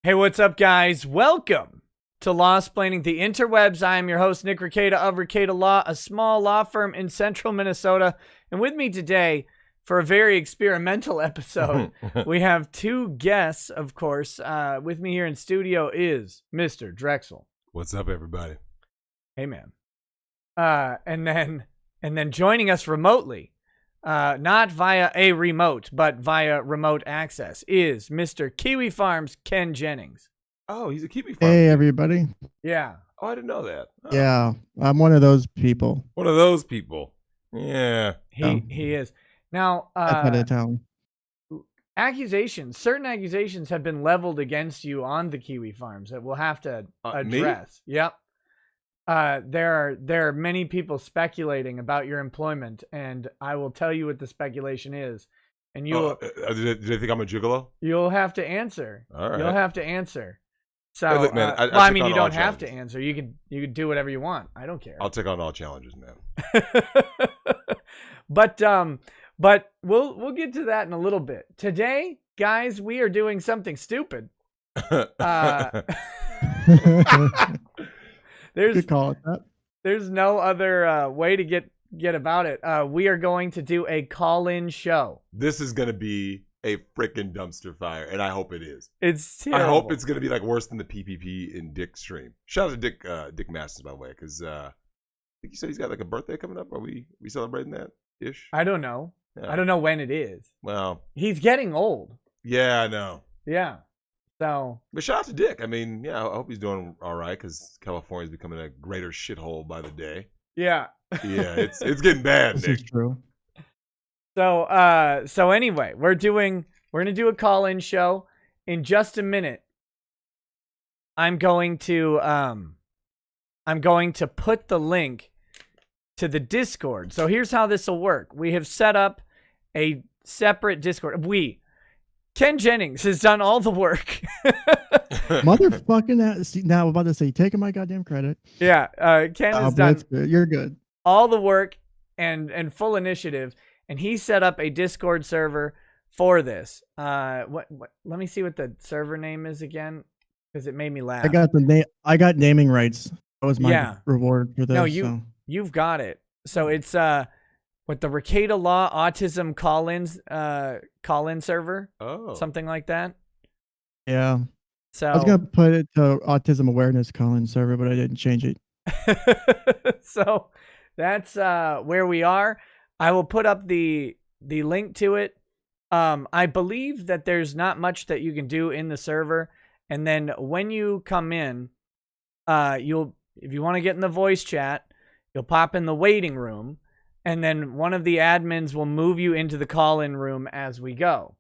Hey, what's up, guys? Welcome to Lawsplaining the Interwebs. I am your host, Nick Rekieta of Rekieta Law, a small law firm in central Minnesota. And with me today, for a very experimental episode, we have two guests, of course. With me here in studio is Mr. Drexel. What's up, everybody? Hey, man. And then joining us remotely, not via a remote, but via remote access, is Mr. Kiwi Farms Ken Jennings. Oh, he's a Kiwi Farm. Hey, everybody. Yeah. Oh, I didn't know that. Oh. Yeah, I'm one of those people. One of those people. Yeah. He is. Now, That's out of town. certain accusations have been leveled against you on the Kiwi Farms that we'll have to address. Me? Yep. There are many people speculating about your employment, and I will tell you what the speculation is. And you'll Did they think I'm a gigolo? you'll have to answer. All right. You'll have to anser. So, Hey, look, man, I mean, take you on all don't have to challenges. answer. You could do whatever you want. I don't care. I'll take on all challenges, man. But we'll get to that in a little bit. Today, guys, we are doing something stupid. Good call it that. There's no other way to get about it. We are going to do a call-in show. This is going to be a freaking dumpster fire, and I hope it is. It's terrible. I hope it's going to be like worse than the PPP in Dick's stream. Shout out to Dick Masters, by the way, because I think you said he's got like a birthday coming up. Are we celebrating that ish? I don't know. Yeah. I don't know when it is. Well, He's getting old. yeah, I know. Yeah. So But shout out to Dick. I mean, yeah, I hope he's doing all right because California's becoming a greater shithole by the day. yeah. Yeah, it's getting bad, This Nick. is true. So anyway, we're gonna do a call-in show in just a minute. I'm going to put the link to the Discord. So here's how this will work. We have set up a separate Discord. Ken Jennings has done all the work. Motherfucking see, now I'm about to say, taking my goddamn credit. Yeah, Ken has But done it's good. You're good. all the work and full initiative, and he set up a Discord server for this. What? Let me see what the server name is again, because it made me laugh. I got naming rights. That was my Yeah. reward for this. No, so. you've got it. So it's what the Rekieta Law Autism call-in server, Oh. something like that. Yeah. So I was gonna put it to autism awareness call-in server, but I didn't change it. so that's where we are. I will put up the link to it. I believe that there's not much that you can do in the server, and then when you come in, if you want to get in the voice chat, you'll pop in the waiting room, and then one of the admins will move you into the call-in room as we go.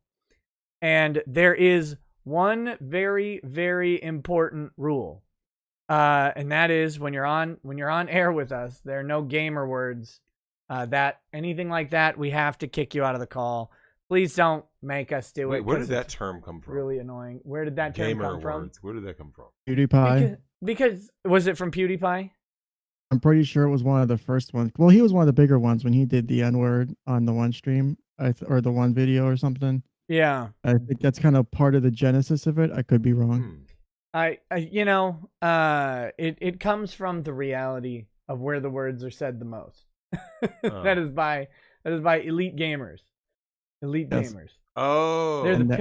And there is one very, very important rule. And that is when you're on air with us, there are no gamer words. That anything like that, we have to kick you out of the call. Please don't make us do Wait, it. where did that term come from? Really annoying. Where did that term Gamer come from? words. Where did that come from? PewDiePie. Because was it from PewDiePie? I'm pretty sure it was one of the first ones. Well, he was one of the bigger ones when he did the N-word on the one stream, or the one video or something. Yeah. I think that's kind of part of the genesis of it. I could be wrong. It comes from the reality of where the words are said the most. Oh. That is by elite gamers. Elite Yes. gamers. Oh. They're the And that-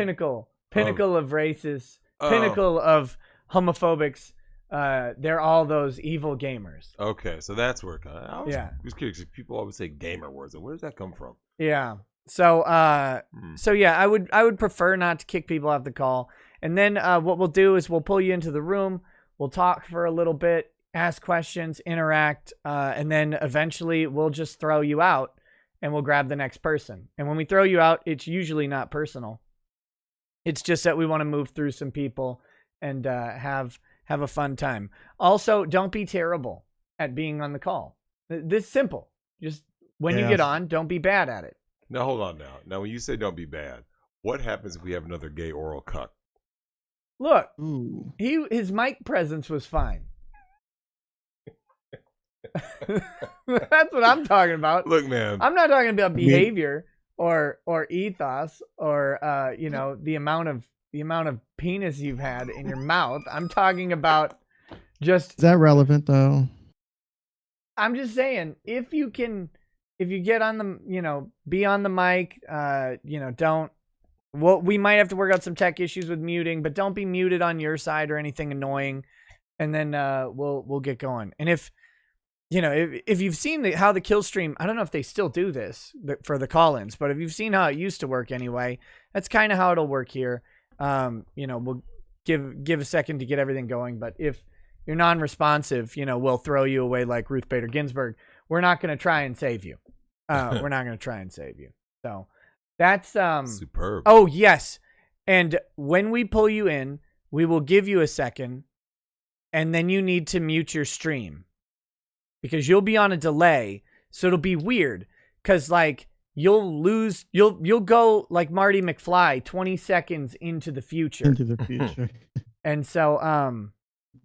pinnacle of racists, Oh. pinnacle of homophobics. They're all those evil gamers. Okay, so that's where it comes. I was curious. People always say gamer words. So where does that come from? Yeah. So yeah, I would prefer not to kick people off the call. And then what we'll do is we'll pull you into the room. We'll talk for a little bit, ask questions, interact, and then eventually we'll just throw you out and we'll grab the next person. And when we throw you out, it's usually not personal. It's just that we want to move through some people and have a fun time. Also, don't be terrible at being on the call. This is simple. Just when you get on, don't be bad at it. Now, hold on now. Now, when you say don't be bad, what happens if we have another gay oral cuck? Look, Ooh. his mic presence was fine. That's what I'm talking about. Look, man. I'm not talking about behavior or ethos or the amount of the amount of penis you've had in your mouth. I'm talking about just. Is that relevant though? I'm just saying, if you get on the, be on the mic, don't. Well, we might have to work out some tech issues with muting, but don't be muted on your side or anything annoying, and then we'll get going. And if you've seen how the kill stream, I don't know if they still do this for the call-ins, but if you've seen how it used to work anyway, that's kind of how it'll work here. We'll give a second to get everything going, but if you're non-responsive, we'll throw you away like Ruth Bader Ginsburg. We're not going to try and save you. We're not going to try and save you. So that's superb. Oh, yes. And when we pull you in, we will give you a second, and then you need to mute your stream because you'll be on a delay. So it'll be weird because you'll go like Marty McFly 20 seconds into the future. Into the future. And so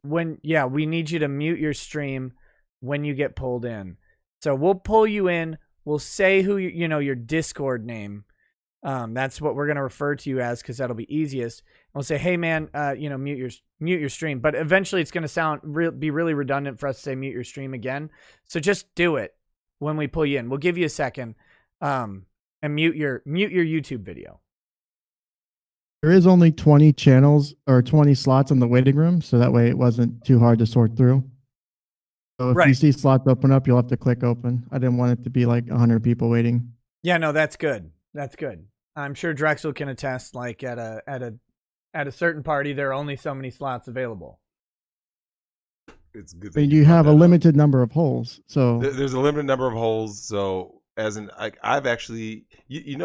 we need you to mute your stream when you get pulled in. So we'll pull you in. We'll say who your Discord name. That's what we're gonna refer to you as because that'll be easiest. We'll say, hey man, mute your stream. But eventually it's gonna be really redundant for us to say mute your stream again. So just do it when we pull you in. We'll give you a second, and mute your YouTube video. There is only 20 channels or 20 slots in the waiting room, so that way it wasn't too hard to sort through. So if you see slots open up, you'll have to click open. I didn't want it to be like 100 people waiting. Yeah, no, that's good. That's good. I'm sure Drexel can attest. Like at a certain party, there are only so many slots available. It's good. And you have a limited number of holes, so there's a limited number of holes. So I've actually,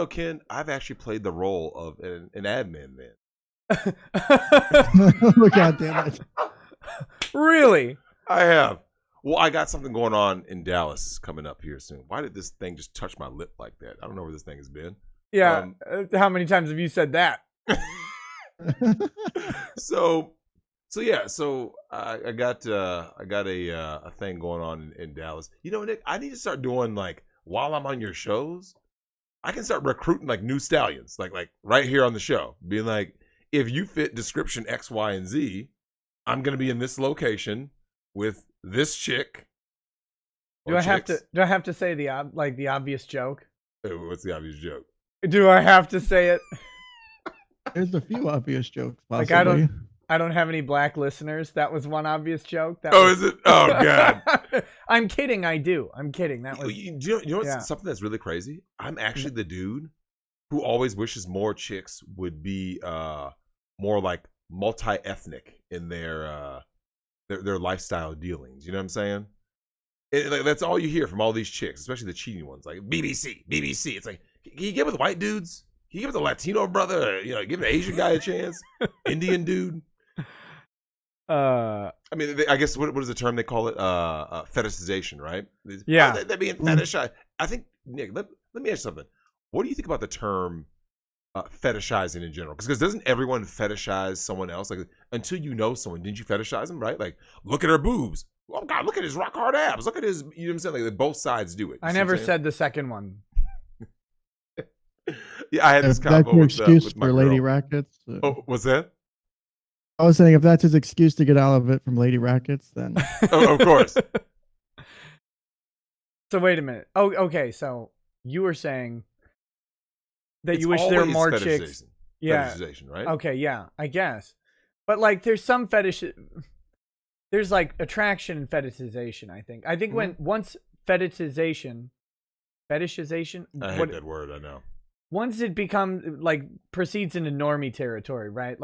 Ken, I've actually played the role of an admin then. God damn it! Really? I have. Well, I got something going on in Dallas coming up here soon. Why did this thing just touch my lip like that? I don't know where this thing has been. Yeah. How many times have you said that? So I got a thing going on in Dallas. Nick, I need to start doing while I'm on your shows, I can start recruiting new stallions, like right here on the show, being like, if you fit description X, Y, and Z, I'm gonna be in this location with this chick. Do I have to say the obvious joke? What's the obvious joke? Do I have to say it? There's a few obvious jokes. Possibly. I don't have any black listeners. That was one obvious joke. Is it? Oh God! I'm kidding. I do. I'm kidding. That was. You know what's something that's really crazy? I'm actually the dude who always wishes more chicks would be more like multi-ethnic in their lifestyle dealings. You know what I'm saying? That's all you hear from all these chicks, especially the cheating ones. Like BBC. It's like, can you get with white dudes? Can you give it a Latino brother? Give an Asian guy a chance. Indian dude. I mean, I guess what is the term they call it? Fetishization, right? Yeah, they're being fetishized. I think, Nick, let me ask you something. What do you think about the term fetishizing in general? Because doesn't everyone fetishize someone else? Like, until you know someone, didn't you fetishize them, right? Like, look at her boobs. Oh God, look at his rock hard abs. Look at his. You know what I'm saying? Like, both sides do it. I never said the second one. Yeah, I had this convo with my Lady Rackets. Oh, what's that? I was saying if that's his excuse to get out of it from Lady Rackets, then of course. So wait a minute. Oh, okay. So you were saying that you wish there were more chicks. Yeah. Fetishization, right? Okay, yeah, I guess. But there's some fetish. There's attraction and fetishization. I think when once fetishization. I hate that word. I know. Once it becomes proceeds into normie territory, right?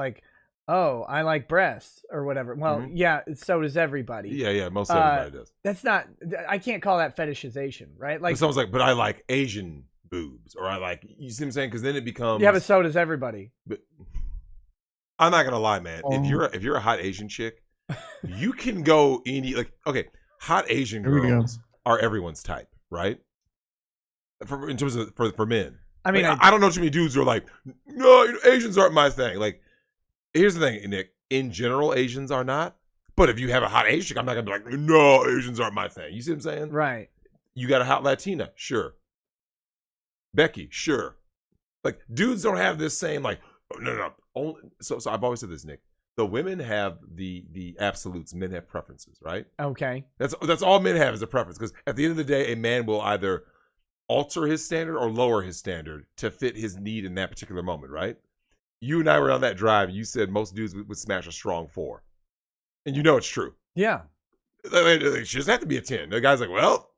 Oh, I like breasts or whatever. Well, yeah, so does everybody. Yeah, most everybody does. That's not. I can't call that fetishization, right? Someone's like, but I like Asian boobs, or I like. You see what I'm saying? Because then it becomes. Yeah, but so does everybody. But I'm not gonna lie, man. If you're a hot Asian chick, you can go any okay. Hot Asian girls are everyone's type, right? In terms of for men. I mean, I don't know too many dudes who are like, no, Asians aren't my thing. Here's the thing, Nick. In general, Asians are not. But if you have a hot Asian, I'm not gonna be like, no, Asians aren't my thing. You see what I'm saying? Right. You got a hot Latina, sure. Becky, sure. Dudes don't have this same oh, no. So I've always said this, Nick. The women have the absolutes, men have preferences, right? Okay. That's all men have is a preference, because at the end of the day, a man will either alter his standard or lower his standard to fit his need in that particular moment, right? You and I were on that drive. You said most dudes would smash a strong 4, and you know it's true. Yeah. It should have to be a 10. The guy's like, well,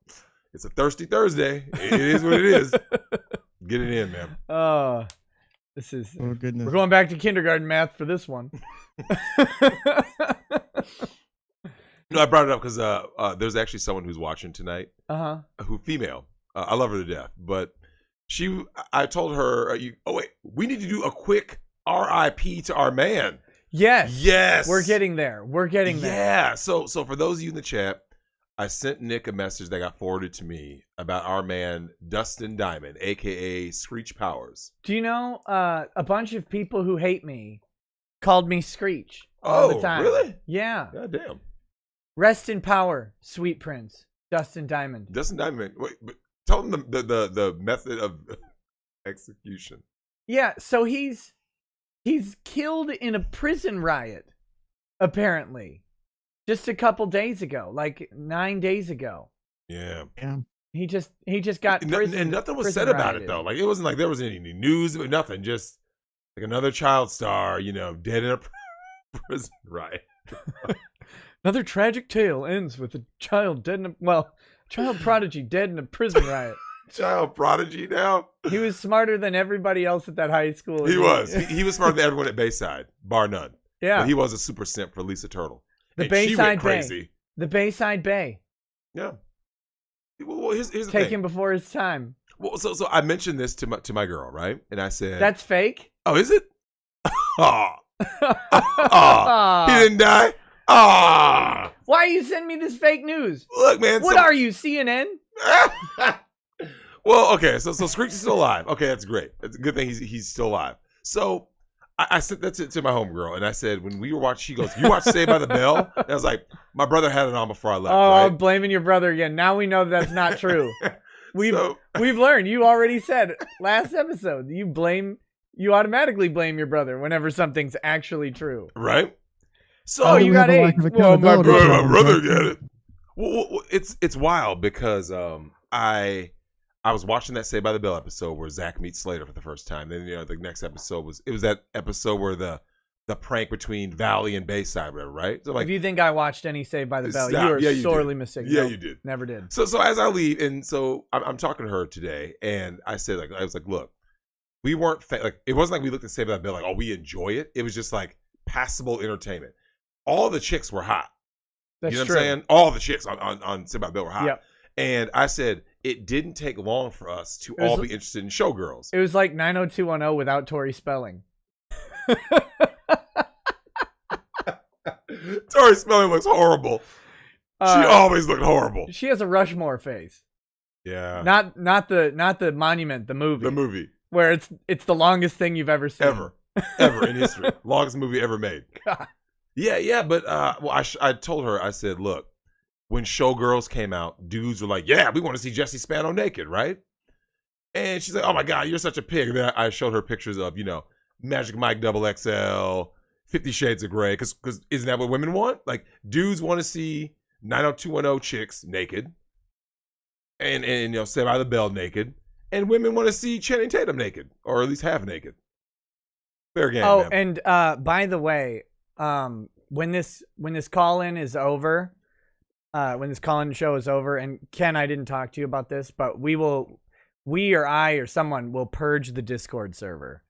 it's a thirsty Thursday. It is what it is. Get it in, man. This is. Oh goodness. We're going back to kindergarten math for this one. No, I brought it up because there's actually someone who's watching tonight. Who female. I love her to death, but I told her, we need to do a quick RIP to our man. Yes. We're getting there. Yeah. So for those of you in the chat, I sent Nick a message that got forwarded to me about our man, Dustin Diamond, a.k.a. Screech Powers. Do you know a bunch of people who hate me called me Screech all the time? Really? Yeah. God damn. Rest in power, sweet prince, Dustin Diamond. Dustin Diamond. Wait, but tell them the method of execution. Yeah, so he's killed in a prison riot, apparently. Just a couple days ago, like 9 days ago. Yeah. He just got prison, and nothing was said about it though. Like it wasn't like there was any news, nothing. Just like another child star, dead in a prison riot. Another tragic tale ends with a child child prodigy dead in a prison riot. Child prodigy now? He was smarter than everybody else at that high school. He was. He was smarter than everyone at Bayside, bar none. Yeah. But he was a super simp for Lisa Turtle. The Bayside Bay. The Bayside Bay. Yeah. Well, here's the thing. Taken before his time. Well, so I mentioned this to my girl, right? And I said, that's fake? Oh, is it? Oh. He didn't die? Ah! Why are you sending me this fake news? Look, man. What are you, CNN? Well, okay. So Screech is still alive. Okay, that's great. It's a good thing he's still alive. So I said that to my homegirl, and I said, when we were watching, she goes, "You watched Saved by the Bell?" And I was like, "My brother had it on before I left." Oh, right? I'm blaming your brother again. Now we know that's not true. We've learned. You already said last episode you automatically blame your brother whenever something's actually true. Right? So you got AIDS. Well, my brother got it. Well, it's wild because I was watching that Saved by the Bell episode where Zach meets Slater for the first time. Then the next episode was that episode where the prank between Valley and Bayside, whatever, right? So if you think I watched any Saved by the Bell, you are sorely mistaken. Yeah, you did. Never did. So as I leave, and so I'm talking to her today, and I said, I was like, look, we weren't it wasn't like we looked at Saved by the Bell like, oh, we enjoy it. It was just like passable entertainment. All the chicks were hot. That's you know true. what I'm saying? All the chicks on Saved by the Bell were hot. Yep. And I said, it didn't take long for us to all be interested in showgirls. It was like 90210 without Tori Spelling. Tori Spelling looks horrible. She always looked horrible. She has a Rushmore face. Yeah. Not the Monument, the movie. The movie. Where it's the longest thing you've ever seen. Ever in history. Longest movie ever made. God. Yeah, but I told her, I said, look, when Showgirls came out, dudes were like, yeah, we want to see Jesse Spano naked, right? And she's like, oh my God, you're such a pig. And then I showed her pictures of, Magic Mike XXL, 50 Shades of Grey, because isn't that what women want? Like, dudes want to see 90210 chicks naked, and Saved by the Bell naked, and women want to see Channing Tatum naked, or at least half naked. Fair game, man. And by the way, when this call-in is over, when this call-in show is over, and Ken, I didn't talk to you about this, but we or I or someone will purge the Discord server.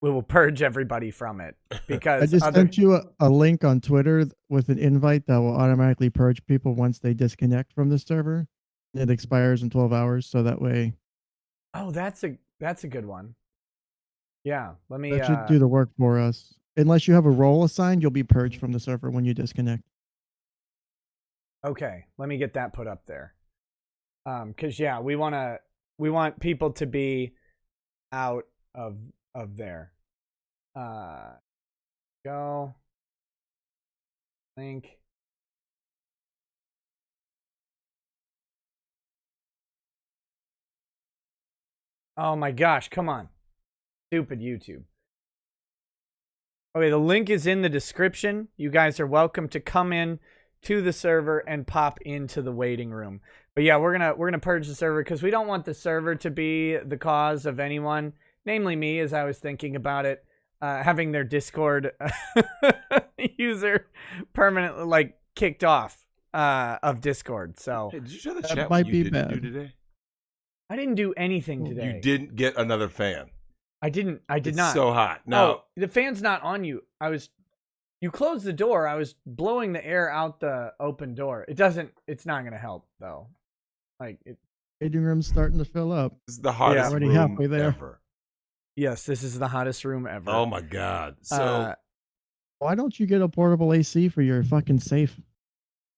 We will purge everybody from it because I just sent you a link on Twitter with an invite that will automatically purge people once they disconnect from the server. It expires in 12 hours, so that way. Oh, that's a good one. Yeah, let me. That should do the work for us. Unless you have a role assigned, you'll be purged from the server when you disconnect. Okay, let me get that put up there. Because we want people to be out of there. Go. Link. Oh my gosh, come on. Stupid YouTube. Okay, the link is in the description. You guys are welcome to come in to the server and pop into the waiting room. But yeah, we're gonna purge the server because we don't want the server to be the cause of anyone, namely me, as I was thinking about it, having their Discord user permanently like kicked off of Discord. So hey, did you show the That chat might what you be didn't bad. do today? I didn't do anything today. You didn't get another fan. I did It's not. so hot. No. Oh, the fan's not on you. You closed the door. I was blowing the air out the open door. It's not going to help though. Like it. Waiting room's starting to fill up. This is the hottest Already room halfway there. ever. Yes, this is the hottest room ever. Oh my God. So Why don't you get a portable AC for your fucking safe?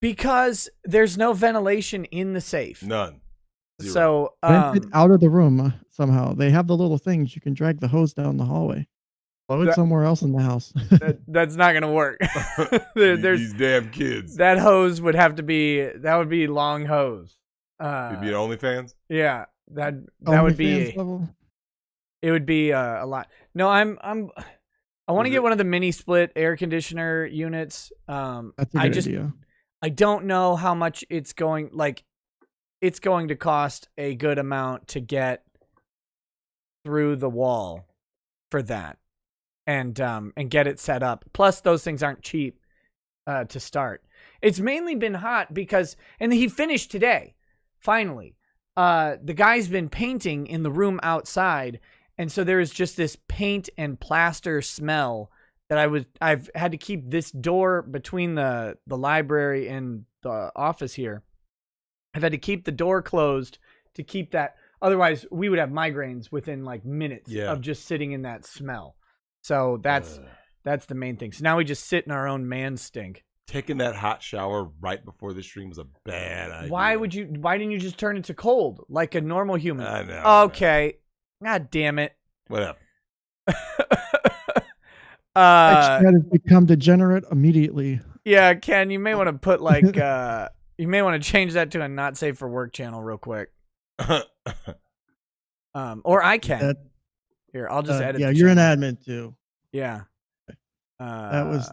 because there's no ventilation in the safe. none. Zero. So Vent it out of the room somehow. They have the little things you can drag the hose down the hallway. Blow it That- somewhere else in the house. that's not going to work. There's these damn kids. that hose would have to be long hose. You'd be an OnlyFans? Yeah, that would be OnlyFans level? it would be a lot. No, I want to Is get it- one of the mini split air conditioner units. That's a good I just idea. I don't know how much it's going to cost a good amount to get through the wall for that and get it set up. Plus those things aren't cheap to start. It's mainly been hot because and he finished today. Finally. The guy's been painting in the room outside, and so there is just this paint and plaster smell that I've had to keep this door between the library and the office here. I've had to keep the door closed to keep that. Otherwise, we would have migraines within like minutes of just sitting in that smell. So that's the main thing. So now we just sit in our own man stink. Taking that hot shower right before the stream was a bad idea. Why didn't you just turn it to cold like a normal human? I know. Okay. God damn it. Whatever. Extra had to become degenerate immediately. Yeah, Ken, you may want to put like you may want to change that to a not safe for work channel real quick. Or I can. That, Here, I'll just edit. yeah, the you're an channel. admin too. Yeah. That was.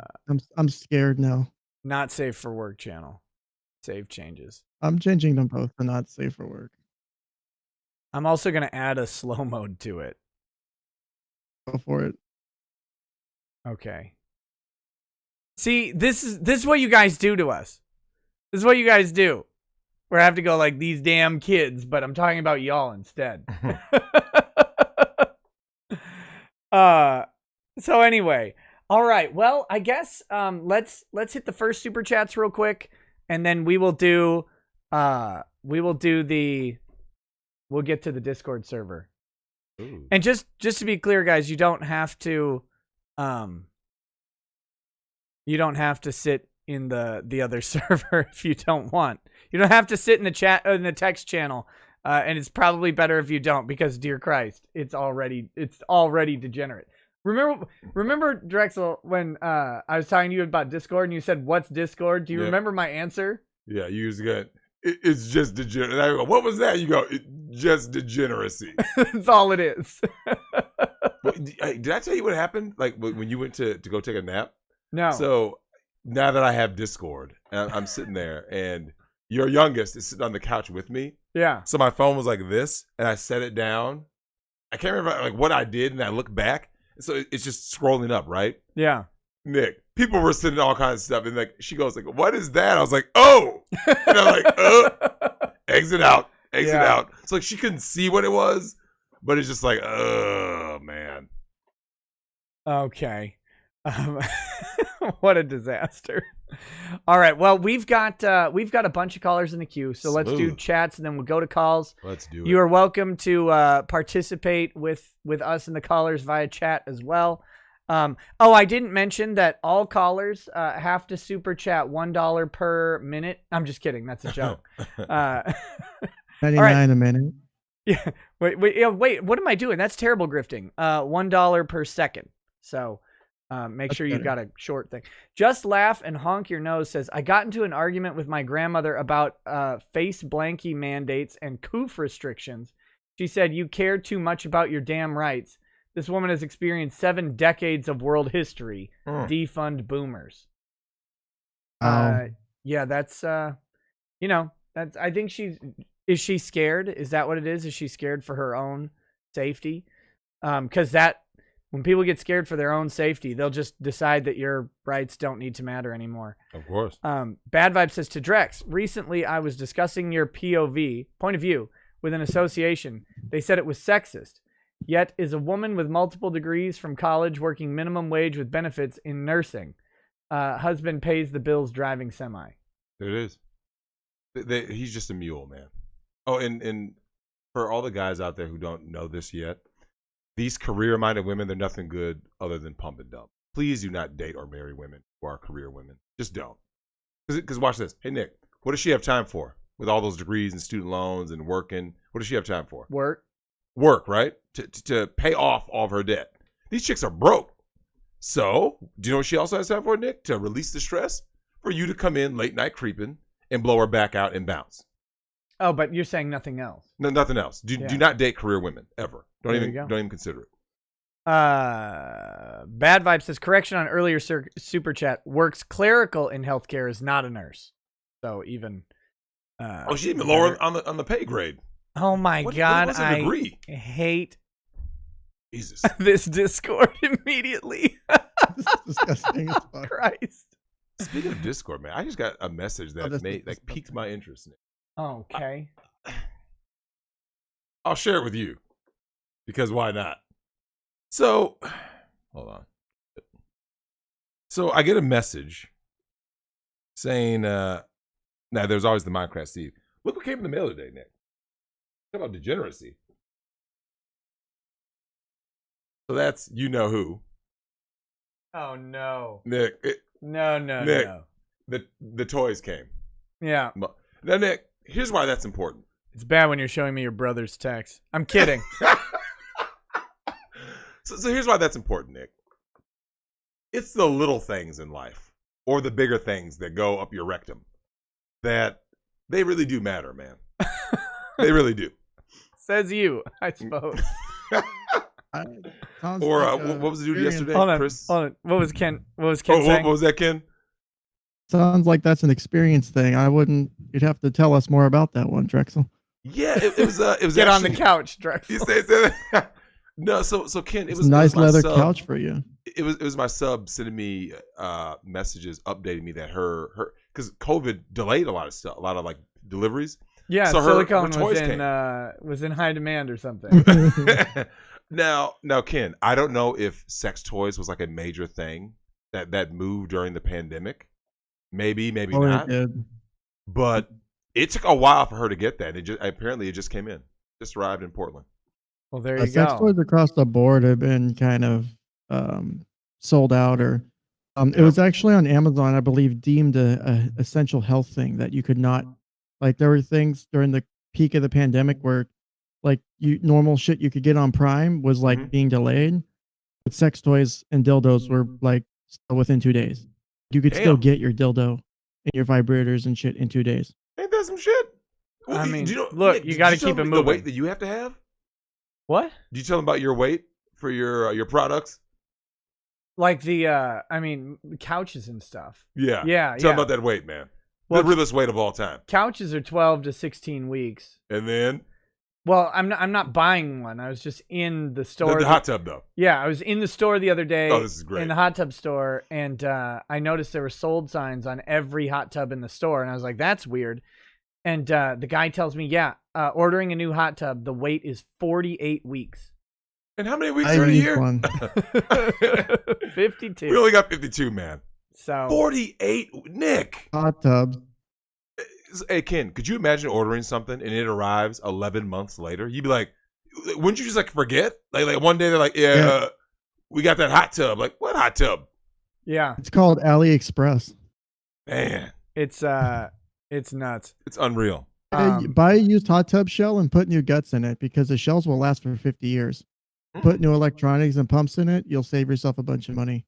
I'm scared now. not safe for work channel. Save changes. I'm changing them both to not safe for work. I'm also gonna add a slow mode to it. Go for it. Okay. See, this is what you guys do to us. This is what you guys do. Where I have to go like these damn kids, but I'm talking about y'all instead. So anyway, all right. Well, I guess let's hit the first super chats real quick, and then we'll get to the Discord server. Ooh. And just to be clear, guys, you don't have to sit in the other server if you don't want. You don't have to sit in the chat in the text channel, and it's probably better if you don't, because dear Christ, it's already degenerate. Remember Drexel, when I was talking to you about Discord and you said, "What's Discord?" Do you remember my answer? Yeah, you used to get it's just degenerate. And I go, what was that? You go, just degeneracy. That's all it is. Did I tell you what happened? Like when you went to go take a nap? No. So now that I have Discord, and I'm sitting there, and your youngest is sitting on the couch with me. Yeah. So my phone was like this, and I set it down. I can't remember like what I did, and I look back. So it's just scrolling up, right? Yeah. Nick, people were sending all kinds of stuff, and like she goes like, "What is that?" I was like, "Oh," and I'm like, exit out." It's like she couldn't see what it was, but it's just like, oh man. Okay. What a disaster. All right. Well, we've got a bunch of callers in the queue, so let's do Smooth. chats and then we'll go to calls. Let's do it. You are welcome to participate with us and the callers via chat as well. I didn't mention that all callers have to super chat $1 per minute. I'm just kidding. That's a joke. 99 a minute. Yeah. Wait. What am I doing? That's terrible grifting. $1 per second. So make sure you've got a short thing. Just Laugh and Honk Your Nose says, I got into an argument with my grandmother about face blankie mandates and coof restrictions. She said, you care too much about your damn rights. This woman has experienced 7 decades of world history. Defund boomers. Yeah, that's that's. I think is she scared? Is that what it is? Is she scared for her own safety? Because when people get scared for their own safety, they'll just decide that your rights don't need to matter anymore. Of course. Bad Vibe says to Drex, recently I was discussing your POV, point of view, with an association. They said it was sexist. Yet is a woman with multiple degrees from college working minimum wage with benefits in nursing. Husband pays the bills driving semi. There it is. He's just a mule, man. Oh, and for all the guys out there who don't know this yet, these career-minded women, they're nothing good other than pump and dump. Please do not date or marry women who are career women. Just don't. Because watch this. Hey, Nick, what does she have time for? With all those degrees and student loans and working, what does she have time for? Work, right? To pay off all of her debt. These chicks are broke. So, do you know what she also has time for, Nick? To release the stress? For you to come in late night creeping and blow her back out and bounce. Oh, but you're saying nothing else. No, nothing else. Do not date career women ever. Don't even consider it. Bad Vibe says, correction on earlier super chat. Works clerical in healthcare is not a nurse. So even. She's even lower on the pay grade. Oh my God! What's a degree? I hate Jesus this Discord immediately. This is disgusting as fuck. Christ. Speaking of Discord, man, I just got a message that piqued my interest in it. Okay. I'll share it with you because why not? So, hold on. So I get a message saying, now there's always the Minecraft Steve. Look what came in the mail today, Nick. Talk about degeneracy. So that's you know who. Oh no. Nick. No. The toys came. Yeah. Now, Nick, here's why that's important. It's bad when you're showing me your brother's text. I'm kidding. So here's why that's important, Nick. It's the little things in life, or the bigger things that go up your rectum, that they really do matter, man. They really do. Says you, I suppose. What was the dude yesterday? Hold on. Chris? Hold on. What was Ken saying? What was that, Ken? Sounds like that's an experience thing. You'd have to tell us more about that one, Drexel. Yeah, it was Get actually, on the couch, Drex. You say that? No, so Ken, it was a nice leather sub, couch for you. It was my sub sending me messages updating me that her because COVID delayed a lot of stuff, a lot of like deliveries. Yeah, so silicone her was in high demand or something. Now, Ken, I don't know if sex toys was like a major thing that moved during the pandemic. Maybe not. It did. But it took a while for her to get that. Apparently it just came in. Just arrived in Portland. Well, there you sex go. toys across the board have been kind of sold out, or it was actually on Amazon, I believe, deemed a essential health thing that you could not, like, there were things during the peak of the pandemic where like normal shit you could get on Prime was like being delayed, but sex toys and dildos were like still within 2 days. You could still get your dildo and your vibrators and shit in 2 days. Ain't that some shit? Well, I mean, look, Nick, you got to keep it moving. The weight that you have to have? What? Do you tell them about your weight for your products? Like the couches and stuff. Yeah. Yeah. Tell them about that weight, man. Well, the realest weight of all time. Couches are 12 to 16 weeks. And then? Well, I'm not buying one. I was just in the store. The hot tub, though. Yeah, I was in the store the other day. Oh, this is great. In the hot tub store, and I noticed there were sold signs on every hot tub in the store, and I was like, that's weird. And the guy tells me, ordering a new hot tub, the wait is 48 weeks. And how many weeks are in a year? 52. We only got 52, man. So 48, Nick. Hot tubs. Hey, Ken, could you imagine ordering something and it arrives 11 months later? You'd be like, wouldn't you just like forget? Like one day they're like, we got that hot tub. Like, what hot tub? Yeah. It's called AliExpress. Man. It's nuts. It's unreal. Buy a used hot tub shell and put new guts in it because the shells will last for 50 years. Put new electronics and pumps in it, you'll save yourself a bunch of money.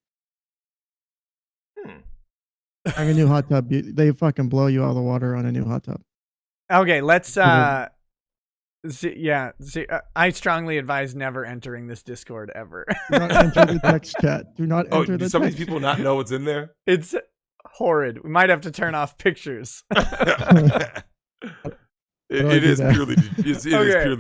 Buying a new hot tub, they fucking blow you out of the water on a new hot tub. Okay, let's See, I strongly advise never entering this Discord ever. Do not enter the text chat. Do not enter do the some of text these people not know what's in there? It's horrid. We might have to turn off pictures. It is purely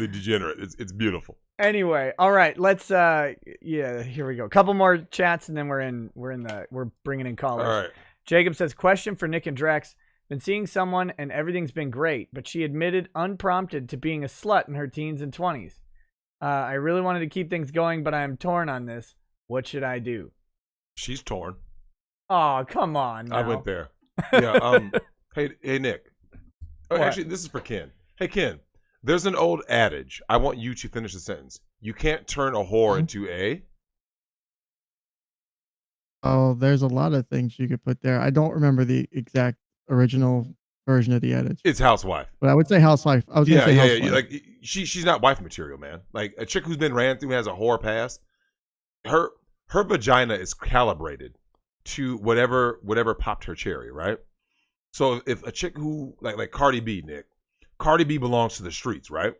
degenerate. It's beautiful. Anyway, all right, let's here we go. Couple more chats and then we're bringing in callers. All right. Jacob says, question for Nick and Drex. Been seeing someone and everything's been great, but she admitted unprompted to being a slut in her teens and 20s. I really wanted to keep things going, but I'm torn on this. What should I do? She's torn. Oh, come on now. I went there. Yeah. Hey, Nick. Oh, actually, this is for Ken. Hey, Ken. There's an old adage. I want you to finish the sentence. You can't turn a whore into a... Oh, there's a lot of things you could put there. I don't remember the exact original version of the adage. It's housewife. But I would say housewife. I was going to say housewife. Yeah. Like, she's not wife material, man. Like, a chick who's been ran through and has a whore past, her vagina is calibrated to whatever popped her cherry, right? So if a chick who, like Cardi B, Nick, Cardi B belongs to the streets, right?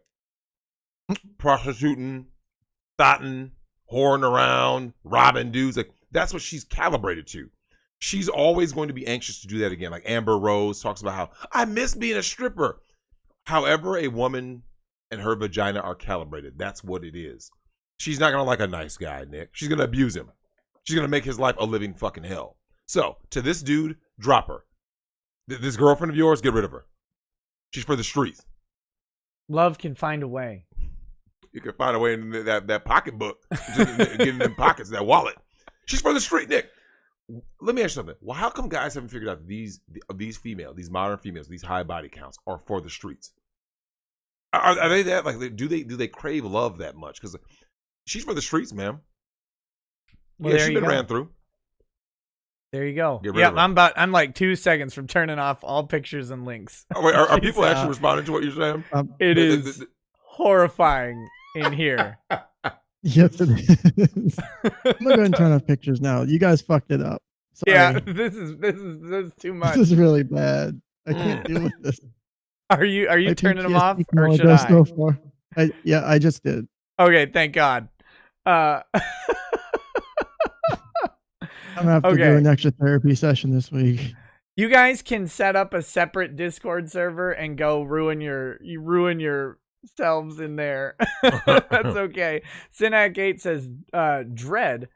Prostituting, thotting, whoring around, robbing dudes. Like, that's what she's calibrated to. She's always going to be anxious to do that again. Like Amber Rose talks about how, I miss being a stripper. However, a woman and her vagina are calibrated. That's what it is. She's not going to like a nice guy, Nick. She's going to abuse him. She's going to make his life a living fucking hell. So, to this dude, drop her. This girlfriend of yours, get rid of her. She's for the streets. Love can find a way. You can find a way in that pocketbook. Get in them pockets, that wallet. She's for the street, Nick. Let me ask you something. Well, how come guys haven't figured out these females, these modern females, these high body counts are for the streets? Are they that, like, do they crave love that much? Because she's for the streets, man. Well, yeah, she's been ran through. There you go. Yeah, I'm like 2 seconds from turning off all pictures and links. Oh, wait, are people actually responding to what you're saying? It is horrifying in here. Yes, it is. I'm gonna go ahead and turn off pictures now. You guys fucked it up. Sorry. Yeah, this is too much. This is really bad. I can't deal with this. Are you turning them off, or should I? So far. I just did. Okay, thank God. I'm gonna have to do an extra therapy session this week. You guys can set up a separate Discord server and go ruin yourselves in there. That's okay. Synac8 says dread.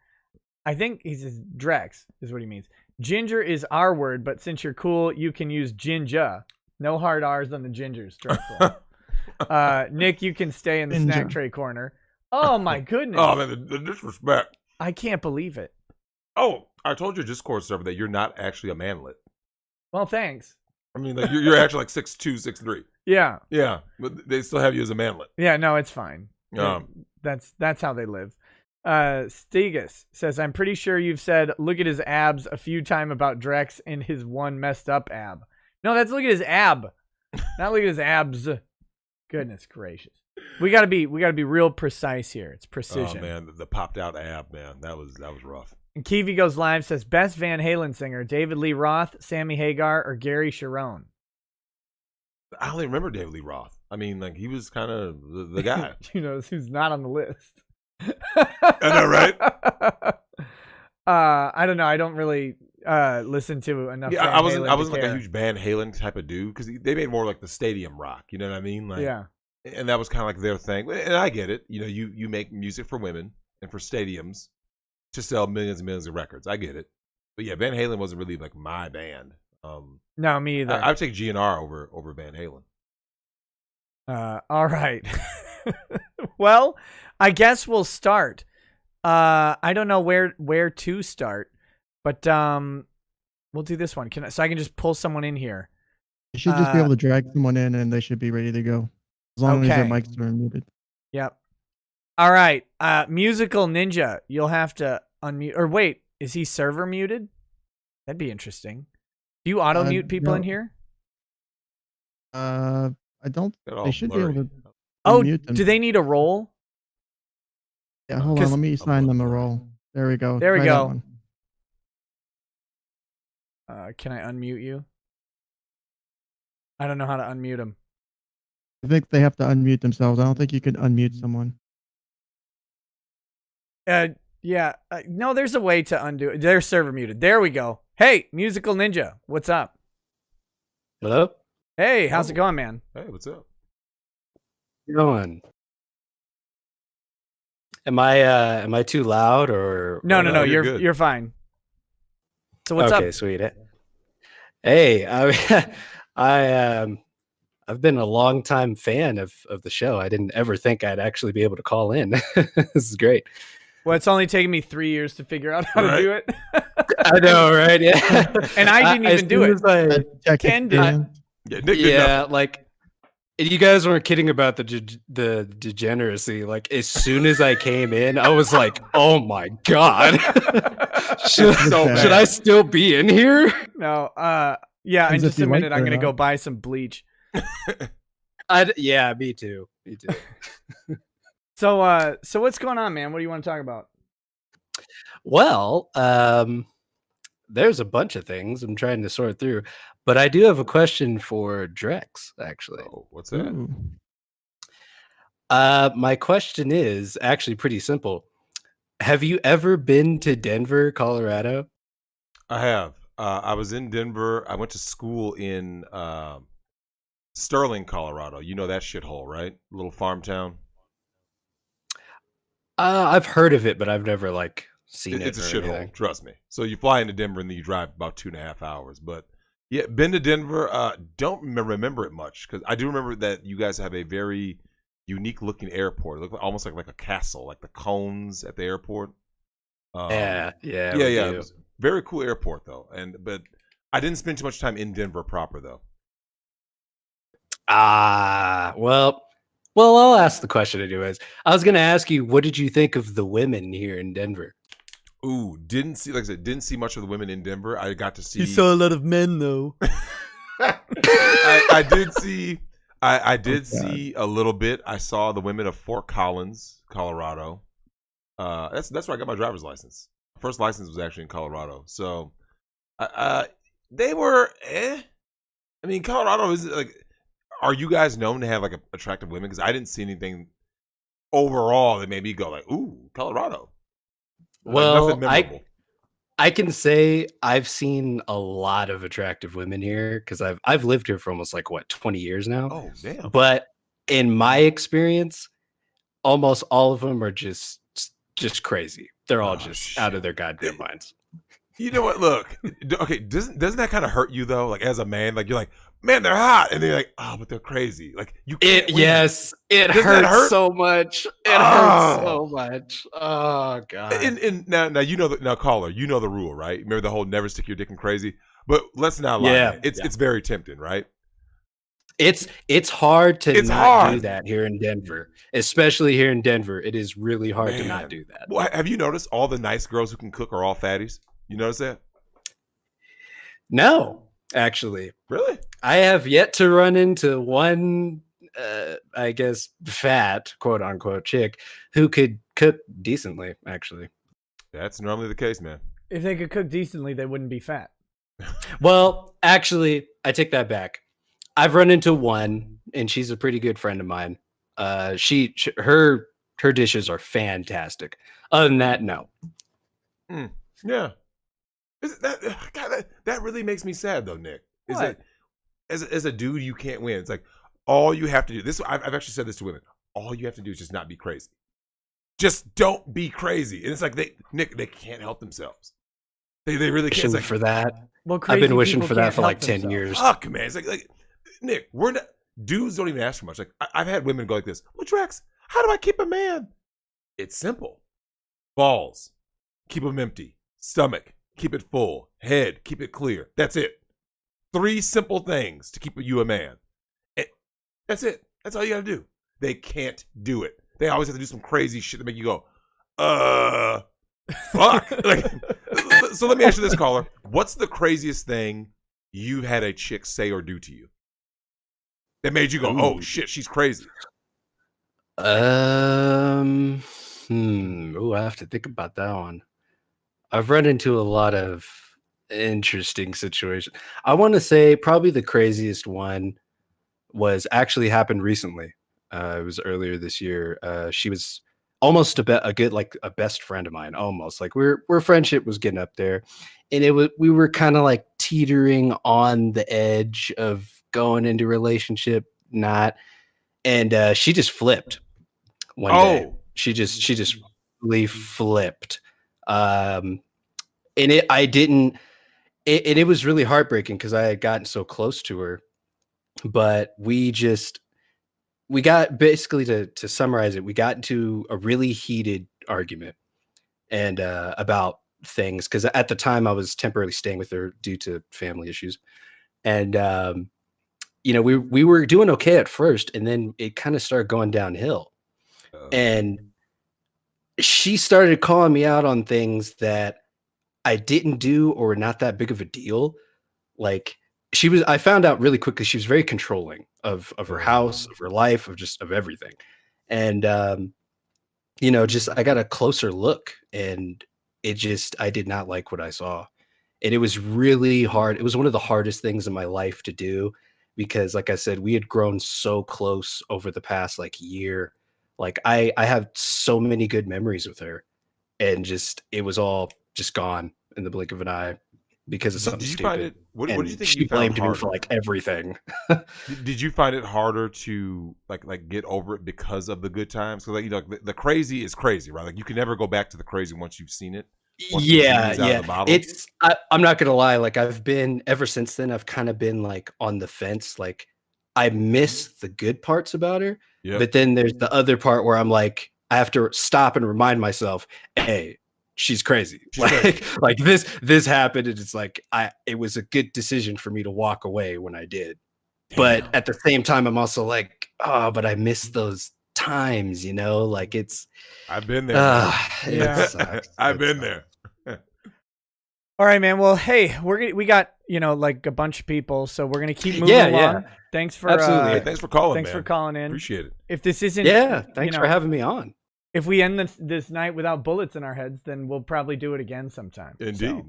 I think he says Drex is what he means. Ginger is our word, but since you're cool, you can use Jinja. No hard R's on the gingers. Nick, you can stay in the snack tray corner. Oh my goodness. Oh man, the disrespect. I can't believe it. Oh, I told your Discord server that you're not actually a manlet. Well, thanks. I mean, like you're actually like 6'2", 6'3". Yeah. Yeah, but they still have you as a manlet. Yeah, no, it's fine. That's how they live. Stegus says, I'm pretty sure you've said look at his abs a few times about Drex and his one messed up ab. No, that's look at his ab. Not look at his abs. Goodness gracious. We gotta be real precise here. It's precision. Oh man, the popped out ab, man. That was rough. And Kiwi Goes Live says, best Van Halen singer, David Lee Roth, Sammy Hagar, or Gary Sharon? I only remember David Lee Roth. I mean, like, he was kind of the guy. You know, who's not on the list. I know, right? I don't know. I don't really listen to enough. Yeah, Van I wasn't Halen like a huge Van Halen type of dude because they made more like the stadium rock. You know what I mean? Like, yeah. And that was kind of like their thing. And I get it. You know, you make music for women and for stadiums to sell millions and millions of records. I get it. But yeah, Van Halen wasn't really like my band. No, me either. I would take GNR over Van Halen. All right. Well, I guess we'll start. I don't know where to start, but we'll do this one. So I can just pull someone in here. You should just be able to drag someone in, and they should be ready to go as long as their mics are muted. Yep. All right. Musical Ninja, you'll have to unmute. Or wait, is he server muted? That'd be interesting. Do you auto mute people in here? I don't. They should blurry. be able to. Oh, mute them. do they need a role? Yeah, hold on. Let me assign them a role. There we go. There we Try go. Can I unmute you? I don't know how to unmute him. I think they have to unmute themselves. I don't think you can unmute someone. Yeah. No, there's a way to undo it. Their server muted. There we go. Hey, Musical Ninja, what's up? Hello? Hey, how's it going, man? Hey, what's up? How's it going? Am I too loud or No, you're good. you're fine. So what's up? Okay, sweet. Hey, I've been a long time fan of the show. I didn't ever think I'd actually be able to call in. This is great. Well, it's only taken me 3 years to figure out how to do it. I know, right? Yeah. And I didn't even do it. Ken did. Yeah, Nick did Yeah, nothing. like you guys weren't kidding about the degeneracy. Like as soon as I came in, I was like, "Oh my god, should I still be in here?" No, yeah. In just a minute, I'm gonna go buy some bleach. Yeah, me too. Me too. So what's going on, man? What do you want to talk about? Well, there's a bunch of things I'm trying to sort through, but I do have a question for Drex, actually. Oh, what's that? Ooh. My question is actually pretty simple. Have you ever been to Denver, Colorado? I have. I was in Denver. I went to school in Sterling, Colorado. You know that shithole, right? Little farm town. I've heard of it, but I've never like seen it. It's a or shithole, anything. trust me. So you fly into Denver and then you drive about 2.5 hours. But yeah, been to Denver. Don't remember it much because I do remember that you guys have a very unique looking airport. It looked almost like a castle, like the cones at the airport. Yeah. It was very cool airport though, but I didn't spend too much time in Denver proper though. Well, I'll ask the question anyways. I was gonna ask you, what did you think of the women here in Denver? Ooh, didn't see much of the women in Denver. I got to see. You saw a lot of men, though. I did see. I did see a little bit. I saw the women of Fort Collins, Colorado. That's where I got my driver's license. First license was actually in Colorado. So, they were. I mean, Colorado is like. Are you guys known to have like attractive women? Because I didn't see anything overall that made me go like, "Ooh, Colorado." Well, nothing memorable. I can say I've seen a lot of attractive women here because I've lived here for almost like 20 years now. Oh, damn. But in my experience, almost all of them are just crazy. They're all just out of their goddamn minds. You know what? Look, okay, doesn't that kind of hurt you though? Like as a man, like you're like, man, they're hot, and they're like, oh, but they're crazy. Like you can't win. Yes, it hurts so much. It hurts so much. Oh god. And now you know now caller, you know the rule, right? Remember the whole never stick your dick in crazy. But let's not lie. Yeah, It's very tempting, right? It's hard to do that here in Denver, especially here in Denver. It is really hard to not do that. Well, have you noticed all the nice girls who can cook are all fatties? You notice that? No, actually. Really? I have yet to run into one, I guess, fat, quote unquote, chick who could cook decently, actually. That's normally the case, man. If they could cook decently, they wouldn't be fat. Well, actually, I take that back. I've run into one, and she's a pretty good friend of mine. Her dishes are fantastic. Other than that, no. Yeah. That really makes me sad though, Nick. Is that as a dude you can't win. It's like all you have to do. I've actually said this to women. All you have to do is just not be crazy. Just don't be crazy. And it's like they can't help themselves. They really can't. It's like, for that. Well, I've been wishing for that for like 10 years. Fuck, man. It's like Nick, we're not dudes don't even ask for much. Like I've had women go like this. Well, Drex, how do I keep a man? It's simple. Balls, keep them empty. Stomach, keep it full. Head, keep it clear. That's it. 3 simple things to keep you a man. That's it. That's all you gotta do. They can't do it. They always have to do some crazy shit to make you go, fuck. Like, so let me ask you this, caller. What's the craziest thing you had a chick say or do to you that made you go, oh shit, she's crazy? I have to think about that one. I've run into a lot of interesting situations. I want to say probably the craziest one was actually happened recently. It was earlier this year. She was almost a good, like a best friend of mine, almost like we're friendship was getting up there, and we were kind of like teetering on the edge of going into relationship, not, and she just flipped one day. She just really flipped, and it was really heartbreaking because I had gotten so close to her, but we got, basically, to summarize it, we got into a really heated argument and about things, because at the time I was temporarily staying with her due to family issues, and we were doing okay at first, and then it kind of started going downhill, and she started calling me out on things that I didn't do or were not that big of a deal. Like, I found out really quickly she was very controlling of her house, of her life, of everything. And just, I got a closer look, and I did not like what I saw. And it was really hard. It was one of the hardest things in my life to do, because, like I said, we had grown so close over the past like year. Like, I have so many good memories with her, and it was all just gone in the blink of an eye because of something Did you stupid. find it? What do you think she you found blamed me for like everything. Did you find it harder to like get over it because of the good times? Because the crazy is crazy, right? Like, you can never go back to the crazy once you've seen it. Yeah. I'm not gonna lie. Like, I've been, ever since then, I've kind of been like on the fence. Like, I miss the good parts about her, but then there's the other part where I'm like, I have to stop and remind myself, hey, she's crazy. Like this happened, and it's like, it was a good decision for me to walk away when I did. Damn. But at the same time, I'm also like, oh, but I miss those times, like I've been there. I've been there. All right, man. Well, hey, we got like a bunch of people, so we're gonna keep moving along. Yeah. Thanks for absolutely. Thanks for calling. Thanks for calling in. Appreciate it. If this isn't, thanks for having me on. If we end this night without bullets in our heads, then we'll probably do it again sometime. Indeed.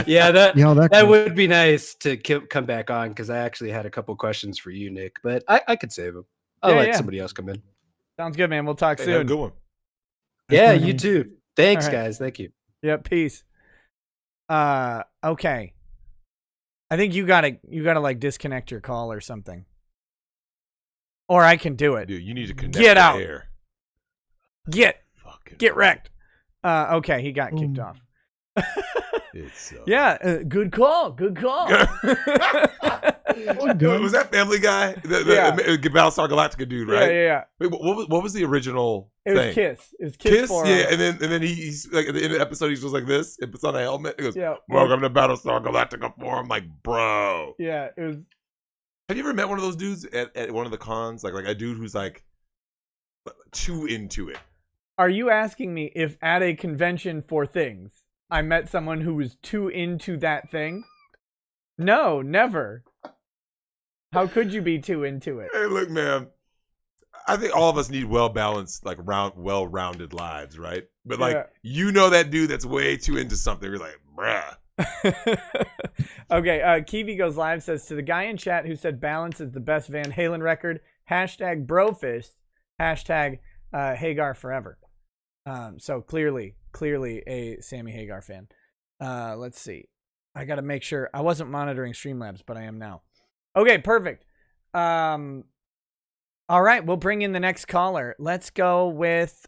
Yeah, that would be nice to come back on, because I actually had a couple questions for you, Nick, but I could save them. I'll let somebody else come in. Sounds good, man. We'll talk soon. Have a good one. Yeah, you too. Thanks, guys. Thank you. Yeah, peace. Okay. I think you gotta like disconnect your call or something. Or I can do it. Dude, you need to connect. Get out. Air. Get wrecked. Okay, he got kicked off. Yeah, good call. Good call. Was that Family Guy? The Battlestar Galactica dude, right? Yeah. Wait, what was the original thing? It was Kiss. It was Kiss. Yeah, and then he's like, at the end of the episode, he's just like this. It puts on a helmet. He goes, "Welcome to Battlestar Galactica 4." I'm like, bro. Yeah, it was. Have you ever met one of those dudes at one of the cons? Like a dude who's like too into it. Are you asking me if at a convention for things I met someone who was too into that thing? No, never. How could you be too into it? Hey, look, man. I think all of us need well-balanced, like well-rounded lives, right? But like, that dude that's way too into something. You're like, bruh. Okay, Kiwi Goes Live says, to the guy in chat who said Balance is the best Van Halen record, #brofist, Hagar forever. So clearly a Sammy Hagar fan. Let's see. I got to make sure. I wasn't monitoring Streamlabs, but I am now. Okay, perfect. All right, we'll bring in the next caller. Let's go with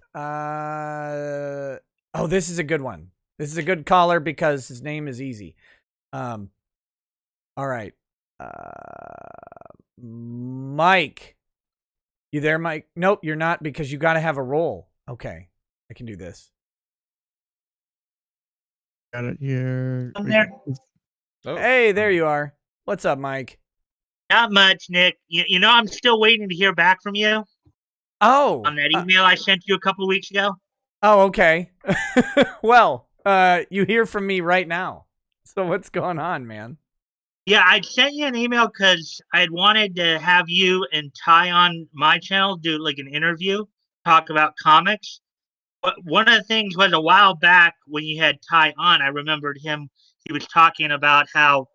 this is a good one. This is a good caller because his name is easy. All right. Mike. You there, Mike? Nope, you're not, because you got to have a role. Okay. I can do this. Got it here. I'm there. Oh. Hey, there you are. What's up, Mike? Not much, Nick. You know, I'm still waiting to hear back from you. Oh. On that email I sent you a couple of weeks ago. Oh, okay. Well, you hear from me right now. So what's going on, man? Yeah, I sent you an email because I had wanted to have you and Ty on my channel do like an interview, talk about comics. But one of the things was, a while back when you had Ty on, I remembered him. He was talking about how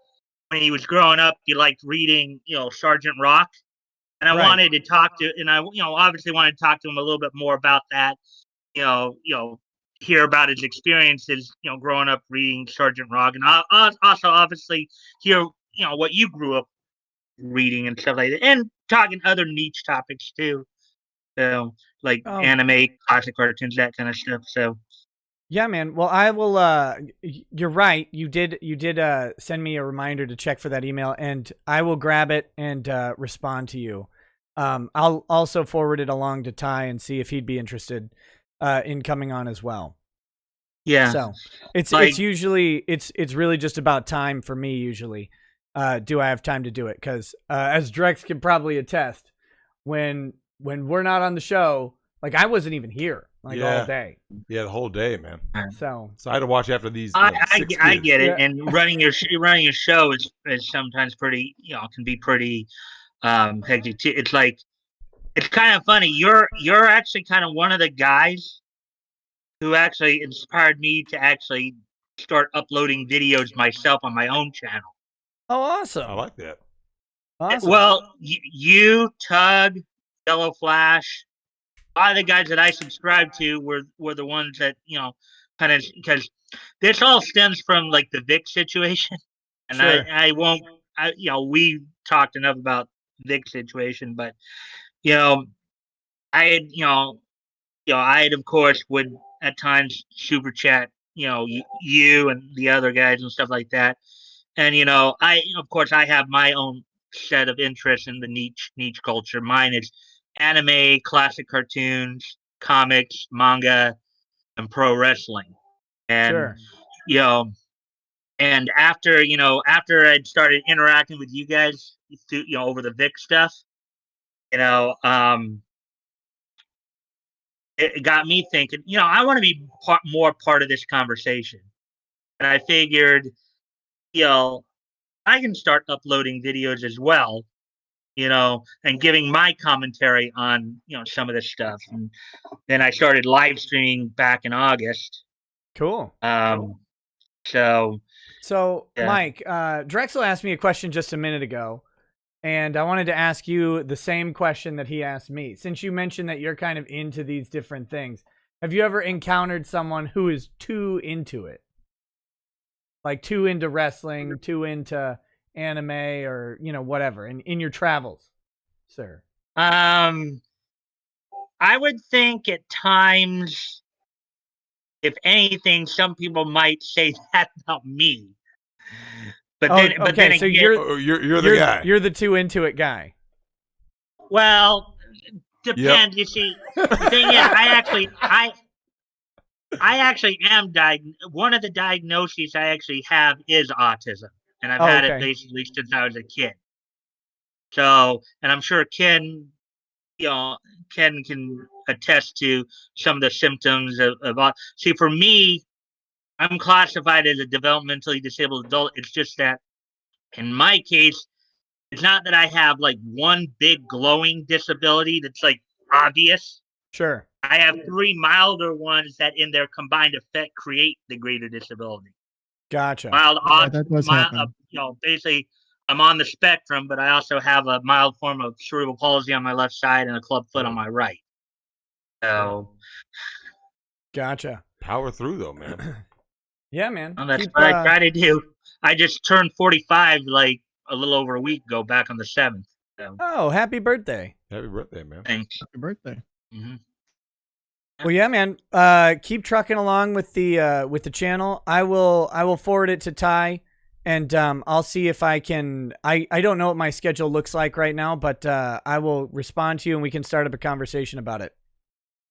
when he was growing up, he liked reading, Sergeant Rock. And I wanted to talk to, and I, obviously wanted to talk to him a little bit more about that, hear about his experiences, growing up reading Sergeant Rock. And I also obviously hear, what you grew up reading and stuff like that, and talking other niche topics too. So like anime, classic cartoons, that kind of stuff. So yeah, man. Well, I will. You're right. You did send me a reminder to check for that email, and I will grab it and respond to you. I'll also forward it along to Ty and see if he'd be interested in coming on as well. Yeah. So it's usually it's really just about time for me. Usually, do I have time to do it? Because as Drex can probably attest, when we're not on the show, like I wasn't even here all day. Yeah, the whole day, man. So I had to watch after these. I get it, Yeah. and running your show is sometimes pretty, can be pretty hectic too. It's like, it's kind of funny. You're actually kind of one of the guys who actually inspired me to actually start uploading videos myself on my own channel. Oh, awesome! I like that. Awesome. Well, you, Tug, Yellow Flash, a lot of the guys that I subscribed to were the ones that, kind of, because this all stems from like the Vic situation, and Sure. I won't, we talked enough about Vic situation, but I had, I had, of course, would at times super chat, you and the other guys and stuff like that. And, of course, I have my own set of interests in the niche culture. Mine is anime, classic cartoons, comics, manga, and pro wrestling. And, Sure. And after I'd started interacting with you guys through, over the Vic stuff, it got me thinking, I want to be more part of this conversation. And I figured, I can start uploading videos as well, and giving my commentary on, some of this stuff. And then I started live streaming back in August. Cool. So yeah. Mike, Drexel asked me a question just a minute ago, and I wanted to ask you the same question that he asked me. Since you mentioned that you're kind of into these different things, have you ever encountered someone who is too into it? Like too into wrestling, too into anime, or, whatever, in your travels, sir? I would think at times, if anything, some people might say that about me. But then again, so you're the guy. You're the too into it guy. Well, depends. Yep. You see, the thing is, I actually am one of the diagnoses I actually have is autism, and I've had it basically since I was a kid. So, and I'm sure Ken can attest to some of the symptoms of. See, for me, I'm classified as a developmentally disabled adult. It's just that in my case, it's not that I have like one big glowing disability that's like obvious. Sure. I have 3 milder ones that in their combined effect create the greater disability. Gotcha. Basically I'm on the spectrum, but I also have a mild form of cerebral palsy on my left side and a club foot on my right. So gotcha. Power through though, man. Yeah, man. Well, that's what I try to do. I just turned 45 like a little over a week ago, back on the 7th. So. Oh, happy birthday! Happy birthday, man! Thanks. Happy birthday. Mm-hmm. Well, yeah, man. Keep trucking along with the channel. I will forward it to Ty, and I'll see if I can. I don't know what my schedule looks like right now, but I will respond to you, and we can start up a conversation about it.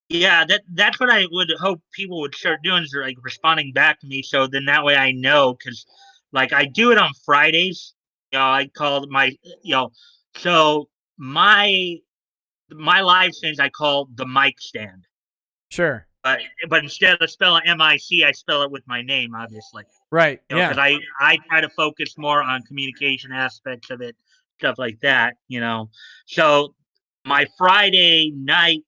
Yeah, that's what I would hope people would start doing, is like responding back to me, so then that way I know, because like I do it on Fridays. I call my so my live streams I call the mic stand. Sure. But instead of spelling M-I-C, I spell it with my name, obviously. Right. Because I try to focus more on communication aspects of it, stuff like that. So my Friday night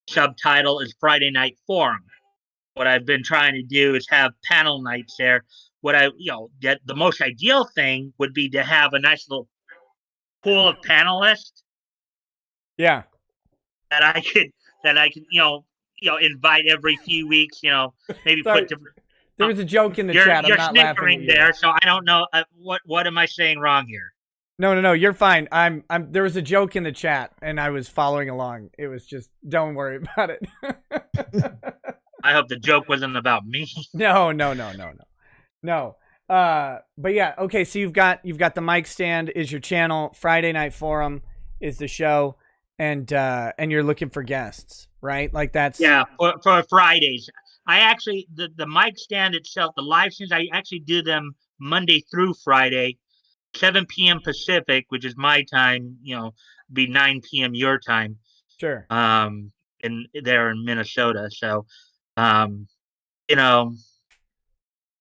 subtitle is Friday Night Forum, what I've been trying to do is have panel nights there. What the most ideal thing would be to have a nice little pool of panelists. Yeah. That I could, invite every few weeks. Maybe Sorry. put. There was a joke in the chat. I'm You're not laughing at snickering you. there, so I don't know what am I saying wrong here. No, you're fine. There was a joke in the chat and I was following along. It was just, don't worry about it. I hope the joke wasn't about me. No. But yeah, okay, so you've got the mic stand is your channel, Friday Night Forum is the show, and you're looking for guests, right? Like that's for Fridays. I actually the mic stand itself, the live streams, I actually do them Monday through Friday. 7 p.m. Pacific, which is my time, be 9 p.m. your time. Sure. There in Minnesota. So, Well,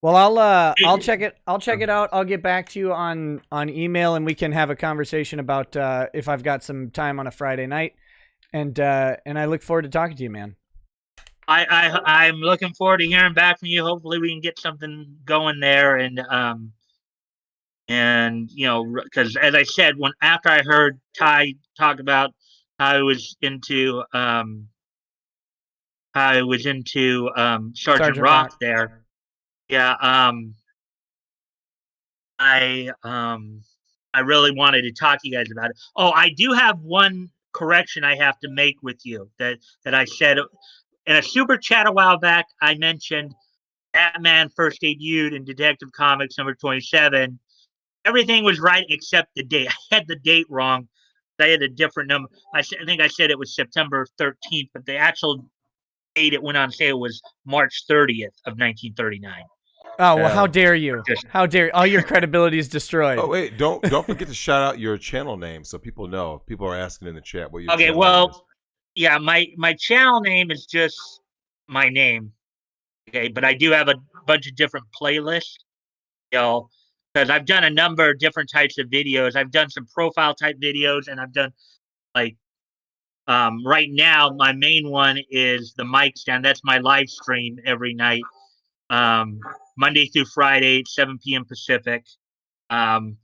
I'll check it. I'll check it out. I'll get back to you on email, and we can have a conversation about if I've got some time on a Friday night. And I look forward to talking to you, man. I'm looking forward to hearing back from you. Hopefully, we can get something going there, and because as I said, after I heard Ty talk about how he was into Sergeant Rock there, I really wanted to talk to you guys about it. Oh, I do have one correction I have to make with you that I said in a super chat a while back. I mentioned Batman First Aid Unit in Detective Comics number 27. Everything was right except the date. I had the date wrong. I had a different number. I think I said it was September 13th, but the actual date it went on sale was March 30th of 1939. Oh, well, how dare you? How dare you? All your credibility is destroyed. Oh, wait, don't forget to shout out your channel name so people know. People are asking in the chat what your okay, channel well, name is. Yeah, my channel name is just my name. Okay, but I do have a bunch of different playlists, because I've done a number of different types of videos. I've done some profile type videos, and I've done right now my main one is the mic stand. That's my live stream every night, Monday through Friday, 7 p.m. Pacific. Maybe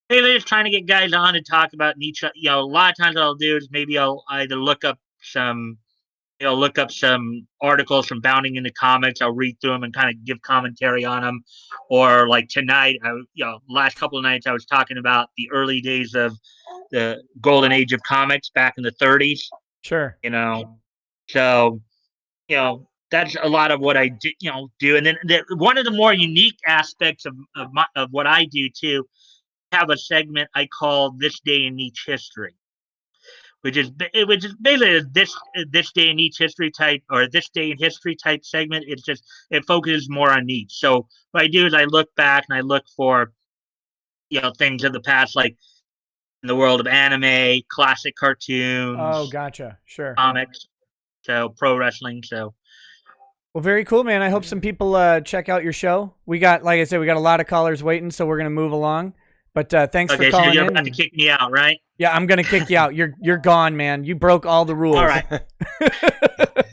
just trying to get guys on and talk about niche. A lot of times what I'll do is maybe I'll either look up some articles from Bounding into Comics. I'll read through them and kind of give commentary on them. Or like tonight, last couple of nights I was talking about the early days of the golden age of comics back in the 30s. Sure. So, that's a lot of what I do. And then one of the more unique aspects of what I do too, have a segment I call This Day in Each History. Which is basically this day in each history type, or this day in history type segment. It focuses more on each. So what I do is I look back and I look for, things of the past, like in the world of anime, classic cartoons. Oh, gotcha. Sure. Comics. So pro wrestling. So. Well, very cool, man. I hope some people check out your show. We got, like I said, we got a lot of callers waiting, so we're gonna move along. But thanks for calling in. You're about to kick me out, right? Yeah, I'm gonna kick you out. You're gone, man. You broke all the rules. All right.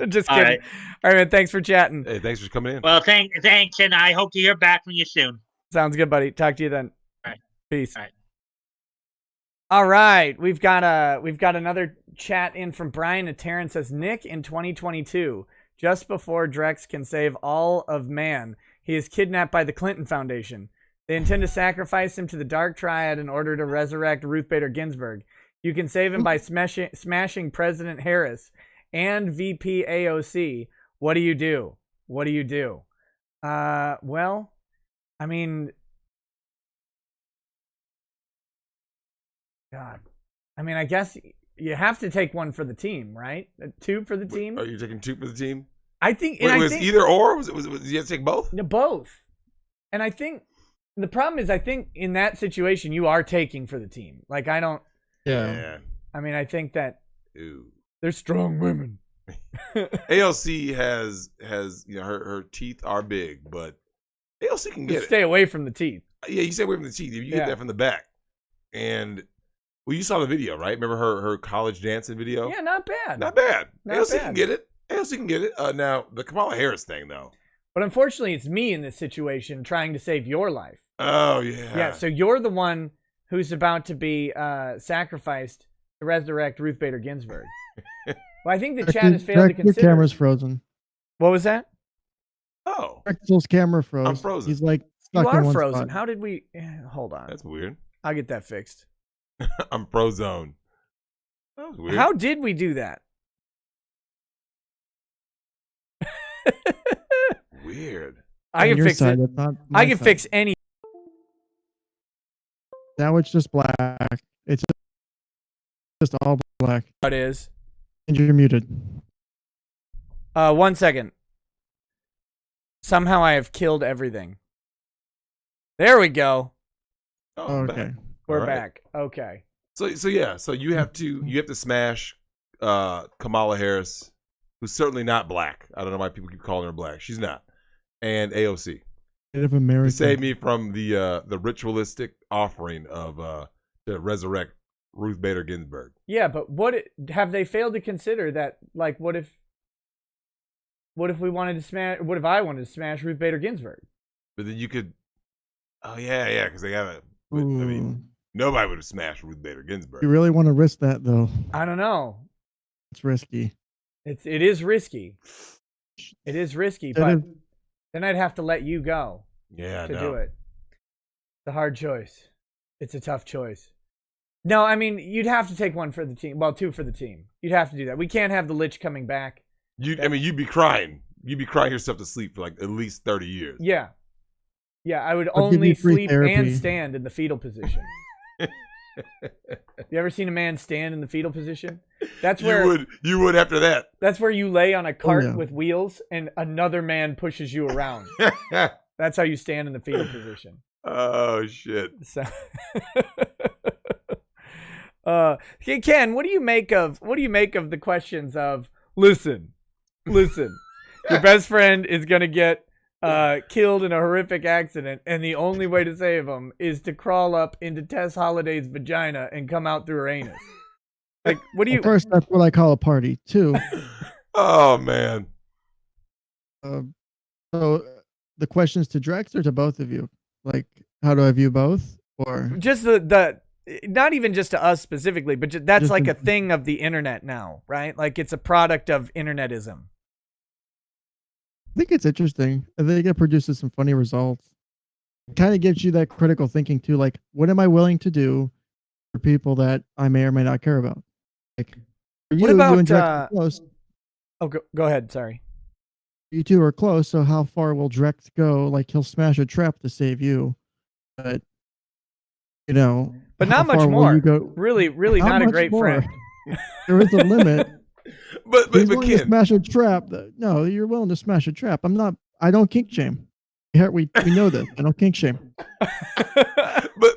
Just kidding. All right, man. Thanks for chatting. Hey, thanks for coming in. Well, thanks, and I hope to hear back from you soon. Sounds good, buddy. Talk to you then. All right. Peace. All right. All right. We've got another chat in from Brian. And Taryn says, Nick in 2022, just before Drex can save all of man, he is kidnapped by the Clinton Foundation. They intend to sacrifice him to the Dark Triad in order to resurrect Ruth Bader Ginsburg. You can save him by smashing President Harris and VP AOC. What do you do? What do you do? Well, I mean, God. I mean, I guess you have to take one for the team, right? 2 for the team? Are you taking 2 for the team? I think... Wait, was either or? Was you have to take both? No, both. And I think... The problem is, I think in that situation, you are taking for the team. Like, I don't... Yeah. I mean, I think that... Ew. They're strong women. AOC has her teeth are big, but AOC can get it. Stay away from the teeth. Yeah, you stay away from the teeth. You get that from the back. And, well, you saw the video, right? Remember her college dancing video? Yeah, not bad. Not bad. Not AOC bad. can get it. AOC can get it. Now the Kamala Harris thing though. But unfortunately, it's me in this situation trying to save your life. Oh yeah. Yeah. So you're the one who's about to be sacrificed to resurrect Ruth Bader Ginsburg. Well, I think the chat has failed to consider. Your camera's frozen. What was that? Oh. Drexel's camera froze. I'm frozen. He's like You stuck in are one frozen. spot. How did we? Hold on. That's weird. I'll get that fixed. I'm frozone. That was weird. How did we do that? Weird. I can fix it. I can fix any. Now it's just black. It's just all black. It is. And you're muted. 1 second. Somehow I have killed everything. There we go. Oh, okay. We're back. Okay. So yeah. So you have to smash Kamala Harris, who's certainly not black. I don't know why people keep calling her black. She's not. And AOC. Native American. To save me from the ritualistic offering of to resurrect Ruth Bader Ginsburg. Yeah, but have they failed to consider that? Like, what if we wanted to smash? What if I wanted to smash Ruth Bader Ginsburg? But then you could. Oh yeah, because they gotta. I mean, nobody would have smashed Ruth Bader Ginsburg. You really want to risk that though? I don't know. It's risky. It is risky. It is risky, but then I'd have to let you go. Yeah, to do it. It's a hard choice. It's a tough choice. No, I mean you'd have to take one for the team. Well, two for the team. You'd have to do that. We can't have the Lich coming back. I mean, you'd be crying. You'd be crying yourself to sleep for like at least 30 years. Yeah. Yeah, I would I'll only sleep therapy. and stand in the fetal position. You ever seen a man stand in the fetal position? That's where you would after that. That's where you lay on a cart with wheels and another man pushes you around. That's how you stand in the fetal position. Oh shit. So hey Ken, what do you make of the questions of listen, your best friend is gonna get killed in a horrific accident, and the only way to save him is to crawl up into Tess Holliday's vagina and come out through her anus. Like, what do you? First, that's what I call a party. Two. Oh man. So the questions to Drex or to both of you? Like, how do I view both? Or just the not even just to us specifically, but that's like a thing of the internet now, right? Like it's a product of internetism. I think it's interesting. I think it produces some funny results. It kind of gives you that critical thinking too. Like, what am I willing to do for people that I may or may not care about? Like, what about? You and Drex are close. Oh, go ahead. Sorry. You two are close. So how far will Drex go? Like, he'll smash a trap to save you, but but not much more. Really, not a great friend. There is a limit. But willing to Ken, smash a trap. No, you're willing to smash a trap. I don't kink shame. We know this. I don't kink shame.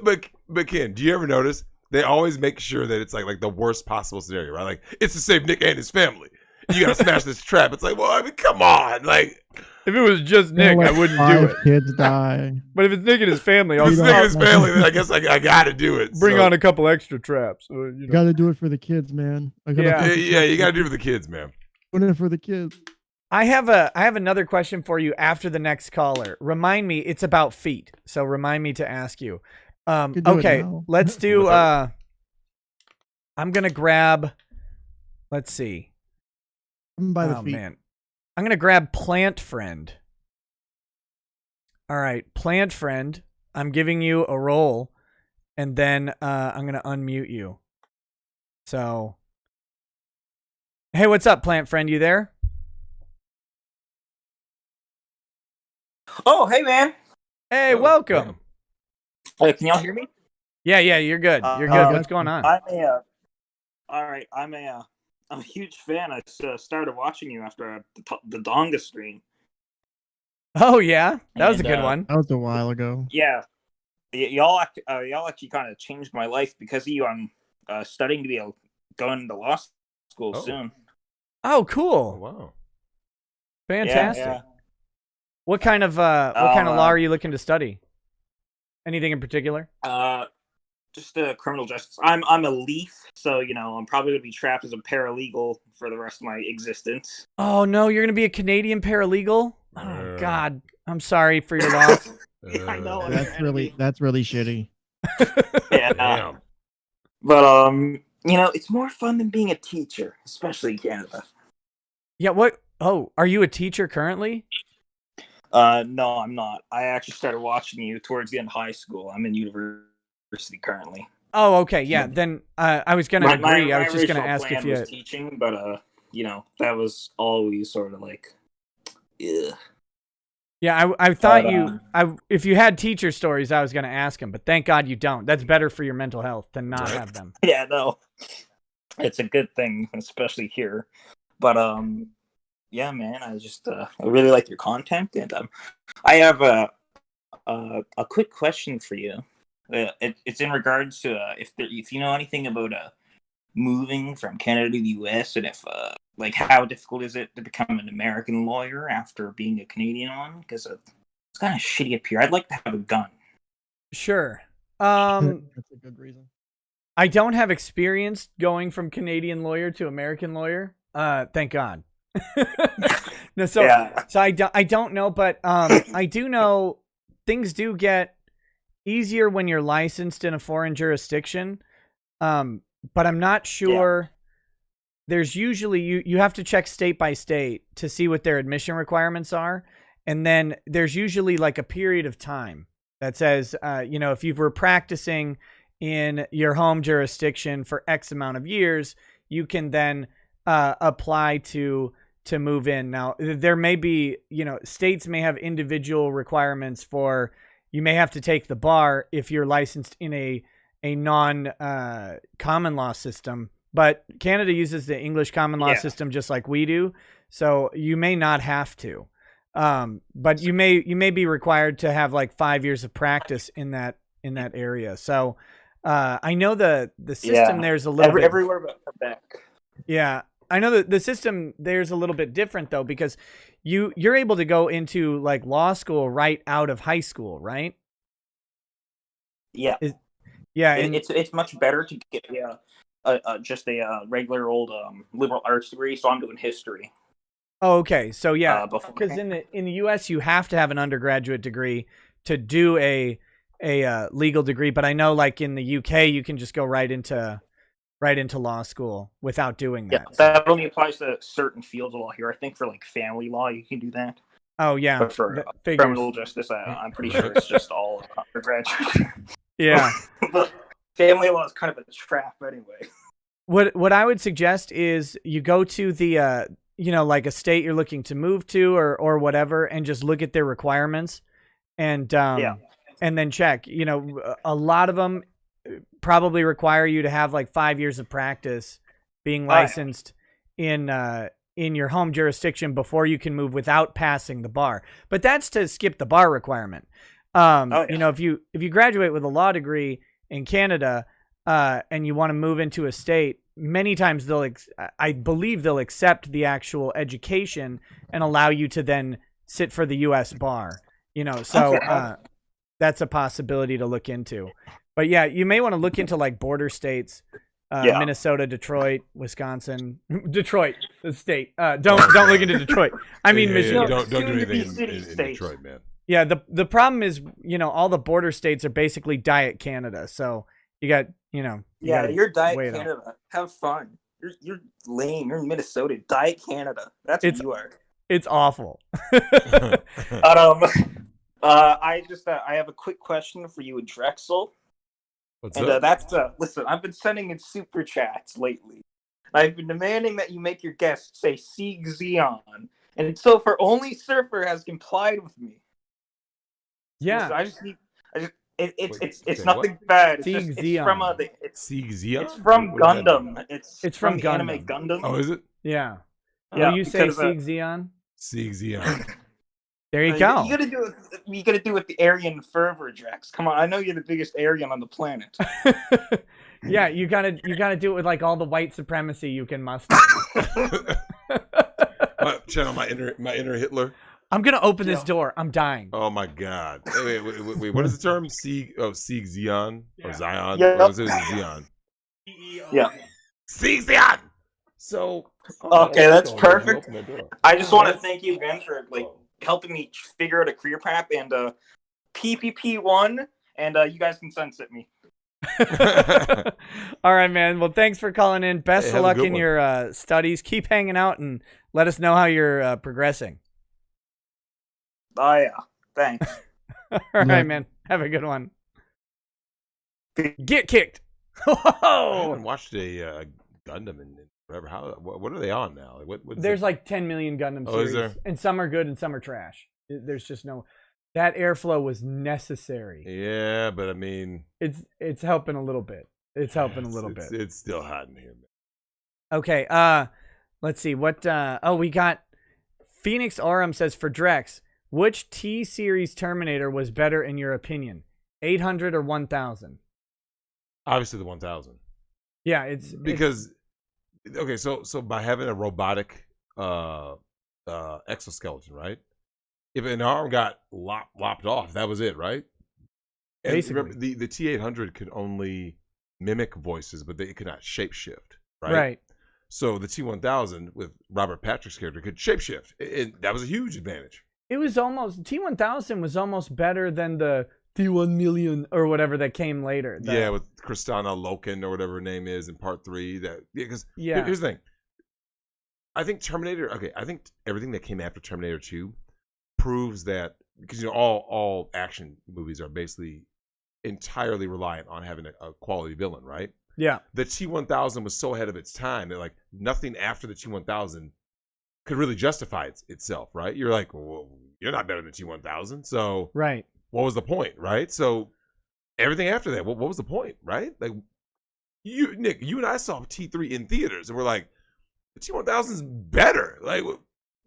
but Ken, do you ever notice they always make sure that it's like the worst possible scenario, right? Like it's to save Nick and his family. You gotta smash this trap. It's like, well, I mean, come on, like. If it was just Nick, I wouldn't do it. Kids die. But if it's Nick and his family, then I guess I gotta do it. Bring on a couple extra traps. You gotta do it for the kids, man. Yeah, you gotta do it for the kids, man. Doing it for the kids. I have another question for you after the next caller. Remind me, it's about feet, so remind me to ask you. Okay, let's do. I'm gonna grab. Let's see. By the feet. Man. I'm going to grab Plant Friend. All right, Plant Friend, I'm giving you a roll, and then I'm going to unmute you. So, hey, what's up, Plant Friend? You there? Oh, hey, man. Hey, welcome. Hey, can y'all hear me? Yeah, you're good. You're good. What's going on? I'm a huge fan. I started watching you after the Donga stream. Oh yeah, that was a good one. That was a while ago. Yeah, y'all actually kind of changed my life because of you. I'm studying to be going into law school soon. Oh, cool! Oh, wow, fantastic. Yeah. What kind of law are you looking to study? Anything in particular? just criminal justice. I'm a leaf, so I'm probably gonna be trapped as a paralegal for the rest of my existence. Oh no, you're gonna be a Canadian paralegal? Oh God, I'm sorry for your loss. I know That's really shitty. Yeah. Damn. But it's more fun than being a teacher, especially in Canada. Yeah. What? Oh, are you a teacher currently? No, I'm not. I actually started watching you towards the end of high school. I'm in university currently. Oh, okay. Yeah. Then I was gonna agree. I was just gonna ask if you was teaching, but that was always sort of like, ugh. Yeah, I thought if you had teacher stories, I was going to ask them, but thank God you don't. That's better for your mental health to not have them. Yeah, no, it's a good thing, especially here. But yeah, man, I really like your content, and I have a quick question for you. It's in regards to if you know anything about moving from Canada to the U.S. and if how difficult is it to become an American lawyer after being a Canadian one? Because it's kind of shitty up here. I'd like to have a gun. Sure. That's a good reason. I don't have experience going from Canadian lawyer to American lawyer. Thank God. No, so I don't know, but I do know things do get easier when you're licensed in a foreign jurisdiction. But I'm not sure. Yeah. There's usually you have to check state by state to see what their admission requirements are, and then there's usually like a period of time that says, if you were practicing in your home jurisdiction for X amount of years, you can then apply to move in. Now there may be, states may have individual requirements for. You may have to take the bar if you're licensed in a non common law system, but Canada uses the English common law system just like we do, so you may not have to, but you may be required to have like 5 years of practice in that area. So I know the system there's a little bit everywhere but Quebec. Yeah, I know that the system there's a little bit different though, because you're able to go into like law school right out of high school, right? Yeah. Yeah, and it's much better to get just a regular old liberal arts degree. So I'm doing history. Oh, okay. So yeah, because in the U.S. you have to have an undergraduate degree to do a legal degree, but I know like in the U.K. you can just go right into law school without doing that. Yeah, that only applies to certain fields of law here. I think for like family law you can do that. Oh yeah, but for criminal justice, I'm pretty sure it's just all undergraduate. Yeah. But family law is kind of a trap anyway. What I would suggest is you go to the like a state you're looking to move to or whatever, and just look at their requirements and then check. A lot of them probably require you to have like 5 years of practice being licensed in your home jurisdiction before you can move without passing the bar. But that's to skip the bar requirement. If you graduate with a law degree in Canada and you want to move into a state, many times I believe they'll accept the actual education and allow you to then sit for the U.S. bar. That's a possibility to look into. But yeah, you may want to look into like border states, Minnesota, Detroit, Wisconsin, Detroit, the state. Don't look into Detroit. I mean Michigan. Don't do anything in Detroit, man. Yeah, the problem is, all the border states are basically Diet Canada. So you got, you're Diet Canada. Have fun. You're lame. You're in Minnesota. Diet Canada. That's what you are. It's awful. I have a quick question for you, Drexel. What's up? Listen, I've been sending in super chats lately. I've been demanding that you make your guests say Sieg Zeon, and so far only Surfer has complied with me. Yeah, it's nothing bad. It's from Sieg It's from Gundam. It's from the Gundam. anime Gundam. Oh, is it? Yeah. What do you say, Sieg Zeon? Sieg Zeon. There you go. You gotta do it with the Aryan fervor, Drex. Come on, I know you're the biggest Aryan on the planet. Yeah, you gotta do it with like all the white supremacy you can muster. Channel my inner Hitler. I'm gonna open this door. I'm dying. Oh my God! Wait, what is the term? Sieg Zion or Zion? Yeah. Well, it's Zion. Yeah. Sieg Zion. So Okay, that's perfect. Open that door. I just want to thank you again for helping me figure out a career path and PPP1, and you guys can sunset me. All right, man. Well, thanks for calling in. Best of luck in one. your studies. Keep hanging out and let us know how you're progressing. Oh yeah, thanks. All right, man. Have a good one. Get kicked. I haven't watched a Gundam in forever. What are they on now? There's like 10 million Gundam series, is there? And some are good and some are trash. There's just no. That airflow was necessary. Yeah, but I mean, it's helping a little bit. It's helping a little bit. It's still hot in here, man. Okay. Let's see what. We got Phoenix Aurum says for Drex. Which T-Series Terminator was better in your opinion? 800 or 1000? Obviously the 1000. Yeah, okay, so by having a robotic exoskeleton, right? If an arm got lopped off, that was it, right? And basically. remember, the T-800 could only mimic voices, but it could not shapeshift, right? Right. So the T-1000 with Robert Patrick's character could shapeshift. That was a huge advantage. It was almost T-1000 was almost better than the T-1 or whatever that came later. Yeah, with Kristana Loken or whatever her name is in part 3. Here's the thing. I think Terminator. Okay, I think everything that came after Terminator 2 proves that, because all action movies are basically entirely reliant on having a quality villain, right? Yeah. The T-1000 was so ahead of its time that nothing after the T-1000 could really justify itself, right? You're like, well, you're not better than T-1000, so right. What was the point, right? So everything after that, what was the point, right? Like, Nick, you and I saw T3 in theaters, and we're like, the T-1000's better. Like, what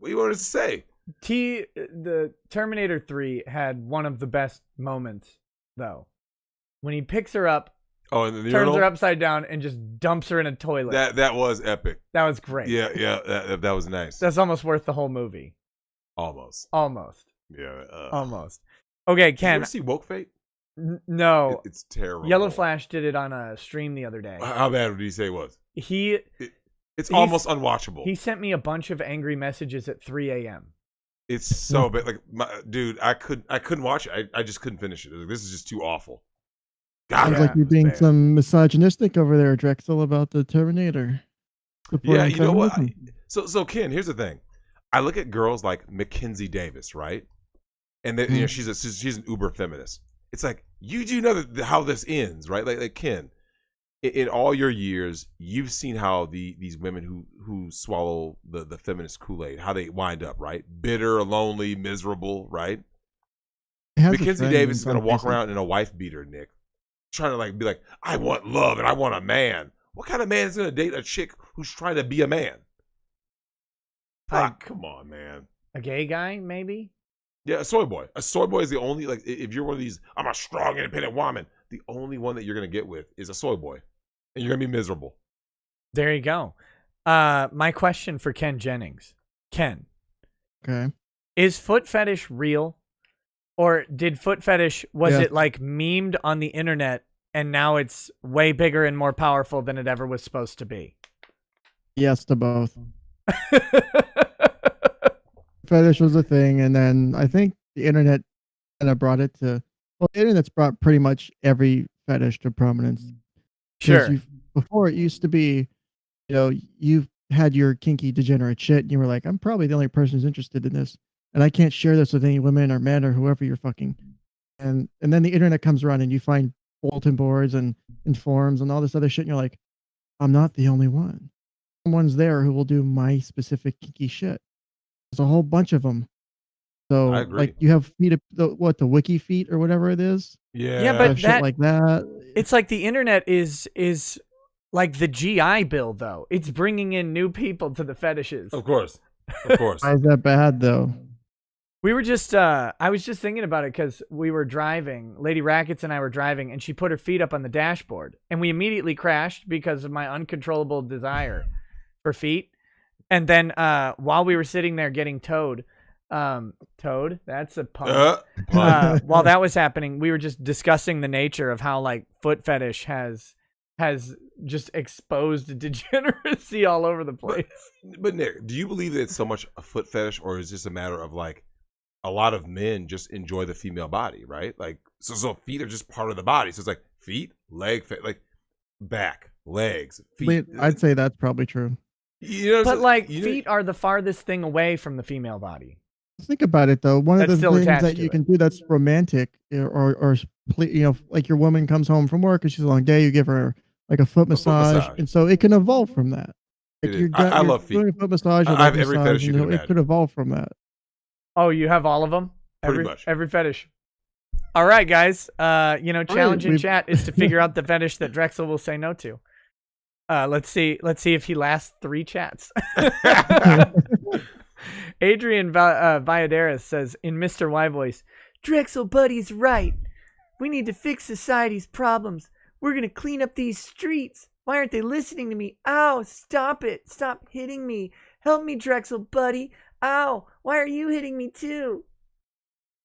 do you want us to say? The Terminator 3 had one of the best moments, though, when he picks her up. Oh, and the turns her upside down and just dumps her in a toilet. That was epic. That was great. Yeah, that was nice. That's almost worth the whole movie. Almost. Yeah. Uh, Almost. Okay, Ken. Did you ever see Woke Fate? No. It's terrible. Yellow Flash did it on a stream the other day. How bad did he say it was? It's almost unwatchable. He sent me a bunch of angry messages at 3 a.m. It's so bad. Dude, I couldn't watch it. I just couldn't finish it. This is just too awful. Sounds like you're being some misogynistic over there, Drexel, about the Terminator. Yeah, you know what? So Ken, here's the thing. I look at girls like Mackenzie Davis, right? And then, she's an uber feminist. It's like, you do know how this ends, right? Like Ken, in all your years, you've seen how these women who swallow the feminist Kool-Aid, how they wind up, right? Bitter, lonely, miserable, right? Mackenzie Davis is gonna walk around in a wife beater, Nick, trying to be like, I want love and I want a man. What kind of man is gonna date a chick who's trying to be a man? Come on, man. A gay guy, maybe? Yeah, a soy boy. A soy boy is the only, if you're one of these, I'm a strong, independent woman, the only one that you're going to get with is a soy boy. And you're going to be miserable. There you go. My question for Ken Jennings. Ken. Okay. Is foot fetish real? Or did foot fetish, was it memed on the internet and now it's way bigger and more powerful than it ever was supposed to be? Yes to both. Fetish was a thing, and then I think the internet kind of brought it to. Well, the internet's brought pretty much every fetish to prominence. Sure. Before it used to be, you had your kinky degenerate shit, and you were like, I'm probably the only person who's interested in this, and I can't share this with any women or men or whoever you're fucking. And then the internet comes around, and you find bulletin boards and forums and all this other shit, and you're like, I'm not the only one. Someone's there who will do my specific kinky shit. There's a whole bunch of them. So, I agree. you have the wiki feet or whatever it is. Yeah, but shit like that. It's like the internet is like the GI Bill, though. It's bringing in new people to the fetishes. Of course. Why is that bad, though? We were just, I was just thinking about it because we were driving. Lady Rackets and I were driving, and she put her feet up on the dashboard, and we immediately crashed because of my uncontrollable desire for feet. And then while we were sitting there getting towed, Toad, that's a pun. While that was happening, we were just discussing the nature of how like foot fetish has just exposed degeneracy all over the place. But Nick, do you believe that it's so much a foot fetish, or is it just a matter of like a lot of men just enjoy the female body, right? Like, so feet are just part of the body. So it's like feet, leg, like back, legs, feet. I'd say that's probably true. You know, but like feet are the farthest thing away from the female body. Think about it though. One of the things that you can do that's romantic, or you know, like your woman comes home from work and she's a long day, you give her like a foot massage, and so it can evolve from that. Like I love feet. Doing a foot massage. I have every fetish you can imagine. It could evolve from that. Oh, you have all of them? Pretty much. Every fetish. All right, guys. You know, challenge in chat is to figure out the fetish that Drexel will say no to. Let's see if he lasts 3 chats. Adrian Valladares says in Mr. Y voice, Drexel buddy's right. We need to fix society's problems. We're going to clean up these streets. Why aren't they listening to me? Ow, stop it. Stop hitting me. Help me, Drexel buddy. Ow, why are you hitting me too?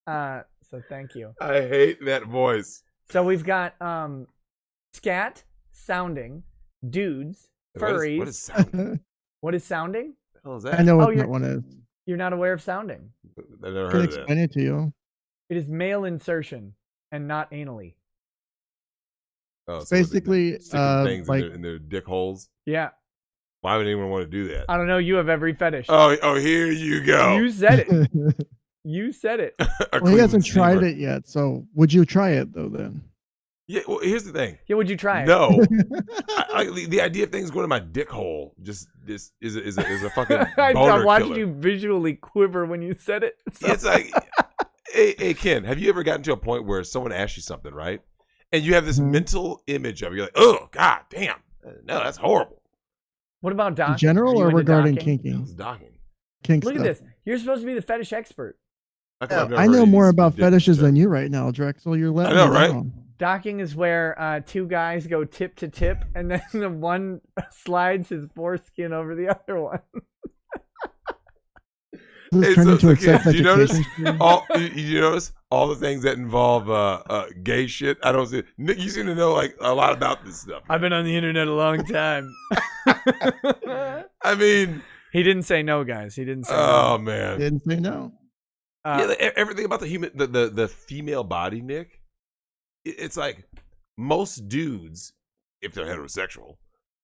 So thank you. I hate that voice. So we've got scat, sounding, dudes, furries. What is sounding? What is sounding? What the hell is that? I know what that one is. You're not aware of sounding. I've never I can heard of that. explain it to you. It is male insertion and not anally. Oh, so basically things like in their dick holes. Yeah. Why would anyone want to do that? I don't know. You have every fetish. Oh, here you go. You said it. You said it. Well, he hasn't tried it yet. So would you try it though then? Yeah. Well, here's the thing. Yeah. Would you try it? No. The idea of things going to my dick hole just is a fucking boner I watched killer. you visually quiver when you said it. So. It's like, hey Ken, have you ever gotten to a point where someone asks you something, right? And you have this mental image of it. You're like, oh, god damn. No, that's horrible. What about docking? In general or regarding kinking? It's docking. Kink Look stuff. at this. You're supposed to be the fetish expert. I know more about fetishes than you right now, Drexel. You're letting I know, me right? down. Docking is where 2 guys go tip to tip, and then the one slides his foreskin over the other one. This turned into a sex do you notice education stream. you notice all the things that involve gay shit? I don't see. Nick, you seem to know like a lot about this stuff. I've been on the internet a long time. I mean, he didn't say no, guys. He didn't say oh no. man, Didn't say no. everything about the female body, Nick. It's like most dudes, if they're heterosexual,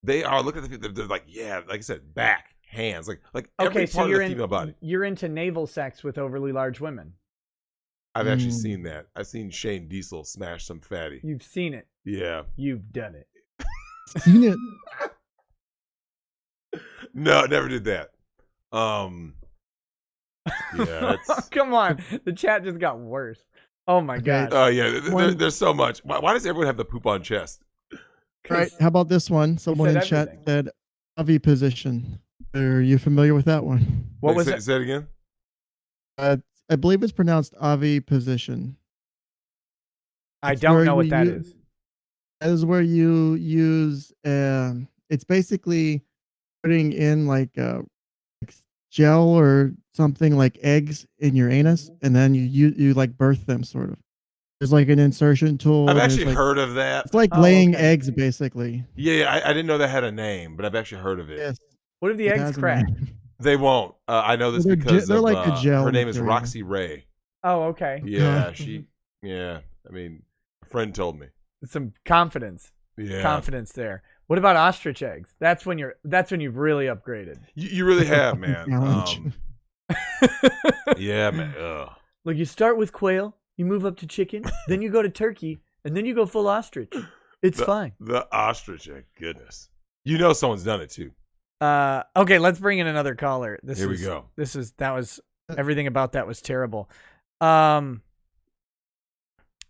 they are looking at they're like, yeah, like I said, back, hands, like every part of the female body. You're into naval sex with overly large women. I've actually seen that. I've seen Shane Diesel smash some fatty. You've seen it. Yeah. You've done it. Seen it. No, never did that. Yeah. Come on. The chat just got worse. Oh my god. Oh yeah. There's so much. Why does everyone have the poop on chest? Right. How about this one? Someone in chat said Avi position. Are you familiar with that one? What was it? Say it again. I believe it's pronounced Avi position. I don't know what that is. That is where you use. It's basically putting in like gel or something like eggs in your anus, and then you like birth them, sort of. There's like an insertion tool. I've actually heard of that. It's like laying eggs, basically. Yeah, I didn't know that had a name, but I've actually heard of it. Yes. What if the eggs crack? They won't. I know this because they're of, like a gel her name is material. Roxy Ray. Oh, okay. Yeah, I mean, a friend told me. Some confidence. Yeah. Confidence there. What about ostrich eggs? That's when you've really upgraded. You really have, man. Yeah, man. Ugh. Look, you start with quail, you move up to chicken, then you go to turkey, and then you go full ostrich. It's fine. The ostrich egg, goodness. You know someone's done it too. Okay, let's bring in another caller. Here we go. Everything about that was terrible. Okay,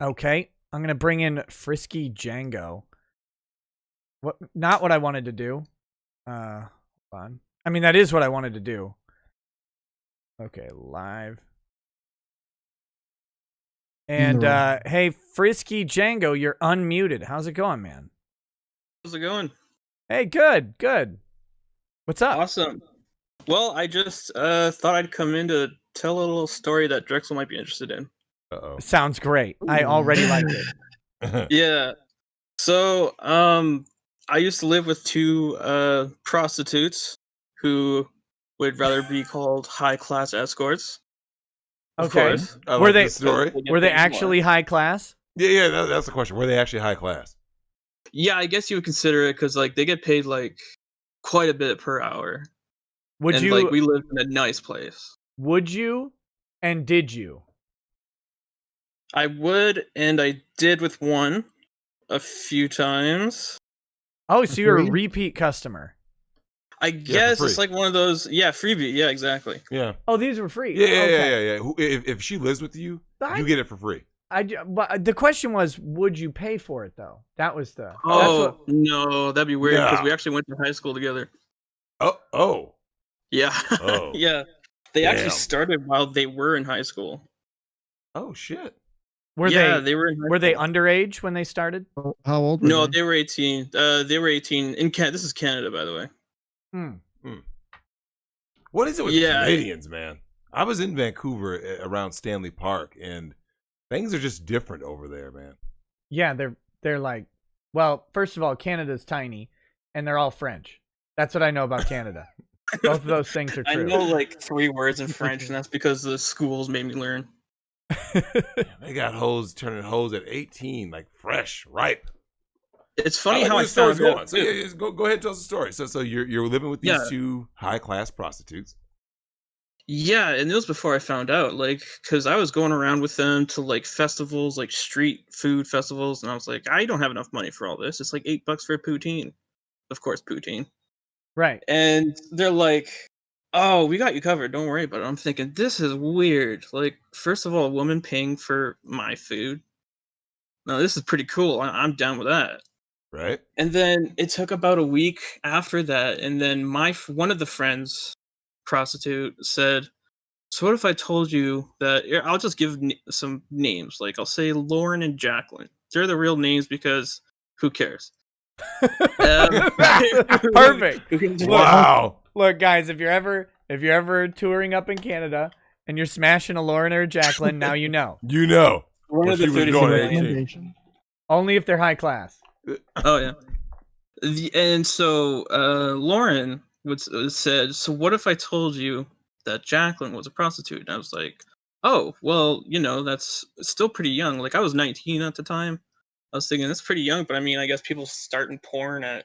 I'm gonna bring in Frisky Django. Not what I wanted to do. Hold on. I mean, that is what I wanted to do. Okay, live. And hey, Frisky Django, you're unmuted. How's it going, man? How's it going? Hey, good. What's up? Awesome. Well, I just thought I'd come in to tell a little story that Drexel might be interested in. Uh-oh. Sounds great. I already like it. Yeah. So, I used to live with two prostitutes who would rather be called high-class escorts. Of Okay. course. I Were like they- this story. They get Were they paid more. actually high class? Yeah, that's the question. Were they actually high class? Yeah, I guess you would consider it because like they get paid like quite a bit per hour, Would and you? like we live in a nice place. Would you? And did you? I would, and I did with one a few times. Oh, so you're a free? repeat customer. I guess it's free. like one of those, freebie. Yeah, exactly. Yeah. Oh, these were free. Yeah. Okay. If she lives with you, I- you get it for free. But the question was, would you pay for it though? That was the. Oh no, that'd be weird because No. we actually went to high school together. Oh. Yeah, Oh. yeah. They actually Damn. started while they were in high school. Oh shit. Were they were in high Were they school. underage when they started? How old were No, they? they were 18. They were 18 in Canada. This is Canada, by the way. What is it with Yeah. Canadians, man? I was in Vancouver around Stanley Park, and things are just different over there, man. Yeah, they're like, well, first of all, Canada's tiny, and they're all French. That's what I know about Canada. Both of those things are I true. know like 3 words in French, and that's because the schools made me learn. They got hoes turning hoes at 18, like fresh, ripe. It's funny like how where I the story's found out. going. So yeah, go ahead and tell us the story. So you're living with these Yeah. two high class prostitutes. Yeah, and it was before I found out, like, because I was going around with them to like festivals, like street food festivals, and I was like, I don't have enough money for all this. It's like $8 for a poutine, of course, poutine. Right. And they're like, "Oh, we got you covered. Don't worry about it." I'm thinking, this is weird. Like, first of all, a woman paying for my food. No, this is pretty cool. I'm down with that. Right? And then it took about a week after that, and then one of the friends, prostitute, said, "So what if I told you that?" I'll just give some names. Like I'll say Lauren and Jacqueline. They're the real names because who cares? Perfect. Wow. Look, guys, if you're ever touring up in Canada and you're smashing a Lauren or a Jacqueline, now you know. You know. One Well, of the she was 32 going names. at 18. Recommendation? Only if they're high class. Oh yeah. And so Lauren said, "So what if I told you that Jacqueline was a prostitute?" And I was like, "Oh, well, that's still pretty young. Like I was 19 at the time. I was thinking that's pretty young, but I mean, I guess people start in porn at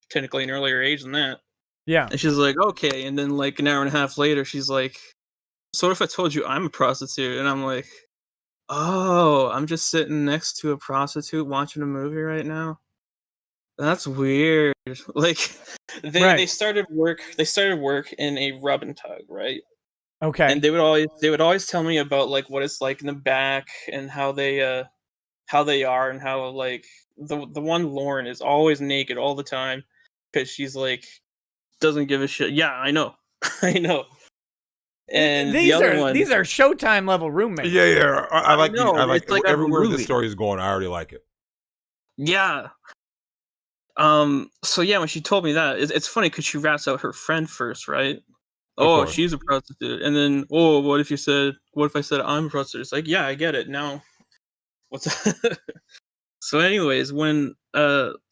technically an earlier age than that." Yeah. And she's like, "Okay." And then like an hour and a half later, she's like, "So what if I told you I'm a prostitute?" And I'm like, "Oh, I'm just sitting next to a prostitute watching a movie right now. That's weird." Like they Right. started work. They started work in a rub and tug, right? Okay. And they would always tell me about like what it's like in the back and how they are and how like the one Lauren is always naked all the time because she's like doesn't give a shit. Yeah, I know, I know. And these the other are one, these are Showtime level roommates. Yeah. I like know, I like it's like a everywhere movie. this story is going. I already like it. yeah. So yeah, when she told me that, it's funny because she rats out her friend first, right? Oh, course. she's a prostitute, and then what if I said I'm a prostitute? It's like, yeah, I get it now. What's so? Anyways, when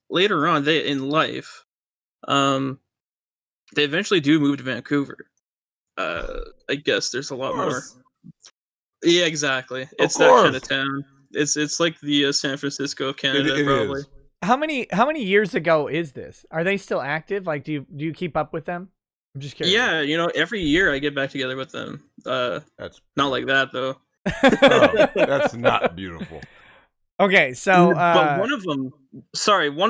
later on in life, they eventually do move to Vancouver. I guess there's a lot more. Yeah, exactly. It's that kind of town. It's like the San Francisco of Canada, It probably. is. How many years ago is this? Are they still active? Like, do you keep up with them? I'm just curious. Yeah, every year I get back together with them. That's Not like that though. oh, that's not beautiful. Okay, so but one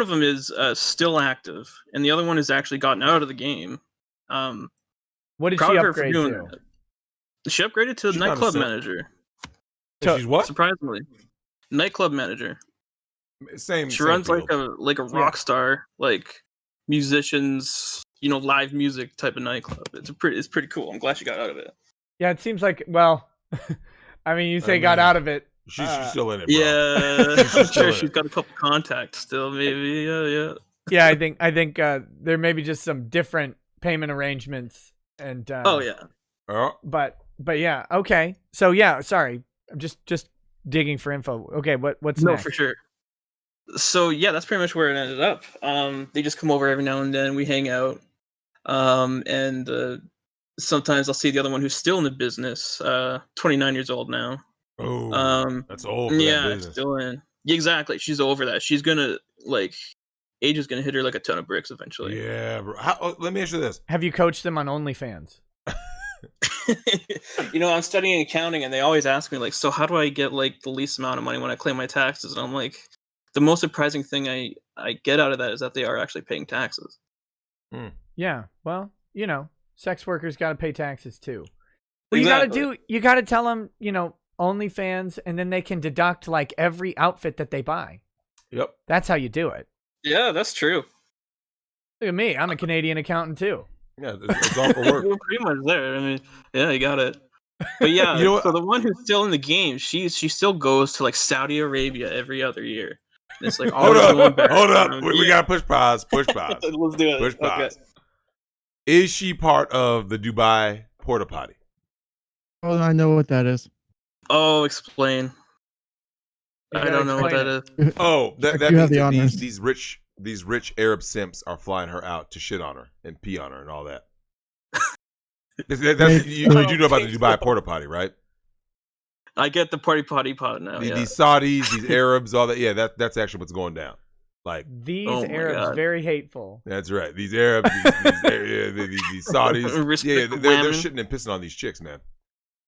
of them is still active, and the other one has actually gotten out of the game. what did proud she of her for upgrade doing to? that. She upgraded to She's not a nightclub simp. manager. So- She's what? Surprisingly, nightclub manager. Same. She same runs field. like a rock star, like musicians, live music type of nightclub. It's pretty cool. I'm glad she got out of it. Yeah, it seems like, well, I mean, you say I got mean, out of it. She's still in it, bro. Yeah, She's I'm still sure in she's it. got a couple contacts still. Maybe, yeah. Yeah, I think there may be just some different payment arrangements and Oh yeah. Oh, but But yeah, okay. So yeah, sorry. I'm just digging for info. Okay, what's No, next? for sure. So yeah, that's pretty much where it ended up. They just come over every now and then. We hang out. And sometimes I'll see the other one who's still in the business. 29 years old now. Oh, that's old for that Yeah, business. still in. Exactly. She's over that. She's gonna age is gonna hit her like a ton of bricks eventually. Yeah, bro. Let me ask you this. Have you coached them on OnlyFans? I'm studying accounting, and they always ask me like, so how do I get like the least amount of money when I claim my taxes? And I'm like, the most surprising thing I get out of that is that they are actually paying taxes. Yeah. Well, sex workers got to pay taxes too. Well, Exactly. you got to tell them, OnlyFans, and then they can deduct like every outfit that they buy. Yep. That's how you do it. Yeah, that's true. Look at me. I'm a Canadian accountant too. Yeah, it's all for work. You're pretty much there. I mean, yeah, you got it. But yeah, You know what? so the one who's still in the game, she still goes to like Saudi Arabia every other year. And it's like Hold always going up. back. Hold up. We got to push pause. Push pause. Let's do it. Push Okay. pause. Is she part of the Dubai porta potty? Oh, I know what that is. Oh, explain. You I gotta don't know what explain that is. Oh, that You means have the that honors. these rich Arab simps are flying her out to shit on her and pee on her and all that. You do know about the Dubai porta potty, right? I get the potty pot now. Yeah. These Saudis, these Arabs, all that. Yeah, that's actually what's going down. Like, These Oh my Arabs, God. very hateful. that's right. These Arabs, these Saudis, Respect they're women. shitting and pissing on these chicks, man.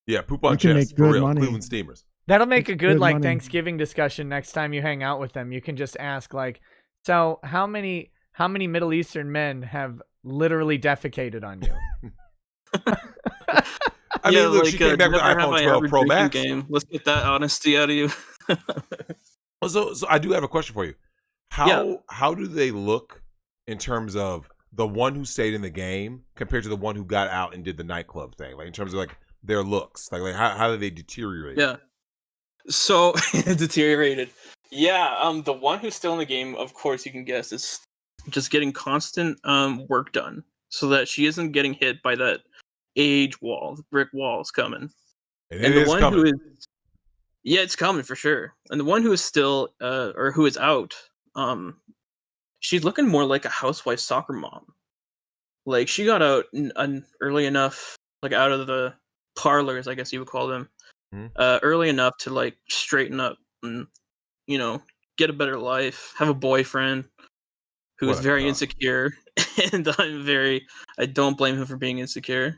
Yeah, poop on You can chest make for good real. money. Cleveland Steamers. That'll make a It's good good like money. Thanksgiving discussion next time you hang out with them. You can just ask like, so how many Middle Eastern men have literally defecated on you? I mean, look, she came back with the never have iPhone I 12 ever Pro drinking Max. Game. Let's get that honesty out of you. So I do have a question for you. How do they look in terms of the one who stayed in the game compared to the one who got out and did the nightclub thing? Like in terms of like their looks, like how do they deteriorate? Yeah. So deteriorated. Yeah. The one who's still in the game, of course, you can guess, is just getting constant work done, so that she isn't getting hit by that age wall, the brick wall's coming. And And it the is one coming. who is, yeah, it's coming for sure. And the one who is still, or who is out, she's looking more like a housewife soccer mom. Like she got out early enough, like out of the parlors, I guess you would call them, early enough to like straighten up and get a better life, have a boyfriend who What is a very cunt. insecure, and I don't blame him for being insecure.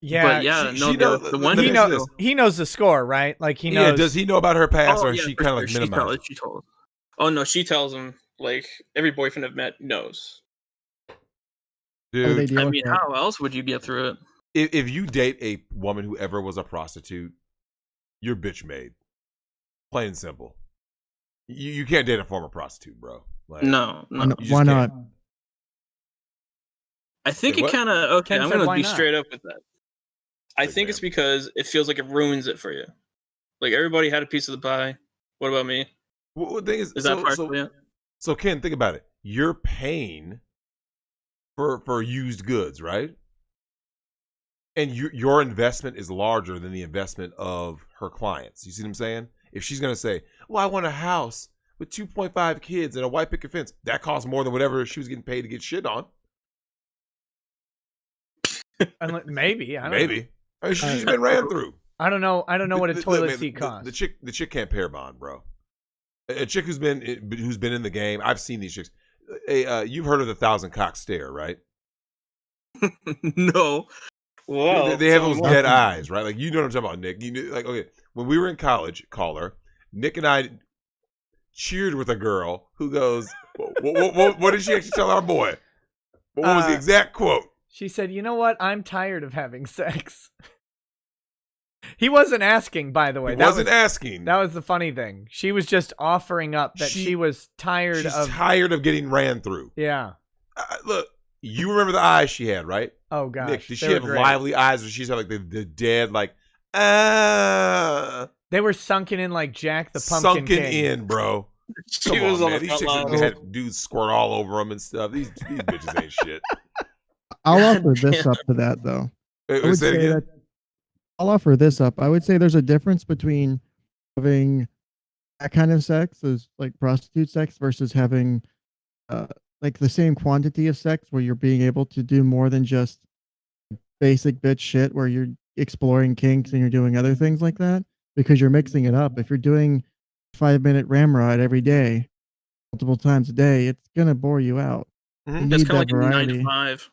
Yeah, But yeah, she knows- the one let he me ask you knows this. he knows the score, right? Like he knows. Yeah, does he know about her past, or is yeah, she for kind of sure. like minimized? She told. Oh no, she tells him like every boyfriend I've met knows. How do they Dude, deal I with mean, that? how else would you get through it? if you date a woman who ever was a prostitute, you're bitch made. Plain and simple. You can't date a former prostitute, bro. Like, No. you just Why can't. not? I think Wait, it what? kind of okay. Ken I'm said, gonna "Why be not?" straight up with that. I Big think man. it's because it feels like it ruins it for you. Like everybody had a piece of the pie. What about me? Well, the thing is Is that partially it? So Ken, think about it. You're paying for used goods, right? And your investment is larger than the investment of her clients. You see what I'm saying? If she's gonna say, "Well, I want a house with 2.5 kids and a white picket fence," that costs more than whatever she was getting paid to get shit on. Maybe I don't know. Maybe. I mean, she's been ran through. I don't know what a toilet Man, seat costs. The chick can't pair bond, bro. A chick who's been in the game. I've seen these chicks. Hey, you've heard of the 1,000 cock stare, right? No. Well, They have those so- dead eyes, right? Like, you know what I'm talking about, Nick. You know, like, okay, when we were in college, caller, Nick and I cheered with a girl who goes, what did she actually tell our boy? What was the exact quote? She said, "You know what? I'm tired of having sex." He wasn't asking, by the way. He wasn't asking. That was the funny thing. She was just offering up that she was tired She's of. tired of getting ran through. Yeah. Look, you remember the eyes she had, right? Oh gosh. Nick, did she they have were great. lively eyes, or she's had like the dead, like They were sunken in like Jack the Pumpkin sunken King. in, bro? She Come was on, on man. the These front chicks line. had dudes squirt all over them and stuff. These bitches ain't shit. I'll God offer this damn. up to that though. I would say that I'll offer this up. I would say there's a difference between having that kind of sex as like prostitute sex versus having like the same quantity of sex where you're being able to do more than just basic bitch shit where you're exploring kinks and you're doing other things like that because you're mixing it up. If you're doing 5-minute ramrod every day, multiple times a day, it's gonna bore you out. You It's need kind of that like a 9 variety. to 5.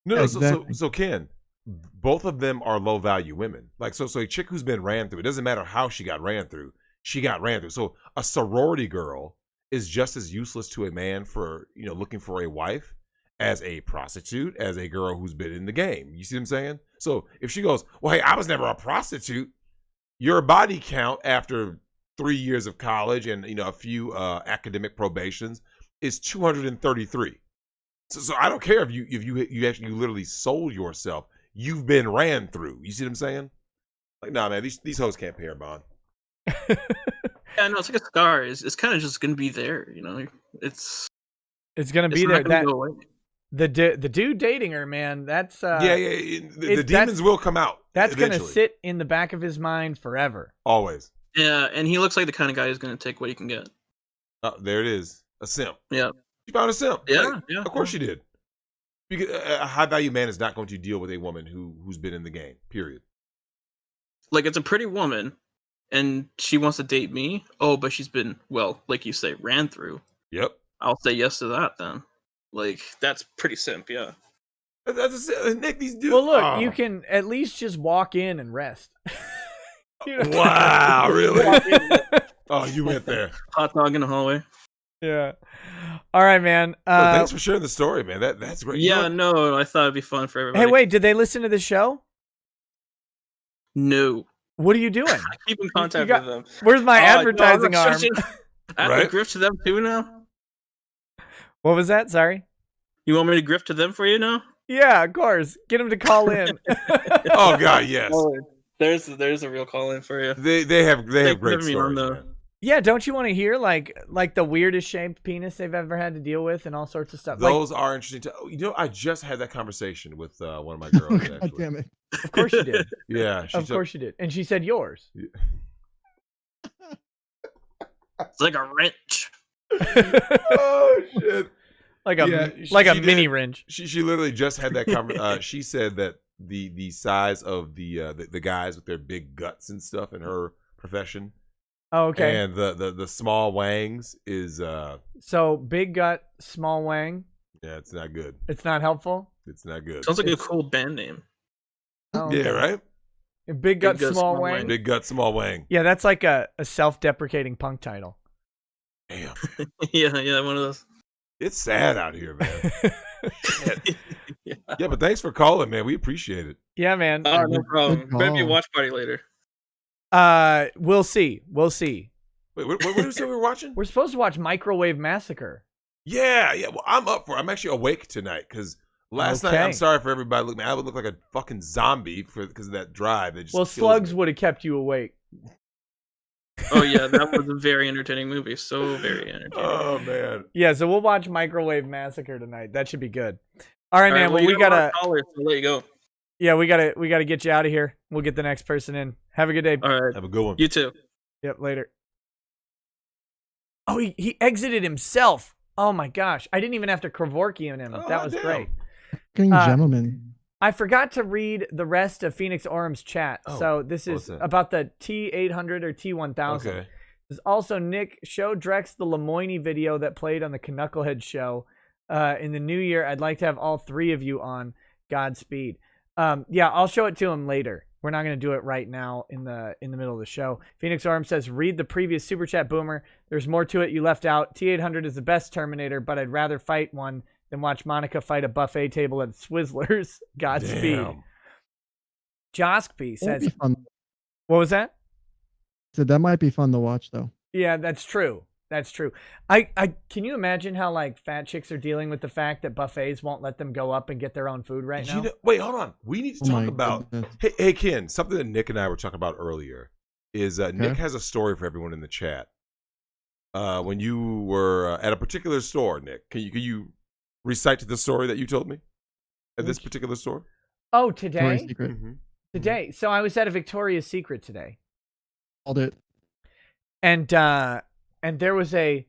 No, Yeah, no, exactly. so Ken, both of them are low value women. Like so a chick who's been ran through, it doesn't matter how she got ran through. She got ran through. So a sorority girl is just as useless to a man for, looking for a wife as a prostitute, as a girl who's been in the game. You see what I'm saying? So if she goes, well, hey, I was never a prostitute, your body count after 3 years of college and a few academic probations is 233. So I don't care if you actually literally sold yourself. You've been ran through. You see what I'm saying? Like, nah, man, these hoes can't pay her bond. Yeah, no, it's like a scar. It's kind of just gonna be there, It's gonna be not there. gonna go away. The dude dating her, man. That's The demons will come out. That's eventually. gonna sit in the back of his mind forever. Always. Yeah, and he looks like the kind of guy who's gonna take what he can get. Oh, there it is. A simp. Yeah. She found a simp. Yeah, Like, yeah. Of course she did. Because a high value man is not going to deal with a woman who's been in the game. Period. Like, it's a pretty woman, and she wants to date me. Oh, but she's been, well, like you say, ran through. Yep. I'll say yes to that then. Like, that's pretty simp, yeah. Nick, these dudes. Well, look, you can at least just walk in and rest. Wow, really? Oh, you went there. Hot dog in the hallway. Yeah. All right, man. Well, thanks for sharing the story, man. That's great. Yeah, no, I thought it'd be fun for everybody. Hey, wait, did they listen to the show? No. What are you doing? I keep in contact got- with them. Where's my No, advertising I'm arm? searching- I have Right? to grift to them too now? What was that? Sorry. You want me to grift to them for you now? Yeah, of course. Get them to call in. Oh God, yes. Oh, there's a real call in for you. They have great put me on stories. the- Man. Yeah, don't you want to hear like the weirdest shaped penis they've ever had to deal with and all sorts of stuff? Those are interesting. I just had that conversation with one of my girls. God Actually, damn it. Of course you did. yeah, Of course you did. And she said yours. It's like a wrench. Oh shit! Like a Yeah, she mini did. wrench. She literally just had that conversation. She said that the size of the guys with their big guts and stuff in her profession. Oh, okay. And the small wangs is So big gut, small wang. yeah, it's not good. It's not helpful. It's not good. Sounds like a cool band name. Oh, Yeah, okay. right. Big gut, Big gut, small small wang. wang. Big gut, small wang. Yeah, that's like a self-deprecating punk title. Damn, yeah, one of those. it's sad out here, man. Yeah. Yeah, but thanks for calling, man. We appreciate it. Yeah, man. Oh, no problem. Good Better be a call. watch party later. We'll see. We'll see. Wait, what did we say we were watching? We're supposed to watch Microwave Massacre. Yeah. Well, I'm up for it. I'm actually awake tonight because last night, Okay. I'm sorry for everybody. Look, man, I would look like a fucking zombie because of that drive. That just Well, kills slugs me. would have kept you awake. Oh yeah, that was a very entertaining movie. So very entertaining. Oh man. Yeah, so we'll watch Microwave Massacre tonight. That should be good. All right, All right, man. Well, you we got a lot gotta. of callers, so I'll let you go. Yeah, we gotta get you out of here. We'll get the next person in. Have a good day. All right, Have a good one. you too. Yep. Later. Oh, he exited himself. Oh my gosh, I didn't even have to Kevorkian him. Oh, That was damn. great. Fucking Uh, gentleman. I forgot to read the rest of Phoenix Orum's chat. Oh, So this what's is that? about the T800 or T1000. Okay. There's also Nick, show Drex the Lemoyne video that played on the Knucklehead show. In the new year, I'd like to have all three of you on. Godspeed. Yeah, I'll show it to him later. We're not going to do it right now in the middle of the show. Phoenix Arm says, read the previous Super Chat Boomer. There's more to it you left out. T800 is the best Terminator, but I'd rather fight one than watch Monica fight a buffet table at Swizzlers. Godspeed. Damn. Joskby That'd says, be fun. what was that? So that might be fun to watch though. Yeah, that's true. That's true. I can you imagine how like fat chicks are dealing with the fact that buffets won't let them go up and get their own food right now? Wait, hold on. We need to Oh talk my about. goodness. Hey, Ken. Something that Nick and I were talking about earlier is Nick has a story for everyone in the chat. When you were at a particular store, Nick, can you recite the story that you told me at this particular store? Oh, Victoria's today? Secret. Mm-hmm. Today. So I was at a Victoria's Secret today. Called it. And there was a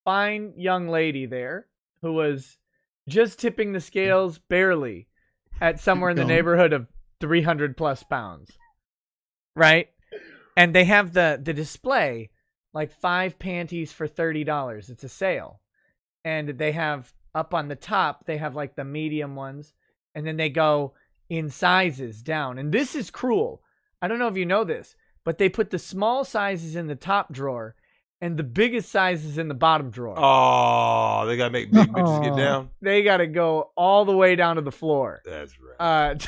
fine young lady there who was just tipping the scales barely at somewhere in the neighborhood of 300 plus pounds. Right? And they have the display, like 5 panties for $30. It's a sale. And they have up on the top, they have like the medium ones. And then they go in sizes down. And this is cruel. I don't know if you know this, but they put the small sizes in the top drawer and the biggest sizes in the bottom drawer. Oh, they got to make big bitches get down? They got to go all the way down to the floor. That's right.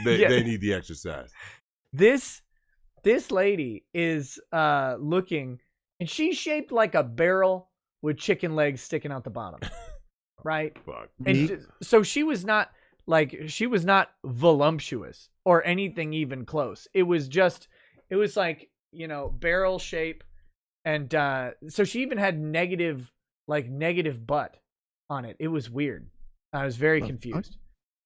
They need the exercise. This lady is looking, and she's shaped like a barrel with chicken legs sticking out the bottom. Right? Fuck. And so she was not voluptuous or anything even close. It was like, barrel shape. And so she even had negative butt on it. It was weird. I was very confused.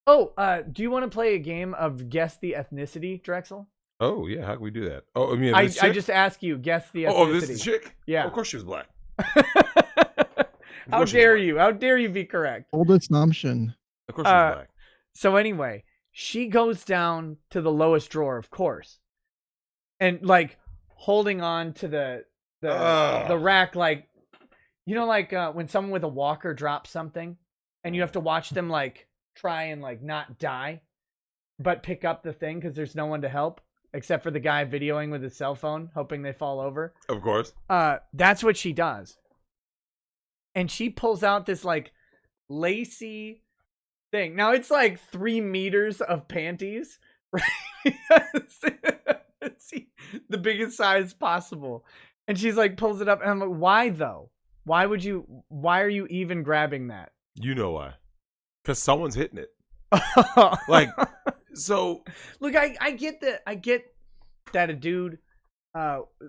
Oh, do you want to play a game of guess the ethnicity, Drexel? Oh, yeah. How can we do that? Oh, I mean, I just ask you, guess the ethnicity. Oh, this is the chick? Yeah. Oh, of course she was black. How dare you? How dare you be correct? Old assumption. Of course she was black. So anyway, she goes down to the lowest drawer, of course. And like holding on to the rack, like, when someone with a walker drops something and you have to watch them like try and like not die, but pick up the thing because there's no one to help except for the guy videoing with his cell phone, hoping they fall over. Of course. That's what she does. And she pulls out this like lacy thing. Now it's like 3 meters of panties, right? See, the biggest size possible. And she's like, pulls it up. And I'm like, why though? Why are you even grabbing that? You know why? Because someone's hitting it. Like, so. Look, I get that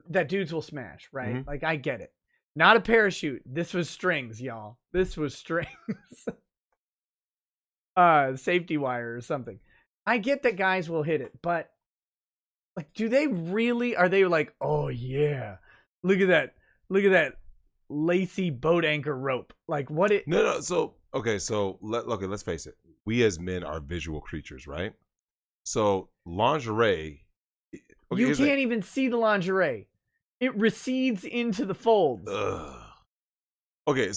that dudes will smash, right? Mm-hmm. Like, I get it. Not a parachute. This was strings, y'all. This was strings. Safety wire or something. I get that guys will hit it, but like, do they really? Are they like, oh yeah, look at that lacy boat anchor rope? Like, what it? No. So let's face it. We as men are visual creatures, right? So lingerie. Okay, you can't even see the lingerie. It recedes into the folds. Okay,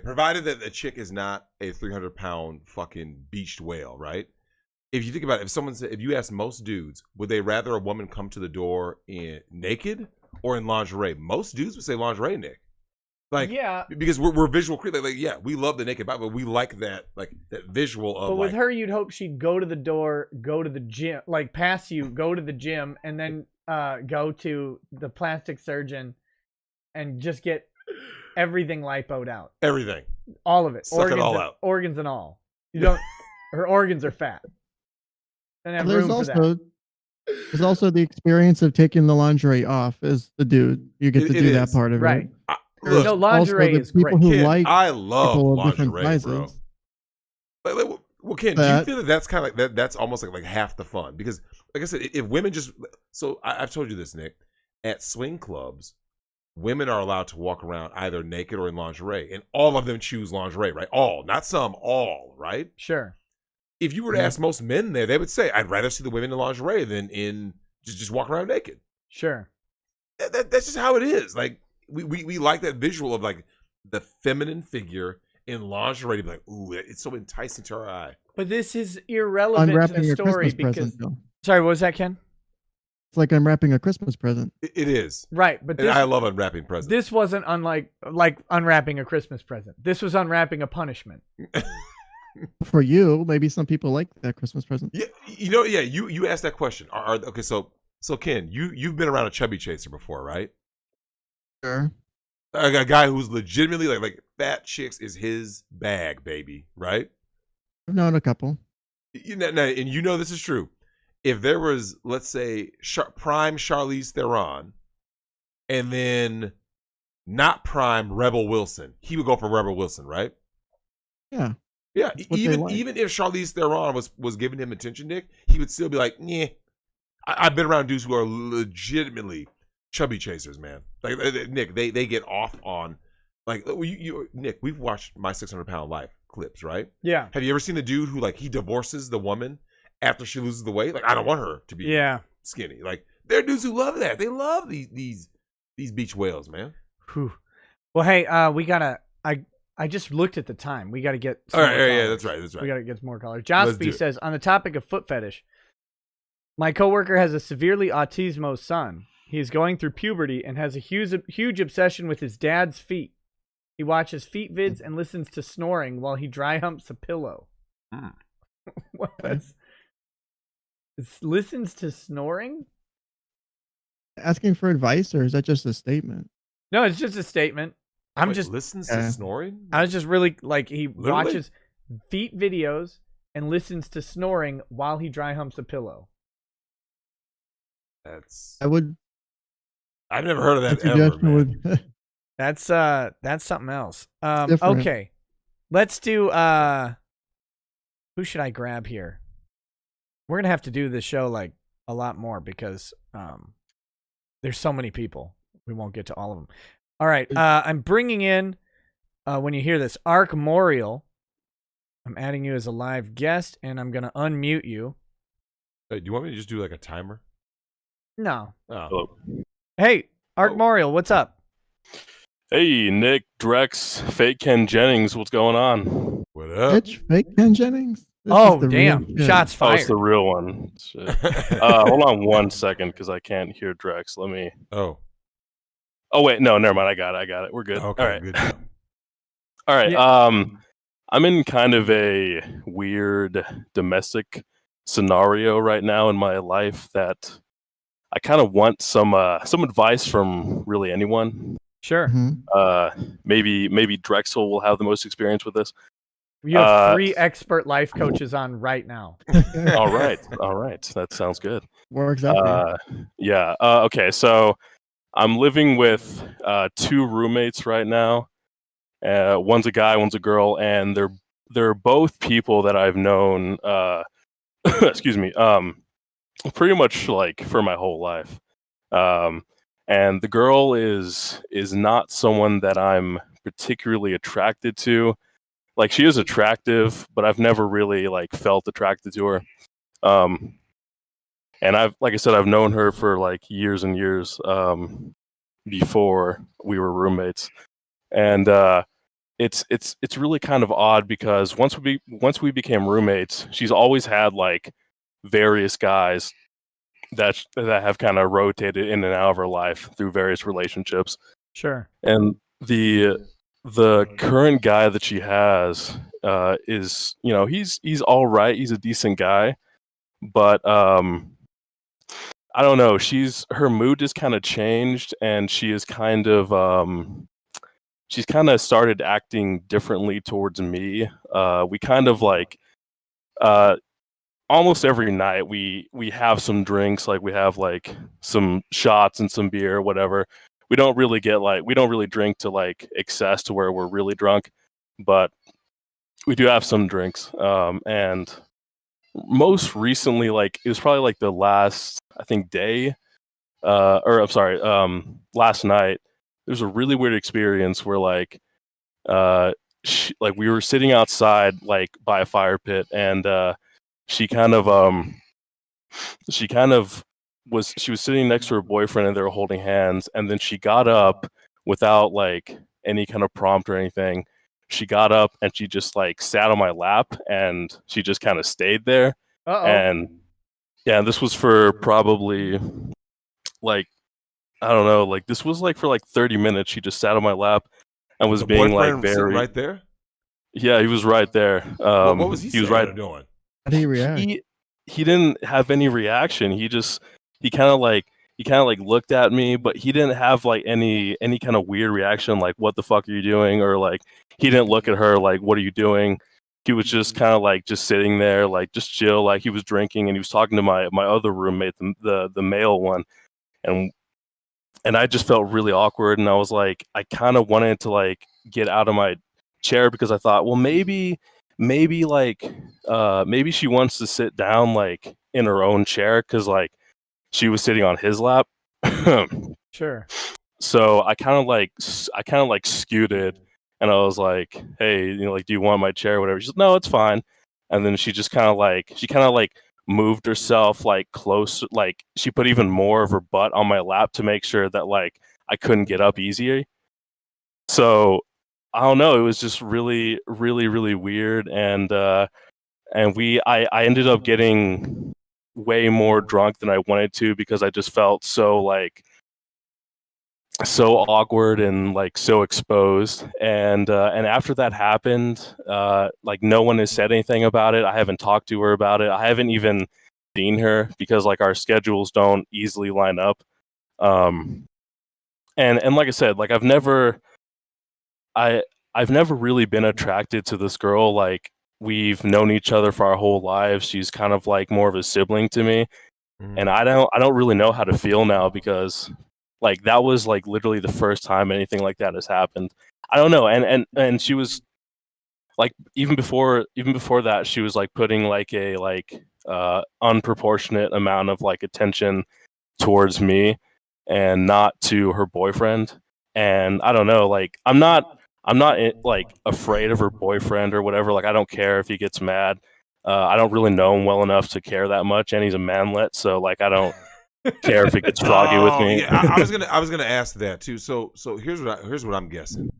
provided that the chick is not a 300-pound fucking beached whale, right? If you think about it, if you ask most dudes, would they rather a woman come to the door in naked or in lingerie? Most dudes would say lingerie, Nick. Like, yeah, because we're visual creatures. Like, yeah, we love the naked body, but we like that visual of. But with her, you'd hope she'd go to the door, go to the gym, like pass you, go to the gym, and then go to the plastic surgeon, and just get everything lipoed out. Everything. All of it. Suck it all out. Organs and all. You don't. Her organs are fat. There's also the experience of taking the lingerie off as the dude. You get to do that part of right. it. Look, no, lingerie is great. Ken, I love lingerie, bro. Well, Ken, do you feel that's kind of like that's almost like half the fun? Because, like I said, if women just I've told you this, Nick, at swing clubs, women are allowed to walk around either naked or in lingerie, and all of them choose lingerie, right? All, not some, all, right? Sure. If you were to ask most men there, they would say, "I'd rather see the women in lingerie than in just walk around naked." Sure. That's just how it is. Like we like that visual of like the feminine figure in lingerie to be like, ooh, it's so enticing to our eye. But this is irrelevant to the story because. Sorry, what was that, Ken? It's like unwrapping a Christmas present. It is. Right, but I love unwrapping presents. This wasn't like unwrapping a Christmas present. This was unwrapping a punishment. For you, maybe some people like that Christmas present. Yeah, you asked that question. Okay, so Ken, you've been around a chubby chaser before, right? Sure. A guy who's legitimately like fat chicks is his bag, baby, right? I've known a couple. And you know this is true. If there was, let's say, prime Charlize Theron, and then not prime Rebel Wilson, he would go for Rebel Wilson, right? Yeah. Yeah, That's what they like. even if Charlize Theron was giving him attention, Nick, he would still be like, "Yeah." I've been around dudes who are legitimately chubby chasers, man. Like Nick, they get off on like Nick. We've watched My 600 Pound Life clips, right? Yeah. Have you ever seen the dude who like he divorces the woman after she loses the weight? Like I don't want her to be skinny. Like there are dudes who love that. They love these beach whales, man. Whew. Well, hey, we gotta. I just looked at the time. We gotta get. All right, yeah, that's right. We gotta get some more callers. Jospy says on the topic of foot fetish. My coworker has a severely autismo son. He is going through puberty and has a huge obsession with his dad's feet. He watches feet vids and listens to snoring while he dry humps a pillow. Listens to snoring? Asking for advice, or is that just a statement? No, it's just a statement. Listens to snoring? I was just really like he Literally? watches feet videos and listens to snoring while he dry humps a pillow. I've never heard of that That's ever, man. That's something else. Okay. Let's do who should I grab here? We're gonna have to do this show like a lot more because there's so many people. We won't get to all of them. All right. I'm bringing in when you hear this, Ark Morial. I'm adding you as a live guest and I'm gonna unmute you. Hey, do you want me to just do like a timer? No. Oh. Hey, Ark Morial, what's up? Hey, Nick, Drex, Fake Ken Jennings, what's going on? What up? Bitch, Fake Ken Jennings? Damn. Shots fired. Oh, it's the real one. Shit. Hold on 1 second, because I can't hear Drex. Let me... Oh, wait, no, never mind. I got it. We're good. okay, All right. good job. All right. Yeah. I'm in kind of a weird domestic scenario right now in my life that I kind of want some advice from really anyone. Sure. Maybe Drexel will have the most experience with this. You have 3 expert life coaches on right now. All right. That sounds good. Works out. Yeah. Okay. So I'm living with 2 roommates right now. One's a guy, one's a girl, and they're both people that I've known. Excuse me. Pretty much like for my whole life. And the girl is not someone that I'm particularly attracted to. Like she is attractive, but I've never really like felt attracted to her. And like I said, I've known her for like years and years before we were roommates. And it's really kind of odd because once we became roommates, she's always had like various guys that have kind of rotated in and out of her life through various relationships. Sure. And the current guy that she has is, he's all right. He's a decent guy, but I don't know. Her mood has kind of changed, and she is kind of she's kind of started acting differently towards me. We kind of like almost every night we have some drinks, like we have like some shots and some beer, whatever. We don't really drink to like excess to where we're really drunk, but we do have some drinks. And most recently, like it was probably like the last, I think, day, last night. There's a really weird experience where like we were sitting outside like by a fire pit, and she was sitting next to her boyfriend, and they were holding hands, and then she got up without like any kind of prompt or anything. She got up and she just like sat on my lap, and she just kind of stayed there. Uh-oh. And yeah, this was for probably like, I don't know, like this was like for like 30 minutes. She just sat on my lap and was being like very right there. Yeah, he was right there. What was he saying right or doing? How did he react? He didn't have any reaction. He kind of like looked at me, but he didn't have like any kind of weird reaction, like what the fuck are you doing, or like he didn't look at her like what are you doing. He was just kind of like just sitting there, like just chill, like he was drinking, and he was talking to my other roommate, the male one, and I just felt really awkward, and I was like, I kind of wanted to like get out of my chair because I thought, well, maybe maybe like maybe she wants to sit down like in her own chair because like she was sitting on his lap. Sure. So I kind of like scooted, and I was like, "Hey, like, do you want my chair, or whatever?" She's like, "No, it's fine." And then she kind of like moved herself like close, like she put even more of her butt on my lap to make sure that like I couldn't get up easier. So I don't know. It was just really, really, really weird, and I ended up getting way more drunk than I wanted to because I just felt so awkward and like so exposed. And after that happened, like no one has said anything about it. I haven't talked to her about it. I haven't even seen her because like our schedules don't easily line up. And like I said, like I've never really been attracted to this girl. Like we've known each other for our whole lives. She's kind of like more of a sibling to me. And I don't really know how to feel now because like that was like literally the first time anything like that has happened. I don't know. And she was like even before that she was like putting like a unproportionate amount of like attention towards me and not to her boyfriend. And I don't know, like I'm not like afraid of her boyfriend or whatever. Like I don't care if he gets mad. I don't really know him well enough to care that much, and he's a manlet, so like I don't care if it gets froggy with me. Yeah, I was gonna ask that too. So here's what I'm guessing.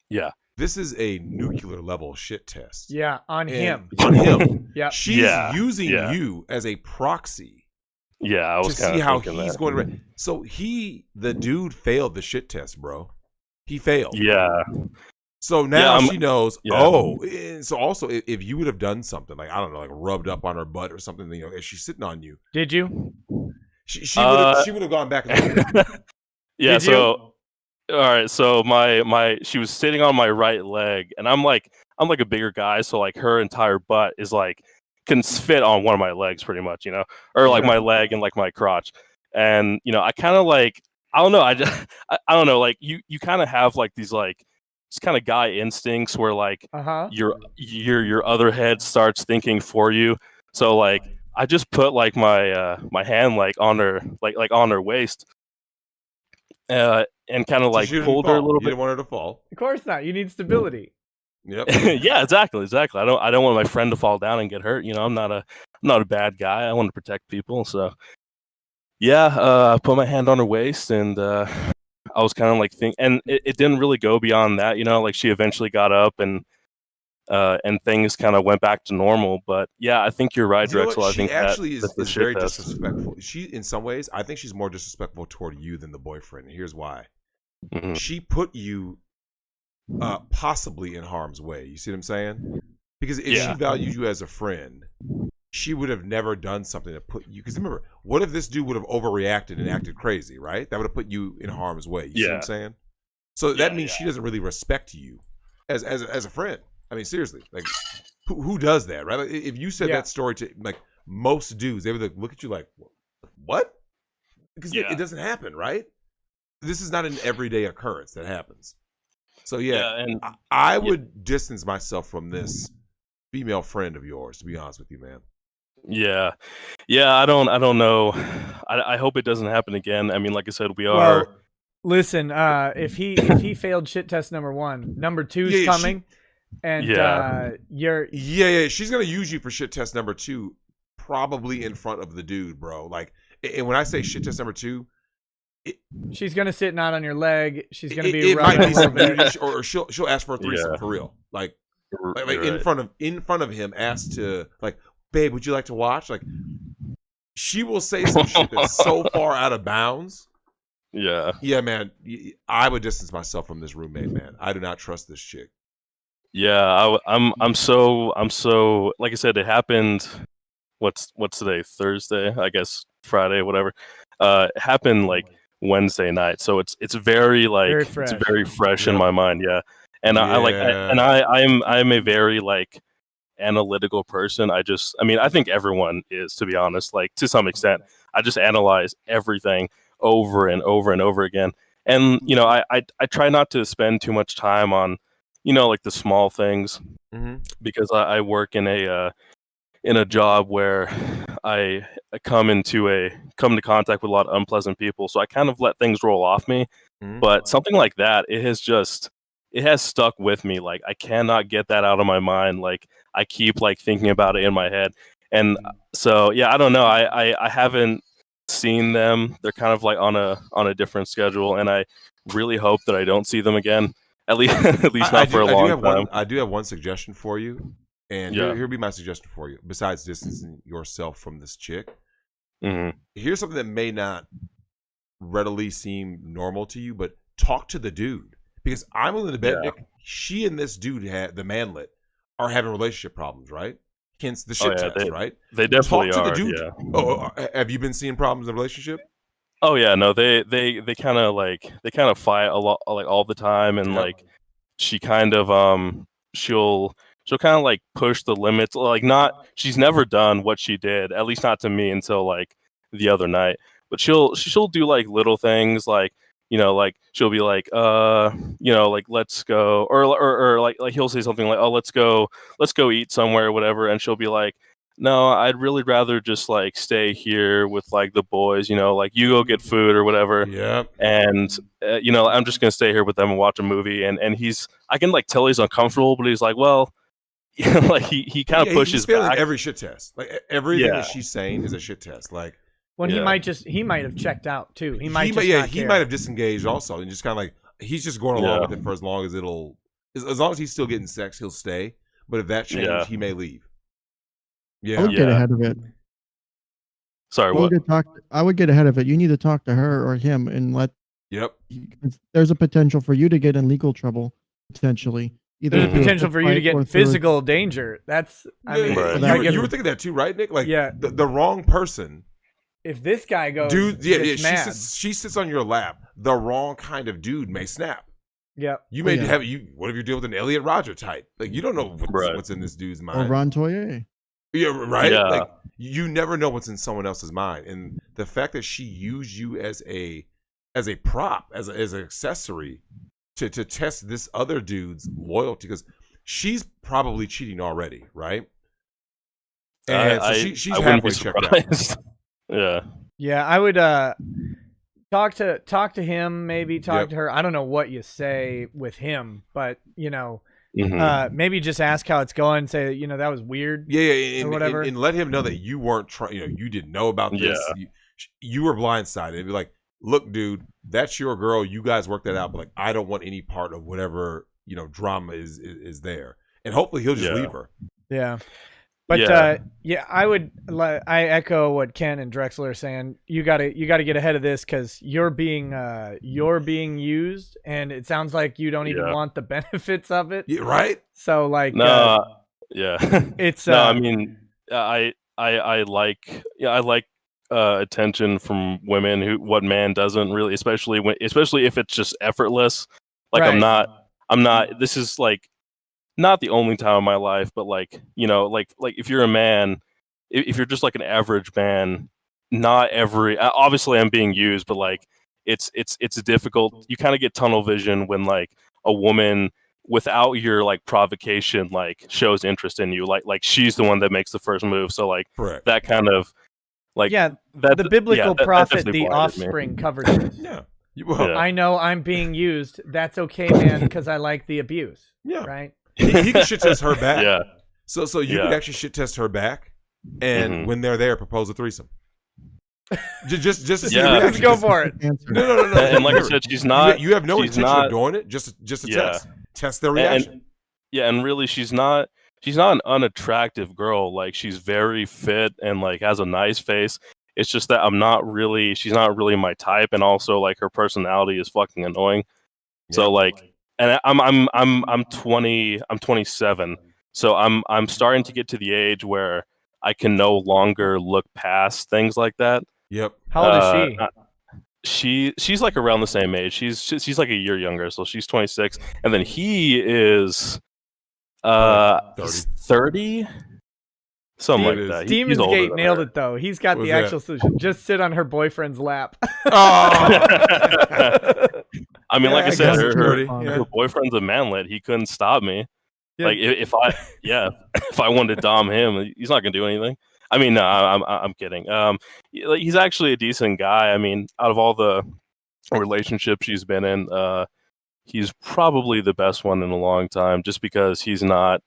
Yeah, this is a nuclear level shit test. Yeah, on him. On him. Yeah, she's using you as a proxy. Yeah, I was to see how he's that. going to. So the dude failed the shit test, bro. He failed. Yeah. So now she knows. Yeah. Oh, so also if you would have done something like, I don't know, like rubbed up on her butt or something, as she's sitting on you. Did you? She would have gone back. Yeah. Did so all right. So she was sitting on my right leg, and I'm like a bigger guy, so like her entire butt is like can fit on one of my legs pretty much, or like my leg and like my crotch. And I kind of like, I don't know, I don't know, like you kind of have like these like it's kind of guy instincts where like your other head starts thinking for you. So like I just put like my hand like on her like on her waist, and kind of like pulled her a little bit. You didn't want her to fall. Of course not. You need stability. Yep. Yeah, exactly. I don't want my friend to fall down and get hurt. I'm not a bad guy. I want to protect people. So yeah, I put my hand on her waist, and I was kind of like and it didn't really go beyond that. Like she eventually got up, and things kind of went back to normal. But yeah, I think you're right, Drexel. I think actually is very test. disrespectful. She, in some ways, I think she's more disrespectful toward you than the boyfriend. And here's why. Mm-hmm. She put you possibly in harm's way. You see what I'm saying? Because if she valued you as a friend, she would have never done something to put you. Because remember, what if this dude would have overreacted and acted crazy, right? That would have put you in harm's way. You see what I'm saying? So that means she doesn't really respect you as a friend. I mean, seriously, like who does that, right? Like, if you said that story to like most dudes, they would look at you like, what? Because it doesn't happen, right? This is not an everyday occurrence that happens. So and I would distance myself from this female friend of yours, to be honest with you, man. Yeah. I don't know. I hope it doesn't happen again. I mean, like I said, we are. Well, listen, if he failed shit test number 1, number 2's coming, and she's gonna use you for shit test number 2, probably in front of the dude, bro. Like, and when I say shit test number 2. She's gonna sit not on your leg. She's gonna be. It might be something, or she'll ask for a threesome for real, like in front of him. Ask to like, babe, would you like to watch? Like, she will say some shit that's so far out of bounds. Yeah, man. I would distance myself from this roommate, man. I do not trust this chick. Yeah, I'm so like I said, it happened. What's today? Thursday, I guess. Friday, whatever. It happened like Wednesday night, so it's very fresh. It's very fresh in my mind. And I'm a very like analytical person. I think everyone is, to be honest, like to some extent. I just analyze everything over and over and over again, and I try not to spend too much time on like the small things, because I work in a job where I come into contact with a lot of unpleasant people, so I kind of let things roll off me. But something like that, it has stuck with me. Like, I cannot get that out of my mind. Like, I keep like thinking about it in my head. And so yeah, I don't know. I haven't seen them. They're kind of like on a different schedule, and I really hope that I don't see them again. At least not for a long time. I do have one suggestion for you, and here be my suggestion for you. Besides distancing yourself from this chick, here's something that may not readily seem normal to you, but talk to the dude, because I'm willing to bet, Nick, she and this dude, the manlet, are having relationship problems, right? Hence the shit test, right? They definitely talk to are. The dude. Yeah. Oh, have you been seeing problems in the relationship? Oh yeah, no, they kind of fight a lot, like all the time, and like she kind of she'll kind of like push the limits, like she's never done what she did, at least not to me, until like the other night. But she'll do like little things, like like she'll be like like let's go, or like he'll say something like, oh, let's go eat somewhere or whatever, and she'll be like, no, I'd really rather just like stay here with like the boys, like you go get food or whatever. Yeah. And I'm just gonna stay here with them and watch a movie. And I can like tell he's uncomfortable, but he's like, well, like he kind of pushes he's failing back every shit test. Like everything that she's saying is a shit test. Like, when he might have checked out too. He might have disengaged also, and just kind of like he's just going along with it for as long as as long as he's still getting sex, he'll stay. But if that changes, he may leave. Yeah, I would get ahead of it. Sorry, what? I would get ahead of it. You need to talk to her or him and let. Yep. There's a potential for you to get in legal trouble, potentially. There's a potential for you to get in physical danger. That's, you were thinking that too, right, Nick? Like, the wrong person. If this guy goes, dude, she sits on your lap. The wrong kind of dude may snap. Yeah, you may have what if you're dealing with an Elliot Rodger type? Like, you don't know what's in this dude's mind. Or Ron Toye. Yeah, right. Yeah. Like, you never know what's in someone else's mind, and the fact that she used you as a prop, as an accessory to test this other dude's loyalty, because she's probably cheating already, right? And so she's halfway checked out. Yeah, I would talk to him, maybe talk to her. I don't know what you say with him, but maybe just ask how it's going. Say, that was weird. Or whatever, and let him know that you weren't trying. You didn't know about this. You were blindsided. And be like, look, dude, that's your girl. You guys work that out. But like, I don't want any part of whatever drama is there. And hopefully he'll just leave her. Yeah. But I echo what Ken and Drexler are saying. You gotta get ahead of this, because you're being used, and it sounds like you don't even want the benefits of it. Yeah, right. So like, it's no. I mean, I like attention from women. What man doesn't really, especially if it's just effortless. Like, right. I'm not. This is like not the only time in my life, but like, like if you're a man, if you're just like an average man, not obviously I'm being used, but like it's difficult. You kind of get tunnel vision when like a woman, without your like provocation, like shows interest in you, like she's the one that makes the first move. So like that kind of like, the biblical prophet, the offspring covered this. I know I'm being used. That's okay, man, because I like the abuse. Yeah. Right. He can shit test her back. Yeah. So you can actually shit test her back, and when they're there, propose a threesome. Just to see the reaction. Let's go for it. No. And like I said, she's not. You have no intention of doing it. Just a test their reaction. And really, she's not an unattractive girl. Like, she's very fit and like has a nice face. It's just that she's not really my type, and also like her personality is fucking annoying. Yeah. So like. And I'm 20. I'm 27. So I'm starting to get to the age where I can no longer look past things like that. Yep. How old is she? She's like around the same age. She's like a year younger, so she's 26, and then he is 30. Something like that. Demons Gate nailed it though. He's got the actual solution. Just sit on her boyfriend's lap. I mean, like I said, guess her security, boyfriend's a manlet. He couldn't stop me. Yeah. Like if I if I wanted to dom him, he's not gonna do anything. I mean, no, I'm kidding. He's actually a decent guy. I mean, out of all the relationships she's been in, he's probably the best one in a long time. Just because he's not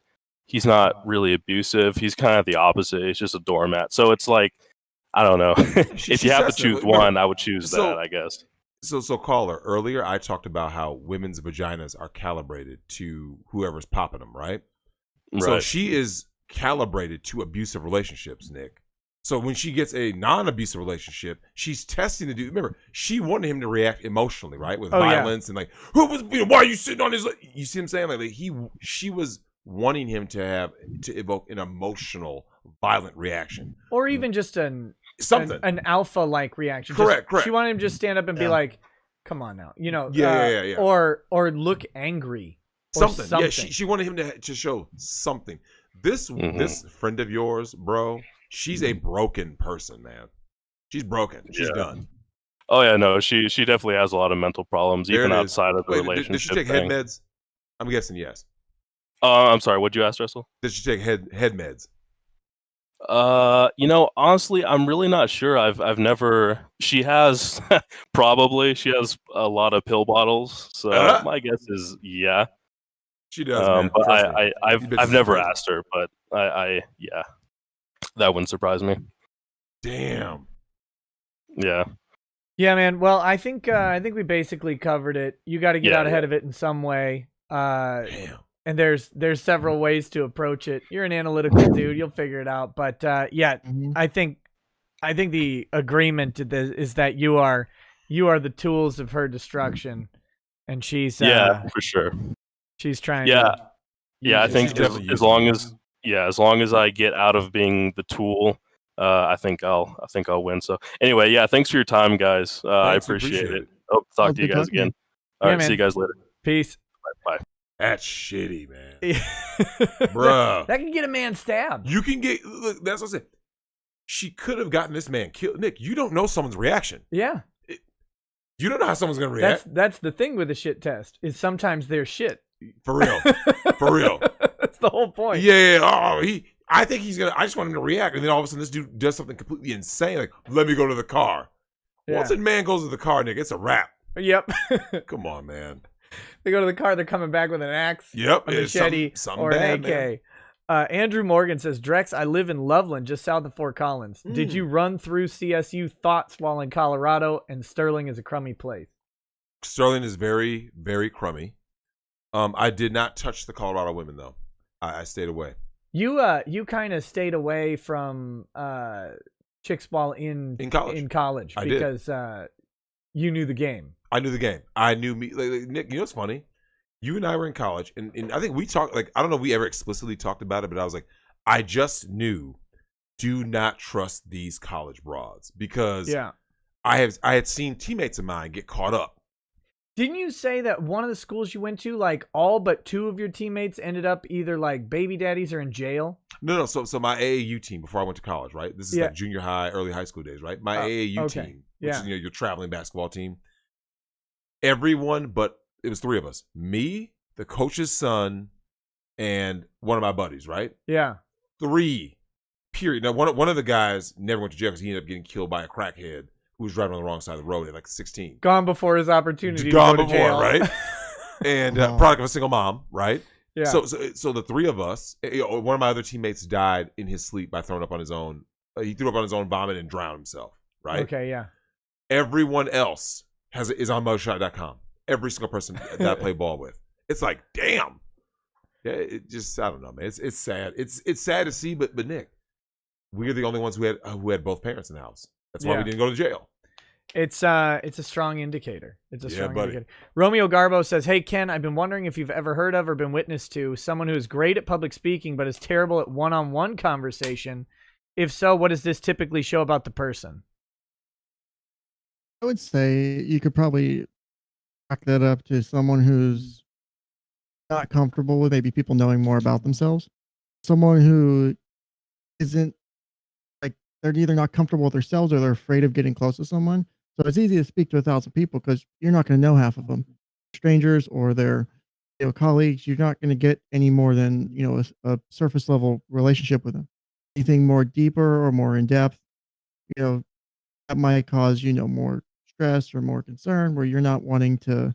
really abusive. He's kind of the opposite. He's just a doormat. So it's like, I don't know. If you have to choose one, I would choose that, I guess. So caller, earlier I talked about how women's vaginas are calibrated to whoever's popping them, right? So she is calibrated to abusive relationships, Nick. So when she gets a non-abusive relationship, she's testing the dude. Remember, she wanted him to react emotionally, right, with violence and like, why are you sitting on his? You see what I'm saying? Like she was wanting him to evoke an emotional, violent reaction, or even just an alpha like reaction. Correct. She wanted him to just stand up and be like, "Come on now," Yeah. Or look angry. Something. Yeah, she wanted him to show something. This friend of yours, bro, she's a broken person, man. She's broken. She's done. Oh yeah, no, she definitely has a lot of mental problems, even outside of the relationship. Did she take head meds? I'm guessing yes. I'm sorry, what'd you ask, Russell? Did she take head meds? Honestly, I'm really not sure. I've never. She has probably. She has a lot of pill bottles. So my guess is yeah. She does. Man. But I've never asked her, but I that wouldn't surprise me. Damn. Yeah. Yeah, man. Well, I think we basically covered it. You got to get out ahead of it in some way. Damn. And there's several ways to approach it. You're an analytical dude. You'll figure it out. But I think the agreement is that you are the tools of her destruction, and she's for sure. She's trying. I think as long as I get out of being the tool, I think I'll win. So anyway, thanks for your time, guys. I appreciate it. Hope to talk to you guys again. All right, see you guys later. Peace. Bye. That's shitty, man. Bruh. That can get a man stabbed. You can get, look, that's what I said. She could have gotten this man killed. Nick, you don't know someone's reaction. Yeah. You don't know how someone's going to react. That's the thing with a shit test, is sometimes they're shit. For real. For real. That's the whole point. Yeah. I think I just want him to react. And then all of a sudden this dude does something completely insane. Like, let me go to the car. Yeah. Once a man goes to the car, Nick, it's a wrap. Yep. Come on, man. They go to the car, they're coming back with an axe, a machete, or an AK. Andrew Morgan says, Drex, I live in Loveland, just south of Fort Collins. Did you run through CSU thoughts while in Colorado? And Sterling is a crummy place. Sterling is very, very crummy. I did not touch the Colorado women, though. I stayed away. You kind of stayed away from chicks while in college because you knew the game. I knew the game. I knew me. Like, Nick, you know what's funny? You and I were in college, and I think we talked, like, I don't know if we ever explicitly talked about it, but I was like, I just knew, do not trust these college broads, because I had seen teammates of mine get caught up. Didn't you say that one of the schools you went to, like, all but two of your teammates ended up either like baby daddies or in jail? No. So my AAU team, before I went to college, right? This is like junior high, early high school days, right? My AAU team, which is, your traveling basketball team. Everyone, but it was three of us. Me, the coach's son, and one of my buddies, right? Yeah. 3, period. Now, one of the guys never went to jail because he ended up getting killed by a crackhead who was driving on the wrong side of the road at like 16. Gone before his opportunity to go to jail. Right? And product of a single mom, right? Yeah. So the three of us, one of my other teammates died in his sleep by throwing up on his own. He threw up on his own vomit and drowned himself, right? Okay, yeah. Everyone else is on moshot.com. Every single person that I play ball with. It's like, damn. Yeah, it just, I don't know, man. It's sad. It's sad to see, but Nick, we're the only ones who had both parents in the house. That's why we didn't go to jail. It's a strong indicator. It's a strong indicator. Romeo Garbo says, hey, Ken, I've been wondering if you've ever heard of or been witness to someone who is great at public speaking but is terrible at one-on-one conversation. If so, what does this typically show about the person? I would say you could probably back that up to someone who's not comfortable with maybe people knowing more about themselves. Someone who isn't, like, they're either not comfortable with themselves or they're afraid of getting close to someone. So it's easy to speak to 1,000 people because you're not going to know half of them. strangers or they're colleagues, you're not going to get any more than a surface level relationship with them. Anything more deeper or more in depth, that might cause more stress or more concern, where you're not wanting to.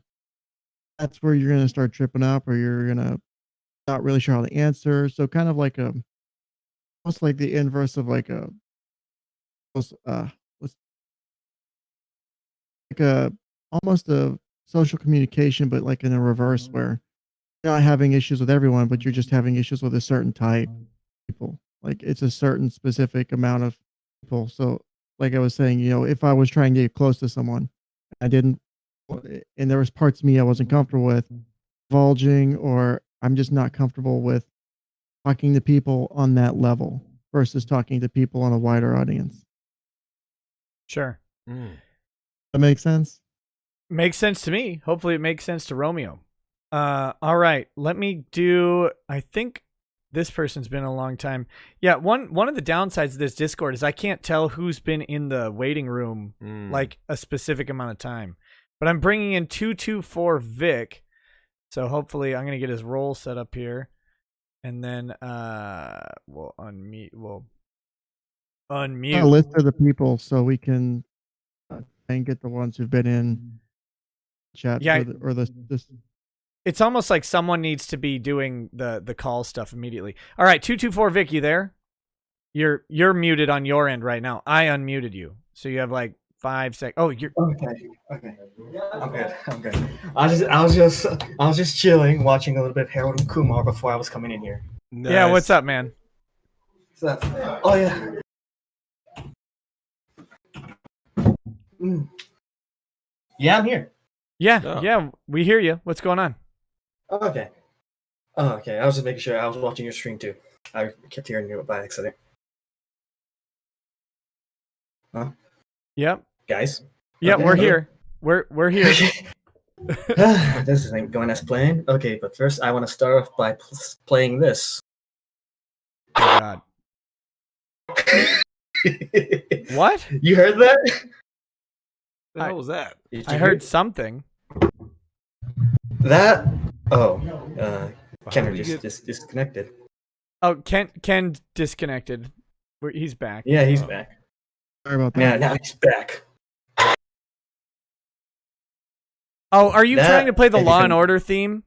That's where you're going to start tripping up, or you're going to not really sure how to answer. So kind of like almost like the inverse of like what's like almost a social communication, but like in a reverse, where you're not having issues with everyone, but you're just having issues with a certain type of people. Like it's a certain specific amount of people. So like I was saying, if I was trying to get close to someone, I didn't, and there was parts of me I wasn't comfortable with divulging, or I'm just not comfortable with talking to people on that level versus talking to people on a wider audience. Sure. That makes sense? Makes sense to me. Hopefully it makes sense to Romeo. All right. Let me do, I think this person's been a long time. Yeah, one of the downsides of this Discord is I can't tell who's been in the waiting room like a specific amount of time. But I'm bringing in 224 Vic. So hopefully I'm going to get his role set up here. And then we'll unmute. A list of the people so we can and get the ones who've been in chat. Yeah, this. It's almost like someone needs to be doing the call stuff immediately. All right, 224 Vic, you there? You're muted on your end right now. I unmuted you, so you have like 5 seconds. Oh, you're okay. I'm good. I was just chilling, watching a little bit of Harold and Kumar before I was coming in here. Nice. Yeah, what's up, man? What's up? Oh yeah. Yeah, I'm here. Yeah, we hear you. What's going on? Okay. Oh, okay. I was just making sure. I was watching your stream too. I kept hearing you by accident. Huh? Yep. Guys? Yeah, okay. We're here. We're here. This isn't going as planned. Okay, but first I want to start off by playing this. Oh, God. What? You heard that? What the hell was that? I heard something. That? Oh, Kenner just disconnected. Oh, Ken disconnected. He's back. Yeah, he's back. Sorry about that. Yeah, now he's back. Oh, are you trying to play the Law and Order theme?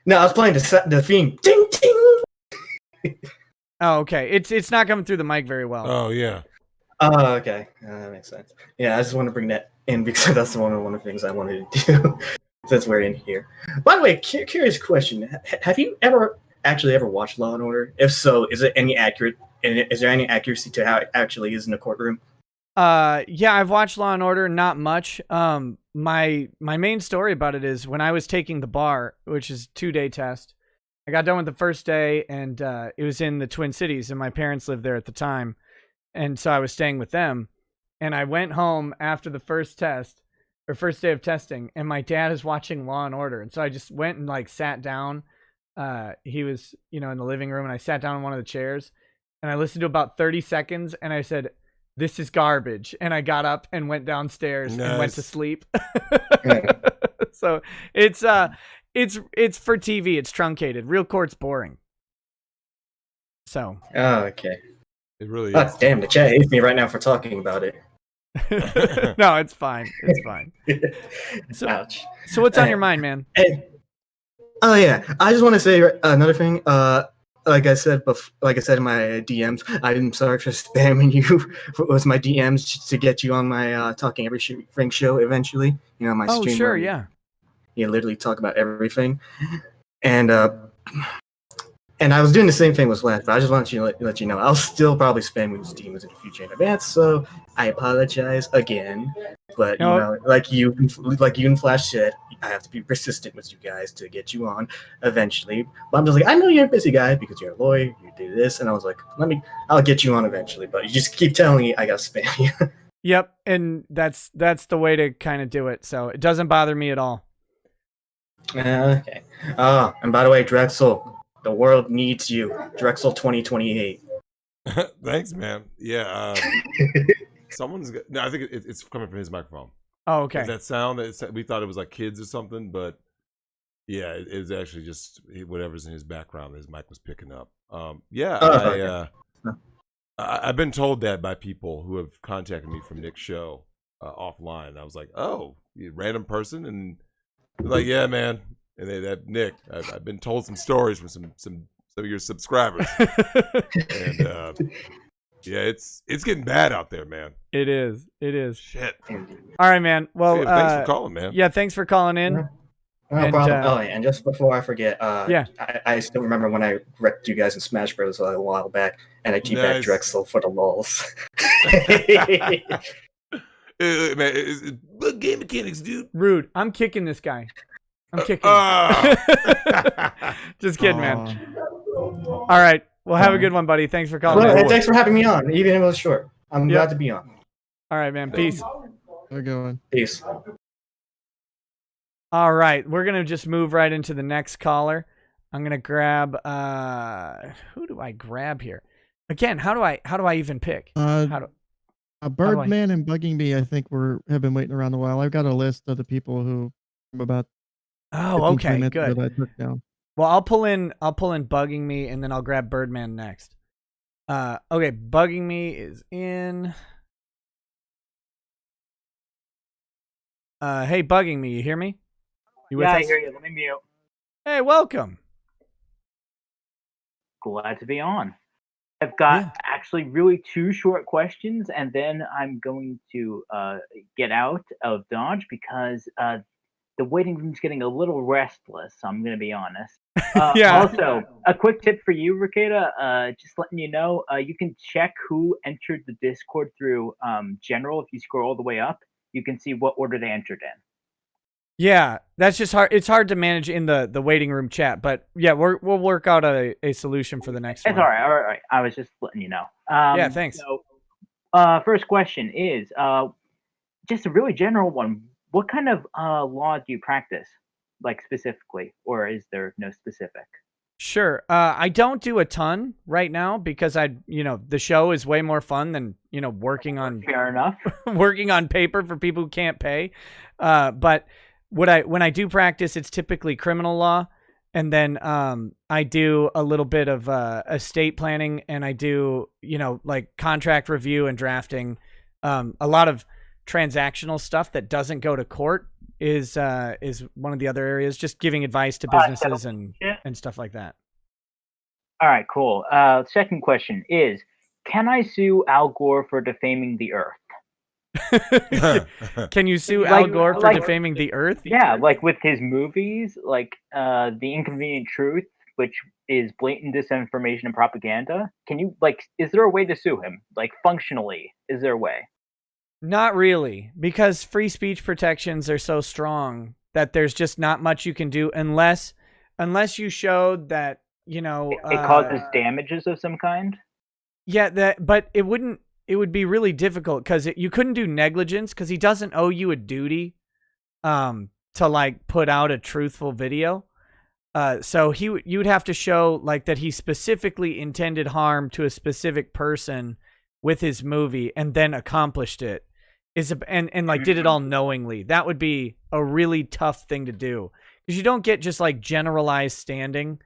No, I was playing the theme. Ding ding. Oh, okay. It's not coming through the mic very well. Oh yeah. Oh, okay. That makes sense. Yeah, I just want to bring that in because that's one of the things I wanted to do since we're in here. By the way, curious question: have you ever watched Law and Order? If so, is it any accurate? And is there any accuracy to how it actually is in the courtroom? Yeah, I've watched Law and Order, not much. My main story about it is when I was taking the bar, which is 2-day test. I got done with the first day, and it was in the Twin Cities, and my parents lived there at the time, and so I was staying with them. And I went home after the first day of testing, and my dad is watching Law and Order, and so I just went and like sat down. He was, in the living room, and I sat down in one of the chairs, and I listened to about 30 seconds, and I said, "This is garbage," and I got up and went downstairs and went to sleep. So it's for TV. It's truncated. Real court's boring. So. Oh, okay. It really is. Oh, damn, the chat hates me right now for talking about it. No, it's fine. It's fine. So, ouch. So what's on your mind, man? Hey. Oh yeah, I just want to say another thing. Like I said in my DMs, I'm sorry for spamming you with my DMs to get you on my Talking Everything show eventually. My stream. Oh, sure, yeah. You literally talk about everything, and I was doing the same thing with Vlad, but I just wanted to let you know I'll still probably spam with demons in the future in advance. So I apologize again, but like you and Flash said, I have to be persistent with you guys to get you on eventually. But I'm just like, I know you're a busy guy because you're a lawyer, you do this, and I was like, I'll get you on eventually. But you just keep telling me I gotta spam you. Yep, and that's the way to kind of do it. So it doesn't bother me at all. Okay. And by the way, Drexel, the world needs you. Drexel 2028. Thanks, man. Yeah. Someone's. No, I think it's coming from his microphone. Oh, okay. That sound that we thought it was like kids or something, but yeah, it was actually just whatever's in his background. His mic was picking up. I've been told that by people who have contacted me from Nick's show offline. I was like, oh, you random person, and they're like, yeah, man. And that Nick, I've been told some stories from some of your subscribers, and yeah, it's getting bad out there, man. It is. Shit. All right, man. Well, hey, thanks for calling, man. Yeah, thanks for calling in. No problem. Oh, and just before I forget, yeah, I still remember when I wrecked you guys in Smash Bros. A while back, and I keep that Drexel for the lulz. Man, look, game mechanics, dude. Rude. I'm kicking this guy. I'm kicking. Just kidding, man. All right. Well, have a good one, buddy. Thanks for calling. Well, thanks for having me on, even if it was short. I'm glad to be on. All right, man. Peace. We're going. Peace. All right. We're going to just move right into the next caller. I'm going to grab who do I grab here? Again, how do I even pick? Birdman and Bugging Me, I think have been waiting around a while. I've got a list of the people who about okay, good. That I took down. Well, I'll pull in Bugging Me, and then I'll grab Birdman next. Okay, Bugging Me is in. Hey, Bugging Me, you hear me? You with us? I hear you. Let me mute. Hey, welcome. Glad to be on. I've got actually really 2 short questions, and then I'm going to get out of Dodge because the waiting room's getting a little restless, I'm going to be honest. Also, a quick tip for you, Ricada, just letting you know, you can check who entered the Discord through General. If you scroll all the way up, you can see what order they entered in. Yeah, that's just hard. It's hard to manage in the waiting room chat, but yeah, we'll work out a solution for the next one. It's all right. I was just letting you know. Yeah, thanks. So, first question is just a really general one. What kind of law do you practice, like specifically, or is there no specific? Sure. I don't do a ton right now because the show is way more fun than, working on Fair enough. working on paper for people who can't pay. But when I do practice, it's typically criminal law. And then I do a little bit of estate planning, and I do, like contract review and drafting. A lot of transactional stuff that doesn't go to court is one of the other areas, just giving advice to businesses and stuff like that. All right, cool. Second question is, can I sue Al Gore for defaming the Earth? Can you sue Al Gore for defaming the Earth? Yeah, like with his movies, like The Inconvenient Truth, which is blatant disinformation and propaganda. Can you, is there a way to sue him? Like, functionally, is there a way? Not really, because free speech protections are so strong that there's just not much you can do unless you showed that, it causes damages of some kind. Yeah, but it would be really difficult because you couldn't do negligence because he doesn't owe you a duty to put out a truthful video. So you'd have to show that he specifically intended harm to a specific person with his movie and then accomplished it. Did it all knowingly. That would be a really tough thing to do because you don't get just generalized standing.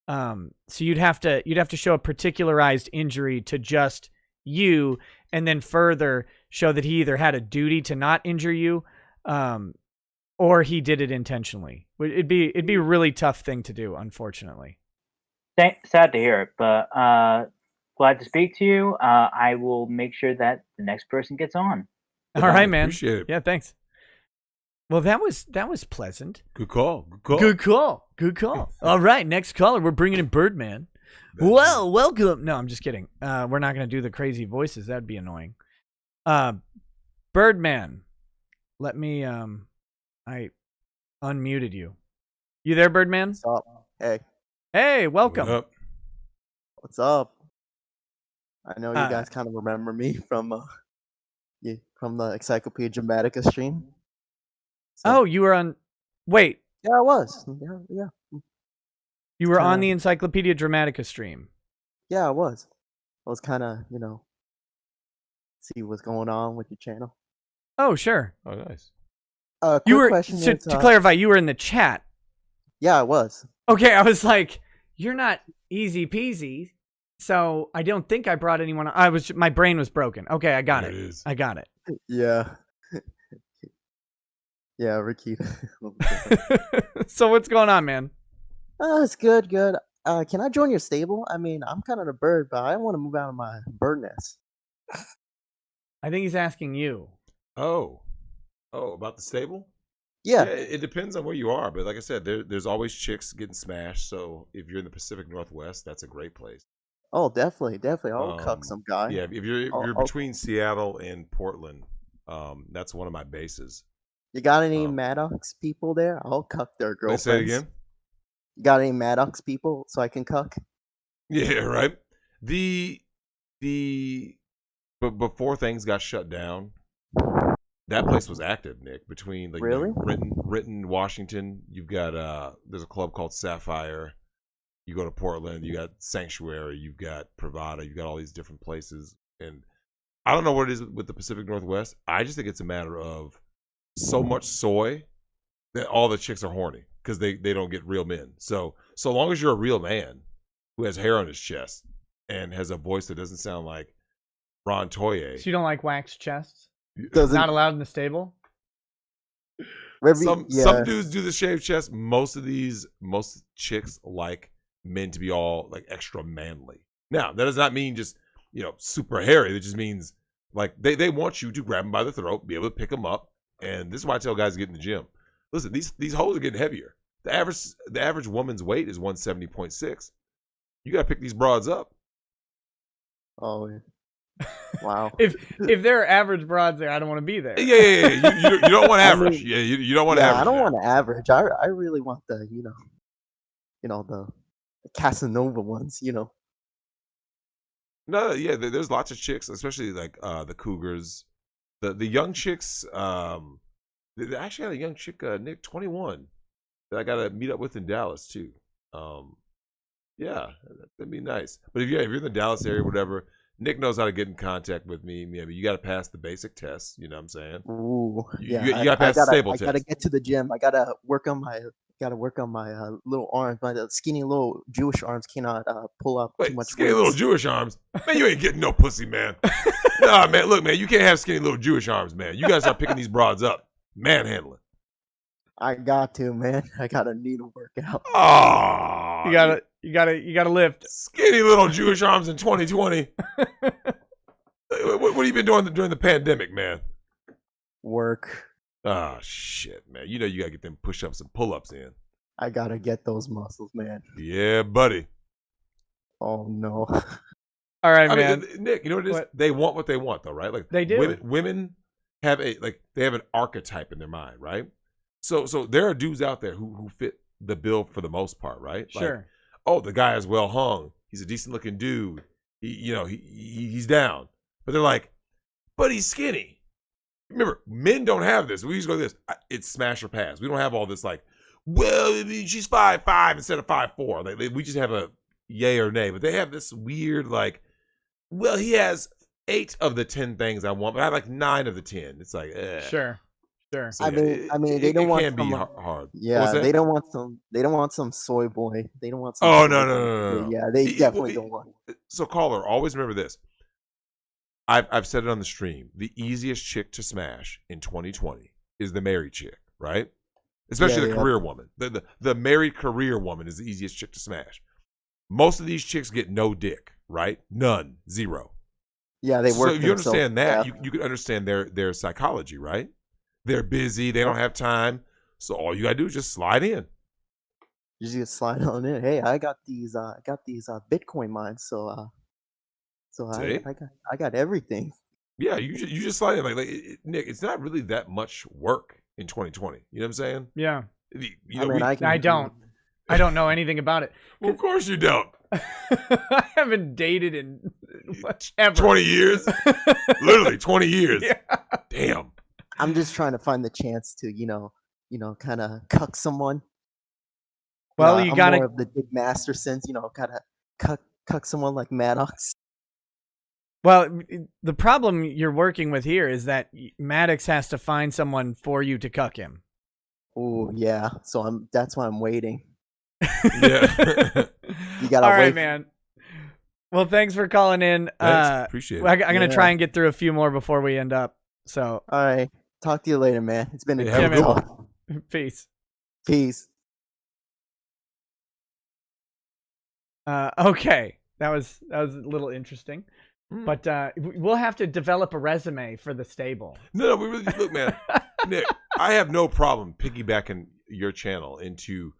So you'd have to show a particularized injury to just you, and then further show that he either had a duty to not injure you, or he did it intentionally. It'd be a really tough thing to do, unfortunately. Sad to hear it, but glad to speak to you. I will make sure that the next person gets on. All right, man. Appreciate it. Yeah, thanks. Well, that was pleasant. Good call. All right, next caller. We're bringing in Birdman. Well, welcome. No, I'm just kidding. We're not going to do the crazy voices. That'd be annoying. Birdman. Let me, I unmuted you. You there, Birdman? What's up? Hey, welcome. What's up? I know you guys kind of remember me from the Encyclopedia Dramatica stream. So, you were on. Wait. Yeah, I was. Yeah. You were on the Encyclopedia Dramatica stream. Yeah, I was. I was kind of, see what's going on with your channel. Oh, sure. Oh, nice. You quick were question to is, clarify. You were in the chat. yeah, I was. Okay, I was like, you're not easy peasy. So I don't think I brought anyone. My brain was broken. Okay, I got There it. it is. I got it. Yeah. Yeah, Ricky. So what's going on, man? It's good, good. Can I join your stable? I mean, I'm kind of a bird, but I want to move out of my bird nest. I think he's asking you. Oh, about the stable? Yeah. It depends on where you are, but like I said, there's always chicks getting smashed. So if you're in the Pacific Northwest, that's a great place. Oh, definitely. I'll cuck some guy. Yeah, if you're between Seattle and Portland, that's one of my bases. You got any Maddox people there? I'll cuck their girlfriends. Say it again. You got any Maddox people so I can cuck? Yeah, right. But before things got shut down, that place was active, Nick. Between like really? Renton, Washington, you've got there's a club called Sapphire. You go to Portland, you got Sanctuary, you've got Pravada, you've got all these different places. And I don't know what it is with the Pacific Northwest. I just think it's a matter of so much soy that all the chicks are horny because they don't get real men. So long as you're a real man who has hair on his chest and has a voice that doesn't sound like Ron Toye. So you don't like waxed chests? Doesn't Not allowed in the stable? Some dudes do the shaved chest. Most chicks like men to be all like extra manly. Now, that does not mean just, super hairy. It just means like they want you to grab them by the throat, be able to pick them up. And this is why I tell guys to get in the gym. Listen, these hoes are getting heavier. The average woman's weight is 170.6. You got to pick these broads up. Oh, wow. If there are average broads there, I don't want to be there. Yeah. You don't want average. You don't want average. I don't want average. I really want the the Casanova ones. No, yeah. There's lots of chicks, especially like the cougars, the young chicks. They actually had a young chick, Nick, 21, that I got to meet up with in Dallas too. Yeah, that'd be nice. But if you're in the Dallas area, whatever, Nick knows how to get in contact with me. I mean, you got to pass the basic tests. You know what I'm saying? Ooh, yeah. You got to pass the stable test. I got to get to the gym. I got to work on my little arms. My skinny little Jewish arms cannot pull up too much. Skinny little Jewish arms, man. You ain't getting no pussy, man. Nah, man. Look, man, you can't have skinny little Jewish arms, man. You got to start picking these broads up, manhandling. I got to, man. I got to need a workout. Oh, you gotta lift. Skinny little Jewish arms in 2020. What have you been doing during the pandemic, man? Work. Oh shit, man. You gotta get them push-ups and pull-ups in. I gotta get those muscles, man. Yeah, buddy. Oh no. All right, I man. mean, Nick, you know what it is? What? They want what they want, though, right? Like they do. Women have they have an archetype in their mind, right? So there are dudes out there who fit the bill for the most part, right? Sure. Like, oh, the guy is well hung. He's a decent looking dude. He's down. But they're like, but he's skinny. Remember, men don't have this. We used to go this. It's smash or pass. We don't have all this like, well, she's 5'5" instead of 5'4". We just have a yay or nay. But they have this weird like, well, he has 8 of the 10 things I want, but I have like 9 of the 10. It's like, Sure. So, I mean, they don't want. It can be hard. Yeah, they don't want some. They don't want some soy boy. They don't want some. Oh no. Yeah, they definitely don't want. So caller, always remember this. I've said it on the stream. The easiest chick to smash in 2020 is the married chick, right? Especially the career woman. The married career woman is the easiest chick to smash. Most of these chicks get no dick, right? None, 0. Yeah, they work. So if you understand that, you can understand their psychology, right? They're busy. They don't have time. So all you gotta do is just slide in. You just slide on in. Hey, I got these Bitcoin mines. So I got everything. Yeah, you just slide in. Like Nick, it's not really that much work in 2020. You know what I'm saying? Yeah. I don't know anything about it. Well, of course you don't. I haven't dated in ever. 20 years. Literally 20 years. Yeah. Damn. I'm just trying to find the chance to, kind of cuck someone. Well, you gotta more of the big master sense, kind of cuck someone like Maddox. Well, the problem you're working with here is that Maddox has to find someone for you to cuck him. Oh yeah, so that's why I'm waiting. Yeah. You gotta All wait. right, man. Well, thanks for calling in. Thanks, appreciate it. I'm gonna Yeah. try and get through a few more before we end up. So, All right, talk to you later, man. It's been a Yeah, have a good good one. talk. peace. Peace. Okay, that was a little interesting, but we'll have to develop a resume for the stable. No, we really look, man. Nick, I have no problem piggybacking your channel into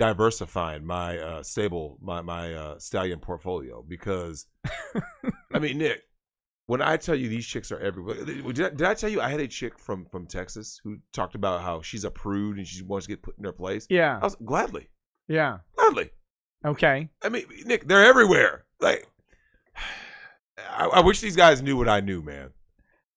diversifying my stable, my stallion portfolio because, I mean, Nick, when I tell you these chicks are everywhere, did I tell you I had a chick from Texas who talked about how she's a prude and she wants to get put in her place? Yeah. I was gladly. Gladly. Okay. I mean, Nick, they're everywhere. Like, I wish these guys knew what I knew, man.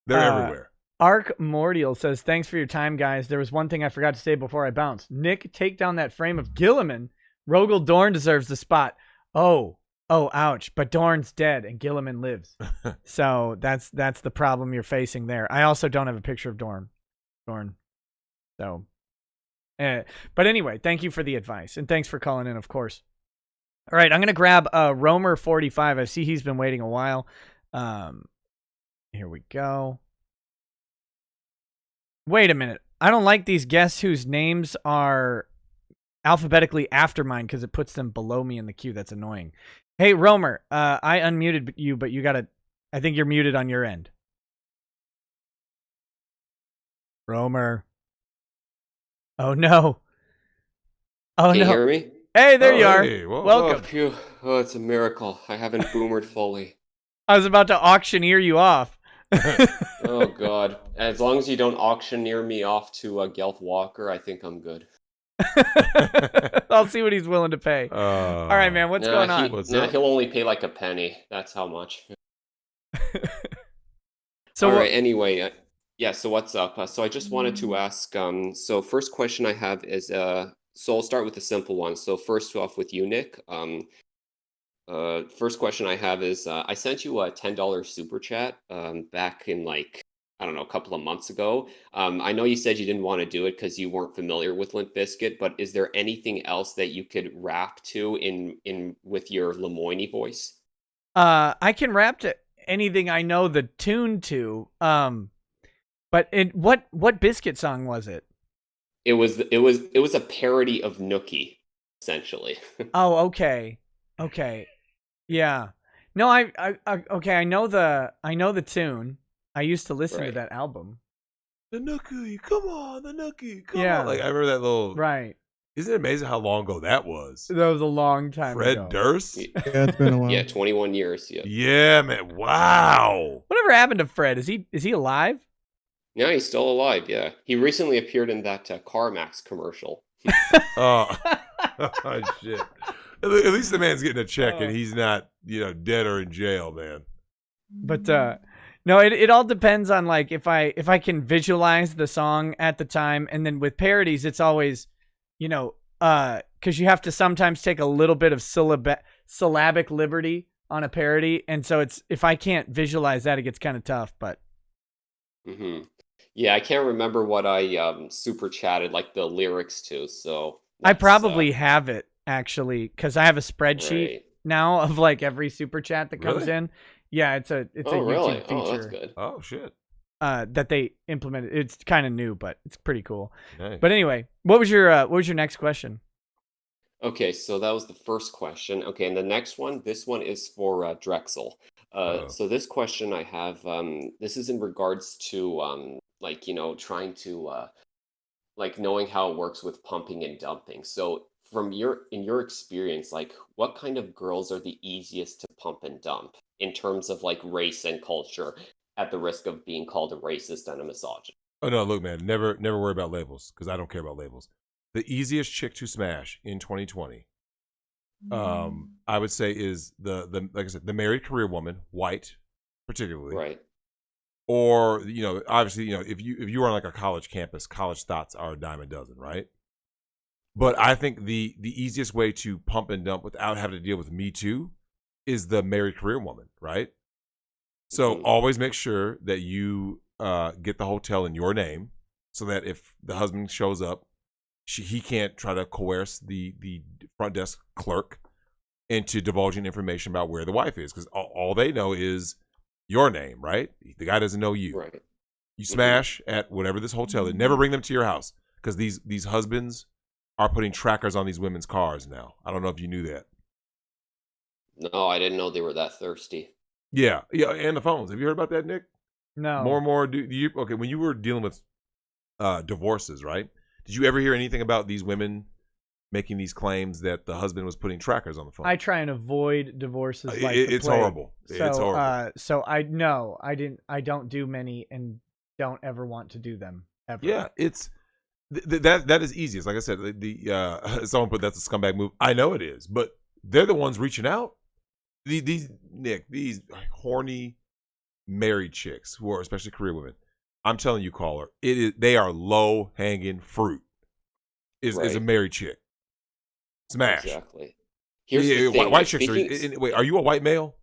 They're everywhere. Arc Mordial says, thanks for your time, guys. There was one thing I forgot to say before I bounced. Nick, take down that frame of Gilliman. Rogel Dorn deserves the spot. Oh, ouch. But Dorn's dead and Gilliman lives. So that's the problem you're facing there. I also don't have a picture of Dorn. So, but anyway, thank you for the advice. And thanks for calling in, of course. All right, I'm going to grab Romer45. I see he's been waiting a while. Here we go. Wait a minute. I don't like these guests whose names are alphabetically after mine because it puts them below me in the queue. That's annoying. Hey, Romer, I unmuted you, but you got to... I think you're muted on your end. Romer. Oh, no. Oh, Can you no. hear me? Hey, there you are. Hey, Welcome. Oh, phew. Oh, it's a miracle. I haven't boomered fully. I was about to auctioneer you off. Oh, God. As long as you don't auctioneer me off to Gelf Walker, I think I'm good. I'll see what he's willing to pay. All right, man. What's going on? He'll only pay like a penny. That's how much. So all right. Anyway, yeah. So what's up? So I just wanted to ask. So first question I have is. So I'll start with the simple one. So first off, with you, Nick. First question I have is I sent you a $10 super chat back in like, I don't know, a couple of months ago. I know you said you didn't want to do it because you weren't familiar with Limp Bizkit, but is there anything else that you could rap to in with your Lemoyne voice? I can rap to anything I know the tune to. But what Bizkit song was it? It was a parody of Nookie, essentially. Oh, okay. Yeah. No, I okay, I know the tune. I used to listen to that album. The Nookie, come on, the Nookie, come Yeah. on. Like, I remember that little... Right. Isn't it amazing how long ago that was? That was a long time Fred ago. Durst? Yeah, it's been a while. Yeah, 21 years. Yeah. Yeah, man. Wow. Whatever happened to Fred? Is he alive? Yeah, he's still alive. Yeah, he recently appeared in that CarMax commercial. Oh, shit. At least the man's getting a check and he's not, dead or in jail, man. But no, it all depends on like if I can visualize the song at the time, and then with parodies, it's always, because you have to sometimes take a little bit of syllabic liberty on a parody, and so it's if I can't visualize that, it gets kind of tough. But yeah, I can't remember what I super chatted like the lyrics to, so I probably have it actually because I have a spreadsheet Right. now of like every super chat that comes Really? in. Yeah, it's a YouTube really? feature. Oh, that's good. Oh, shit. That they implemented. It's kind of new, but it's pretty cool. Nice. But anyway, what was your next question? Okay, so that was the first question. Okay, and the next one, this one is for Drexel. So this question I have, this is in regards to trying to like knowing how it works with pumping and dumping. So in your experience, like what kind of girls are the easiest to pump and dump in terms of like race and culture, at the risk of being called a racist and a misogynist? Oh, no, look, man, never worry about labels because I don't care about labels. The easiest chick to smash in 2020, I would say is the like I said, the married career woman, white, particularly. Right. Or, obviously, if you are on like a college campus, college thoughts are a dime a dozen, right? But I think the easiest way to pump and dump without having to deal with Me Too is the married career woman, right? So always make sure that you get the hotel in your name, so that if the husband shows up, he can't try to coerce the front desk clerk into divulging information about where the wife is, because all they know is your name, right? The guy doesn't know you. Right. You smash at whatever this hotel is. Never bring them to your house, because these husbands are putting trackers on these women's cars now. I don't know if you knew that. No, I didn't know they were that thirsty. Yeah, and the phones. Have you heard about that, Nick? No. More and more. Do you? Okay, when you were dealing with divorces, right? Did you ever hear anything about these women making these claims that the husband was putting trackers on the phone? I try and avoid divorces. Like it's horrible. It's horrible. So I didn't. I don't do many, and don't ever want to do them ever. Yeah, it's that is easiest. Like I said, someone put that's a scumbag move. I know it is, but they're the ones reaching out. These horny married chicks who are especially career women. I'm telling you, caller, they are low hanging fruit. Is a married chick. Smash. Exactly. Here's the thing. White chicks wait, are you a white male?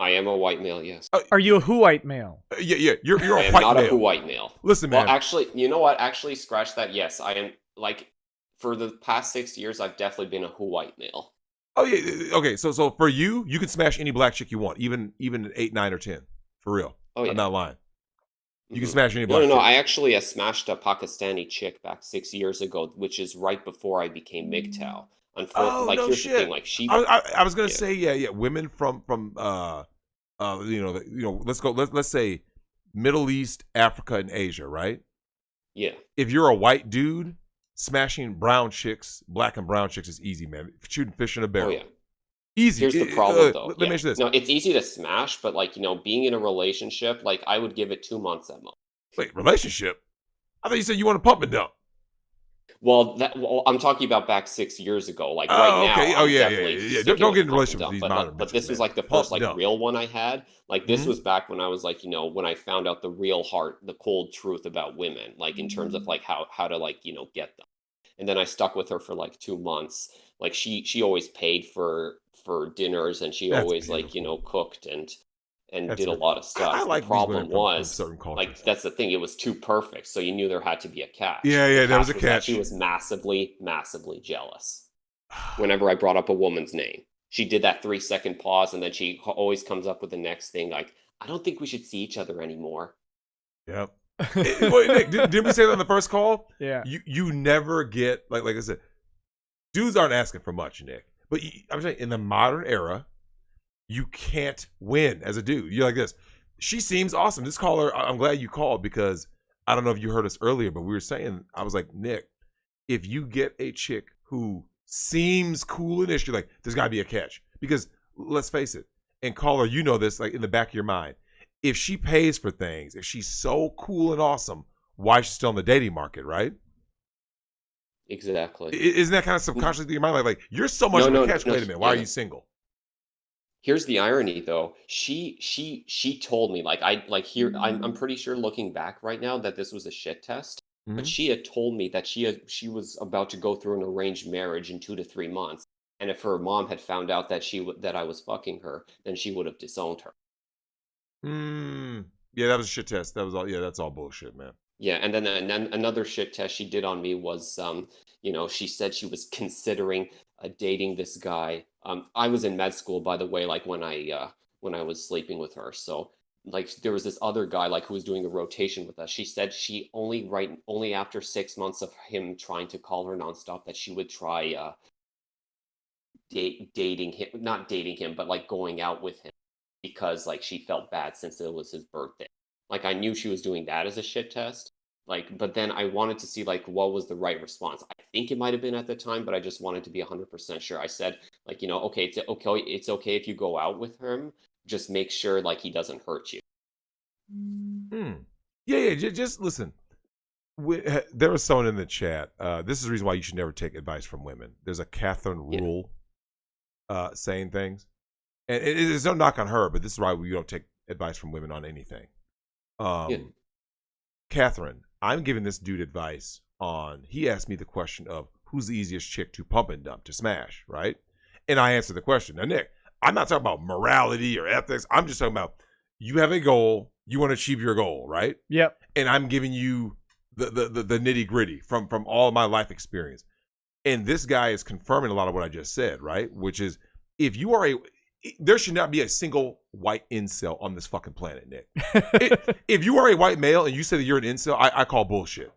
I am a white male, yes. Are you a white male? Yeah. You're I a am white not male. a white male. Listen, man. Well, actually, you know what? Actually, scratch that. Yes, I am. Like, for the past 6 years, I've definitely been a white male. Oh yeah. Okay. So for you can smash any black chick you want, even 8, 9, or 10. For real. Oh yeah. I'm not lying. You can smash any black chick. No. I actually smashed a Pakistani chick back 6 years ago, which is right before I became MGTOW. Here's the thing. Like I was gonna say yeah. Women from let's say Middle East, Africa, and Asia, right? Yeah. If you're a white dude, smashing brown chicks, black and brown chicks is easy, man. Shooting fish in a barrel. Oh yeah. Easy. Here's the problem, though. Let me mention this. No, it's easy to smash, but being in a relationship, I would give it 2 months at most. Wait, relationship? I thought you said you want to pump and dump. Well, I'm talking about back 6 years ago. Right now, okay. I'm definitely Don't get in a relationship with these modern but this bitches, was man. the first real one I had. This was back when I was when I found out the real the cold truth about women, in terms of how to get them. And then I stuck with her for 2 months. She always paid for dinners, and she always cooked and did a lot of stuff. I like the problem was certain cultures. that's the thing. It was too perfect, so you knew there had to be a catch. Yeah, there was a that catch. She was massively, massively jealous. Whenever I brought up a woman's name, she did that 3-second pause, and then she always comes up with the next thing. I don't think we should see each other anymore. Yep. Wait, Nick, didn't we say that on the first call? Yeah. You never get like I said, dudes aren't asking for much, Nick. But I'm saying in the modern era, you can't win as a dude. You're like this. She seems awesome. This caller, I'm glad you called, because I don't know if you heard us earlier, but we were saying, I was like, Nick, if you get a chick who seems cool initially, there's got to be a catch. Because let's face it, and caller, you know this, in the back of your mind, if she pays for things, if she's so cool and awesome, why is she still in the dating market, right? Exactly. Isn't that kind of subconsciously in your mind? You're so much of a catch. Wait a minute. Why are you single? Here's the irony, though. She told me I'm pretty sure looking back right now that this was a shit test. Mm-hmm. But she had told me that she was about to go through an arranged marriage in 2 to 3 months, and if her mom had found out that that I was fucking her, then she would have disowned her. Yeah, that was a shit test. That was all. Yeah, that's all bullshit, man. Yeah, and then another shit test she did on me was, she said she was considering dating this guy. I was in med school, by the way, when I was sleeping with her. So there was this other guy who was doing a rotation with us. She said she only after 6 months of him trying to call her nonstop that she would try dating him, not dating him, but going out with him, because she felt bad since it was his birthday. I knew she was doing that as a shit test. But then I wanted to see what was the right response. I think it might have been at the time, but I just wanted to be 100% sure. I said okay, it's okay if you go out with him. Just make sure he doesn't hurt you. Yeah. Just listen. There was someone in the chat. This is the reason why you should never take advice from women. There's a Catherine rule saying things, and it's no knock on her, but this is why we don't take advice from women on anything. Catherine, I'm giving this dude advice on, he asked me the question of who's the easiest chick to pump and dump, to smash, right? And I answered the question. Now, Nick, I'm not talking about morality or ethics. I'm just talking about you have a goal, you want to achieve your goal, right? Yep. And I'm giving you the nitty gritty from all my life experience. And this guy is confirming a lot of what I just said, right? Which is, if you are there should not be a single white incel on this fucking planet, Nick. If you are a white male and you say that you're an incel, I call bullshit.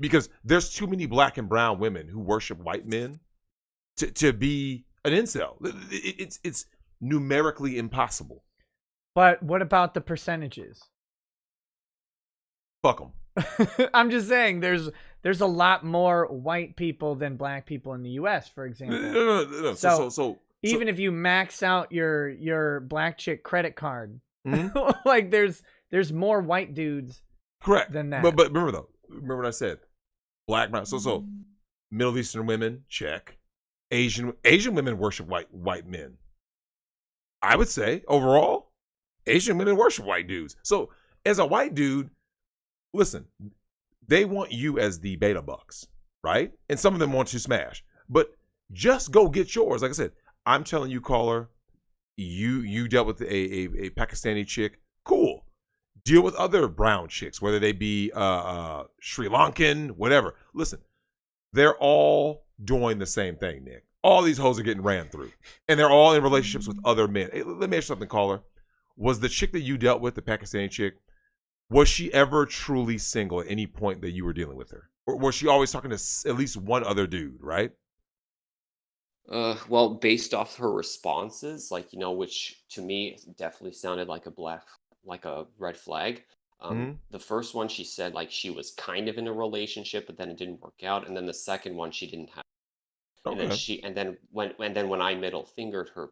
Because there's too many black and brown women who worship white men to be an incel. It's numerically impossible. But what about the percentages? Fuck them. I'm just saying, there's a lot more white people than black people in the U.S., for example. No. So even if you max out your black chick credit card, mm-hmm. like there's more white dudes. Correct. Than that. But remember what I said. Black, brown. So Middle Eastern women, check. Asian women worship white men. I would say overall, Asian women worship white dudes. So as a white dude, listen, they want you as the beta bucks, right? And some of them want to smash. But just go get yours. Like I said, I'm telling you, caller, you dealt with a Pakistani chick. Cool. Deal with other brown chicks, whether they be Sri Lankan, whatever. Listen, they're all doing the same thing, Nick. All these hoes are getting ran through. And they're all in relationships with other men. Hey, let me ask you something, caller. Was the chick that you dealt with, the Pakistani chick, was she ever truly single at any point that you were dealing with her? Or was she always talking to at least one other dude, right? Well, based off her responses, like, which to me definitely sounded like a red flag. The first one, she said like she was kind of in a relationship, but then it didn't work out. And then the second one, she didn't have. Okay. And then when I middle fingered her,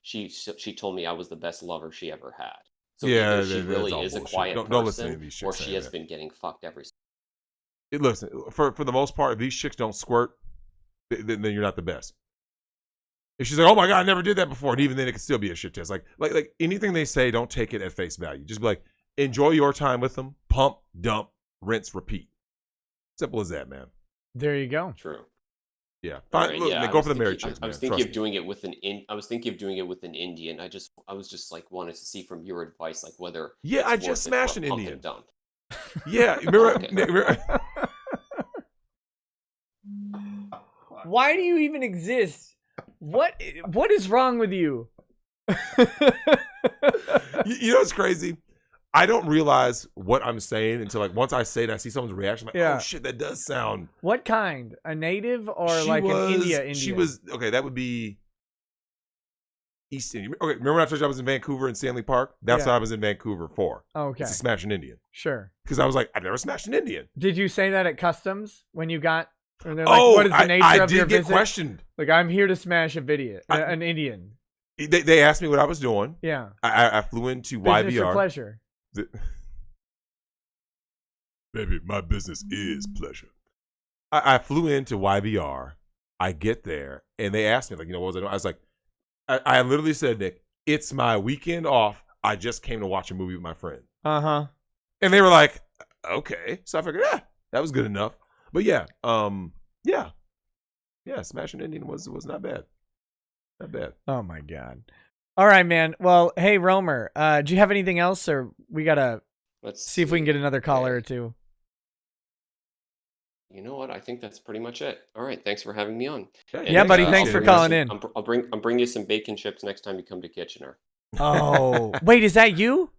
she told me I was the best lover she ever had. So yeah, either she really is bullshit. a quiet don't person, listen to these chicks or she has been getting fucked every. Listen, for the most part, if these chicks don't squirt, then you're not the best. If she's like, oh my God, I never did that before, and even then it could still be a shit test. Like anything they say, don't take it at face value. Just be like, enjoy your time with them. Pump, dump, rinse, repeat. Simple as that, man. There you go. True. Yeah. Fine. Right, look, yeah, go for the married chicks, I was man. thinking of doing it with an Indian. I was just like wanted to see from your advice, like whether I just smashed an Indian. Dump. Yeah. Remember, Why do you even exist? What is wrong with you? You know what's crazy? I don't realize what I'm saying until like once I say it, I see someone's reaction. I'm like, oh shit, that does sound. What kind? A native or like an Indian? She was okay. That would be East Indian. Okay, remember when I told you I was in Vancouver in Stanley Park? That's what I was in Vancouver for. Okay, it's to smash an Indian. Sure. Because I was like, I've never smashed an Indian. Did you say that at customs when you got? And they're like, what is the nature of your visit? I did get questioned. Like, I'm here to smash an Indian. They asked me what I was doing. Yeah. I flew into Business YVR. Or pleasure? Baby, my business is pleasure. I flew into YVR. I get there, and they asked me, like, what was I doing? I was like, I literally said, Nick, it's my weekend off. I just came to watch a movie with my friend. Uh-huh. And they were like, okay. So I figured, that was good enough. But yeah, smashing Indian was not bad. Not bad. Oh my God. All right, man. Well, hey, Romer, do you have anything else, or we gotta see if we can get another caller or two? You know what? I think that's pretty much it. All right, thanks for having me on. Yeah, buddy. Thanks for calling in. I'll bring you some bacon chips next time you come to Kitchener. Oh, wait, is that you?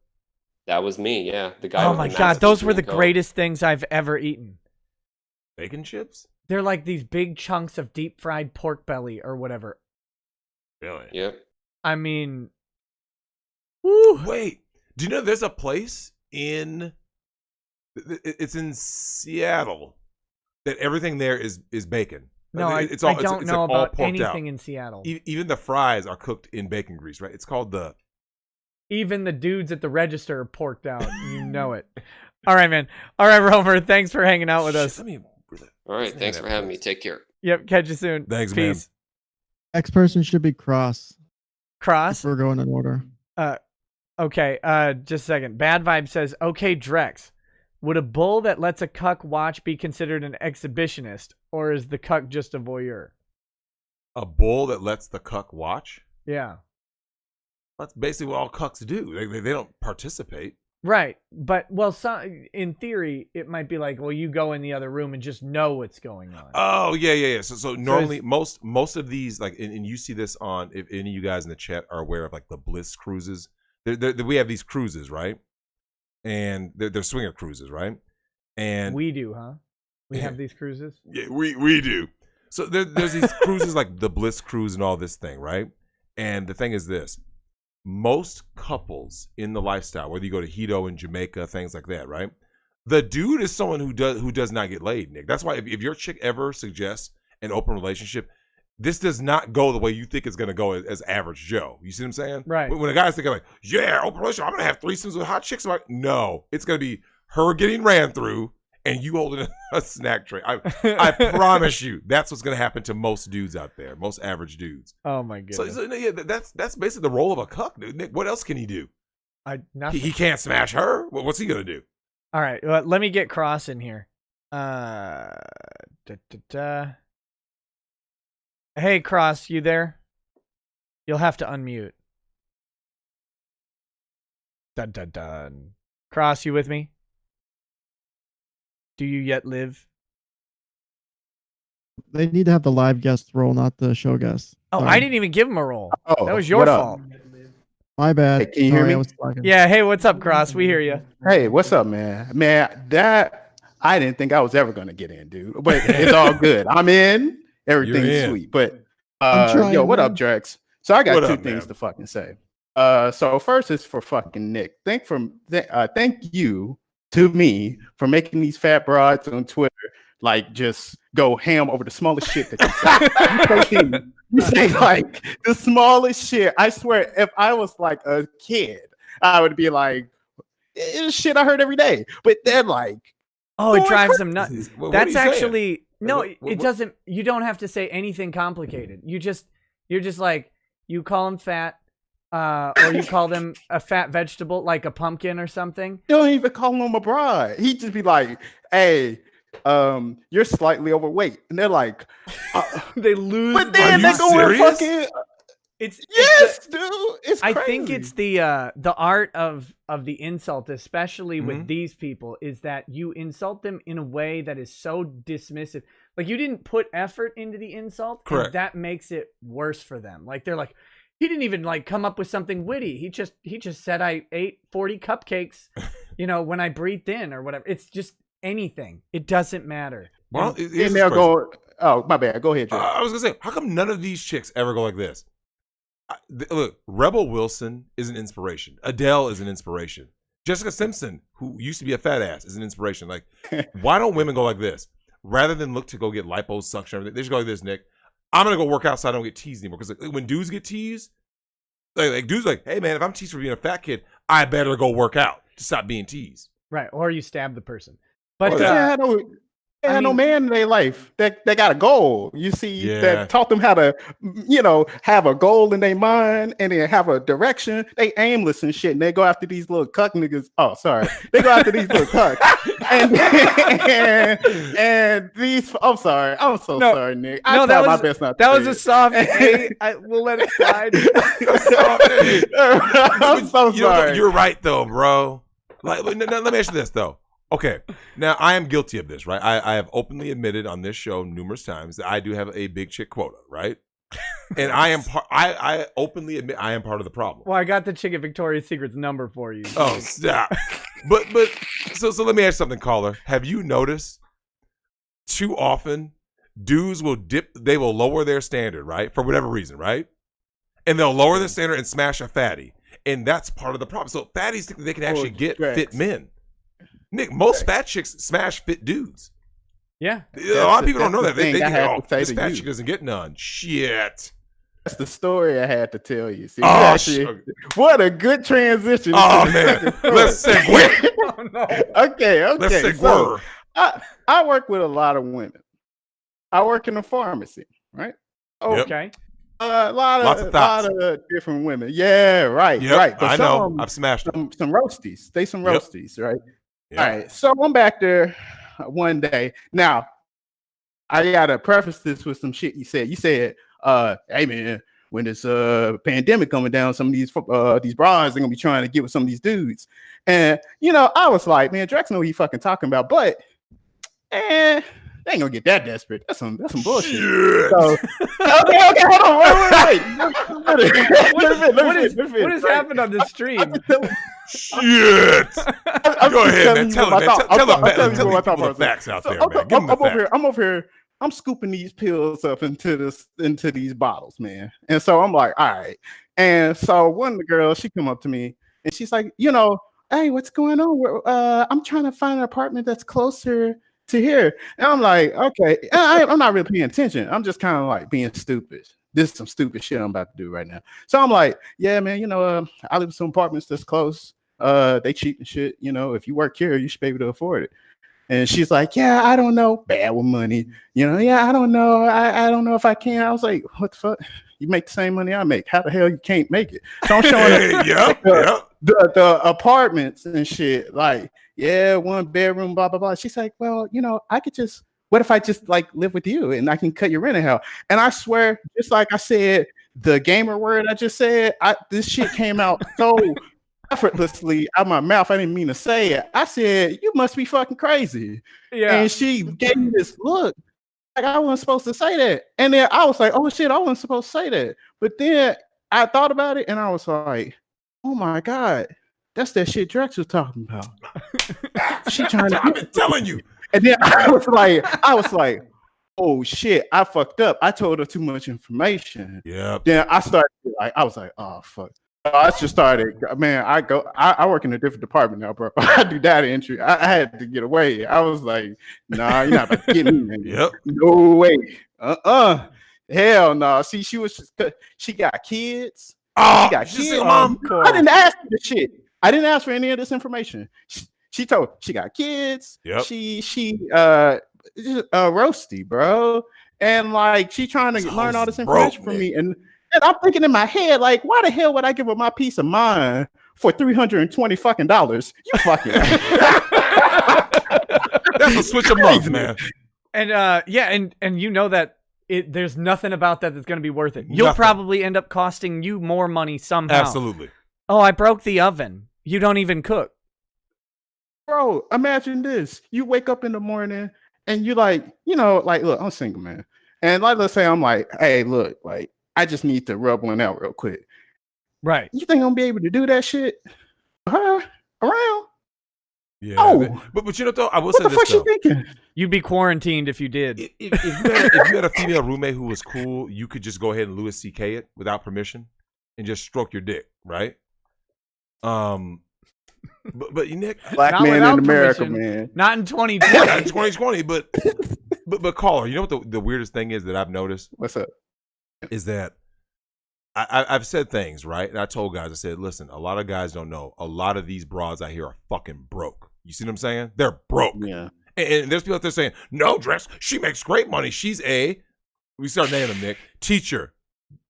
That was me. Yeah, the guy. Oh my God, those were the greatest things I've ever eaten. Bacon chips? They're like these big chunks of deep fried pork belly or whatever. Really? Yep. I mean, woo. Wait, do you know there's a place it's in Seattle that everything there is bacon? No, I don't know about anything in Seattle. Even the fries are cooked in bacon grease, right? It's called Even the dudes at the register are porked out. You know it. All right, man. All right, Romer. Thanks for hanging out with us. All right. Thanks for having me. Take care. Yep. Catch you soon. Thanks, Peace. man. X person should be cross. Cross? If we're going in order. Okay. Just a second. Bad Vibe says, okay, Drex. Would a bull that lets a cuck watch be considered an exhibitionist, or is the cuck just a voyeur? A bull that lets the cuck watch? Yeah. That's basically what all cucks do. They don't participate. Right. But, well, in theory, it might be like, well, you go in the other room and just know what's going on. Oh, yeah. So normally, most of these, like, and you see this on, if any of you guys in the chat are aware of, like, the Bliss cruises. We have these cruises, right? And they're swinger cruises, right? And we do, huh? We have these cruises? Yeah, we do. So there's these cruises like the Bliss cruise and all this thing, right? And the thing is this. Most couples in the lifestyle, whether you go to Hito in Jamaica, things like that, right? The dude is someone who does not get laid, Nick. That's why if your chick ever suggests an open relationship, this does not go the way you think it's going to go as average Joe. You see what I'm saying? Right. When a guy's thinking like, yeah, open relationship, I'm going to have threesomes with hot chicks. I'm like, no, it's going to be her getting ran through and you holding a snack tray. I promise you, that's what's going to happen to most dudes out there, most average dudes. Oh my goodness. So yeah, that's basically the role of a cuck, dude. Nick, what else can he do? Nothing. He can't smash her. What's he going to do? All right, well, let me get Cross in here. Hey, Cross, you there? You'll have to unmute. Dun dun dun. Cross, you with me? Do you yet live? They need to have the live guest role, not the show guest. Oh, Sorry. I didn't even give him a role. Oh, that was your what up? fault. My bad. Hey, can you hear Sorry, me? I was talking. Yeah, hey, what's up, Cross? We hear you. Hey, what's up, man? Man, that I didn't think I was ever gonna get in, dude. But it's all good. I'm in. Everything's in. sweet. But trying, yo, what up, man. Drex? So I got What two up, things man? to fucking say. So first is for fucking Nick. Thank you to me for making these fat broads on Twitter like just go ham over the smallest shit that you say. You say like the smallest shit. I swear, if I was like a kid, I would be like, it's shit I heard every day. But then like, Oh, it going drives crazy. him nuts. What are That's you saying? actually no. What- It doesn't. You don't have to say anything complicated. You're just like you call him fat, or you call them a fat vegetable like a pumpkin or something. You don't even call him a broad. He'd just be like, hey, you're slightly overweight. And they're like, They lose. but then Are they you go and serious? fucking It's dude. It's I crazy. think it's the art of the insult, especially with these people, is that you insult them in a way that is so dismissive. Like you didn't put effort into the insult, Correct. and that makes it worse for them. Like they're like, he didn't even like come up with something witty. He just said I ate 40 cupcakes, when I breathed in or whatever. It's just anything. It doesn't matter. Well, and they'll go, oh, my bad. Go ahead, Drex. I was gonna say, how come none of these chicks ever go like this? Look, Rebel Wilson is an inspiration. Adele is an inspiration. Jessica Simpson, who used to be a fat ass, is an inspiration. Like, why don't women go like this? Rather than look to go get liposuction, everything, they just go like this, Nick. I'm gonna go work out so I don't get teased anymore. Because like, when dudes get teased, like dudes like, hey man, if I'm teased for being a fat kid, I better go work out to stop being teased. Right. Or you stab the person. But Or They had no man in their life that got a goal. You see, that taught them how to, have a goal in their mind and then have a direction. They aimless and shit, and they go after these little cuck niggas. Oh, sorry, they go after these little cucks. and these. I'm sorry. I'm so sorry, Nick. I No, tried that my was best not. that to was say a it. soft A. We'll let it slide. I'm so You know, sorry. you're right though, bro. Like, let me ask you this though. Okay, now I am guilty of this, right? I have openly admitted on this show numerous times that I do have a big chick quota, right? And I am I openly admit I am part of the problem. Well, I got the chick at Victoria's Secret's number for you. Oh, stop. but so let me ask you something, caller. Have you noticed too often dudes will they will lower their standard, right? For whatever reason, right? And they'll lower their standard and smash a fatty. And that's part of the problem. So fatties think that they can actually get fit men. Nick, most fat chicks smash fit dudes. Yeah. A lot of people don't know that. They think, oh, this fat chick doesn't get none. Shit. That's the story I had to tell you. See, Oh, what a good transition. Oh, man. Let's segue. Oh, no. Okay. Let's segue. So, I work with a lot of women. I work in a pharmacy, right? Okay. A lot thoughts. of different women. Yeah, right, Yep, right. But I some know. of 'em- I've smashed them. some roasties. They some Yep. roasties, right? Yep. All right. So I'm back there one day. Now, I gotta preface this with some shit you said. You said, hey man, when this pandemic coming down, some of these bras they're gonna be trying to get with some of these dudes. And I was like, man, Drex know what he fucking talking about, but they ain't gonna get that desperate. That's some bullshit. Shit. So, okay, hold on, wait. What has happened on this stream? Shit. Go ahead, man. Tell the facts out there, man. Give them the facts. I'm over here. I'm scooping these pills up into these bottles, man. And so I'm like, all right. And so one of the girls, she come up to me and she's like, hey, what's going on? I'm trying to find an apartment that's closer to here. And I'm like, okay, I'm not really paying attention. I'm just kind of like being stupid. This is some stupid shit I'm about to do right now. So I'm like, yeah, man, I live in some apartments that's close. They cheap and shit. If you work here, you should be able to afford it. And she's like, yeah, I don't know. Bad with money. Yeah, I don't know. I don't know if I can. I was like, what the fuck? You make the same money I make. How the hell you can't make it? So I'm showing the apartments and shit. Like, yeah, 1 bedroom, blah, blah, blah. She's like, well, I could just, what if I just like live with you and I can cut your rent out? And I swear, just like I said, the gamer word I just said, this shit came out so effortlessly out of my mouth. I didn't mean to say it. I said, you must be fucking crazy. Yeah. And she gave me this look like I wasn't supposed to say that. And then I was like, oh shit, I wasn't supposed to say that. But then I thought about it and I was like, oh my God, that's that shit Drex was talking about. She trying to I've been telling you. And then I was like, oh shit, I fucked up. I told her too much information. Yeah. Then I started I was like, oh fuck. I just started, man. I work in a different department now, bro. I do data entry. I had to get away. I was like, nah, you're not about to get me, man. Yep. No way. Hell no. See, she got kids. Oh, she got kids. Mom. I didn't ask for the shit. I didn't ask for any of this information. She told she got kids. Yep. She roasty, bro. And like she trying to learn all this information from me. And I'm thinking in my head, like, why the hell would I give up my peace of mind for $320 fucking dollars? You fucking that's a switch of months, man. And that there's nothing about that that's going to be worth it. You'll probably end up costing you more money somehow. Absolutely. Oh, I broke the oven. You don't even cook. Bro, imagine this. You wake up in the morning and you like, look, I'm single, man. And like, let's say I'm like, hey, look, like, I just need to rub one out real quick. Right. You think I'm gonna be able to do that shit? Around? Yeah. Oh. But though, I will say this. What the fuck you thinking? You'd be quarantined if you did. If you had a female roommate who was cool, you could just go ahead and Louis C.K. it without permission and just stroke your dick, right? But Nick, black man in America, man. Not in 2020. Not in 2020, but caller, you know what the weirdest thing is that I've noticed? What's up? Is that I've said things, right? And I told guys, I said, listen, a lot of guys don't know. A lot of these broads out here are fucking broke. You see what I'm saying? They're broke. Yeah. And there's people out there saying, no, Drex, she makes great money. She's we start naming them, Nick. Teacher,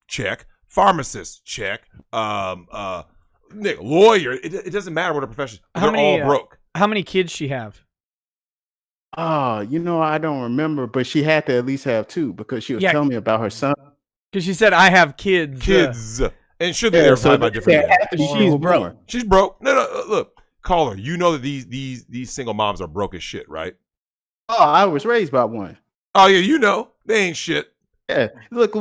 check. Pharmacist, check. Nick, lawyer. It doesn't matter what her profession. They're all broke. How many kids she have? Oh, I don't remember, but she had to at least have 2 because she was telling me about her son. Because she said, I have kids. And should be there by different She's broke. She's broke. No, look, caller, you know that these single moms are broke as shit, right? Oh, I was raised by one. Oh, yeah, they ain't shit. Yeah. Look,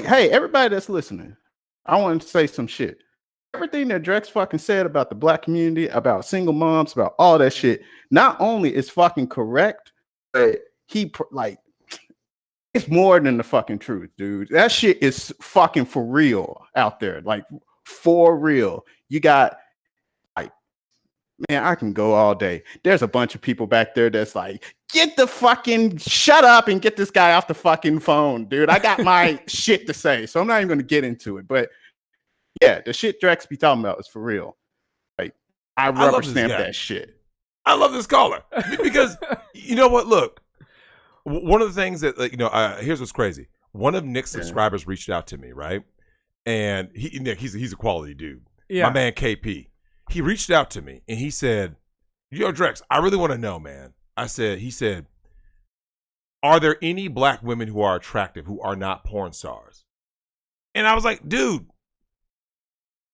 hey, everybody that's listening, I want to say some shit. Everything that Drex fucking said about the black community, about single moms, about all that shit, not only is fucking correct, but it's more than the fucking truth, dude. That shit is fucking for real out there. Like, for real. You got, man, I can go all day. There's a bunch of people back there that's like, shut up and get this guy off the fucking phone, dude. I got my shit to say, so I'm not even going to get into it. But yeah, the shit Drex be talking about is for real. Like, I rubber stamp that shit. I love this caller because you know what? Look, one of the things that here's what's crazy. One of Nick's subscribers reached out to me, right? And he's a quality dude. Yeah. My man KP. He reached out to me and he said, "Yo, Drex, I really want to know, man." He said, "Are there any black women who are attractive who are not porn stars?" And I was like, dude,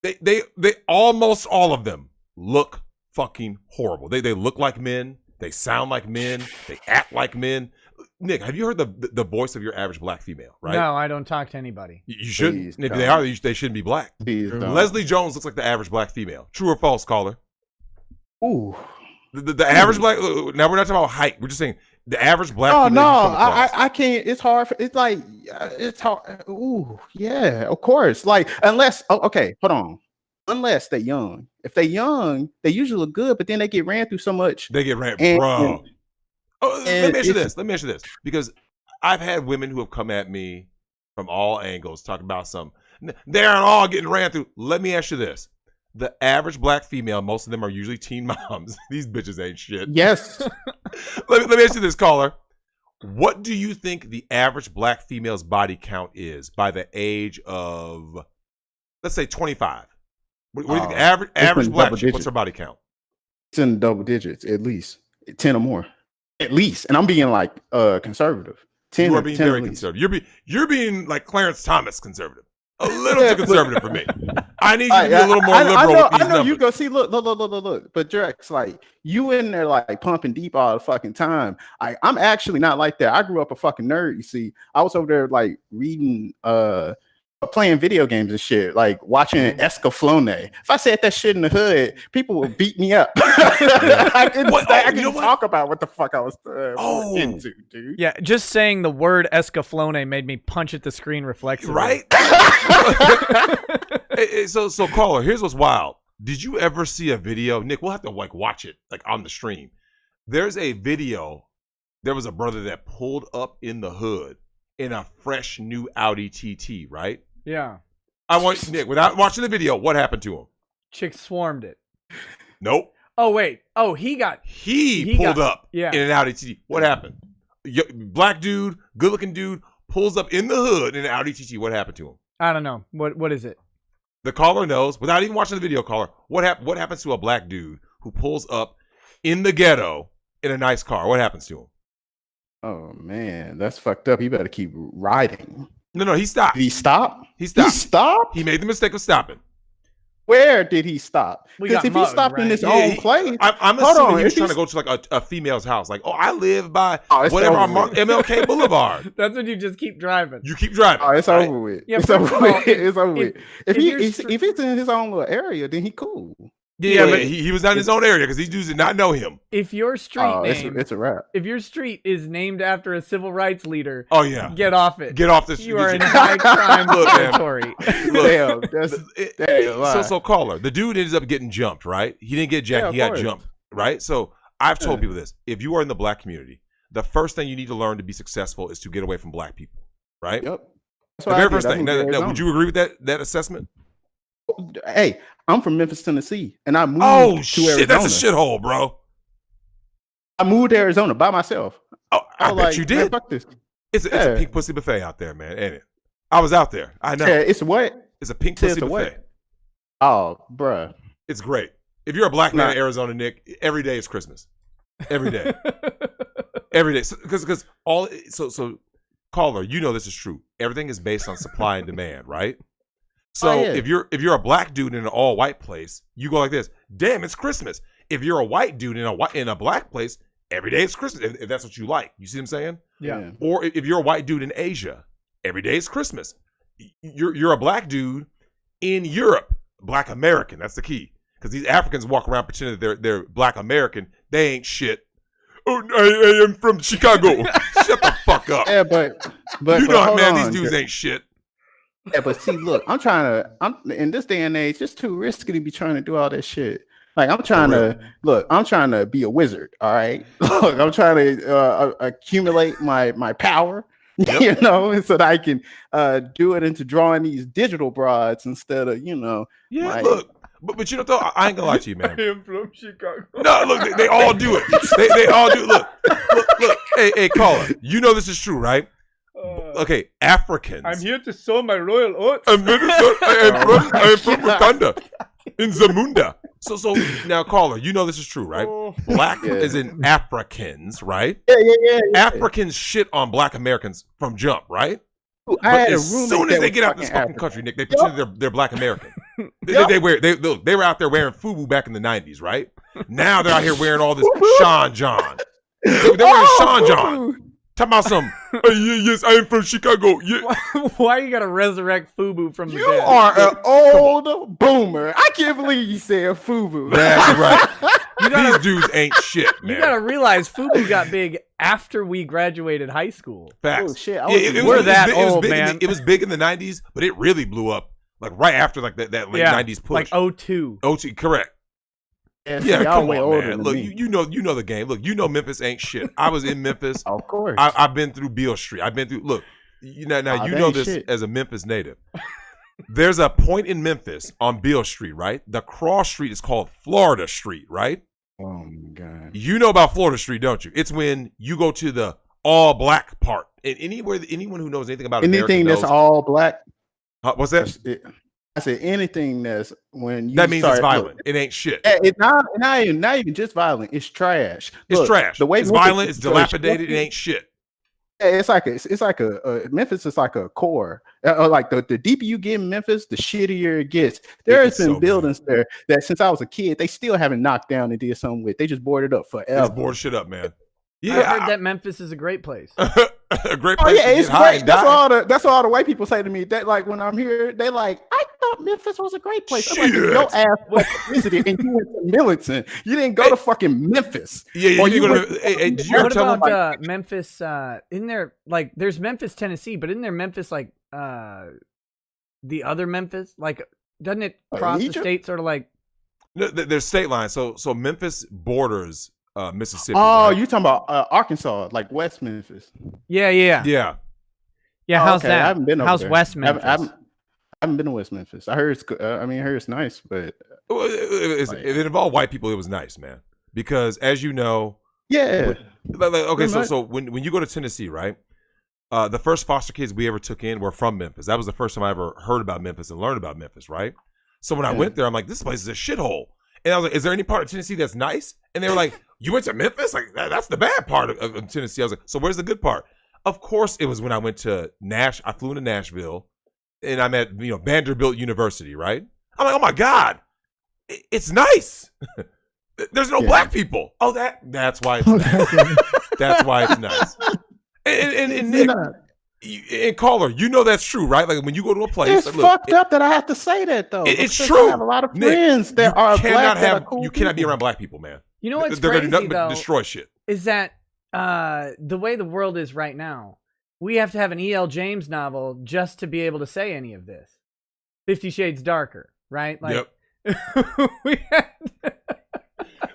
they almost all of them look fucking horrible. They look like men. They sound like men. They act like men. Nick, have you heard the voice of your average black female, right? No, I don't talk to anybody. You shouldn't. If they are, they shouldn't be black. Leslie Jones looks like the average black female. True or false, caller? Ooh. The average black, now we're not talking about height. We're just saying the average black Oh, female. no, I can't. It's hard. It's like, it's hard. Ooh, yeah, of course. Like, unless, okay, hold on. Unless they're young. If they're young, they usually look good, but then they get ran through so much. They get ran, bro. Let me ask you this. Let me ask you this. Because I've had women who have come at me from all angles talking about something. They aren't all getting ran through. Let me ask you this. The average black female, most of them are usually teen moms. These bitches ain't shit. Yes. let me ask you this, caller. What do you think the average black female's body count is by the age of, let's say, 25? What do you think? Average black chick, what's her body count? It's in double digits, at least 10 or more, at least. And I'm being like conservative. 10. You are being very conservative. You're being like Clarence Thomas conservative. A little too conservative for me. I need you to be a little more liberal with these numbers. You go see. Look. But Drex, like you in there like pumping deep all the fucking time. I'm actually not like that. I grew up a fucking nerd. You see, I was over there like reading, playing video games and shit, like watching Escaflowne. If I said that shit in the hood, people would beat me up. I couldn't talk about what the fuck I was into, dude. Yeah, just saying the word Escaflowne made me punch at the screen reflexively. Right? So caller, here's what's wild. Did you ever see a video? Nick, we'll have to like watch it like on the stream. There's a video. There was a brother that pulled up in the hood in a fresh new Audi TT, right? Yeah. I want Nick, without watching the video, what happened to him? Chick swarmed it. Nope. Oh, wait. Oh, he pulled up in an Audi TT. What happened? Black dude, good looking dude, pulls up in the hood in an Audi TT. What happened to him? I don't know. What is it? The caller knows, without even watching the video, caller, what happens to a black dude who pulls up in the ghetto in a nice car? What happens to him? Oh man, that's fucked up. He better keep riding. No, he stopped. Did he stop? He stopped. He stopped? He made the mistake of stopping. Where did he stop? Because if he stopped in his own place, I'm assuming he was trying to go to like a female's house. Like, I live by whatever MLK Boulevard. That's when you just keep driving. You keep driving. Oh, it's over with. Yeah, it's over with. It's over with. If it's in his own little area, then he cool. Yeah, but he was not in his own area because these dudes did not know him. If your street name, it's a wrap. If your street is named after a civil rights leader, oh yeah, get off it. Get off this. You are in high crime territory. So caller, the dude ended up getting jumped, right? He didn't get jacked. He got jumped, right? So I've told people this: if you are in the black community, the first thing you need to learn to be successful is to get away from black people, right? Yep. The very first thing. Now, would you agree with that assessment? Hey, I'm from Memphis, Tennessee, and I moved to Arizona. That's a shithole, bro. I moved to Arizona by myself. Oh, I bet you did. Man, fuck this. It's a pink pussy buffet out there, man, ain't it? I was out there. I know. Yeah, it's what? It's a pink pussy buffet. Oh, bruh. It's great. If you're a black man in Arizona, Nick, every day is Christmas. Every day. Every day. Because caller, you know this is true. Everything is based on supply and demand, right? So if you're a black dude in an all white place, you go like this. Damn, it's Christmas. If you're a white dude in a black place, every day is Christmas. If that's what you like, you see what I'm saying? Yeah. Or if you're a white dude in Asia, every day is Christmas. You're a black dude in Europe, black American. That's the key, because these Africans walk around pretending that they're black American. They ain't shit. Oh, I am from Chicago. Shut the fuck up. Yeah, but you know, man, these dudes ain't shit. Yeah, but see, look, I'm in this day and age, it's too risky to be trying to do all that shit. Like, I'm trying to be a wizard. All right. Look, I'm trying to accumulate my power, you know, so that I can do it into drawing these digital broads instead of, you know. Yeah, look. But you know, though, I ain't gonna lie to you, man. I am from Chicago. No, look, they all do it. They all do. Look. Hey, caller, you know this is true, right? Okay, Africans. I'm here to sow my royal oats. I am from Wakanda in Zamunda. So now, caller, you know this is true, right? Black is in Africans, right? Yeah. Africans shit on black Americans from jump, right? I had But a as roommate soon as that they was get out this fucking fucking country, Nick, they pretend they're Black American. They were out there wearing FUBU back in the 90s, right? Now they're out here wearing all this Sean John. They're wearing Sean John. Talking about some, yes, I am from Chicago. Yeah. Why you gotta resurrect FUBU from the You dead? are an old boomer. I can't believe you said FUBU. That's right. These dudes ain't shit, man. You gotta realize FUBU got big after we graduated high school. Facts. Oh shit! We're that old, man. It was big in the 90s, but it really blew up like right after like that late 90s push. Like 02. 02, correct. Yeah, come way on, older man. than Look, me. you know the game. Look, you know Memphis ain't shit. I was in Memphis. Of course. I've been through Beale Street. I've been through. Look, you know now you that know ain't this shit. as a Memphis native. There's a point in Memphis on Beale Street, right? The cross street is called Florida Street, right? Oh my god. You know about Florida Street, don't you? It's when you go to the all black part. And anyone who knows anything about Anything America that's knows, all black. what's that? I said anything that's when you That means start, it's violent. Look, it ain't shit. it's not even just violent. It's trash. It's Look, trash. The way it's Memphis violent. It's is dilapidated. It ain't shit. It's like Memphis is like a core. Like the deeper you get in Memphis, the shittier it gets. There's been buildings there that since I was a kid, they still haven't knocked down and did something with. They just boarded up forever. They just board shit up, man. Yeah, I've heard that Memphis is a great place. A great Oh place yeah, to it's get high great. and That's die. what all the white people say to me. That like when I'm here, they like, I thought Memphis was a great place. I'm like, Shit. your ass was visited and you went to Militant. You didn't go to fucking Memphis. Yeah, Or you went go to. Hey, did you ever What tell them? about Memphis? In there, like, there's Memphis, Tennessee, but in there, Memphis, like, the other Memphis, like, doesn't it cross the Egypt? state, sort of like? No, there's state lines. So Memphis borders Mississippi. Oh, right? you talking about Arkansas, like West Memphis? Yeah. Yeah. Yeah, Oh, how's okay. that? I haven't been over How's there. West I Memphis? haven't been to West Memphis. I heard it's good. I heard it's nice, but Well, if it involved white people, it was nice, man. Because as you know, yeah. okay, Pretty much. so when you go to Tennessee, right? The first foster kids we ever took in were from Memphis. That was the first time I ever heard about Memphis and learned about Memphis, right? So when I went there, I'm like, this place is a shithole. And I was like, is there any part of Tennessee that's nice? And they were like, you went to Memphis? Like, that's the bad part of Tennessee. I was like, so where's the good part? Of course, it was when I went to I flew into Nashville, and I'm at Vanderbilt University, right? I'm like, oh my God, it's nice. There's no black people. Oh, that's why it's nice. That's why it's nice. And Nick, and caller, you know that's true, right? Like when you go to a place, It's like, look, fucked up that I have to say that though. It's because true. I have a lot of Nick, friends that are black. That are cool you cannot be people. around black people, man. You know what's They're crazy, gonna do nothing but though, destroy shit. is that the way the world is right now, we have to have an E.L. James novel just to be able to say any of this. 50 Shades Darker, right? Like, we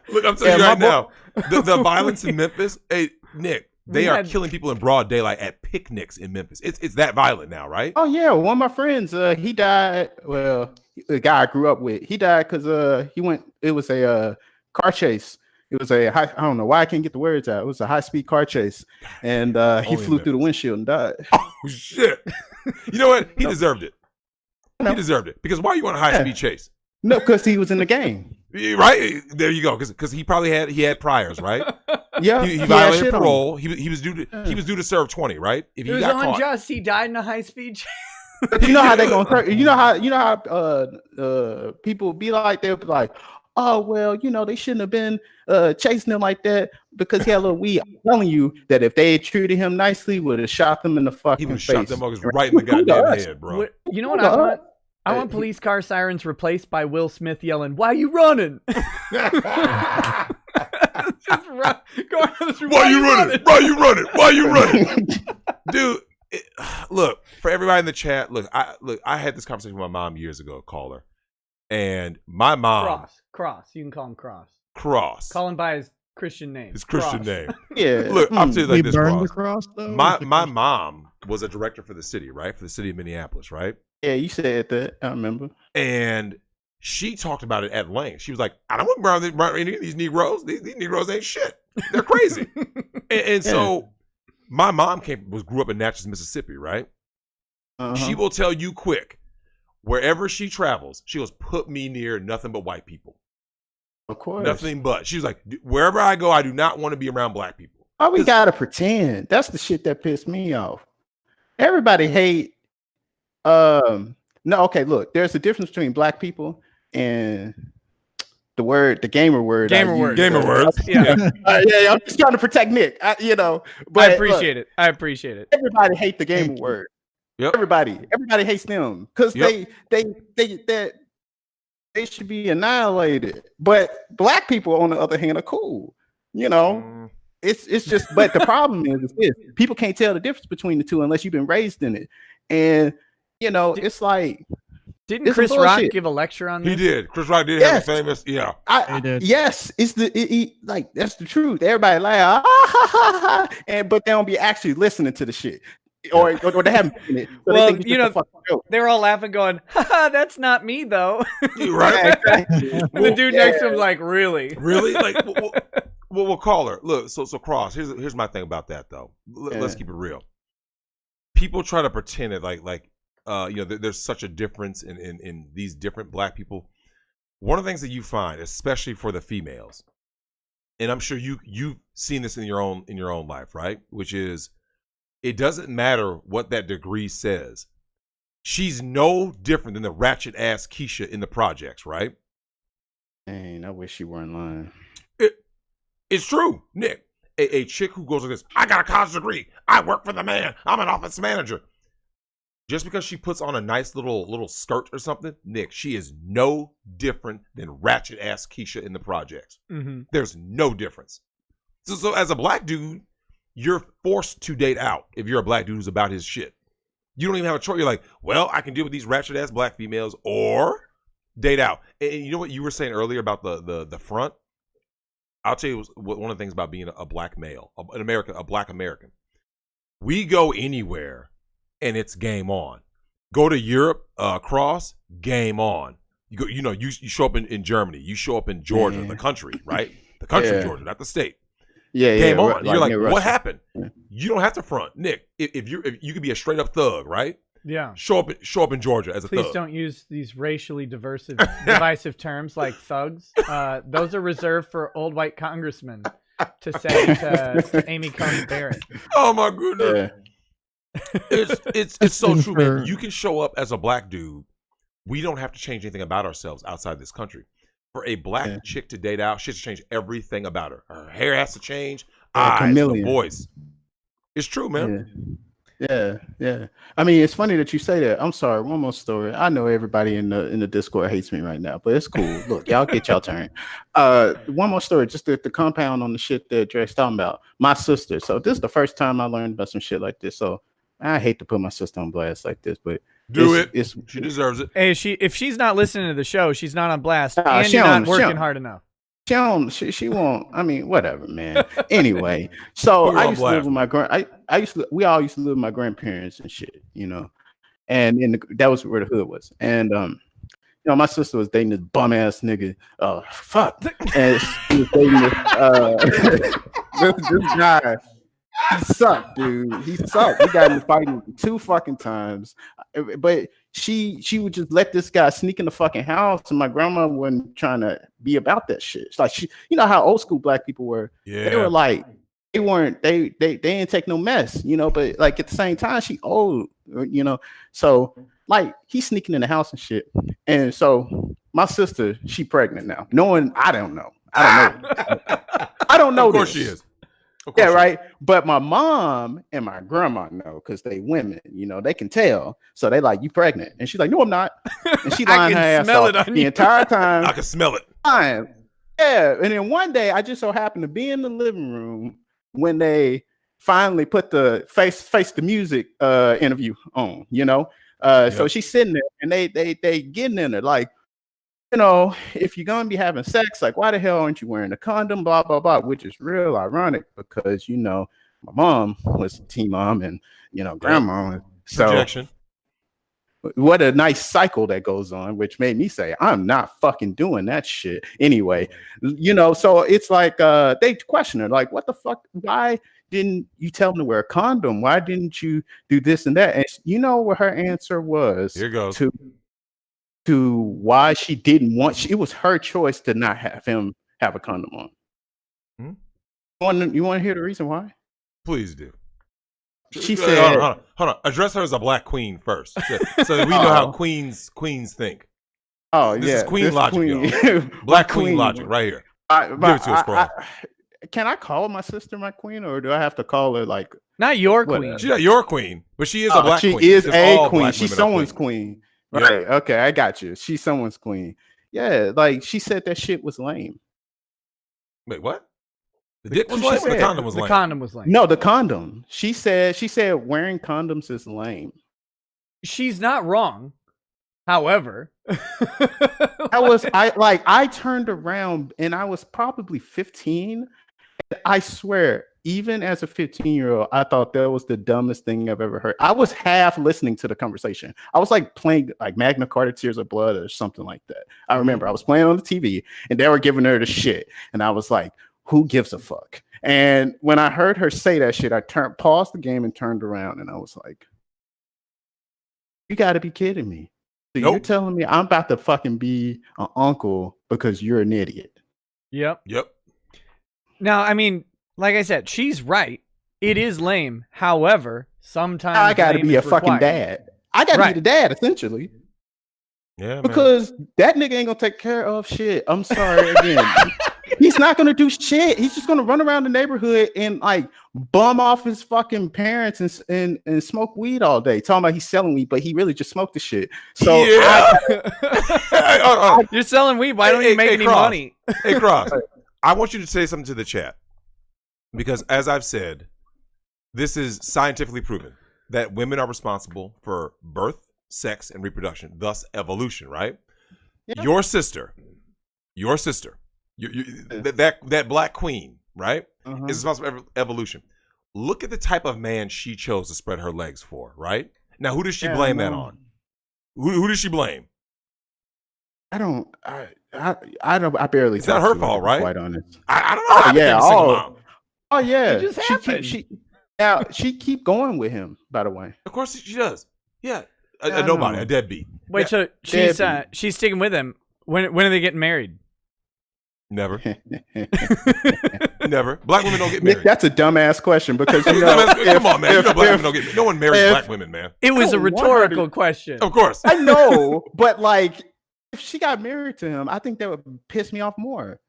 Look, I'm telling you right now, the violence in Memphis, hey, Nick, they are killing people in broad daylight at picnics in Memphis. It's that violent now, right? Oh yeah, one of my friends, he died. Well, the guy I grew up with, he died because he went. It was a car chase. It was a high. I don't know why I can't get the words out. It was a high speed car chase, and he flew through the windshield and died. Oh shit! You know what? He deserved it. He deserved it because why are you on a high speed chase? No, because he was in the game. Right there, you go. Because he probably had priors, right? Yeah, he had violated shit on parole. He was due to serve 20, right? If it he was got caught, unjust. He died in a high speed chase. You know how they gonna hurt? You know how people be like, they'll be like, oh well, they shouldn't have been chasing him like that because he had a little weed. I'm telling you that if they had treated him nicely, would have shot them in the fucking face. shot them muggers right in the goddamn head, bro. You know what I want? I want police car sirens replaced by Will Smith yelling, "Why you running?" Just run. Go on the street, Why you running? Why you running? Why you running? Dude, look, for everybody in the chat, I had this conversation with my mom years ago, caller. And my mom Cross. You can call him Cross. Call him by his Christian name. His Christian name. Yeah. Look, I'm telling you like this, burned Cross. the cross though. My mom was a director for the city, right? For the city of Minneapolis, right? Yeah, you said that. I remember. And she talked about it at length. She was like, I don't want around any of these Negroes. These Negroes ain't shit. They're crazy. and so my mom grew up in Natchez, Mississippi, right? She will tell you quick, wherever she travels, she goes, put me near nothing but white people. Of course. Nothing but. She was like, wherever I go, I do not want to be around black people. Oh, we gotta pretend. That's the shit that pissed me off. everybody hate. No, okay. Look, there's a difference between black people and the gamer word. Gamer words. Gamer words. Yeah. Yeah, I'm just trying to protect Nick. But I appreciate it. I appreciate it. Everybody hate the gamer word. Yep. Everybody hates them because Yep. they should be annihilated. But black people, on the other hand, are cool. It's just. But the problem is this: people can't tell the difference between the two unless you've been raised in it, and it's like. Didn't Chris Rock give a lecture on this? He did. Chris Rock did have a famous, yeah. He did. Yes, it's like that's the truth. Everybody like but they don't be actually listening to the shit, or they haven't seen it. So Well, they think it's just a joke. they were all laughing, going, "Haha, that's not me, though." Right? And the dude next to him, like, really, really, like, we'll call her. Look, so Cross. Here's my thing about that, though. Let's keep it real. People try to pretend it like. There's such a difference in these different black people. One of the things that you find, especially for the females, and I'm sure you've seen this in your own life, right? Which is, it doesn't matter what that degree says. She's no different than the ratchet ass Keisha in the projects, right? Dang, I wish you weren't lying. It's true, Nick. A chick who goes like this, I got a college degree, I work for the man, I'm an office manager. Just because she puts on a nice little skirt or something, Nick, she is no different than ratchet ass Keisha in the projects. Mm-hmm. There's no difference. So as a black dude, you're forced to date out if you're a black dude who's about his shit. You don't even have a choice. You're like, well, I can deal with these ratchet ass black females or date out. And you know what you were saying earlier about the front? I'll tell you one of the things about being a black male, a black American. We go anywhere and it's game on. Go to Europe, Cross, game on. You go, you show up in Germany, you show up in Georgia, the country, right? The country, Georgia, not the state. Yeah, game on. Like you're like, what Russia. happened? You don't have to front, Nick. If you could be a straight up thug, right? Yeah. Show up in Georgia as a thug. Please don't use these racially divisive terms like thugs. Those are reserved for old white congressmen to say to Amy Coney Barrett. Oh my goodness. Yeah. It's so true, man. You can show up as a black dude. We don't have to change anything about ourselves outside this country. For a black chick to date out, she has to change everything about her. Her hair has to change. Eyes, the voice. It's true, man. Yeah. I mean, it's funny that you say that. I'm sorry. One more story. I know everybody in the Discord hates me right now, but it's cool. Look, y'all get y'all turn. One more story. Just the compound on the shit that Drex talking about. My sister. So this is the first time I learned about some shit like this. So I hate to put my sister on blast like this, but she deserves it. Hey, if she's not listening to the show, she's not on blast, and you're not working hard enough. She won't. I mean, whatever, man. Anyway, so I used to live with my we all used to live with my grandparents and shit, and that was where the hood was, and my sister was dating this bum ass nigga. Fuck, and she was dating this guy. He sucked, dude. He sucked. We got in fighting 2 fucking times. But she would just let this guy sneak in the fucking house, and my grandma wasn't trying to be about that shit. It's like how old school black people were. Yeah. They were like, they didn't take no mess, but like at the same time, she old, So like he's sneaking in the house and shit. And so my sister, she pregnant now. Knowing I don't know. I don't know. Of course she is. Yeah, right. But my mom and my grandma know because they women, they can tell. So they like, you pregnant. And she's like, no, I'm not. And she lying her ass off the entire time. I can smell it. Fine. Yeah. And then one day I just so happened to be in the living room when they finally put the face the music interview on, So she's sitting there and they getting in there like, if you're gonna be having sex, like, why the hell aren't you wearing a condom? Blah blah blah. Which is real ironic because my mom was a teen mom and grandma. So projection. What a nice cycle that goes on, which made me say, I'm not fucking doing that shit anyway. So it's like they question her, like, what the fuck? Why didn't you tell them to wear a condom? Why didn't you do this and that? And you know what her answer was? Here goes. To why she didn't want, it was her choice to not have him have a condom on. You want to hear the reason why? Please do. She said, hold on. Address her as a black queen first, so that we know how queens think. Oh, This yeah. is queen logic, y'all. Black queen logic right here. Give it to us, Scroll. Can I call my sister my queen, or do I have to call her like not your queen? She's not your queen, but she is a black queen. She is a All queen. black She's women are someone's queen. Right. Yeah. Okay, I got you. She's someone's queen. Yeah, like she said that shit was lame. Wait, what? The dick was lame or the condom was lame? The condom was lame. No, the condom. She said wearing condoms is lame. She's not wrong. However, I turned around and I was probably 15. I swear, even as a 15-year-old, I thought that was the dumbest thing I've ever heard. I was half listening to the conversation. I was like playing like Magna Carta Tears of Blood or something like that. I remember I was playing on the TV and they were giving her the shit. And I was like, who gives a fuck? And when I heard her say that shit, I paused the game and turned around and I was like, you gotta be kidding me. So you're telling me I'm about to fucking be an uncle because you're an idiot. Yep. Yep. Now, I mean, like I said, she's right. It is lame. However, sometimes I got to be a fucking required. dad. I got to be the dad, essentially. Yeah, because that nigga ain't gonna take care of shit. I'm sorry again. He's not gonna do shit. He's just gonna run around the neighborhood and like bum off his fucking parents and smoke weed all day. Talking about he's selling weed, but he really just smoked the shit. So you're selling weed. Why don't you make any money? Hey, Cross, I want you to say something to the chat because, as I've said, this is scientifically proven that women are responsible for birth, sex, and reproduction, thus evolution. Right? Yeah. Your sister. That black queen, right, is responsible for evolution. Look at the type of man she chose to spread her legs for, right? Now, who does she blame that on? Who does she blame? I barely. It's not her fault, right? Quite honest. I don't know. How yeah. It just happened. She keep going with him. By the way, of course she does. Yeah, a nobody, a deadbeat. Wait, so she's sticking with him. When are they getting married? Never. Never. Black women don't get married. That's a dumbass question because come on, man. Black women don't get. No one marries black women, man. It was a rhetorical question. Of course. I know, but like, if she got married to him, I think that would piss me off more.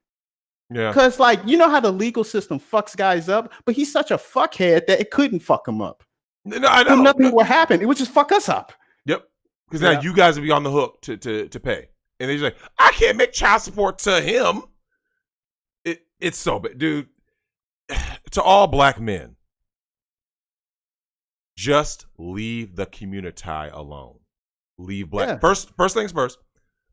Yeah. Because like, you know how the legal system fucks guys up, but he's such a fuckhead that it couldn't fuck him up. No, I know. And nothing would happen. It would just fuck us up. Yep. Because now you guys would be on the hook to pay, and they're just like, I can't make child support to him. It's so bad, dude. To all black men, just leave the community alone. Leave black. Yeah. First things first.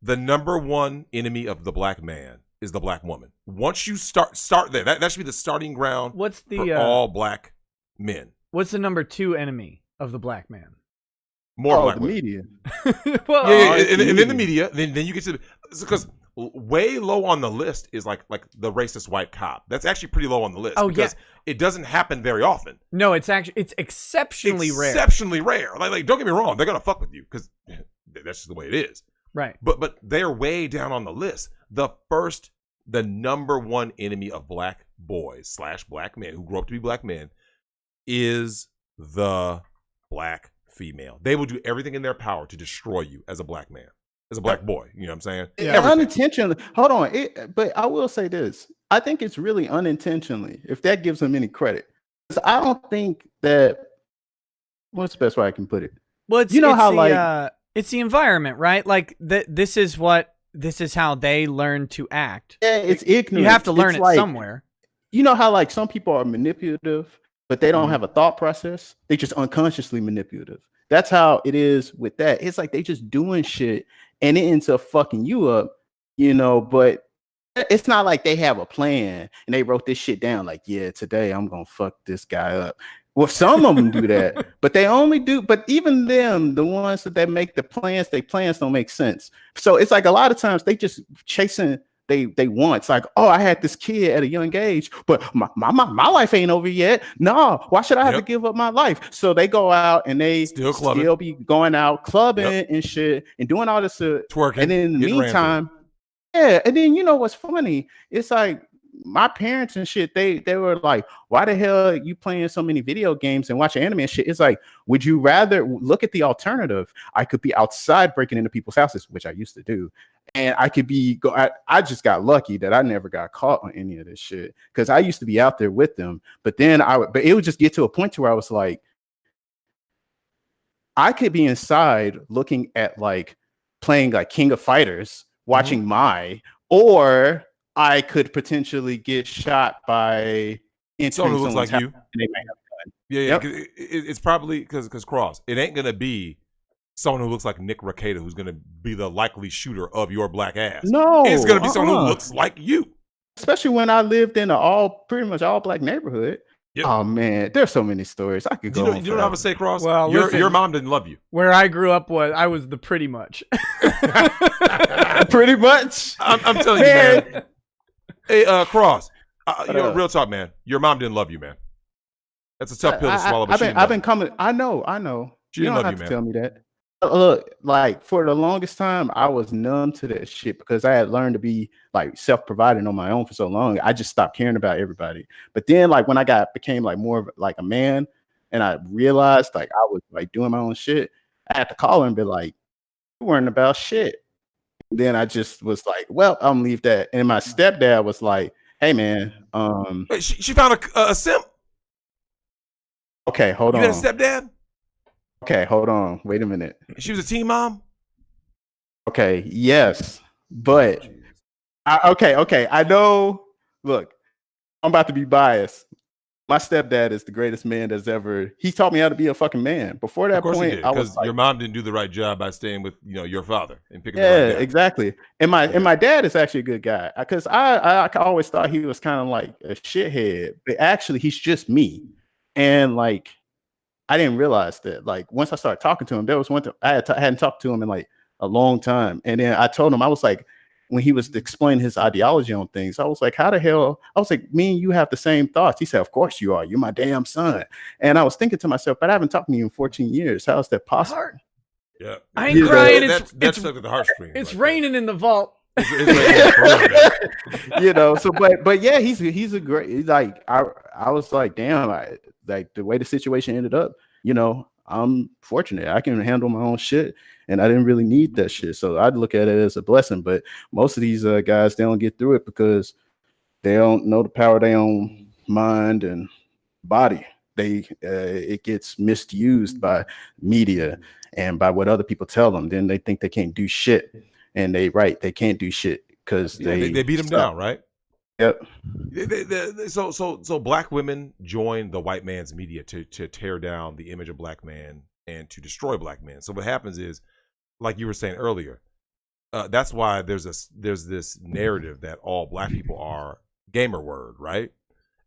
The number one enemy of the black man is the black woman. Once you start there, that should be the starting ground. What's the for all black men? What's the number two enemy of the black man? More black the women. Media. Well, and then the media. Then you get to because. Way low on the list is like the racist white cop. That's actually pretty low on the list because it doesn't happen very often. No, it's exceptionally rare. Exceptionally rare. Like don't get me wrong, they're gonna fuck with you because that's just the way it is. Right. But they're way down on the list. The number one enemy of black boys / black men who grow up to be black men is the black female. They will do everything in their power to destroy you as a black man. As a black boy, you know what I'm saying? Yeah. Unintentionally. Hold on. But I will say this. I think it's really unintentionally, if that gives them any credit. Because I don't think that, what's the best way I can put it? Well, it's the environment, right? Like this is how they learn to act. Yeah, it's ignorant. You have to learn it somewhere. You know how like some people are manipulative, but they don't have a thought process? They just unconsciously manipulative. That's how it is with that. It's like they just doing shit and it ends up fucking you up, but it's not like they have a plan and they wrote this shit down like, yeah, today I'm going to fuck this guy up. Well, some of them do that, but they only do. But even them, the ones that they make the plans, their plans don't make sense. So it's like a lot of times they just chasing they want. It's like, oh, I had this kid at a young age, but my life ain't over yet. No, why should I have to give up my life? So they go out and they still be going out clubbing and shit and doing all this twerking. And then in the meantime, and then you know what's funny? It's like my parents and shit, they were like, why the hell are you playing so many video games and watching anime and shit? It's like, would you rather look at the alternative? I could be outside breaking into people's houses, which I used to do. And I could be, I just got lucky that I never got caught on any of this shit. Cause I used to be out there with them, but then but it would just get to a point to where I was like, I could be inside looking at like playing like King of Fighters, watching or I could potentially get shot by someone who looks like you. Yeah. Yep. It's probably because Cross, it ain't gonna be someone who looks like Nick Rekieta who's gonna be the likely shooter of your black ass. No, it's gonna be someone who looks like you. Especially when I lived in pretty much all black neighborhood. Yep. Oh man, there's so many stories I could go. You don't have to say, Cross. Well, your mom didn't love you. Where I grew up I was the pretty much. Pretty much. I'm telling you, man. Hey, Cross. Real talk, man. Your mom didn't love you, man. That's a tough pill to swallow. But I've been coming. I know. She didn't love you, man. Tell me that. Look, like for the longest time, I was numb to that shit because I had learned to be like self-providing on my own for so long. I just stopped caring about everybody. But then, like when I became like more of like a man, and I realized like I was like doing my own shit, I had to call her and be like, "You weren't about shit." Then I just was like, "Well, I'm gonna leave that." And my stepdad was like, "Hey, man, she found a simp." Okay, hold on. You got a stepdad? Okay, hold on. Wait a minute. She was a teen mom? Okay, yes. But okay. I know. Look, I'm about to be biased. My stepdad is the greatest man that's ever. He taught me how to be a fucking man. Before that point, I was like, your mom didn't do the right job by staying with your father and picking the right guy. Exactly. And my dad is actually a good guy because I always thought he was kind of like a shithead, but actually he's just me. And like I didn't realize that. Like once I started talking to him, there was one thing I hadn't talked to him in like a long time, and then I told him, I was like, when he was explaining his ideology on things, I was like, how the hell? I was like, me and you have the same thoughts. He said, of course you are. You're my damn son. And I was thinking to myself, but I haven't talked to you in 14 years. How is that possible? Yeah, I ain't crying. That's stuck with the heartstrings. It's raining in the vault. So but yeah, he's a great, like I was like, damn, like the way the situation ended up, I'm fortunate. I can handle my own shit, and I didn't really need that shit. So I'd look at it as a blessing. But most of these guys, they don't get through it because they don't know the power of their own mind and body. It gets misused by media and by what other people tell them. Then they think they can't do shit, and they can't do shit because they beat them down, right? Yep. So black women join the white man's media to tear down the image of black man and to destroy black men. So what happens is, like you were saying earlier, that's why there's this narrative that all black people are gamer word, right?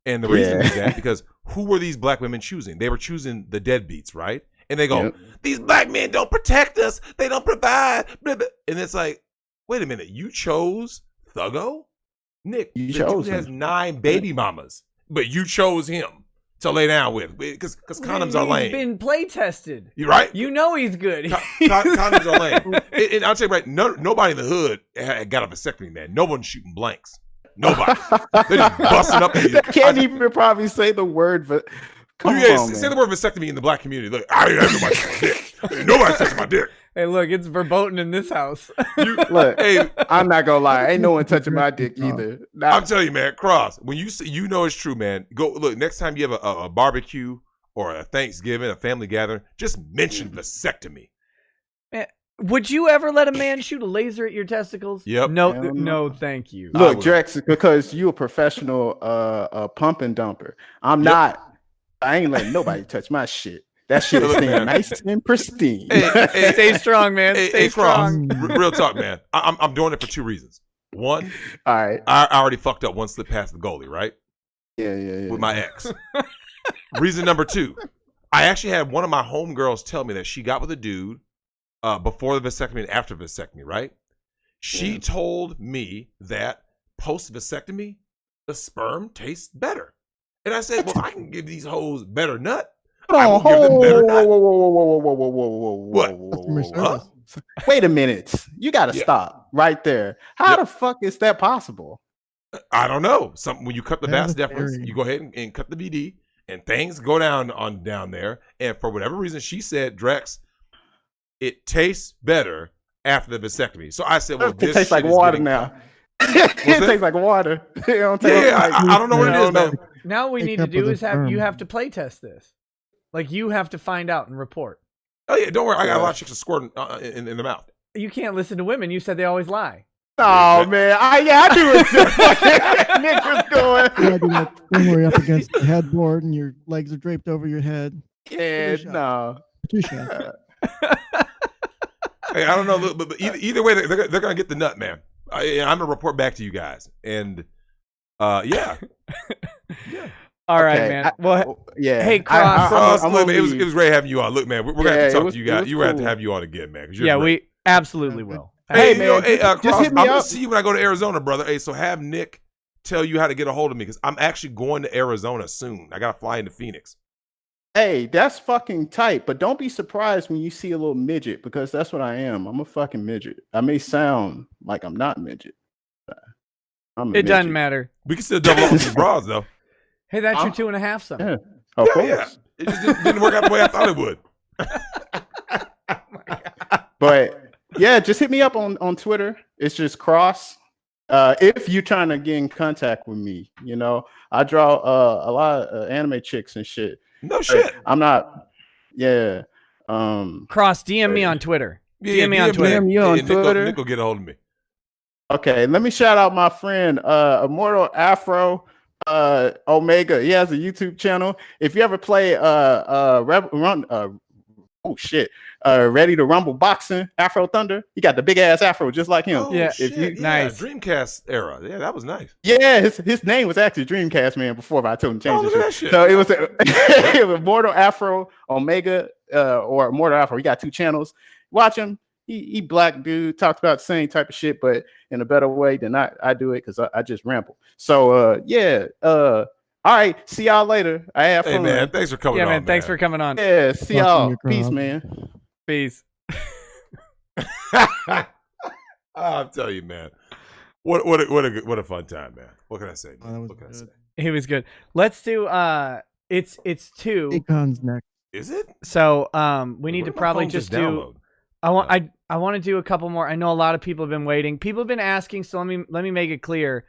And the reason is that because who were these black women choosing? They were choosing the deadbeats, right? And they go, these black men don't protect us. They don't provide. And it's like, wait a minute, you chose Thuggo? Nick, the dude has 9 baby mamas, but you chose him to lay down with because condoms are lame. He's been play tested. You right? You know he's good. Condoms are lame. And I'll tell you right, nobody in the hood got a vasectomy, man. No one's shooting blanks. Nobody. They're just busting up. Can't even probably say the word, but say the word vasectomy in the black community. Look, I ain't nobody touching my dick. Nobody's touching my dick. Hey, look, it's verboten in this house. Look, hey, I'm not gonna lie. Ain't no one touching my dick either. Nah. I'm telling you, man, Cross, when you see, it's true, man. Go look, next time you have a barbecue or a Thanksgiving, a family gathering, just mention vasectomy. Man, would you ever let a man shoot a laser at your testicles? Yep. No, thank you. Look, Drex, because you a professional pump and dumper. I'm not. I ain't letting nobody touch my shit. That shit is staying nice and pristine. Hey, stay strong, man. Stay strong. Real talk, man. I'm doing it for 2 reasons. One, all right, I already fucked up one slip past the goalie, right? Yeah. With my ex. Reason number 2, I actually had one of my homegirls tell me that she got with a dude before the vasectomy and after vasectomy, right? She told me that post vasectomy, the sperm tastes better. And I said, well, I can give these hoes better nut. Whoa. Wait a minute. You got to stop right there. How the fuck is that possible? I don't know. When you cut the Yeah, vas that's deferens, very- you go ahead and cut the VD, and things go down there. And for whatever reason, she said, Drex, it tastes better after the vasectomy. So I said, well, It this tastes like shit is water getting now. cut. It tastes like water. It don't taste like, I don't know what it is, man. Now what we need to do is you have to play test this. Like you have to find out and report. Oh yeah, don't worry. I got a lot of chicks squirting in the mouth. You can't listen to women. You said they always lie. Oh man, I knew it. Nick was going. Yeah, do that thing where you're up against the headboard and your legs are draped over your head. Yeah, no. 2 shots. Hey, I don't know, but either way, they're gonna get the nut, man. I'm gonna report back to you guys, and yeah. All right, man. Well, yeah. Hey, Cross. Look, man, it was great having you on. Look, man, we're gonna have to talk to you guys. We're gonna have to have you on again, man. Yeah, we absolutely will. Hey, man, Cross, just hit me I'm gonna up. see you when I go to Arizona, brother. Hey, so have Nick tell you how to get a hold of me because I'm actually going to Arizona soon. I gotta fly into Phoenix. Hey, that's fucking tight, but don't be surprised when you see a little midget because that's what I am. I'm a fucking midget. I may sound like I'm not midget. I'm a It doesn't midget. matter. We can still double up with these bras, though. Hey, that's your 2.5 something. Yeah, of course. Yeah. It just didn't work out the way I thought it would. But yeah, just hit me up on Twitter. It's just Cross. If you're trying to get in contact with me, you know, I draw a lot of anime chicks and shit. No shit. I'm not. Yeah. Cross, DM me on Twitter. Yeah, DM me on Twitter. DM you on Twitter. Nick will get a hold of me. Okay, let me shout out my friend Immortal Afro Omega. He has a YouTube channel. If you ever play Ready to Rumble Boxing, Afro Thunder, he got the big ass afro just like him. Oh, Yeah. shit. Nice. Dreamcast era. Yeah, that was nice. Yeah, his name was actually Dreamcast Man before, but I told him to change Oh, his look at shit. that shit. So it was Immortal Afro Omega or Immortal Afro. He got 2 channels. Watch him. He black dude, talks about the same type of shit, but in a better way than I do it because I just ramble. So yeah. All right. See y'all later. I have fun. Hey, man, thanks for coming on. Yeah, man. Thanks for coming on. Yeah, see y'all. Peace, man. Peace. I'm telling you, man. What a fun time, man. What can I say? Man? What can I say? He was good. Let's do it's 2. Akon's next. Is it? So we need What to if my probably phone just just do download? I want to do a couple more. I know a lot of people have been waiting. People have been asking, so let me make it clear.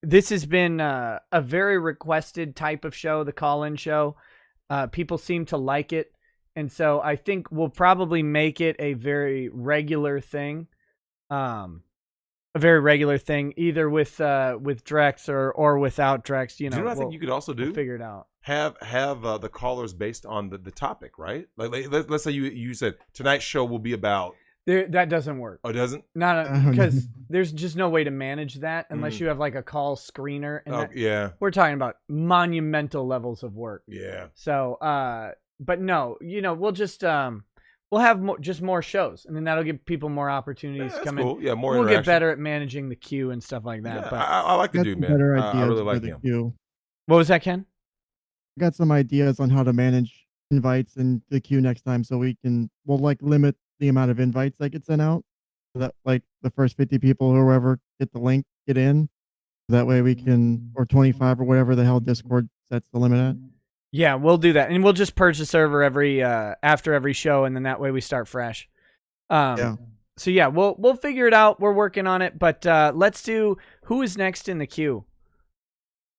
This has been a very requested type of show, the call-in show. People seem to like it. And so I think we'll probably make it a very regular thing. Either with Drex or without Drex. You know, Do you know what I think you could also do? We'll figure it out. Have the callers based on the topic, right? Like let's say you said tonight's show will be about. That doesn't work. Oh, it doesn't? Because there's just no way to manage that unless you have like a call screener. And yeah. We're talking about monumental levels of work. Yeah. So, but no, you know, we'll just we'll have just more shows, and then that'll give people more opportunities to come cool. in. Yeah, more We'll get interaction. better at managing the queue and stuff like that. Yeah, but I like the Got dude, some man. better I ideas really for like the him. queue. What was that, Ken? I got some ideas on how to manage invites in the queue next time, so we'll like limit the amount of invites that get sent out, so that like the first 50 people, whoever get the link, get in. That way we can, or 25 or whatever the hell Discord sets the limit at. Yeah, we'll do that, and we'll just purge the server every after every show, and then that way we start fresh. Yeah. So yeah, we'll figure it out. We're working on it, but let's do who is next in the queue.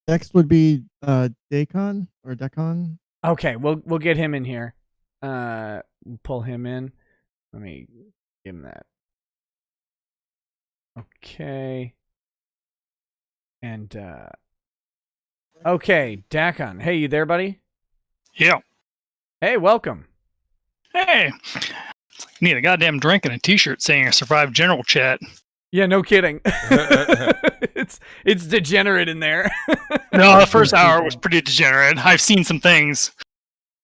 Next would be Dacon or Decon. Okay, we'll get him in here. Pull him in. Let me give him that. Okay. And okay, Dacon. Hey, you there, buddy? Yeah. Hey, welcome. Hey. Need a goddamn drink and a t-shirt saying I survived general chat. Yeah, no kidding. it's degenerate in there. No, the first hour was pretty degenerate. I've seen some things.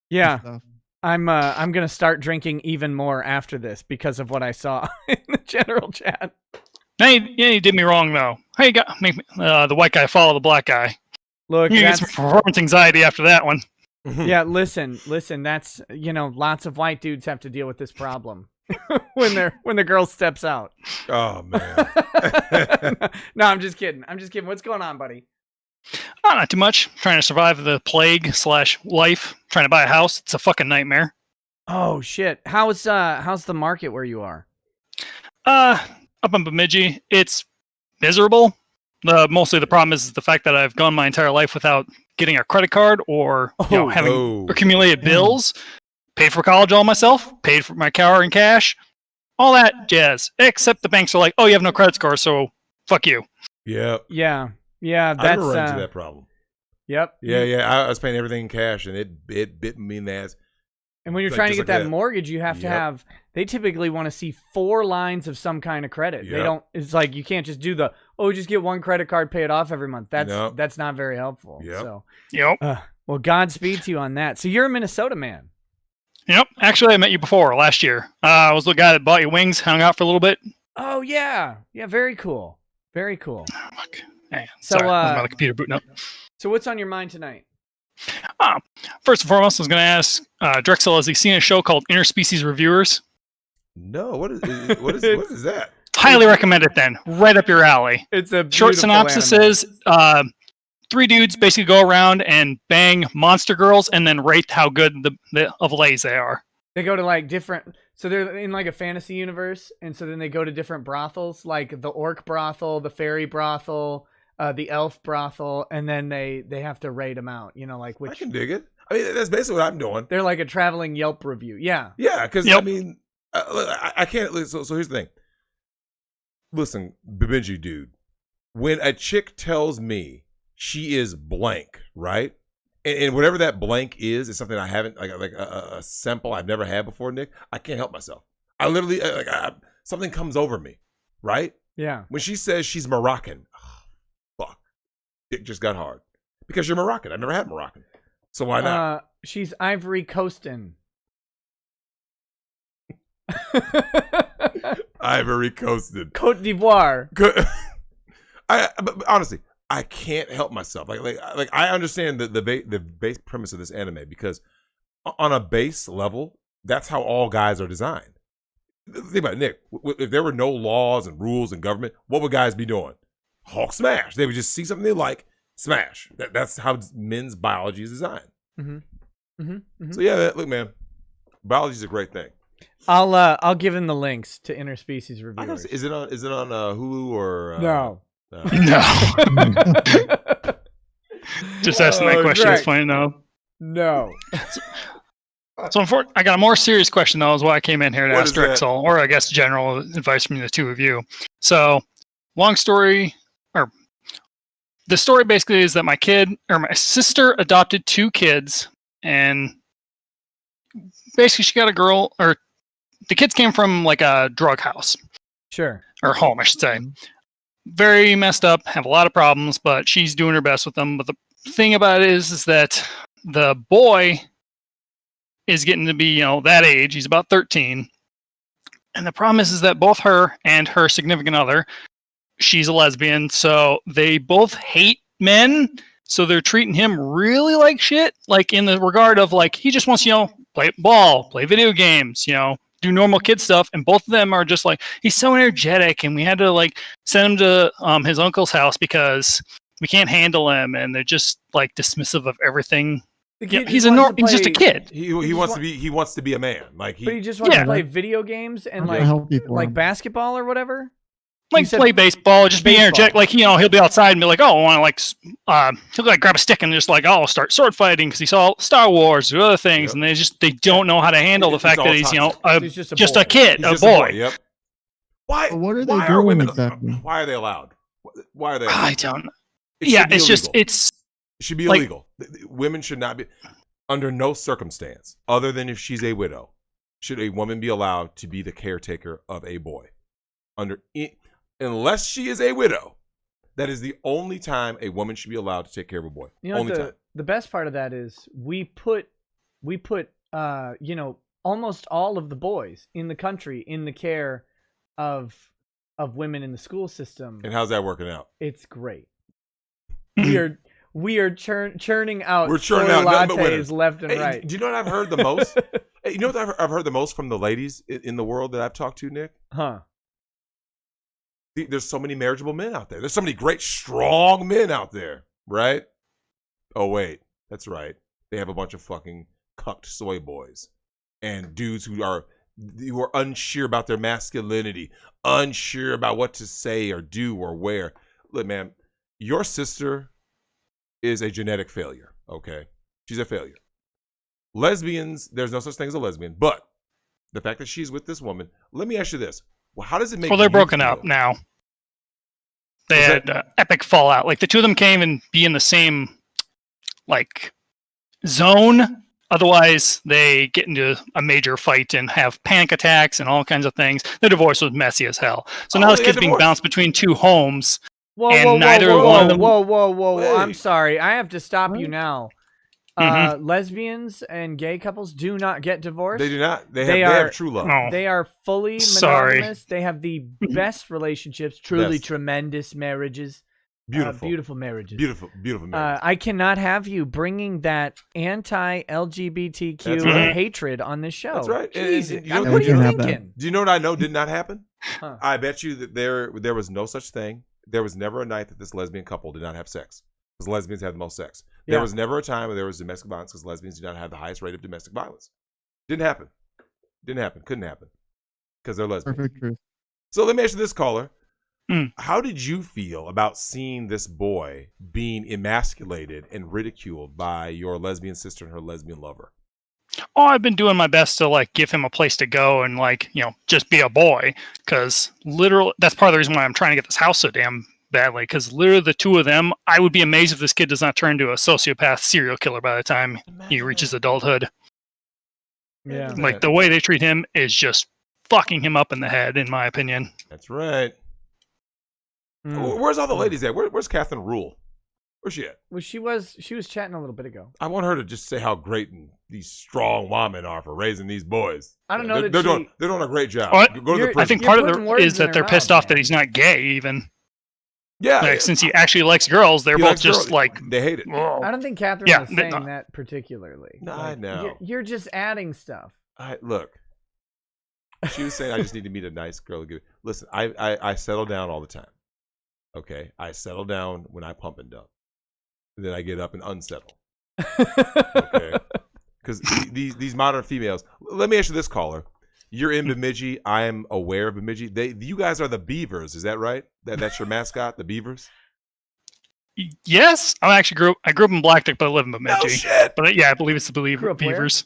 Yeah. I'm gonna start drinking even more after this because of what I saw in the general chat. You did me wrong though. Hey, the white guy follow the black guy. Look, you get some performance anxiety after that one. Yeah, listen. That's lots of white dudes have to deal with this problem. when the girl steps out. Oh man. No, I'm just kidding. What's going on, buddy? Oh, not too much. Trying to survive the plague/life. Trying to buy a house. It's a fucking nightmare. Oh shit. How's the market where you are? Up in Bemidji, it's miserable. Mostly the problem is the fact that I've gone my entire life without getting a credit card or having accumulated bills. Paid for college all myself. Paid for my car in cash. All that jazz. Except the banks are like, oh, you have no credit score, so fuck you. Yep. Yeah. That's I never run into that problem. Yep. Yeah. I was paying everything in cash, and it bit me in the ass. And when you're trying to get that mortgage, you have to have. They typically want to see 4 lines of some kind of credit. They don't. It's like you can't just do just get one credit card, pay it off every month. That's not very helpful. Yep. So. Yep. Well, Godspeed to you on that. So you're a Minnesota man. Yep. Actually, I met you before last year. I was the guy that bought you wings, hung out for a little bit. Oh yeah. Very cool. Very cool. Oh, fuck. Hey, so sorry, I was my computer booting up. So what's on your mind tonight? First and foremost, I was going to ask Drexel, has he seen a show called Interspecies Reviewers? No, what is that? Highly recommend it then. Right up your alley. It's a short synopsis is 3 dudes basically go around and bang monster girls and then rate how good of lays they are. They go to like different, so they're in like a fantasy universe, and so then they go to different brothels, like the orc brothel, the fairy brothel, the elf brothel, and then they have to rate them out. Like which. I can dig it. I mean, that's basically what I'm doing. They're like a traveling Yelp review. Yeah. Yeah, because I mean, I can't. So here's the thing. Listen, Bemidji dude, when a chick tells me she is blank, right? And whatever that blank is something I haven't like a sample I've never had before, Nick. I can't help myself. I literally something comes over me, right? Yeah. When she says she's Moroccan, fuck, it just got hard because you're Moroccan. I've never had Moroccan, so why not? She's Ivory Coastin. Ivory Coasted. Cote d'Ivoire. But honestly, I can't help myself. Like I understand the base premise of this anime because on a base level, that's how all guys are designed. Think about it, Nick. If there were no laws and rules and government, what would guys be doing? Hulk smash. They would just see something they like, smash. That's how men's biology is designed. Mm-hmm. Mm-hmm. Mm-hmm. So yeah, look, man, biology is a great thing. I'll give him the links to Interspecies Reviewers. Is it on Hulu or no? No. Just asking that question is funny now. No. So I got a more serious question though, is why I came in here to ask Drexel, or I guess general advice from the two of you. So, the story basically is that my sister adopted 2 kids, and basically she got a girl, or the kids came from like a drug house. Sure. Or home, I should say. Very messed up, have a lot of problems, but she's doing her best with them. But the thing about it is that the boy is getting to be, that age. He's about 13. And the problem is that both her and her significant other, she's a lesbian, so they both hate men. So they're treating him really like shit, like in the regard of like, he just wants, play ball, play video games, do normal kid stuff. And both of them are just like, he's so energetic, and we had to like send him to his uncle's house because we can't handle him. And they're just like dismissive of everything. He's just a kid. He wants to be a man. But he just wants to play video games and like basketball or whatever. Like play baseball, just be energetic. Like he'll be outside and be like, "Oh, I want to he'll like grab a stick and just like, oh, start sword fighting because he saw Star Wars or other things." Yep. And they don't know how to handle the fact that he's just a kid, a boy. Yep. Why? What are they doing exactly? Why are they allowed? Why are they? I don't know. It should be illegal. Women should not be, under no circumstance, other than if she's a widow, should a woman be allowed to be the caretaker of a boy. Unless she is a widow, that is the only time a woman should be allowed to take care of a boy. The best part of that is we put almost all of the boys in the country in the care of women in the school system. And how's that working out? It's great. We are churning out. We're churning out lattes left and right. Do you know what I've heard the most? You know what I've heard the most from the ladies in the world that I've talked to, Nick? Huh. There's so many marriageable men out there. There's so many great, strong men out there, right? Oh, wait. That's right. They have a bunch of fucking cucked soy boys and dudes who are unsure about their masculinity, unsure about what to say or do or wear. Look, man, your sister is a genetic failure, okay? She's a failure. Lesbians, there's no such thing as a lesbian, but the fact that she's with this woman, let me ask you this. Well, how does it make Well, they're you broken feel? up now. They had epic fallout. Like the two of them can't even be in the same like zone. Otherwise, they get into a major fight and have panic attacks and all kinds of things. The divorce was messy as hell. So now this kid's being bounced between two homes, and neither one of them. Whoa! I'm sorry. I have to stop you now. Lesbians and gay couples do not get divorced. They do not. They have true love. They are fully monogamous. They have the best relationships, truly tremendous marriages. Beautiful marriages. Beautiful marriages. I cannot have you bringing that anti-LGBTQ hatred on this show. That's right. Jesus. What are you thinking? Do you know what I know did not happen? I bet you that there was no such thing. There was never a night that this lesbian couple did not have sex. Because lesbians have the most sex. There was never a time where there was domestic violence because lesbians do not have the highest rate of domestic violence. Didn't happen. Couldn't happen. Because they're lesbians. Perfect truth. So let me ask you this, caller. How did you feel about seeing this boy being emasculated and ridiculed by your lesbian sister and her lesbian lover? Oh, I've been doing my best to like give him a place to go and like, just be a boy. Because literally, that's part of the reason why I'm trying to get this house so damn badly. Because literally the two of them, I would be amazed if this kid does not turn into a sociopath serial killer by the time he reaches adulthood. Yeah. Like the way they treat him is just fucking him up in the head, in my opinion. That's right. Where's all the ladies at? Where's Catherine Rule? Where's she at? Well, she was chatting a little bit ago. I want her to just say how great these strong women are for raising these boys. I don't know they're that doing a great job. Well, Go to the I think part of it is that they're pissed off that he's not gay, even. Yeah, like, since he actually likes girls, they're both just like they hate it. I don't think Catherine was saying that particularly. No, I know. You're just adding stuff. Look, she was saying I just need to meet a nice girl. Listen, I settle down all the time. Okay, I settle down when I pump and dump. Then I get up and unsettle. Okay, because these modern females. Let me ask you this, caller. You're in Bemidji. I am aware of Bemidji. You guys are the Beavers. Is that right? That's your mascot, the Beavers. Yes, I grew up in Black Duck, but I live in Bemidji. Oh shit! But yeah, I believe it's the Beavers.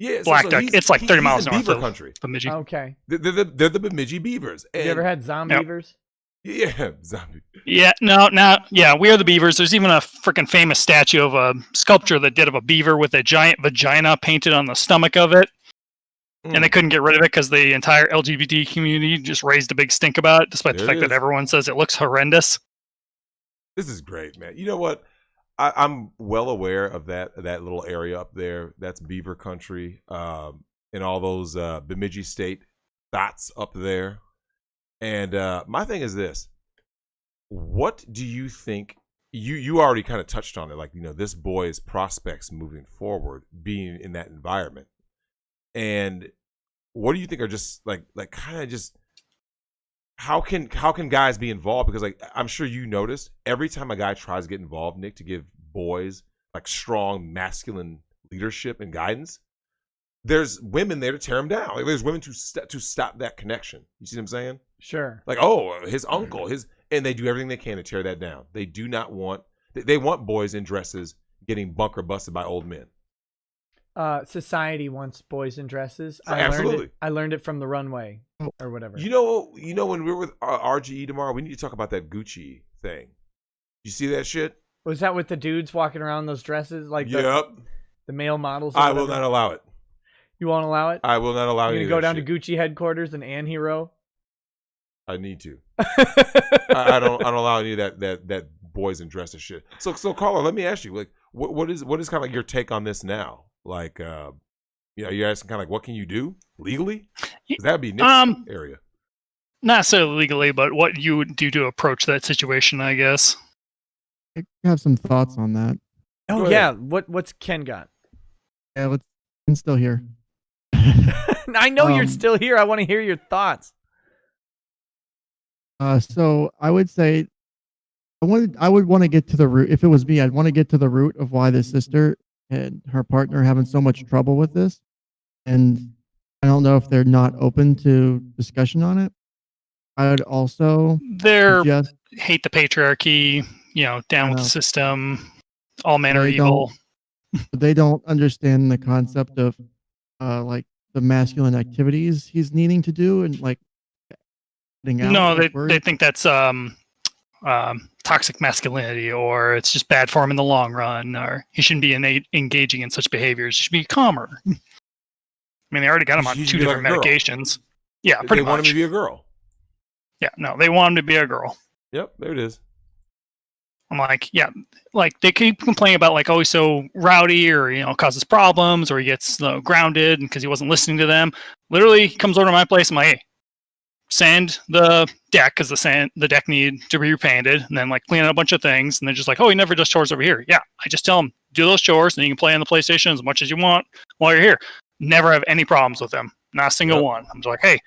Yeah, Black Duck. It's like 30 miles north Beaver of country. Bemidji. Okay. They're the Bemidji Beavers. You ever had zombie beavers? Yeah, zombie. Yeah, we are the Beavers. There's even a freaking famous statue of a sculpture that did of a beaver with a giant vagina painted on the stomach of it. And they couldn't get rid of it because the entire LGBT community just raised a big stink about it, despite the fact that everyone says it looks horrendous. This is great, man. You know what? I'm well aware of that little area up there. That's Beaver Country, and all those Bemidji State dots up there. And my thing is this: what do you think? You already kind of touched on it, like this boy's prospects moving forward, being in that environment. And what do you think are just like kind of just how can guys be involved? Because like I'm sure you noticed every time a guy tries to get involved, Nick, to give boys like strong masculine leadership and guidance, there's women there to tear him down. Like there's women to stop that connection. You see what I'm saying? Sure. Like his uncle, and they do everything they can to tear that down. They do not want they want boys in dresses getting bunker busted by old men. Society wants boys in dresses. Absolutely. I learned it from the runway or whatever. You know when we're with RGE tomorrow, we need to talk about that Gucci thing. You see that shit? Was that with the dudes walking around those dresses? Like the male models? I will not allow it. You won't allow it? I will not allow it. You're going to go down to Gucci headquarters in Anhero? I need to. I don't allow any of that boys in dresses shit. So caller, let me ask you, like, what is kind of like your take on this now? Like, you're asking kind of like, what can you do legally? That would be Nick's area. Not necessarily legally, but what you would do to approach that situation, I guess. I have some thoughts on that. Oh yeah, what's Ken got? Yeah, Ken's still here. I know you're still here. I want to hear your thoughts. So I would say I would want to get to the root. If it was me, I'd want to get to the root of why the sister and her partner are having so much trouble with this. And I don't know if they're not open to discussion on it. I would also hate the patriarchy, down with the system, all manner of evil. They don't understand the concept of like the masculine activities he's needing to do and like No, they think that's toxic masculinity, or it's just bad for him in the long run, or he shouldn't be engaging in such behaviors. He should be calmer. I mean, they already got him on 2 different medications. Yeah, pretty much. They want him to be a girl. Yeah, no, they want him to be a girl. Yep, there it is. I'm like, yeah, like they keep complaining about like, oh, he's so rowdy, or causes problems, or he gets grounded because he wasn't listening to them. Literally, he comes over to my place. I'm like, hey, sand the deck because the deck need to be repainted, and then like clean out a bunch of things. And they're just like, oh, he never does chores over here. Yeah, I just tell him do those chores, and you can play on the PlayStation as much as you want while you're here. Never have any problems with him, not a single one. I'm just like, hey,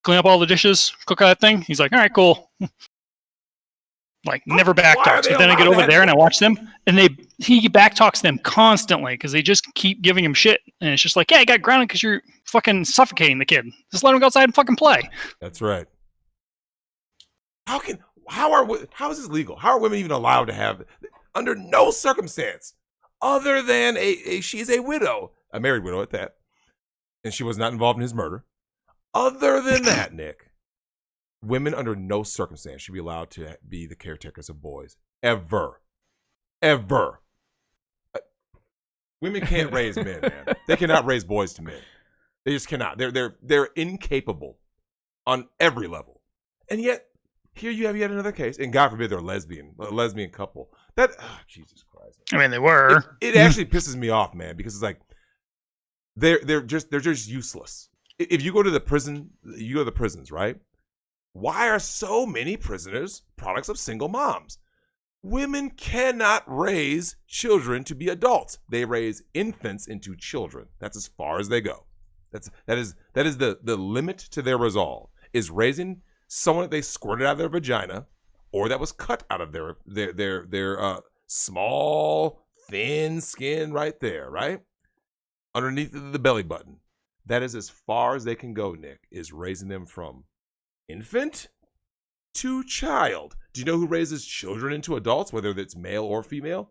clean up all the dishes, cook that thing. He's like, all right, cool. Like never backtalks. But then I get over there and I watch them, and he backtalks them constantly because they just keep giving him shit. And it's just like, yeah, I got grounded because you're fucking suffocating the kid. Just let him go outside and fucking play. That's right. How is this legal? How are women even allowed to have, under no circumstance, other than she's a widow, a married widow at that, and she was not involved in his murder. Other than that, Nick, women under no circumstance should be allowed to be the caretakers of boys. Ever. Women can't raise men, man. They cannot raise boys to men. They just cannot. They're incapable on every level. And yet, here you have yet another case, and God forbid they're a lesbian couple. Jesus Christ. I mean, they were. It actually pisses me off, man, because it's like they're just useless. If you go to the prison, you go to the prisons, right? Why are so many prisoners products of single moms? Women cannot raise children to be adults. They raise infants into children. That's as far as they go. That is the limit to their resolve, is raising someone that they squirted out of their vagina or that was cut out of their small, thin skin right there, right? Underneath the belly button. That is as far as they can go, Nick, is raising them from infant to child. Do you know who raises children into adults, whether it's male or female?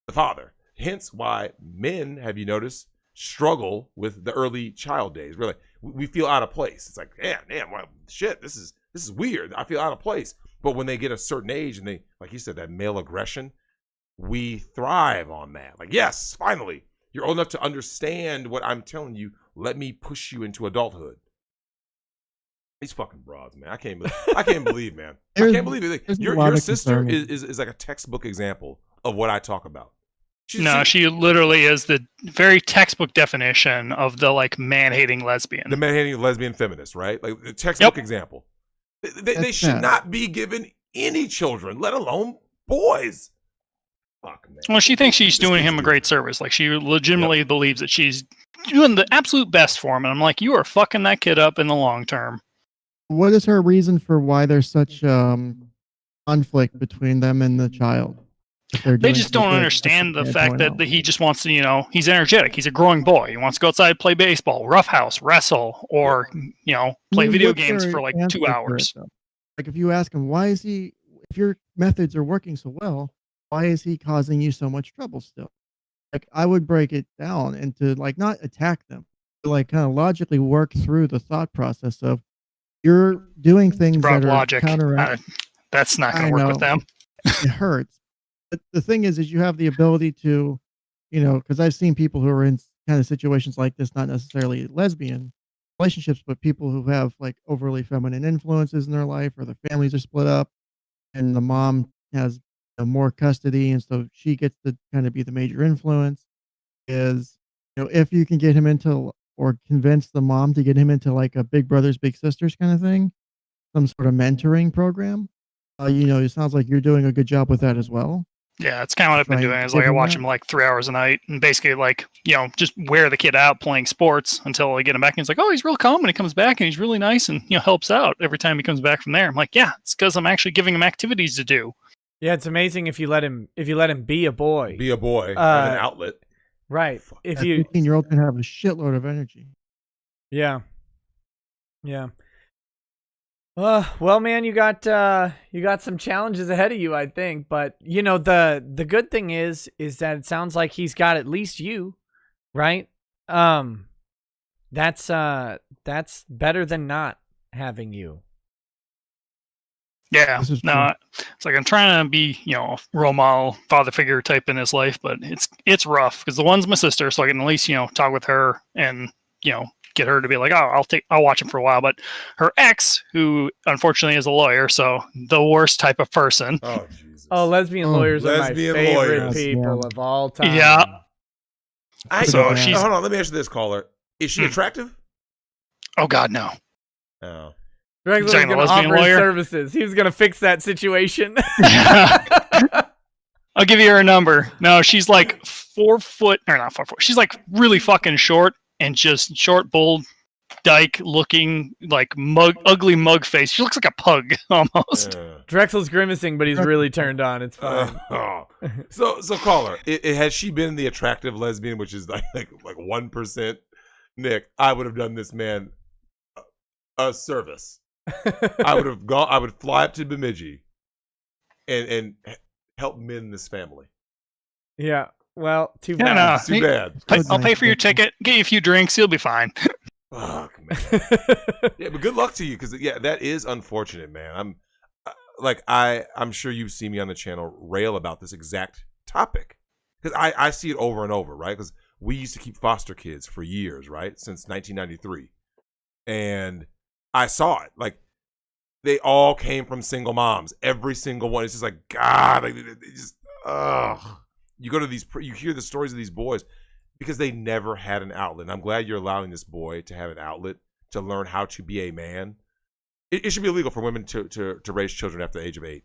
The father. Hence why men, have you noticed, struggle with the early child days. Really, we feel out of place. It's like, damn, well, shit, this is weird. I feel out of place. But when they get a certain age and they, like you said, that male aggression, we thrive on that. Like, yes, finally, you're old enough to understand what I'm telling you. Let me push you into adulthood. These fucking broads, man. I can't believe, man. I can't believe it. Like, your sister is like a textbook example of what I talk about. She literally is the very textbook definition of the like man-hating lesbian. The man-hating lesbian feminist, right? Like the textbook example. They should not be given any children, let alone boys. Fuck, man. Well, she thinks she's doing him a great service. Like she legitimately believes that she's doing the absolute best for him. And I'm like, you are fucking that kid up in the long term. What is her reason for why there's such conflict between them and the child? They just don't understand the fact that he just wants to, he's energetic. He's a growing boy. He wants to go outside, play baseball, roughhouse, wrestle, or, play video games for like 2 hours. Like if you ask him, if your methods are working so well, why is he causing you so much trouble still? Like I would break it down into like not attack them, but like kind of logically work through the thought process of you're doing things that are logic. That's not going to work with them. It hurts. But the thing is you have the ability to, because I've seen people who are in kind of situations like this, not necessarily lesbian relationships, but people who have like overly feminine influences in their life, or the families are split up and the mom has more custody. And so she gets to kind of be the major influence. Is, if you can get him into, or convince the mom to get him into like a big brothers, big sisters kind of thing, some sort of mentoring program. It sounds like you're doing a good job with that as well. Yeah, that's kind of what I've been doing. Is like I watch him like 3 hours a night, and basically like just wear the kid out playing sports until I get him back. And he's like, oh, he's real calm, and he comes back and he's really nice, and helps out every time he comes back from there. I'm like, yeah, it's because I'm actually giving him activities to do. Yeah, it's amazing if you let him be a boy. Be a boy. Have an outlet. Right. If a you 15-year-old can have a shitload of energy. Yeah. Yeah. Well, man, you got some challenges ahead of you, I think. But the good thing is that it sounds like he's got at least you, right? That's better than not having you. Yeah, no, it's like I'm trying to be, a role model, father figure type in his life, but it's rough because the one's my sister, so I can at least talk with her and get her to be like, oh, I'll watch him for a while. But her ex, who unfortunately is a lawyer, so the worst type of person. Oh Jesus! Oh, lesbian lawyers are my favorite people of all time. Yeah. So she's hold on. Let me ask you this, caller: is she attractive? Oh God, no. Oh. Drex was going to offer his services. He was going to fix that situation. I'll give you her number. No, she's like 4 foot, or not 4 foot. She's like really fucking short and just short, bold, dyke looking like ugly mug face. She looks like a pug almost. Drexel's grimacing, but he's really turned on. It's fine. So caller, has she been the attractive lesbian, which is like 1%? Nick, I would have done this man a service. I would have gone. I would fly up to Bemidji and help mend this family. Yeah. Well, too bad. Too bad. I'll pay for your ticket. Get you a few drinks. You'll be fine. Fuck, man. Yeah, but good luck to you because that is unfortunate, man. I'm sure you've seen me on the channel rail about this exact topic because I see it over and over, right? Because we used to keep foster kids for years, right, since 1993, and I saw it. Like, they all came from single moms. Every single one. It's just like, God, they just, ugh. You go to you hear the stories of these boys because they never had an outlet. And I'm glad you're allowing this boy to have an outlet to learn how to be a man. It should be illegal for women to raise children after the age of 8.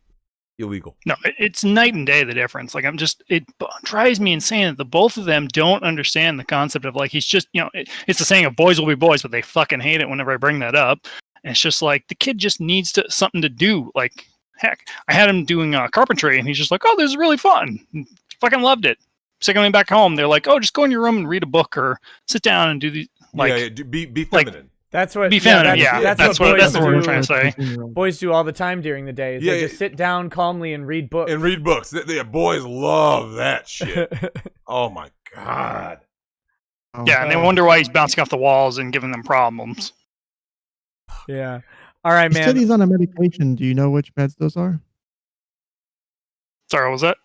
Illegal. No, it's night and day, the difference. Like, it drives me insane that the both of them don't understand the concept of, like, he's just, it's the saying of boys will be boys, but they fucking hate it whenever I bring that up. And it's just like, the kid just needs something to do. Like, heck, I had him doing carpentry, and he's just like, oh, this is really fun. And fucking loved it. Second way back home, they're like, oh, just go in your room and read a book or sit down and do these. Like, be feminine. That's what. Be feminine. That's what we're trying to say. Boys do all the time during the day. They just sit down calmly and read books. Boys love that shit. Oh my God. Yeah, and they wonder why he's bouncing off the walls and giving them problems. Yeah. All right, man. He said he's on a medication. Do you know which meds those are? Sorry, what was that?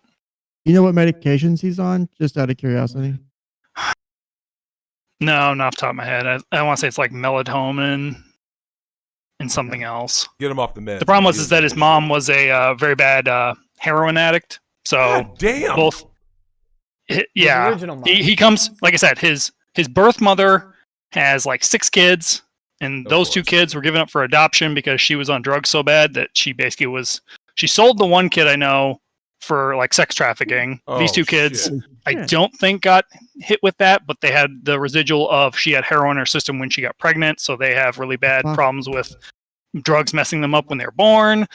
You know what medications he's on? Just out of curiosity. No, not off the top of my head. I want to say it's like melatonin and something else. Get him off the meds. The problem is that his mom was a very bad heroin addict. So God damn. Both. Yeah. Original mom. He comes, like I said, his birth mother has like 6 kids, and those 2 kids were given up for adoption because she was on drugs so bad that she basically she sold the one kid I know for like sex trafficking. These 2 kids, I don't think got hit with that, but they had the residual of she had heroin in her system when she got pregnant, so they have really bad problems with drugs messing them up when they're born.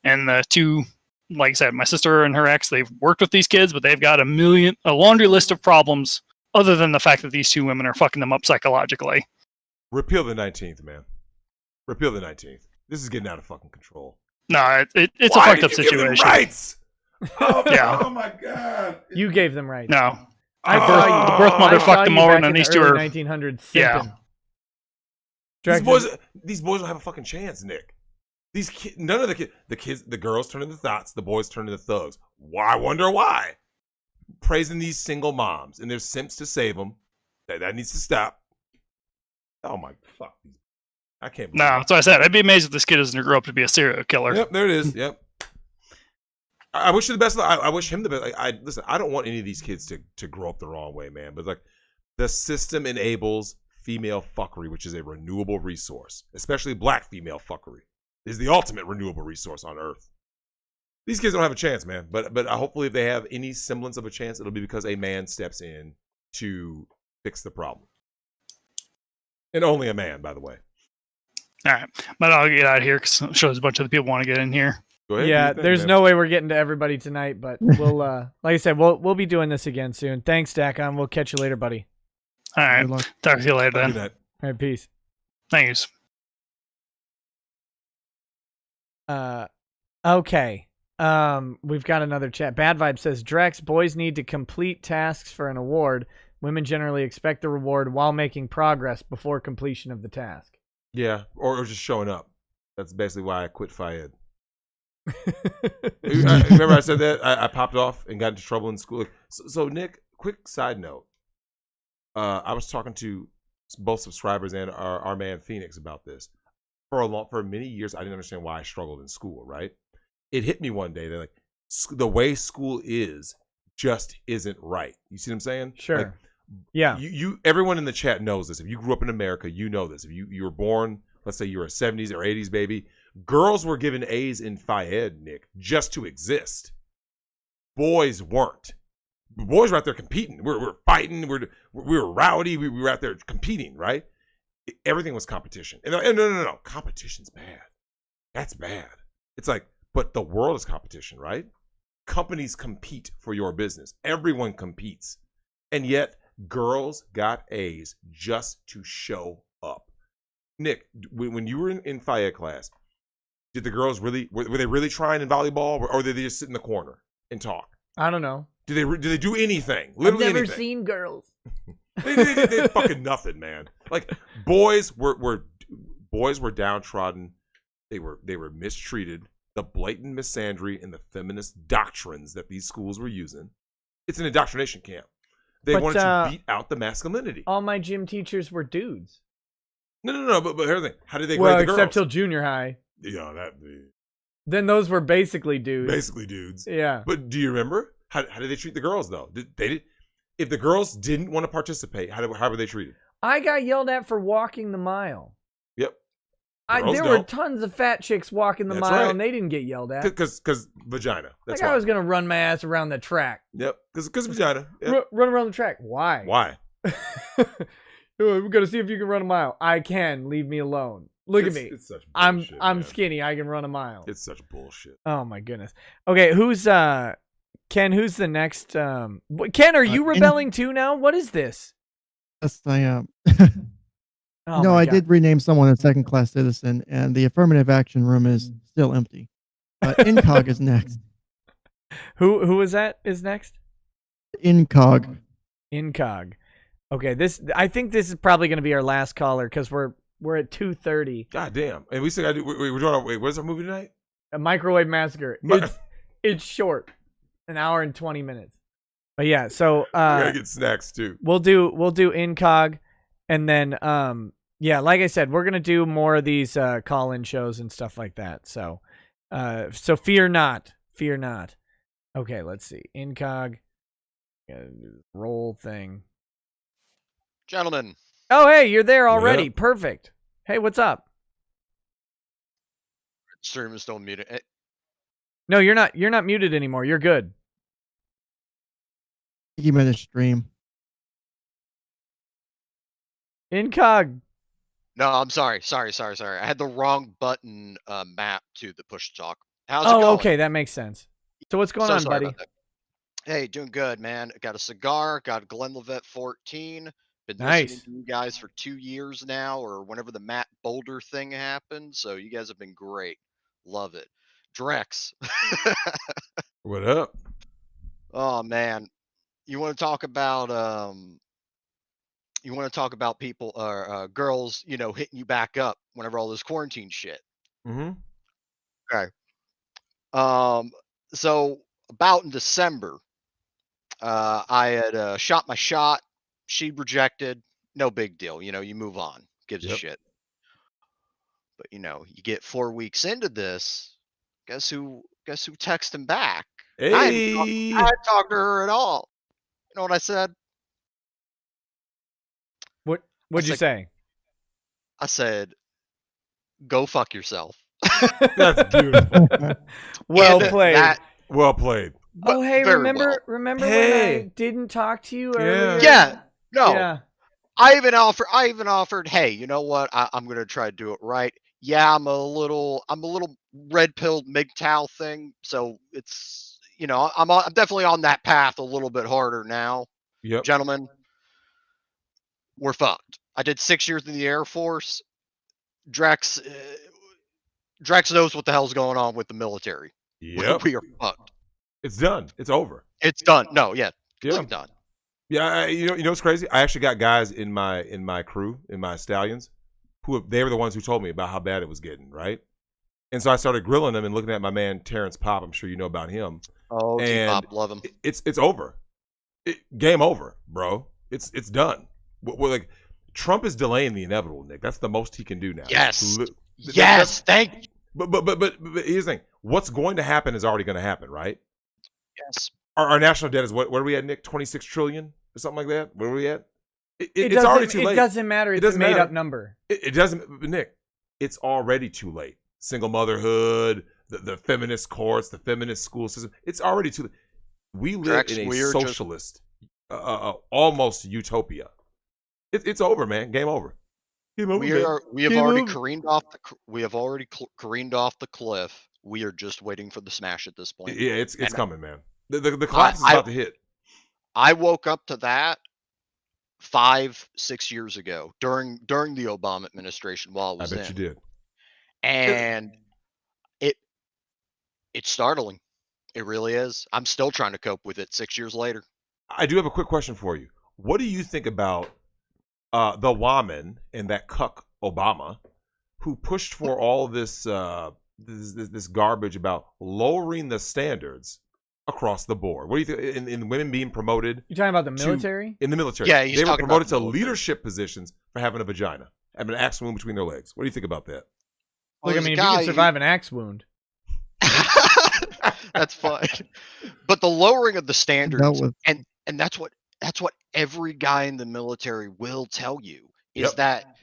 And the 2, like I said, my sister and her ex, they've worked with these kids, but they've got a laundry list of problems other than the fact that these 2 women are fucking them up psychologically. Repeal the 19th, man. Repeal the 19th. This is getting out of fucking control. No, it's a fucked up situation. Give them rights? Yeah. Oh my God. You gave them rights. No. The birth mother fucked them over, and then these 2 are 1900s. Yeah. These boys don't have a fucking chance, Nick. These kids, none of the girls turn into thoughts, the boys turn into thugs. Why? I wonder why. Praising these single moms and their simps to save them. That needs to stop. Oh my fuck. I can't believe No, that's what I said. I'd be amazed if this kid doesn't grow up to be a serial killer. Yep, there it is. Yep. I wish you the best. I wish him the best. Listen, I don't want any of these kids to grow up the wrong way, man. But like, the system enables female fuckery, which is a renewable resource, especially black female fuckery. Is the ultimate renewable resource on Earth. These kids don't have a chance, man. But hopefully, if they have any semblance of a chance, it'll be because a man steps in to fix the problem, and only a man, by the way. All right, but I'll get out of here because it shows a bunch of the people want to get in here. Go ahead. Yeah, there's no way we're getting to everybody tonight, but we'll, like I said, we'll be doing this again soon. Thanks, Dacon. We'll catch you later, buddy. All right, talk to you later then. All right, peace. Thanks. Okay. We've got another chat. Bad Vibe says, Drex, boys need to complete tasks for an award. Women generally expect the reward while making progress before completion of the task. Yeah, or just showing up. That's basically why I quit Fayed. Remember I said that? I popped off and got into trouble in school. So Nick, quick side note. I was talking to both subscribers and our man Phoenix about this. For many years, I didn't understand why I struggled in school, right? It hit me one day. They're like, the way school is just isn't right. You see what I'm saying? Sure. Like, yeah. Everyone in the chat knows this. If you grew up in America, you know this. If you were born, let's say you were a 70s or 80s baby, girls were given A's in Fayed, Nick, just to exist. Boys weren't. Boys were out there competing. We're fighting. We were rowdy. We were out there competing, right? Everything was competition. And no. Competition's bad. That's bad. It's like, but the world is competition, right? Companies compete for your business. Everyone competes. And yet, girls got A's just to show up. Nick, when you were in Fayed class, did the girls really, were they really trying in volleyball, or did they just sit in the corner and talk? I don't know. Did they do anything? Literally I've never anything? seen girls. they did fucking nothing, man. Like boys were downtrodden. They were mistreated. The blatant misandry and the feminist doctrines that these schools were using. It's an indoctrination camp. They wanted to beat out the masculinity. All my gym teachers were dudes. No. But here's the thing. How did they grade the girls? Except till junior high. Yeah, Then those were basically dudes. Basically dudes. Yeah. But do you remember? How did they treat the girls, though? If the girls didn't want to participate, how were they treated? I got yelled at for walking the mile. Yep. There were tons of fat chicks walking the mile, and they didn't get yelled at. Because vagina. That's why. I was going to run my ass around the track. Yep. Because vagina. Yep. Run around the track. Why? Why? We're going to see if you can run a mile. I can. Leave me alone. Look at me. It's such bullshit, I'm skinny. I can run a mile. It's such bullshit. Oh my goodness. Okay, who's Ken? Who's the next? Ken, are you rebelling too now? What is this? Yes, I am. Oh no, I God. did rename someone a second class citizen, and the affirmative action room is still empty. Incog is next. Who is that? Is next? Incog. Okay, I think this is probably going to be our last caller because we're at 2:30. God damn! And we still got to do. We're doing. What's our movie tonight? A Microwave Massacre. It's short, an hour and 20 minutes. But yeah, so we gotta get snacks too. We'll do Incog, and then yeah, like I said, we're gonna do more of these call-in shows and stuff like that. So fear not. Okay, let's see. Incog, roll thing. Gentlemen. Oh, hey, you're there already. Yep. Perfect. Hey, what's up? Stream is still muted. No, you're not. You're not muted anymore. You're good. You made a stream. Incog. No, I'm sorry. I had the wrong button mapped to the push to talk. How's it going? Okay, that makes sense. So what's going on, buddy? Hey, doing good, man. Got a cigar. Got a Glenlivet 14. Been nice. Listening to you guys for 2 years now, or whenever the Matt Boulder thing happened. So you guys have been great. Love it. Drex. What up? Oh man, you want to talk about people or girls, hitting you back up whenever all this quarantine shit. Mm-hmm. Okay. So about in December, I had shot my shot. She rejected. No big deal. You move on. Gives a shit. But you get 4 weeks into this. Guess who texted him back? Hey. I didn't talk to her at all. You know what I said? What'd you say? I said, go fuck yourself. That's beautiful. Well And played. that- Well played. Oh, hey, very remember well. when Hey. I didn't talk to you Yeah. earlier? Yeah. No. Yeah. I even offered, hey, you know what? I'm gonna try to do it right. Yeah, I'm a little red pilled MGTOW thing, so it's I'm definitely on that path a little bit harder now. Yep. Gentlemen, we're fucked. I did 6 years in the Air Force. Drex knows what the hell's going on with the military. Yep. We are fucked. It's done. It's over. It's done. No, yeah, Yeah. completely done. Yeah, you know what's crazy? I actually got guys in my crew, in my stallions, they were the ones who told me about how bad it was getting, right? And so I started grilling them and looking at my man Terrence Pop. I'm sure you know about him. Oh, T-Pop, love him. It's over. Game over, bro. It's done. We're like, Trump is delaying the inevitable, Nick. That's the most he can do now. Yes. Yes. Thank you. But here's the thing. What's going to happen is already going to happen, right? Yes. Our national debt is what are we at, Nick? 26 trillion or something like that? What are we at? It's doesn't- already too late. It doesn't matter. It's a made up number. It doesn't, but Nick, it's already too late. Single motherhood, the feminist courts, the feminist school system. It's already too late. We live Drex, in a we are socialist, almost utopia. It's over, man. Game over. Game over. We man. have Game already over. careened off the cliff. We are just waiting for the smash at this point. Yeah, it's And coming, man. The collapse is about to hit. I woke up to that 5-6 years ago during the Obama administration while I was I bet you did. And it's startling. It really is. I'm still trying to cope with it 6 years later. I do have a quick question for you. What do you think about the woman and that cuck Obama, who pushed for all this this garbage about lowering the standards across the board? What do you think in women being promoted? You talking about the military? In the military, Yeah, he's they were talking promoted about to the military. leadership positions for having a vagina, having an axe wound between their legs. What do you think about that? Look, I mean, if you can survive an axe wound. That's fine. But the lowering of the standards, Dealt with- and that's what every guy in the military will tell you is Yep. that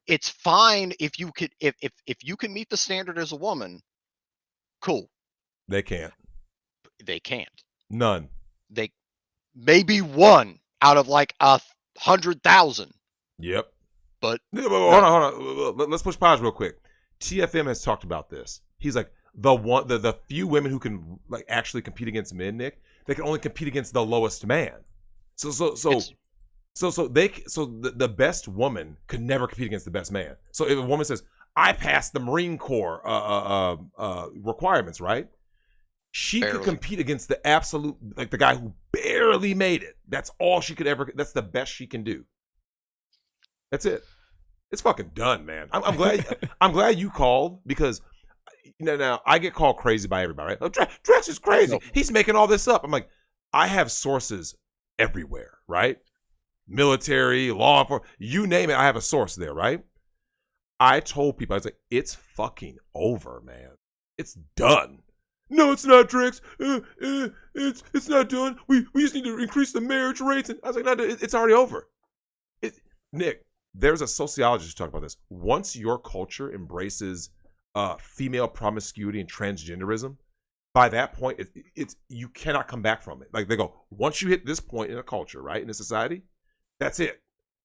it's fine if you could if you can meet the standard as a woman, cool. They can't. They can't. None. They maybe one out of like 100,000. Yep. But hold on. Let's push pause real quick. TFM has talked about this. He's like the few women who can like actually compete against men, Nick, they can only compete against the lowest man. So the best woman could never compete against the best man. So if a woman says, "I passed the Marine Corps requirements," right? She could compete against the absolute, like the guy who barely made it. That's all she could ever. That's the best she can do. That's it. It's fucking done, man. I'm glad. I'm glad you called because now I get called crazy by everybody. Right? Oh, Drex is crazy. No. He's making all this up. I'm like, I have sources everywhere, right? Military, law enforcement, you name it. I have a source there, right? I told people, I was like, it's fucking over, man. It's done. No, it's not, Drex. It's not done. We just need to increase the marriage rates. And I was like, no, it's already over. Nick, there's a sociologist who talked about this. Once your culture embraces female promiscuity and transgenderism, by that point, it's you cannot come back from it. Like they go, once you hit this point in a culture, right, in a society, that's it.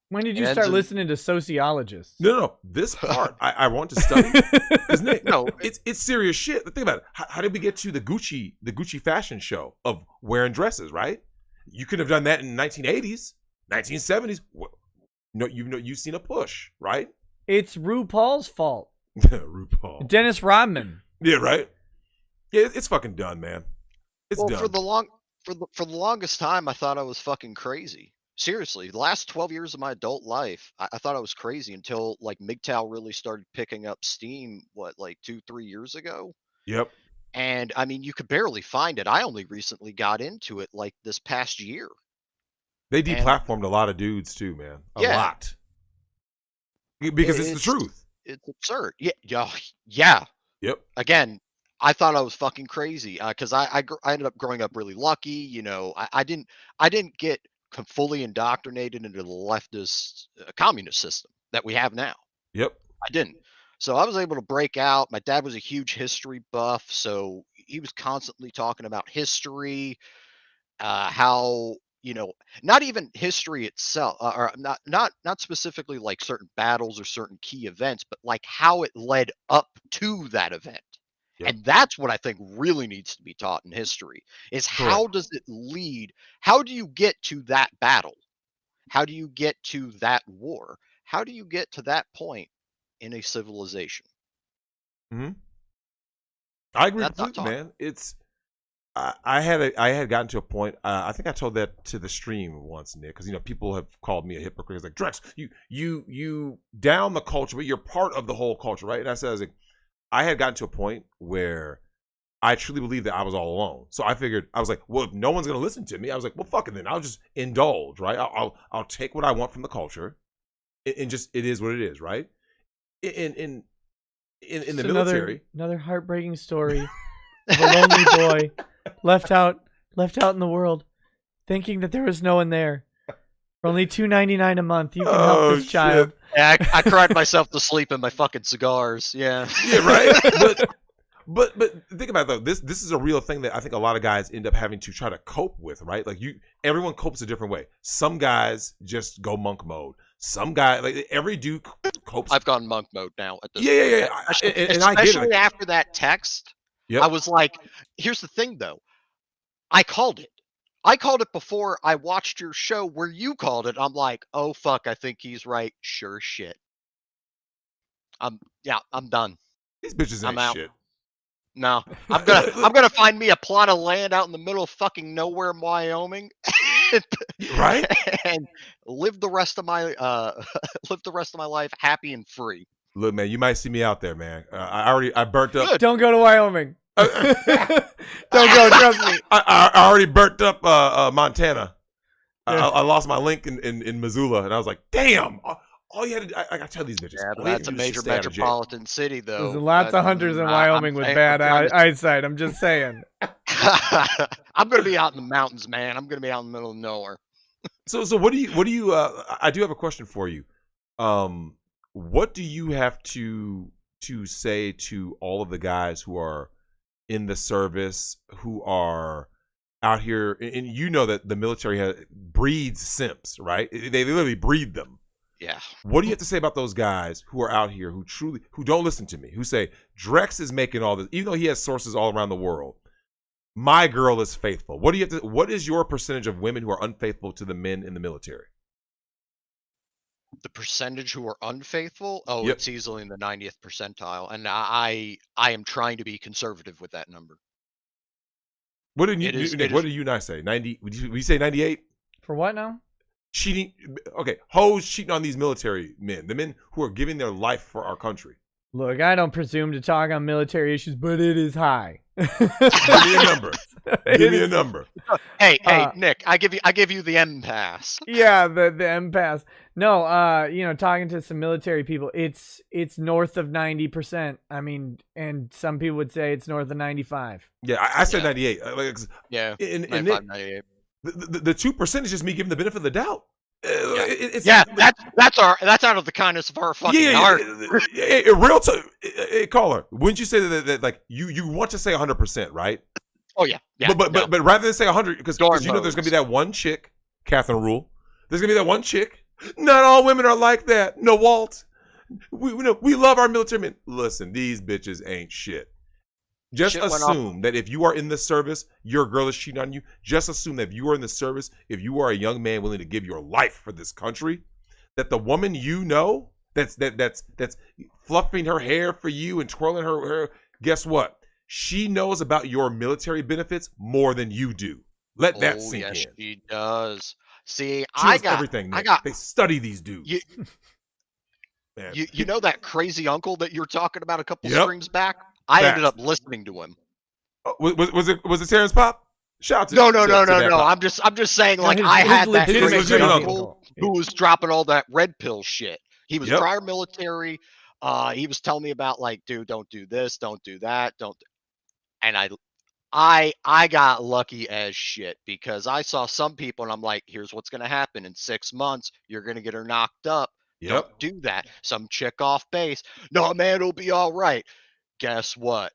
When did you start listening to sociologists? No. This part I want to study. Isn't it? No, it's serious shit. Think about it. How did we get to the Gucci fashion show of wearing dresses? Right? You could have done that in 1980s, 1970s. You've seen a push, right? It's RuPaul's fault. RuPaul. Dennis Rodman. Yeah, right. Yeah, it's fucking done, man. It's done. For the longest time, I thought I was fucking crazy. Seriously, the last 12 years of my adult life, I thought I was crazy until like MGTOW really started picking up steam. Like 2-3 years ago? Yep. And I mean, you could barely find it. I only recently got into it like this past year. They deplatformed a lot of dudes too, man. A lot. Because it's the truth. It's absurd. Yeah. Yep. Again, I thought I was fucking crazy because I ended up growing up really lucky. You know, I didn't get fully indoctrinated into the leftist communist system that we have now. Yep. I didn't. So I was able to break out. My dad was a huge history buff, so he was constantly talking about history, how, you know, not even history itself, or not specifically like certain battles or certain key events, but like how it led up to that event. Yep. And that's what I think really needs to be taught in history is how does it lead? How do you get to that battle? How do you get to that war? How do you get to that point in a civilization? I agree That's not completely, taught. man. It's I had gotten to a point. I think I told that to the stream once, Nick, because people have called me a hypocrite. It's like, Drex, you down the culture, but you're part of the whole culture, right? And I said, I had gotten to a point where I truly believed that I was all alone. So I figured, I was like, well, if no one's gonna listen to me, I was like, well, fuck it then. I'll just indulge, right? I'll take what I want from the culture, and just it is what it is, right? In the military, another heartbreaking story of a lonely boy left out in the world, thinking that there was no one there. For only $2.99 a month, you can help this child. Yeah, I cried myself to sleep in my fucking cigars. Yeah. Yeah, right. But think about it though. This is a real thing that I think a lot of guys end up having to try to cope with, right? Like everyone copes a different way. Some guys just go monk mode. Some guy, like every dude copes. I've gone monk mode now at this Yeah. point. And I get it. Especially after that text, I was like, here's the thing though. I called it. I called it before I watched your show where you called it. I'm like, oh fuck, I think he's right. Sure shit. I'm done. These bitches I'm ain't out. shit. No, I'm gonna find me a plot of land out in the middle of fucking nowhere in Wyoming, right? And live the rest of my life happy and free. Look, man, you might see me out there, man. I burnt up. Don't go to Wyoming. Don't go. Trust me. I already burnt up Montana. Yeah. I lost my link in Missoula, and I was like, damn. All you had to I tell these bitches. Yeah, but that's a major metropolitan city, though. There's lots of hunters in Wyoming with bad eyesight. I'm just saying. I'm gonna be out in the mountains, man. I'm gonna be out in the middle of nowhere. So what do you? I do have a question for you. What do you have to say to all of the guys who are in the service, who are out here, and you know that the military breeds simps, right? They literally breed them. Yeah. What do you have to say about those guys who are out here who don't listen to me, who say Drex is making all this, even though he has sources all around the world? My girl is faithful. What is your percentage of women who are unfaithful to the men in the military? The percentage who are unfaithful? Oh, It's easily in the 90th percentile, and I am trying to be conservative with that number. What did you not say? 90? Would you say 98? For what now? Cheating. Okay, hoes cheating on these military men, the men who are giving their life for our country. Look, I don't presume to talk on military issues, but it is high. Give me a number. Give me a number. Hey, Nick, I give you the M pass. Yeah, the M pass. No, talking to some military people, it's north of 90%. I mean, and some people would say it's north of 95. Yeah, I said 98. Yeah, and 95, 98. The 2% is just me giving the benefit of the doubt. That's out of the kindness of our fucking heart. Real talk, caller. Wouldn't you say that like you want to say 100%, right? Oh yeah. But rather than say 100, because there's gonna be that one chick, Catherine Rule. There's gonna be that one chick. Not all women are like that. No, Walt. We love our military men. Listen, these bitches ain't shit. Just assume that if you are in the service, your girl is cheating on you. Just assume that if you are in the service, if you are a young man willing to give your life for this country, that the woman that's fluffing her hair for you and twirling her hair, guess what? She knows about your military benefits more than you do. Let that sink in. She does. See, everything. They study these dudes. You know that crazy uncle that you're talking about a couple streams back? I ended up listening to him. Was it Terrence Pop? Shout out to No. I'm just saying, like, I had that crazy uncle who was dropping all that red pill shit. He was prior military. He was telling me about, like, dude, don't do this, don't do that, and I got lucky as shit because I saw some people and I'm like, here's what's gonna happen in 6 months. You're gonna get her knocked up Don't do that. Some chick off base. No, man, it'll be all right. Guess what?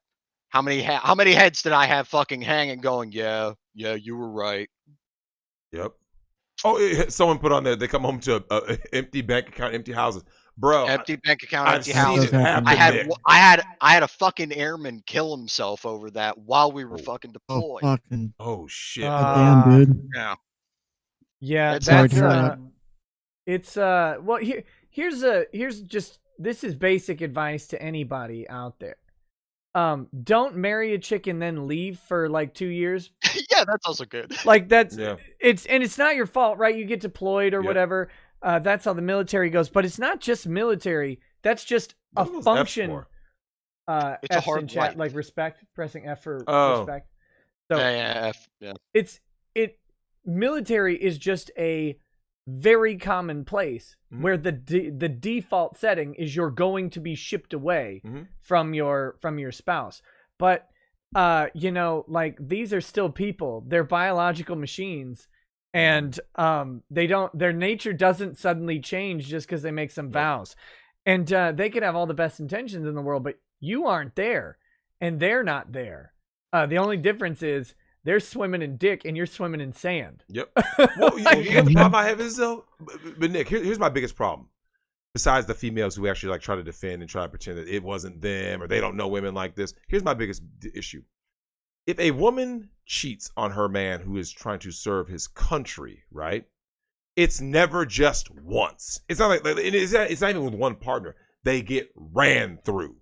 How many heads did I have fucking hanging going? Yeah, you were right. Yep. Oh, someone put on there. They come home to a empty bank account, empty houses, bro. Empty bank account, I've empty seen houses. it happen, Nick. I had a fucking airman kill himself over that while we were fucking deployed. Oh shit. Damn, dude. Yeah. Yeah, It's Sorry that's to hear that. it's well here's just this is basic advice to anybody out there. Don't marry a chick and then leave for like 2 years. Yeah, that's also good. Like it's not your fault, right? You get deployed or Yep. whatever. That's how the military goes. But it's not just military. That's just a What was F function. for? It's a F's hard in chat, life. like respect, pressing F for Oh. respect. So Yeah. military is just a very common place Mhm. where the default setting is you're going to be shipped away Mhm. from your spouse. But like these are still people. They're biological machines, and their nature doesn't suddenly change just because they make some vows. And they could have all the best intentions in the world, but you aren't there, and they're not there. The only difference is they're swimming in dick and you're swimming in sand. Yep. Well, you know the problem I have is though, but Nick, here's my biggest problem. Besides the females who actually like try to defend and try to pretend that it wasn't them or they don't know women like this. Here's my biggest issue. If a woman cheats on her man who is trying to serve his country, right? It's never just once. It's not like it's not even with one partner. They get ran through.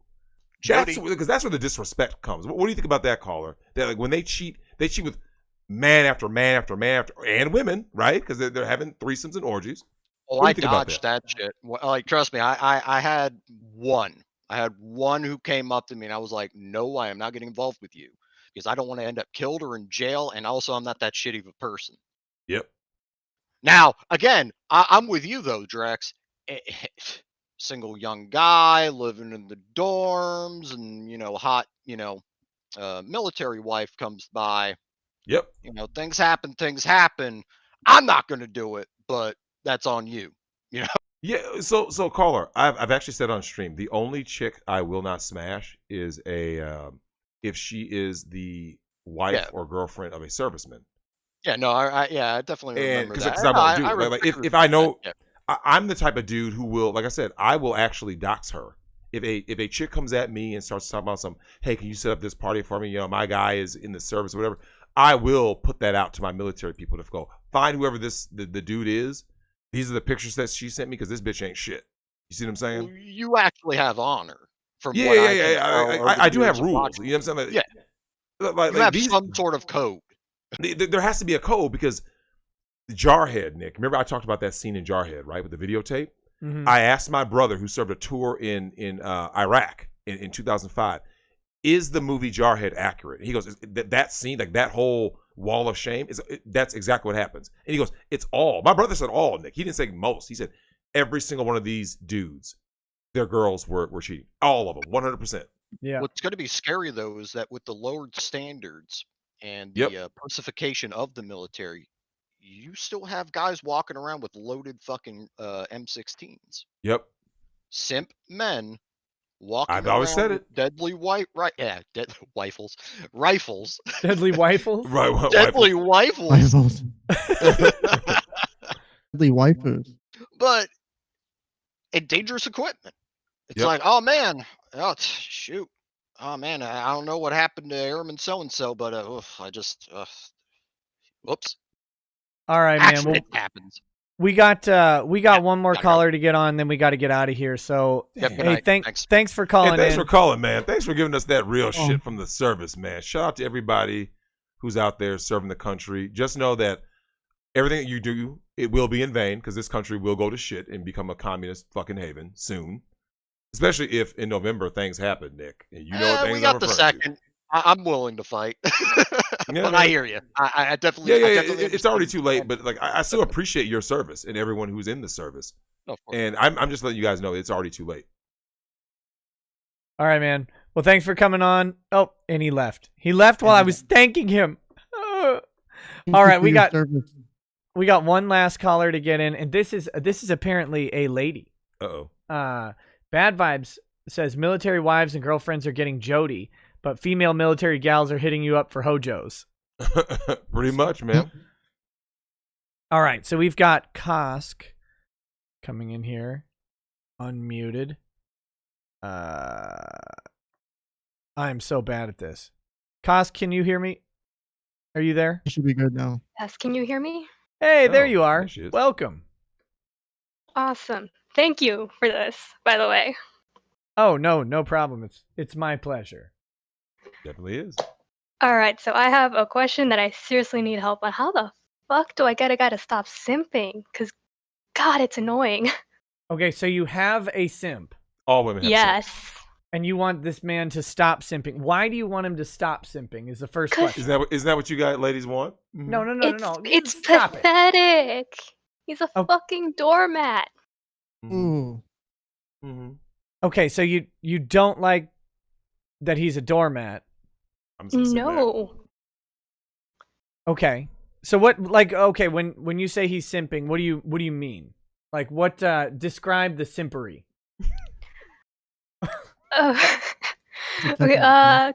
Because that's where the disrespect comes. What do you think about that, caller? That like when they cheat with man after man after man after, and women, right? Because they're having threesomes and orgies. Oh, What do I you think about dodged that shit. Like, trust me, I had one. I had one who came up to me and I was like, no, I am not getting involved with you because I don't want to end up killed or in jail. And also, I'm not that shitty of a person. Yep. Now, again, I'm with you though, Drex. Single young guy living in the dorms and, hot, military wife comes by. Yep. Things happen. I'm not going to do it, but that's on you. Yeah. So caller, I've actually said on stream, the only chick I will not smash is if she is the wife or girlfriend of a serviceman. Yeah, no, I definitely remember that. Because I won't do it. Like, if I know, that, I'm the type of dude who will, like I said, I will actually dox her. If a chick comes at me and starts talking about hey, can you set up this party for me? My guy is in the service or whatever. I will put that out to my military people to go find whoever the dude is. These are the pictures that she sent me because this bitch ain't shit. You see what I'm saying? You actually have honor. From Yeah, what I do have rules. You know what I'm saying? Like, you have some sort of code. There has to be a code because Jarhead, Nick. Remember I talked about that scene in Jarhead, right, with the videotape? Mhm. I asked my brother who served a tour in Iraq in 2005, is the movie Jarhead accurate? And he goes, that scene, like that whole wall of shame, that's exactly what happens. And he goes, it's all. My brother said all, Nick. He didn't say most. He said every single one of these dudes, their girls were cheating. All of them, 100%. Yeah. What's going to be scary though is that with the lowered standards and the pussification of the military, you still have guys walking around with loaded fucking M16s. Yep. Simp men walking I've always said with it. deadly rifles. Deadly rifles? Right. Deadly rifles. Deadly waifus. But dangerous equipment. It's like, oh man, shoot. Oh man, I don't know what happened to Airman so and so, but I just whoops. All right, man. Well, Accident happens. we got one more caller to get on, then we got to get out of here. So, Yep, good hey, night. thanks for calling Hey, thanks in. for calling, man. Thanks for giving us that real shit from the service, man. Shout out to everybody who's out there serving the country. Just know that everything that you do, it will be in vain because this country will go to shit and become a communist fucking haven soon. Especially if in November things happen, Nick. And you know what things we got I'm the referring to. second. I'm willing to fight. Yeah, but man. I hear you. I definitely. Yeah, I definitely it's already too late, but like I still appreciate your service and everyone who's in the service. Of course. And I'm just letting you guys know it's already too late. All right, man. Well, thanks for coming on. Oh, and he left. He left while I was thanking him. All right, we got one last caller to get in, and this is apparently a lady. Uh-oh. Bad Vibes says military wives and girlfriends are getting Jody, but female military gals are hitting you up for hojos. Pretty much, man. All right, so we've got Kosk coming in here, unmuted. I'm so bad at this. Kosk, can you hear me? Are you there? You should be good now. Yes, can you hear me? Hey, there Oh, you are. there she is. Welcome. Awesome. Thank you for this, by the way. Oh, no problem. It's my pleasure. Definitely is. All right, so I have a question that I seriously need help on. How the fuck do I get a guy to stop simping? Because, God, it's annoying. Okay, so you have a simp. All women have Yes. simps. And you want this man to stop simping. Why do you want him to stop simping is the first question. Isn't that what you guys ladies want? Mm-hmm. No. It's Stop it. pathetic. He's a fucking doormat. Ooh. Mm-hmm. Okay, so you don't like that he's a doormat. I'm just gonna say No. Okay. So what, like, okay, when you say he's simping, what do you mean? Like, what, describe the simpery. Okay,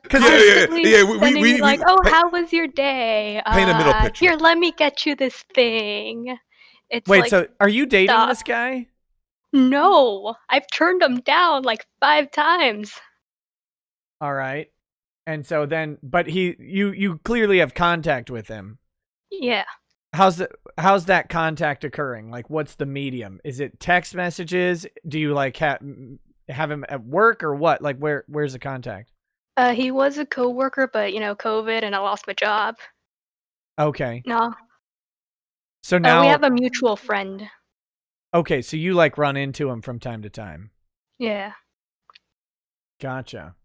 constantly sending me like, oh, how was your day? Paint a middle picture. Here, let me get you this thing. It's Wait, like, so are you dating stop. this guy? No, I've turned him down like 5 times. All right. And so then, but you clearly have contact with him. Yeah. How's that contact occurring? Like, what's the medium? Is it text messages? Do you like have him at work or what? Like, where's the contact? He was a coworker, but COVID, and I lost my job. Okay. No. So now we have a mutual friend. Okay, so you like run into him from time to time. Yeah. Gotcha.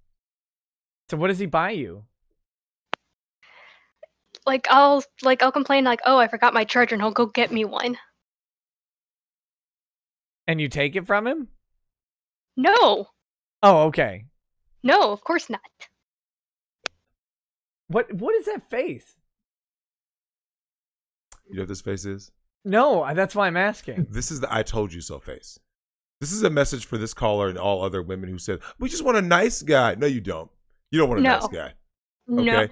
So what does he buy you? Like I'll complain like, oh, I forgot my charger, and he'll go get me one. And you take it from him? No. Oh, okay. No, of course not. What is that face? You know what this face is? No, that's why I'm asking. This is the I told you so face. This is a message for this caller and all other women who said, we just want a nice guy. No, you don't. You don't want a nice guy. Okay. No.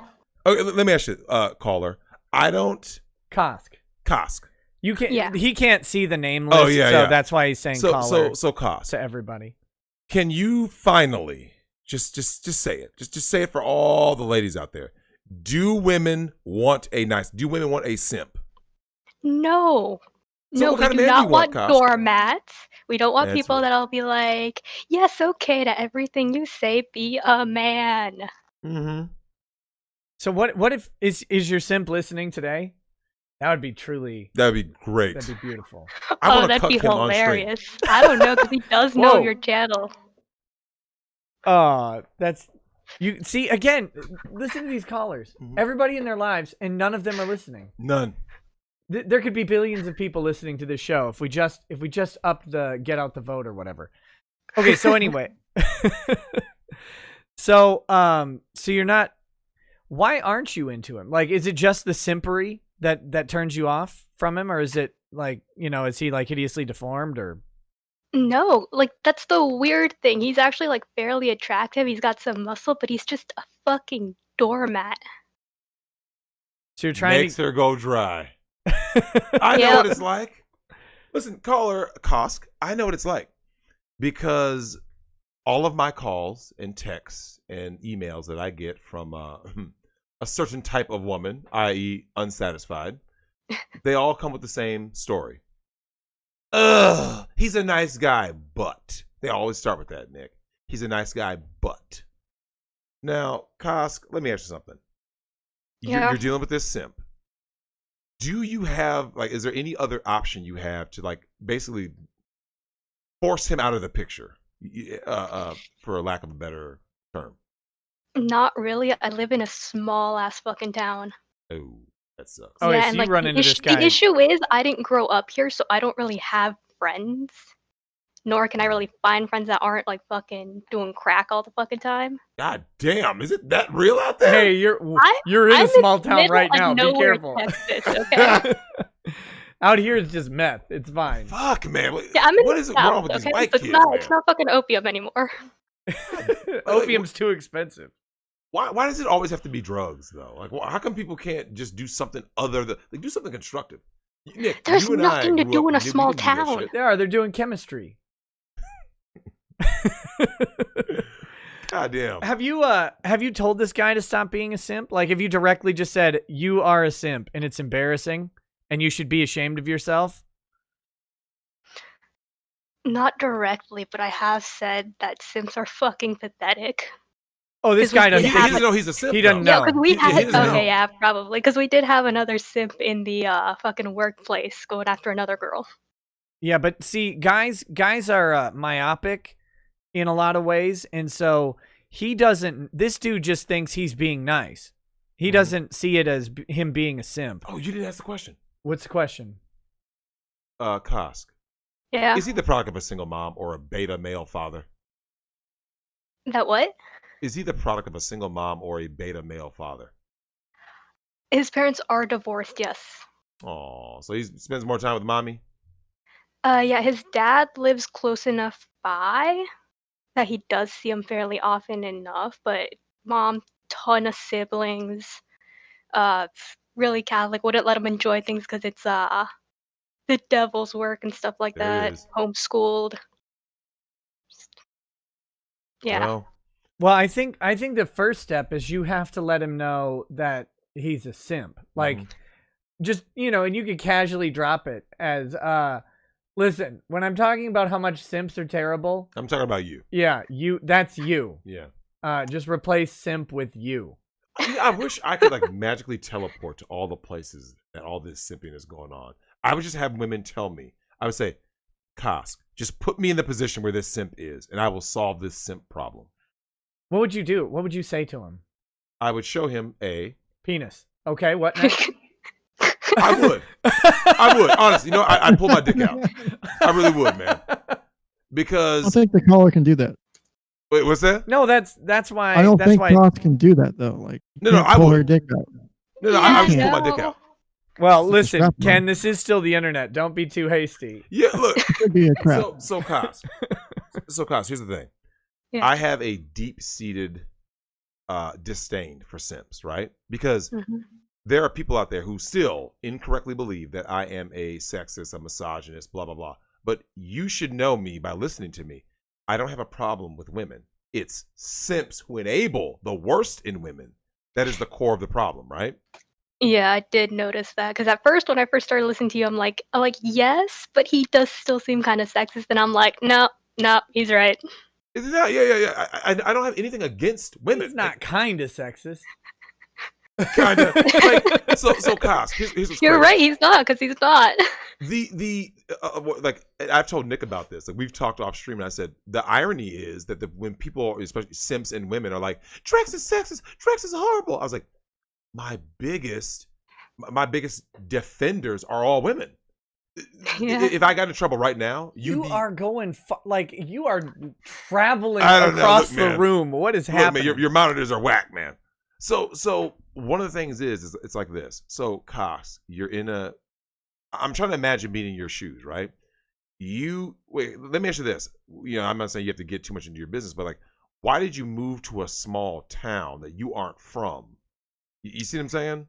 Okay, let me ask you, caller. I don't. Kosk. You can't. Yeah. He can't see the name list. Oh, yeah, so yeah. that's why he's saying caller. So Kosk. To everybody. Can you finally just say it? Just say it for all the ladies out there. Do women want a simp? No. So No, what kind we of do man do not you want want, Kosk? doormats. We don't want That's people right. that'll be like, yes, okay to everything you say, be a man. Mm-hmm. So what if is your simp listening today? That would be truly. That'd be great. That'd be beautiful. I That'd wanna be cuck him on stream. hilarious. I don't know, because he does know Whoa. your channel. That's you see again. Listen to these callers. Mm-hmm. Everybody in their lives, and none of them are listening. None. There could be billions of people listening to this show if we just up the get out the vote or whatever. Okay, so anyway, so you're not. Why aren't you into him? Like, is it just the simpery that turns you off from him, or is it like, is he like hideously deformed or? No, like that's the weird thing. He's actually like fairly attractive. He's got some muscle, but he's just a fucking doormat. So you're trying Makes her go dry. I know what it's like. Listen, caller Kosk, I know what it's like. Because all of my calls and texts and emails that I get from a certain type of woman, i.e. unsatisfied, they all come with the same story. Ugh, he's a nice guy, but. They always start with that, Nick. He's a nice guy, but. Now, Kosk, let me ask you something. You're dealing with this simp. Do you have, like, is there any other option you have to, like, basically force him out of the picture, for a lack of a better term? Not really. I live in a small ass fucking town. Oh, that sucks. Oh, yeah, so and you like run into this guy. the issue is I didn't grow up here, so I don't really have friends. Nor can I really find friends that aren't like fucking doing crack all the fucking time. God damn, is it that real out there? Hey, you're in I'm a small town middle right of now. Be nowhere, careful. Texas, okay? Out here it's just meth. It's fine. Fuck, man. Yeah, I'm in What the is South, wrong with these okay? white So kids, it's man? not fucking opium anymore. Opium's too expensive. Why does it always have to be drugs though? Like, how come people can't just do something other than do something constructive? Nick, There's you and nothing I to grew do up- in a we small didn't do that town. shit. They're doing chemistry. God damn. Have you told this guy to stop being a simp? Like, have you directly just said you are a simp and it's embarrassing and you should be ashamed of yourself? Not directly, but I have said that simps are fucking pathetic. Oh, this 'Cause we guy did doesn't. have He doesn't know he's a simp. He doesn't though. Yeah, know. because we had. he doesn't know. Okay, yeah, probably. Because we did have another simp in the fucking workplace going after another girl. Yeah, but see, guys are myopic in a lot of ways, and so he doesn't. This dude just thinks he's being nice. He doesn't see it as him being a simp. Oh, you didn't ask the question. What's the question? Kosk. Yeah. Is he the product of a single mom or a beta male father? That what? Is he the product of a single mom or a beta male father? His parents are divorced. Yes. Oh, so he spends more time with mommy? Yeah, his dad lives close enough by that he does see him fairly often enough, but mom, ton of siblings, really Catholic, wouldn't let him enjoy things because it's the devil's work and stuff like There it that. is. Homeschooled. Yeah. Well, I think the first step is you have to let him know that he's a simp. Like, just, and you could casually drop it as, listen, when I'm talking about how much simps are terrible. I'm talking about you. Yeah, that's you. Yeah. Just replace simp with you. I wish I could like magically teleport to all the places that all this simping is going on. I would just have women tell me. I would say, Kosk, just put me in the position where this simp is, and I will solve this simp problem. What would you do? What would you say to him? I would show him a penis. Okay, what next? I would. Honestly, I'd pull my dick out. I really would, man. Because I think the caller can do that. wait, what's that? No, that's why. I don't that's think why. Ross can do that though. Like, No, can't I pull would. her dick out. No, I would just pull my dick out. Well, It's listen, a strap, Ken, man. this is still the internet. Don't be too hasty. Yeah, look. Could be a trap. So Kosk. Here's the thing. Yeah. I have a deep-seated disdain for simps, right? Because there are people out there who still incorrectly believe that I am a sexist, a misogynist, blah, blah, blah. But you should know me by listening to me. I don't have a problem with women. It's simps who enable the worst in women. That is the core of the problem, right? Yeah, I did notice that because at first, when I first started listening to you, I'm like, yes, but he does still seem kind of sexist, and I'm like, no, he's right. Is it not? Yeah. I don't have anything against women. It's not kind of sexist. Kind of. Like, so Kosk, here's what's You're crazy. right, he's not because he's not. Like I've told Nick about this. Like we've talked off stream, and I said the irony is that when people, especially simps and women, are like, Drex is sexist, Drex is horrible. I was like, my biggest defenders are all women. Yeah. If I got in trouble right now, You are going you are traveling I don't know. across Look, the man. room. What is Look, happening? man, your monitors are whack, man. So one of the things is it's like this. So Kosk, you're in I'm trying to imagine being in your shoes, right? Wait, let me ask you this. I'm not saying you have to get too much into your business, but like, why did you move to a small town that you aren't from? You see what I'm saying?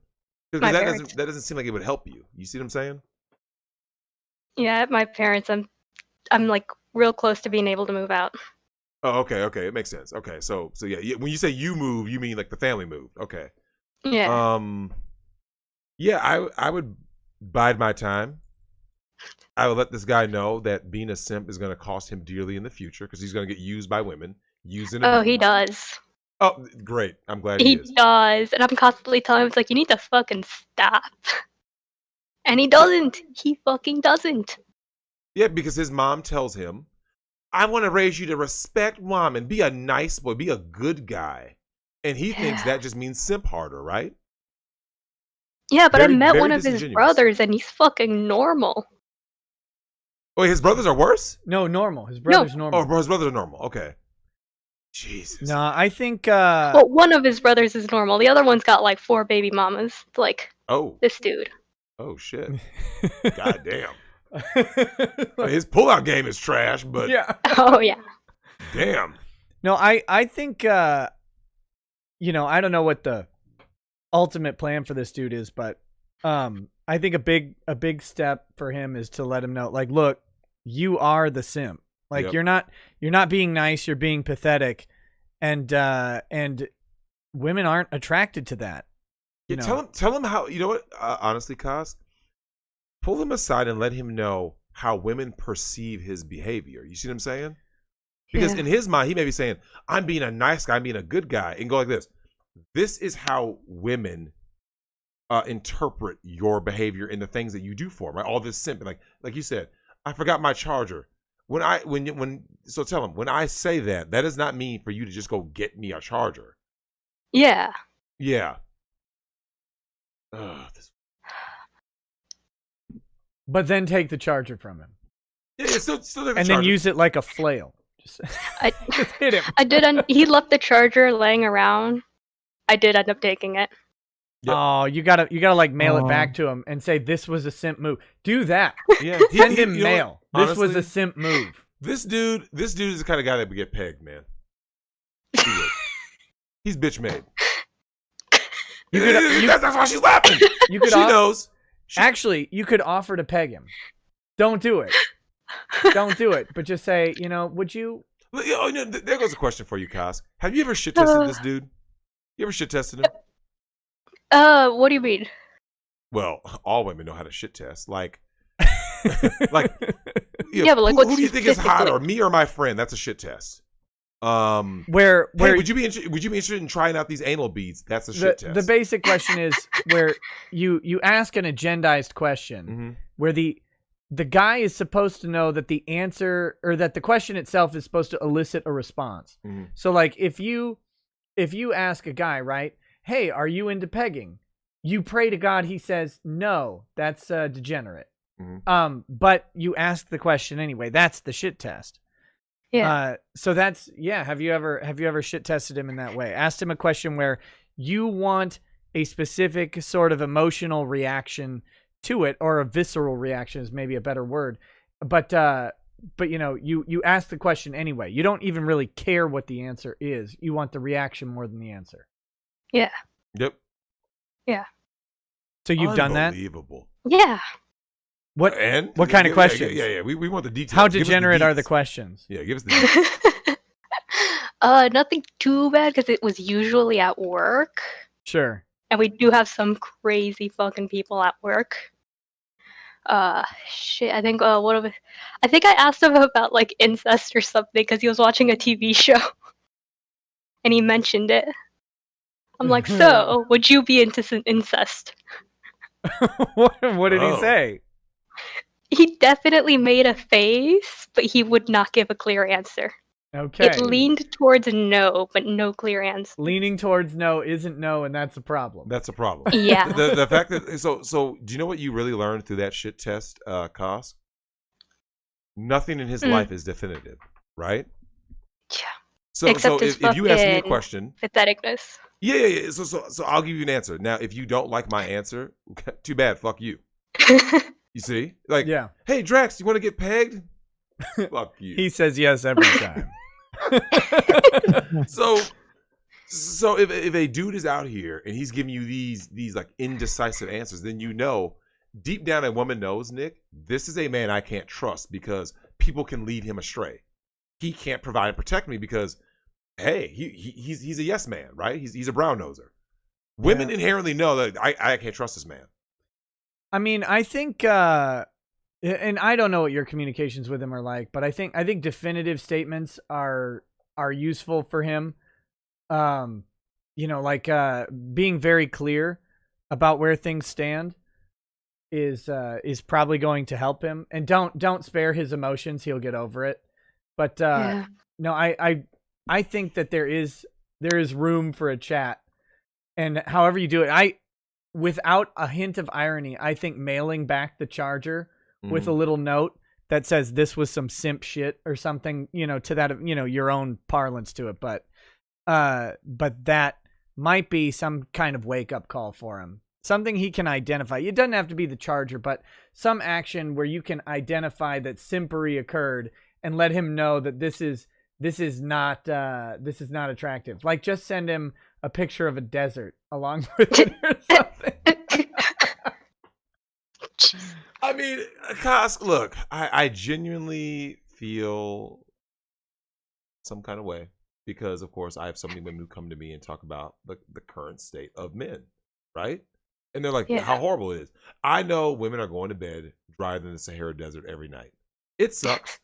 Because that doesn't seem like it would help you. You see what I'm saying? Yeah, my parents, I'm like real close to being able to move out. Oh, okay, it makes sense. Okay, so yeah, when you say you move, you mean like the family moved. Okay. Yeah. Yeah, I would bide my time. I would let this guy know that being a simp is going to cost him dearly in the future because he's going to get used by women. Oh, he does. Oh, great. I'm glad He he is. does, and I'm constantly telling him, it's like, you need to fucking stop. And he doesn't. He fucking doesn't. Yeah, because his mom tells him, I want to raise you to respect mom and be a nice boy, be a good guy. And he thinks that just means simp harder, right? Yeah, but I Very- met very one of his disingenuous. brothers, and he's fucking normal. Wait, his brothers are worse? No, normal. His brother's normal. Oh, his brothers are normal. Okay. Jesus. No, I think. Well, one of his brothers is normal. The other one's got like 4 baby mamas. It's like, Oh. this dude. Oh shit! God damn. His pullout game is trash, but yeah. Oh yeah. Damn. No, I think I don't know what the ultimate plan for this dude is, but I think a big step for him is to let him know, like, look, you are the simp. Like, you're not being nice, you're being pathetic, and women aren't attracted to that. You know? Tell him how. You know what? Honestly, Kaz, pull him aside and let him know how women perceive his behavior. You see what I'm saying? Because in his mind, he may be saying, "I'm being a nice guy, I'm being a good guy," and go like this. This is how women interpret your behavior and the things that you do for them. Right? All this simping, like you said, I forgot my charger. So tell him, when I say that does not mean for you to just go get me a charger. Yeah. Yeah. But then take the charger from him. Yeah, still and then use it like a flail. Just hit him. I did. He left the charger laying around. I did end up taking it. Yep. Oh, you gotta like mail it back to him and say this was a simp move. Do that. Yeah, Send him mail. This Honestly, was a simp move. This dude is the kind of guy that would get pegged, man. He would. He's bitch made. That's why she's laughing. You could she knows. Actually, you could offer to peg him. Don't do it. Don't do it. But just say, would you? There goes a question for you, Kaz. Have you ever shit tested this dude? You ever shit tested him? What do you mean? Well, all women know how to shit test. Like, yeah, but like, who do you think is hotter, me or my friend? That's a shit test. Where would you be interested in trying out these anal beads? That's a shit test. The basic question is where you ask an agendized question where the guy is supposed to know that the answer, or that the question itself is supposed to elicit a response. So like if you ask a guy, right, hey, are you into pegging? You pray to God he says no. That's degenerate. But you ask the question anyway. That's the shit test. Yeah. So that's Have you ever shit tested him in that way? Asked him a question where you want a specific sort of emotional reaction to it, or a visceral reaction is maybe a better word. But you ask the question anyway. You don't even really care what the answer is. You want the reaction more than the answer. Yeah. Yep. Yeah. So you've done that? Unbelievable. Yeah. What kind of questions? Yeah. We want the details. How degenerate are the questions? Yeah, give us the details. Nothing too bad because it was usually at work. Sure. And we do have some crazy fucking people at work. Shit. I think I think I asked him about like incest or something because he was watching a TV show, and he mentioned it. I'm like, so would you be into incest? What did he say? He definitely made a face, but he would not give a clear answer. Okay. It leaned towards no, but no clear answer. Leaning towards no isn't no, and that's a problem. That's a problem. Yeah. The fact that so do you know what you really learned through that shit test, Kaz? Nothing in his life is definitive, right? Yeah. So Except if you ask me a question, patheticness. Yeah. So I'll give you an answer. Now, if you don't like my answer, too bad. Fuck you. You see? Like, hey, Drex, you want to get pegged? Fuck you. He says yes every time. So if a dude is out here and he's giving you these like indecisive answers, then deep down a woman knows, Nick, this is a man I can't trust because people can lead him astray. He can't provide and protect me because, hey, he's a yes man, right? He's a brown noser. Women inherently know that I can't trust this man. I mean, I think, and I don't know what your communications with him are like, but I think definitive statements are useful for him. Like being very clear about where things stand is probably going to help him. And don't spare his emotions; he'll get over it. But no, I think that there is room for a chat, and however you do it, without a hint of irony, I think mailing back the charger with a little note that says this was some simp shit or something, to that, your own parlance to it. But that might be some kind of wake up call for him. something he can identify. It doesn't have to be the charger, but some action where you can identify that simpery occurred and let him know that this is not attractive. Like, just send him a picture of a desert along with it or something. I mean, Kosk, look, I genuinely feel some kind of way because, of course, I have so many women who come to me and talk about the current state of men, right? And they're like, how horrible it is. I know women are going to bed drier than the Sahara Desert every night. It sucks.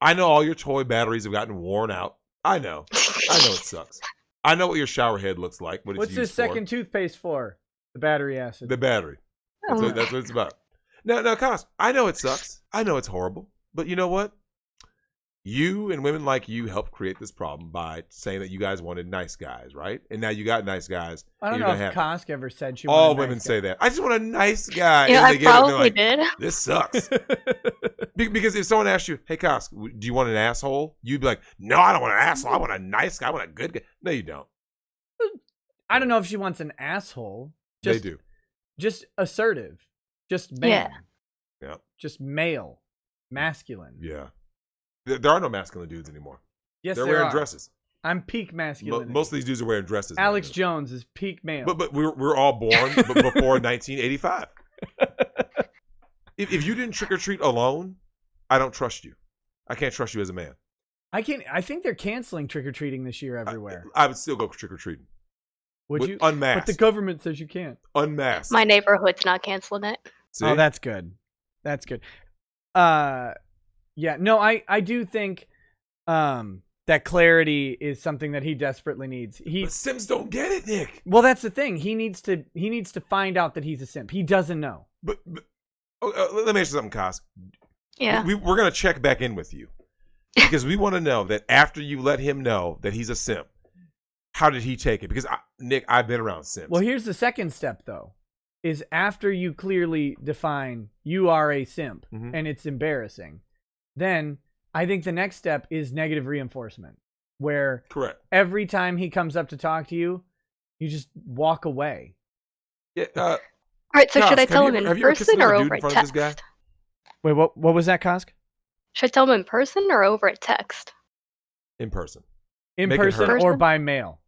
I know all your toy batteries have gotten worn out. I know it sucks. I know what your shower head looks like. What's this second toothpaste for? The battery acid. The battery. That's what it's about. No, Kosk, I know it sucks. I know it's horrible. But you know what? You and women like you helped create this problem by saying that you guys wanted nice guys, right? And now you got nice guys. I don't know if Kosk ever said she all wanted women nice say guy. that. I just want a nice guy. Yeah, and I they get it, and they're probably like, did. This sucks. Because if someone asked you, hey, Kosk, do you want an asshole? You'd be like, no, I don't want an asshole. I want a nice guy. I want a good guy. No, you don't. I don't know if she wants an asshole. They do. Just assertive. Just man. Yeah. Just male. Masculine. Yeah. There are no masculine dudes anymore. Yes, they're there wearing are. dresses. I'm peak masculine. Most of these dudes are wearing dresses. Alex Jones is peak male. But we're all born before 1985. If you didn't trick or treat alone, I don't trust you. I can't trust you as a man. I think they're canceling trick or treating this year everywhere. I would still go trick or treating. Would you? Unmasked. But the government says you can't. Unmasked. My neighborhood's not canceling it. See? Oh, that's good. That's good. Yeah, no, I do think that clarity is something that he desperately needs. But Sims don't get it, Nick. Well, that's the thing. He needs to find out that he's a simp. He doesn't know. But let me ask you something, Kosk. Yeah. We're gonna check back in with you because we want to know that after you let him know that he's a simp, how did he take it? Because Nick, I've been around simps. Well, here's the second step, though, is after you clearly define you are a simp and it's embarrassing, then I think the next step is negative reinforcement, where every time he comes up to talk to you, you just walk away. Yeah. All right, so should I tell him in person or over text? Wait, what was that, Kosk? Should I tell him in person or over at text? In person. In person or by mail.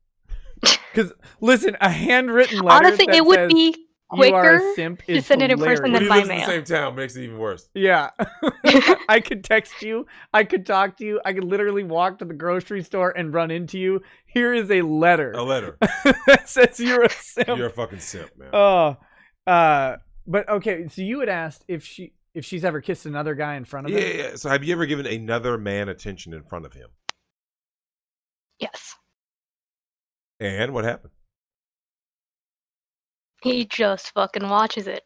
Because, listen, a handwritten letter Honestly, that it would says be you are quicker a simp to is send it in person hilarious. than When he by lives in mail. the same town, makes it even worse. Yeah. I could text you. I could talk to you. I could literally walk to the grocery store and run into you. Here is a letter. A letter. that says you're a simp. You're a fucking simp, man. Oh. But okay, so you had asked if she's ever kissed another guy in front of him? Yeah. So have you ever given another man attention in front of him? Yes. And what happened? He just fucking watches it.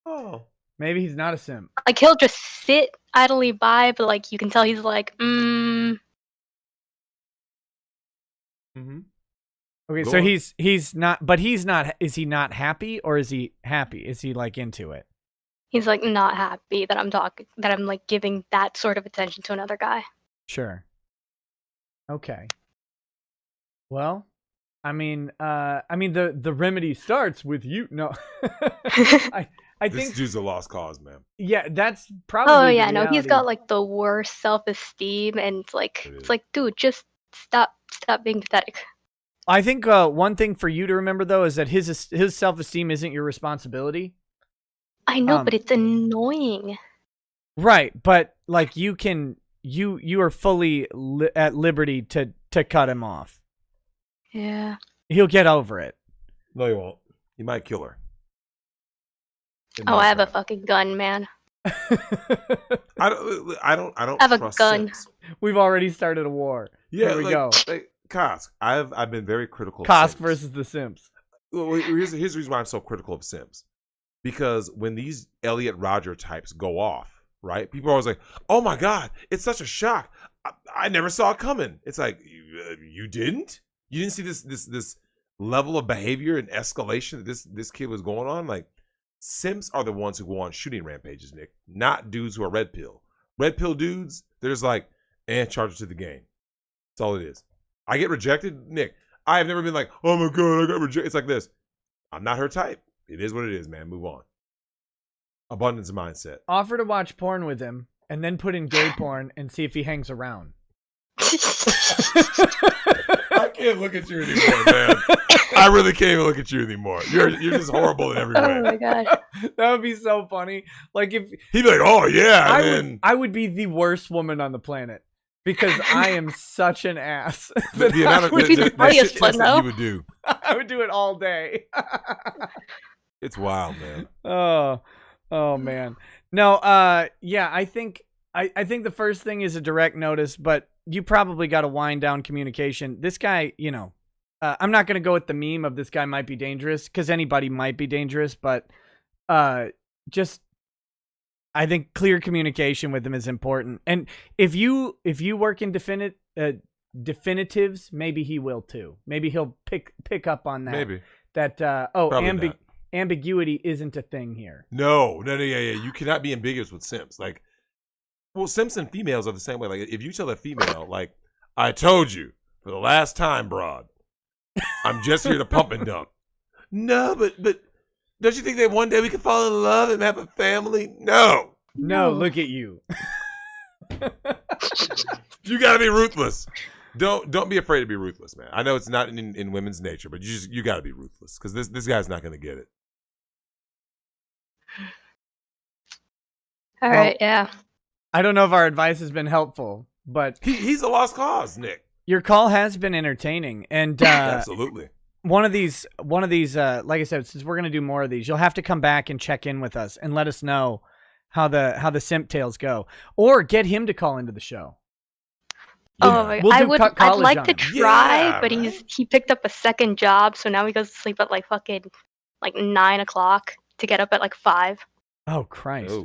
Oh. Maybe he's not a simp. Like, he'll just sit idly by, but, like, you can tell he's like, Okay, Go so on. he's not, but he's not, is he not happy or is he happy? Is he, like, into it? He's, like, not happy that I'm, like, giving that sort of attention to another guy. Sure. Okay. Well, I mean, the remedy starts with you. No, I This think dude's a lost cause, man. Yeah, that's probably. Oh yeah, the no, he's reality. got like the worst self-esteem, and it's like, dude, just stop being pathetic. I think one thing for you to remember though is that his self-esteem isn't your responsibility. I know, but it's annoying. Right, but like you are fully at liberty to cut him off. Yeah. He'll get over it. No, he won't. He might kill her. Oh, I have a fucking gun, man. I don't I have a trust gun. Sims. We've already started a war. Yeah, Here we go. Like, Kosk, I've been very critical of Kosk Sims. versus the Sims. Well, here's the reason why I'm so critical of Sims. Because when these Elliot Rodger types go off, right? People are always like, "Oh my God, it's such a shock! I never saw it coming." It's like you didn't. You didn't see this level of behavior and escalation that this kid was going on. Like, Sims are the ones who go on shooting rampages, Nick, not dudes who are red pill. Red pill dudes, they're just like, charge it to the game. That's all it is. I get rejected, Nick. I have never been like, "Oh my God, I got rejected." It's like this. I'm not her type. It is what it is, man. Move on. Abundance mindset. Offer to watch porn with him, and then put in gay porn and see if he hangs around. I can't look at you anymore, man. I really can't even look at you anymore. You're just horrible in every way. Oh my god. That would be so funny. Like if he'd be like, "Oh yeah," I would be the worst woman on the planet because I am such an ass. the amount of the shit test that you would do. I would do it all day. It's wild, man. Oh man. No, yeah, I think the first thing is a direct notice, but you probably got to wind down communication. This guy, you know, I'm not going to go with the meme of this guy might be dangerous because anybody might be dangerous, but just I think clear communication with him is important. And if you work in definitives, maybe he will too. Maybe he'll pick up on that. Maybe that ambiguity isn't a thing here. No, yeah. You cannot be ambiguous with simps. Like, well, simps and females are the same way. Like, if you tell a female, like, I told you for the last time, broad, I'm just here to pump and dump. No, but don't you think that one day we could fall in love and have a family? No, look at you. You gotta be ruthless. Don't be afraid to be ruthless, man. I know it's not in women's nature, but you gotta be ruthless because this guy's not gonna get it. All right, yeah. I don't know if our advice has been helpful, but he's a lost cause, Nick. Your call has been entertaining, and absolutely. One of these, like I said, since we're gonna do more of these, you'll have to come back and check in with us and let us know how the simp tales go, or get him to call into the show. Oh my god, I'd like to try, but he picked up a second job, so now he goes to sleep at like fucking 9 o'clock to get up at like 5. Oh Christ!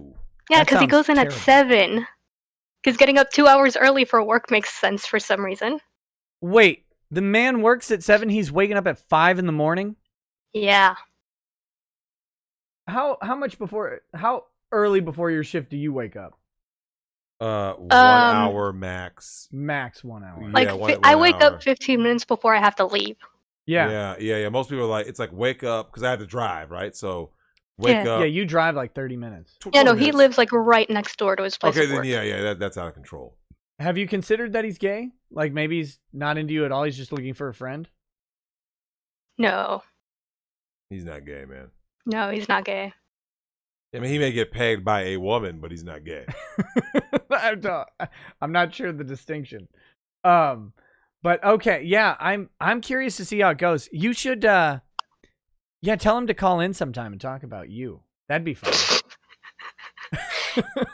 Yeah, because he goes in at 7. Because getting up 2 hours early for work makes sense for some reason. Wait, the man works at 7. He's waking up at 5 in the morning. Yeah. How early before your shift do you wake up? 1 hour max. Max 1 hour. Like I wake up 15 minutes before I have to leave. Yeah. Most people are like, it's like wake up because I have to drive, right? So wake up. Yeah, you drive like 30 minutes. Yeah, no, he lives like right next door to his place. Okay, of then work. that's out of control. Have you considered that he's gay? Like maybe he's not into you at all. He's just looking for a friend. No. He's not gay, man. No, he's not gay. I mean, he may get pegged by a woman, but he's not gay. I'm not sure the distinction. But okay, yeah, I'm curious to see how it goes. You should tell him to call in sometime and talk about you. That'd be fun.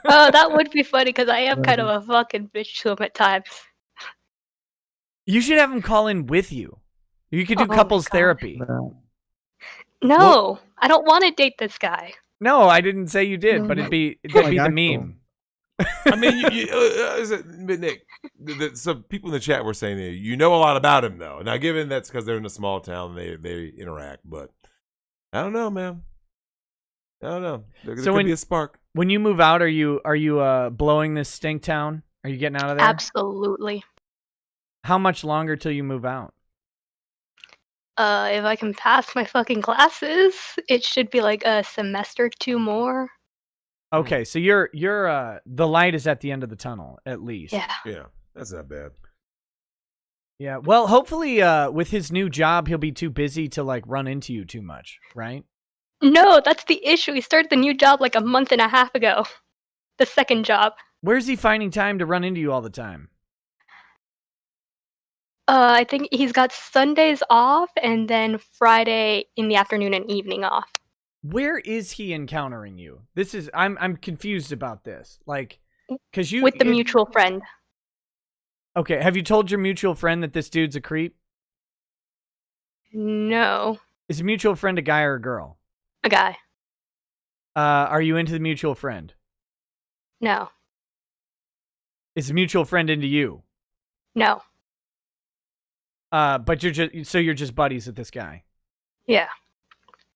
Oh, that would be funny because I am kind of a fucking bitch to him at times. You should have him call in with you. You could do couples therapy. No, I don't want to date this guy. No, I didn't say you did, but that'd be the meme. I mean, Nick, some people in the chat were saying that you know a lot about him, though. Now, given that's because they're in a small town and they interact, but I don't know, man. I don't know. There could be a spark. When you move out, are you blowing this stink town? Are you getting out of there? Absolutely. How much longer till you move out? If I can pass my fucking classes, it should be like a semester or 2 more. Okay, so you're the light is at the end of the tunnel, at least. Yeah, that's not bad. Yeah, well, hopefully, with his new job, he'll be too busy to like run into you too much, right? No, that's the issue. He started the new job like a month and a half ago. The second job. Where's he finding time to run into you all the time? I think he's got Sundays off and then Friday in the afternoon and evening off. Where is he encountering you? I'm confused about this. Like, cause with the mutual friend. Okay, have you told your mutual friend that this dude's a creep? No. Is a mutual friend a guy or a girl? A guy. Are you into the mutual friend? No. Is the mutual friend into you? No. But you're just buddies with this guy? Yeah.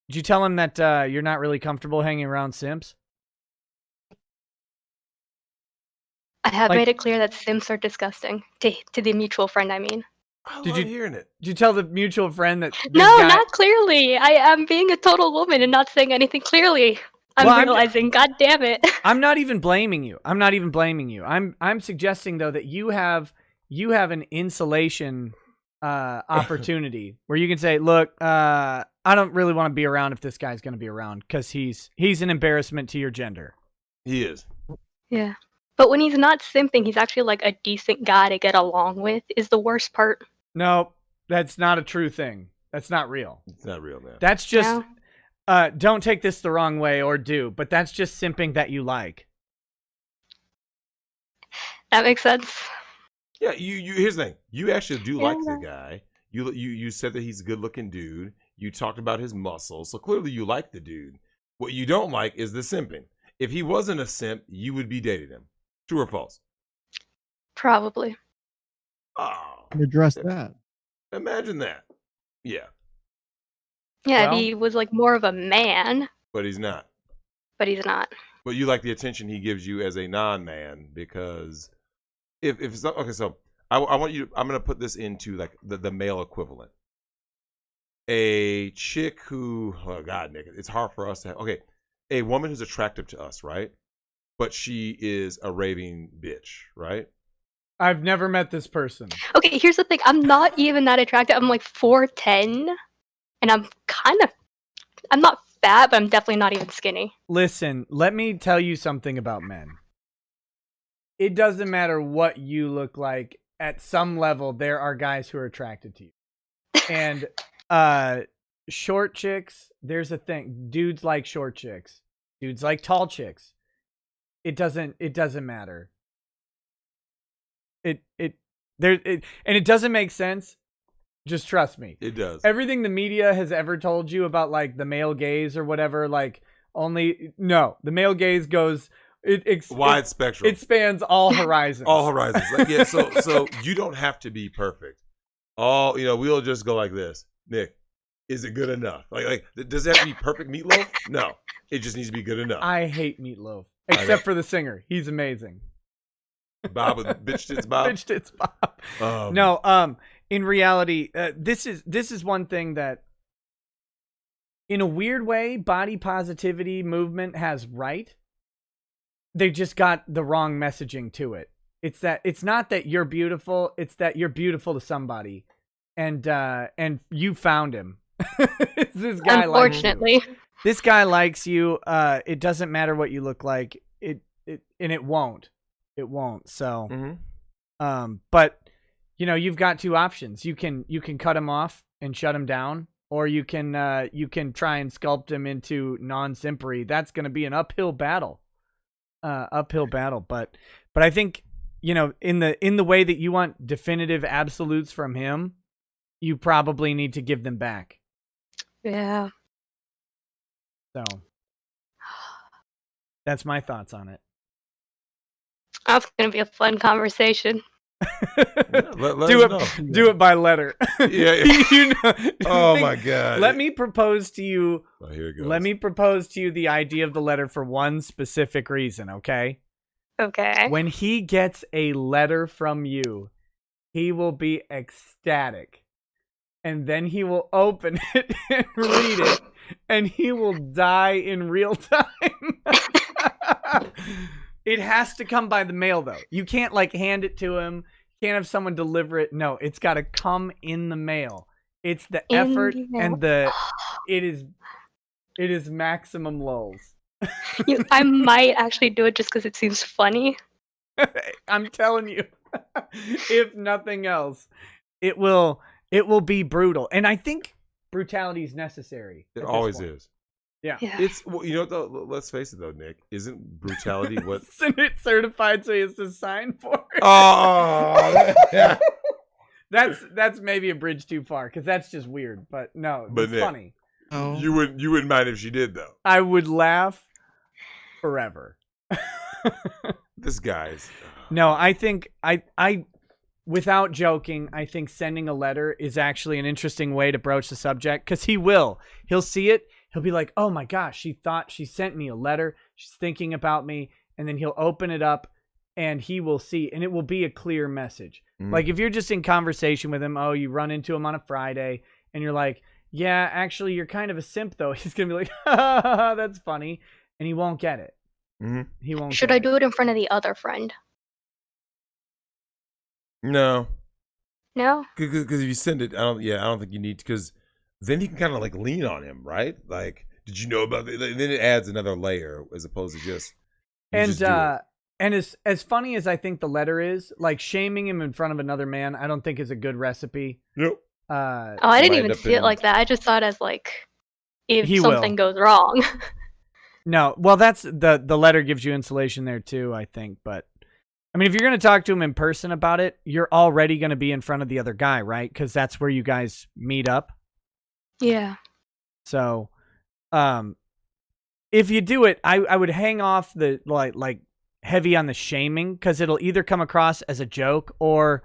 Did you tell him that you're not really comfortable hanging around simps? I have made it clear that simps are disgusting. To the mutual friend, I mean. I Did love you hearing it. Did you tell the mutual friend that? This No, guy, not clearly. I am being a total woman and not saying anything clearly. I'm Well, realizing. God damn it. I'm not even blaming you. I'm suggesting though that you have an insulation opportunity where you can say, look, I don't really want to be around if this guy's going to be around because he's an embarrassment to your gender. He is. Yeah. But when he's not simping, he's actually like a decent guy to get along with, is the worst part. No, that's not a true thing. That's not real. It's not real, man. That's just, No. don't take this the wrong way or do, but that's just simping that you like. That makes sense. Yeah, you. Here's the thing. You actually do like the Yeah. guy. You said that he's a good-looking dude. You talked about his muscles, so clearly you like the dude. What you don't like is the simping. If he wasn't a simp, you would be dating him. True or false? Probably. Oh, Address that. imagine that. Yeah, Yeah, Well- if he was like more of a man, but he's not. but he's not. But you like the attention he gives you as a non-man because if so, okay, so I want you. I'm gonna put this into like the male equivalent. A chick who, oh God, Nick, it's hard for us to have. Okay, a woman who's attractive to us, right? But she is a raving bitch, right? I've never met this person. Okay, here's the thing. I'm not even that attractive. I'm like 4'10", and I'm not fat, but I'm definitely not even skinny. Listen, let me tell you something about men. It doesn't matter what you look like. At some level, there are guys who are attracted to you. And short chicks, there's a thing. Dudes like short chicks. Dudes like tall chicks. It doesn't matter. And it doesn't make sense. Just trust me. It does. Everything the media has ever told you about like the male gaze or whatever, like the male gaze goes Wide spectrum. It spans all horizons. All horizons. Like, yeah, so you don't have to be perfect. We'll just go like this. Nick, is it good enough? Like does it have to be perfect Meatloaf? No. It just needs to be good enough. I hate Meatloaf. Except for the singer. He's amazing. Bob with Bitch Tits Bob. Bitch Tits Bob. No, in reality, this is one thing that in a weird way, body positivity movement has right. They just got the wrong messaging to it. It's not that you're beautiful, it's that you're beautiful to somebody. And you found him. This guy Unfortunately. likes you. This guy likes you. It doesn't matter what you look like. It won't. It won't. So but you've got two options. You can cut him off and shut him down, or you can try and sculpt him into non-simpery. That's going to be an uphill battle. But I think in the way that you want definitive absolutes from him, you probably need to give them back. Yeah. So that's my thoughts on it. That's gonna be a fun conversation. Do it by letter. Yeah. Oh my God. Let me propose to you. Oh, here it goes. Let me propose to you the idea of the letter for one specific reason, okay? Okay. When he gets a letter from you, he will be ecstatic. And then he will open it and read it, and he will die in real time. It has to come by the mail, though. You can't hand it to him. You can't have someone deliver it. No, it's got to come in the mail. It's the effort and it is maximum lulls. I might actually do it just because it seems funny. I'm telling you, if nothing else, it will be brutal. And I think brutality is necessary. It always is. Yeah. It's let's face it though, Nick. Isn't brutality what? Isn't it certified so he has to sign for it? Oh, that's maybe a bridge too far because that's just weird. But no, it's Nick, funny. You wouldn't mind if she did though. I would laugh forever. This guy's. No, I think I without joking, I think sending a letter is actually an interesting way to broach the subject because he'll see it. He'll be like, oh my gosh, she thought she sent me a letter. She's thinking about me. And then he'll open it up and he will see, and it will be a clear message. Like if you're just in conversation with him, oh, you run into him on a Friday, and you're like, yeah, actually, you're kind of a simp, though. He's gonna be like, that's funny, and he won't get it. He won't. Should I do it in front of the other friend? No. No. Because if you send it, I don't think you need to, because then he can kind of like lean on him, right? Like, did you know about it? Then it adds another layer as opposed to just. And as funny as I think the letter is, like shaming him in front of another man, I don't think is a good recipe. Yep. I didn't even see it like that. I just saw it as like, if something goes wrong. No, well, that's the letter gives you insulation there too, I think. But I mean, if you're going to talk to him in person about it, you're already going to be in front of the other guy, right? Because that's where you guys meet up. Yeah. So, if you do it, I would hang off the like heavy on the shaming, because it'll either come across as a joke, or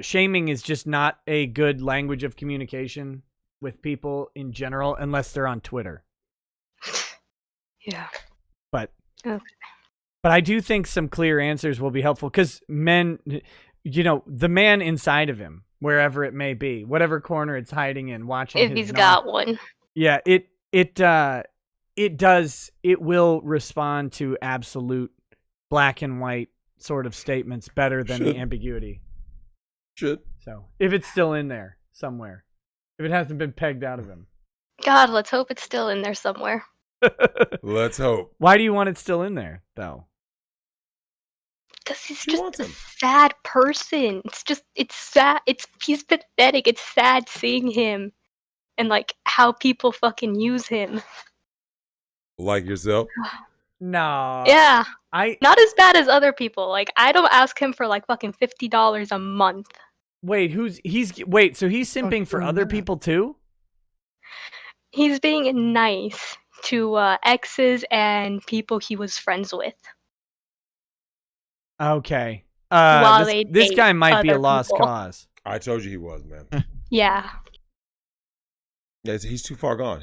shaming is just not a good language of communication with people in general, unless they're on Twitter. Yeah. But okay. But I do think some clear answers will be helpful, because men, the man inside of him, wherever it may be, whatever corner it's hiding in, watching. If he's got one. Yeah, it will respond to absolute black and white sort of statements better than the ambiguity. Should. So if it's still in there somewhere, if it hasn't been pegged out of him. God, let's hope it's still in there somewhere. Let's hope. Why do you want it still in there, though? Because he's just a sad person. It's sad. He's pathetic. It's sad seeing him and like how people fucking use him. Like yourself? No. Yeah. Not as bad as other people. Like, I don't ask him for like fucking $50 a month. Wait, so he's simping for other people too? He's being nice to exes and people he was friends with. Okay. While this guy might be a lost cause. I told you he was, man. Yeah. Yeah, he's too far gone.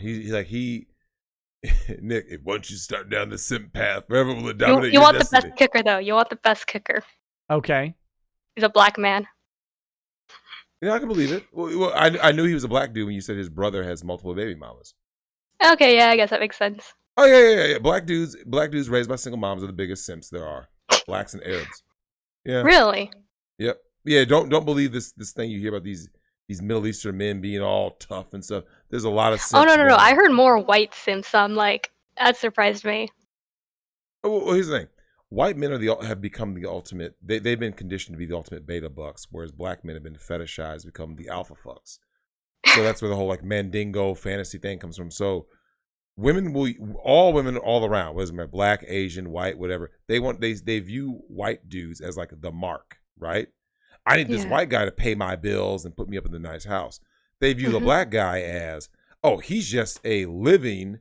Nick, once you start down the simp path, forever will it dominate You your want destiny. the best kicker, though. You want the best kicker. Okay. He's a black man. Yeah, I can believe it. Well, I knew he was a black dude when you said his brother has multiple baby mamas. Okay, yeah, I guess that makes sense. Oh yeah. Black dudes raised by single moms are the biggest simps there are. Blacks and Arabs. Yeah. Really? Yep. Yeah. Don't believe this thing you hear about these Middle Eastern men being all tough and stuff. There's a lot of simps. Oh no! I heard more white simps. So I'm like, that surprised me. Oh, well, here's the thing: white men have become the ultimate. They've been conditioned to be the ultimate beta bucks, whereas black men have been fetishized, become the alpha fucks. So that's where the whole like mandingo fantasy thing comes from. So all women all around, whether it's black, Asian, white, whatever, they view white dudes as like the mark, right? I need this white guy to pay my bills and put me up in the nice house. They view the black guy as, oh, he's just a living,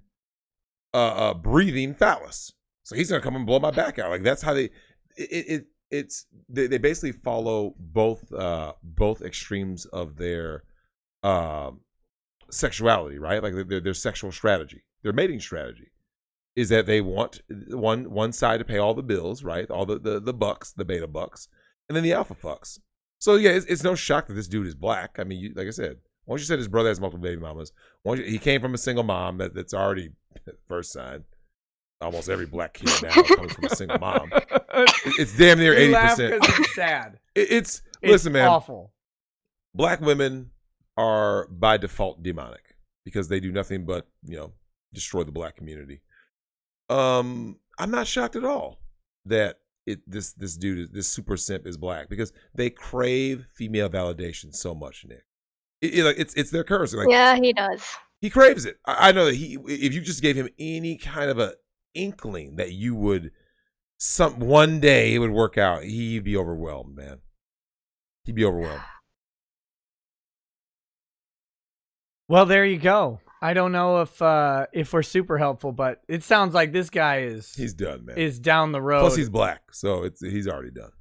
breathing phallus. So he's gonna come and blow my back out. Like that's how they basically follow both extremes of their sexuality, right? Like their sexual strategy, their mating strategy is that they want one side to pay all the bills, right? All the bucks, the beta bucks, and then the alpha fucks. So yeah, it's no shock that this dude is black. I mean, like I said, once you said his brother has multiple baby mamas, he came from a single mom. That's already first sign. Almost every black kid now comes from a single mom. It's damn near 80%. It's sad. It's listen, man. Awful. Black women are by default demonic because they do nothing but destroy the black community. I'm not shocked at all that this dude, this super simp, is black because they crave female validation so much, Nick. It's their curse. Like, yeah, he does. He craves it. I know that if you just gave him any kind of a inkling that you would one day it would work out, he'd be overwhelmed, man. He'd be overwhelmed. Well, there you go. I don't know if we're super helpful, but it sounds like this guy he's done, man. Is down the road. Plus he's black, so he's already done.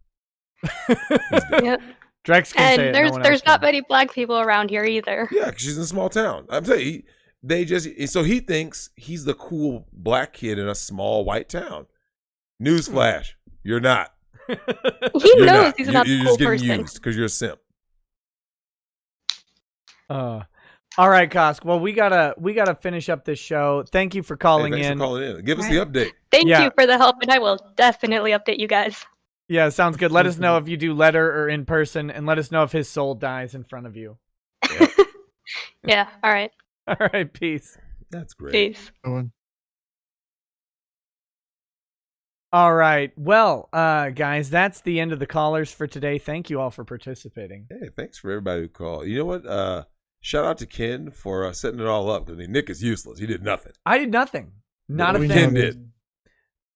Yep. Drex can say it. And there's not many black people around here either. Yeah, because she's in a small town. I'm telling you, so he thinks he's the cool black kid in a small white town. Newsflash, you're not. He knows he's not You're the just cool getting person. used because you're a simp. All right, Kosk. Well, we gotta finish up this show. Thank you for calling Thanks in. for calling in. Give us the update. Thank Yeah. you for the help, and I will definitely update you guys. Yeah, sounds good. Let us know if you do letter or in person, and let us know if his soul dies in front of you. Yeah. All right. All right. Peace. That's great. Peace. All right. Well, guys, that's the end of the callers for today. Thank you all for participating. Hey, thanks for everybody who called. You know what? Shout out to Ken for setting it all up. I mean, Nick is useless. He did nothing. I did nothing. Not a What thing. Ken did.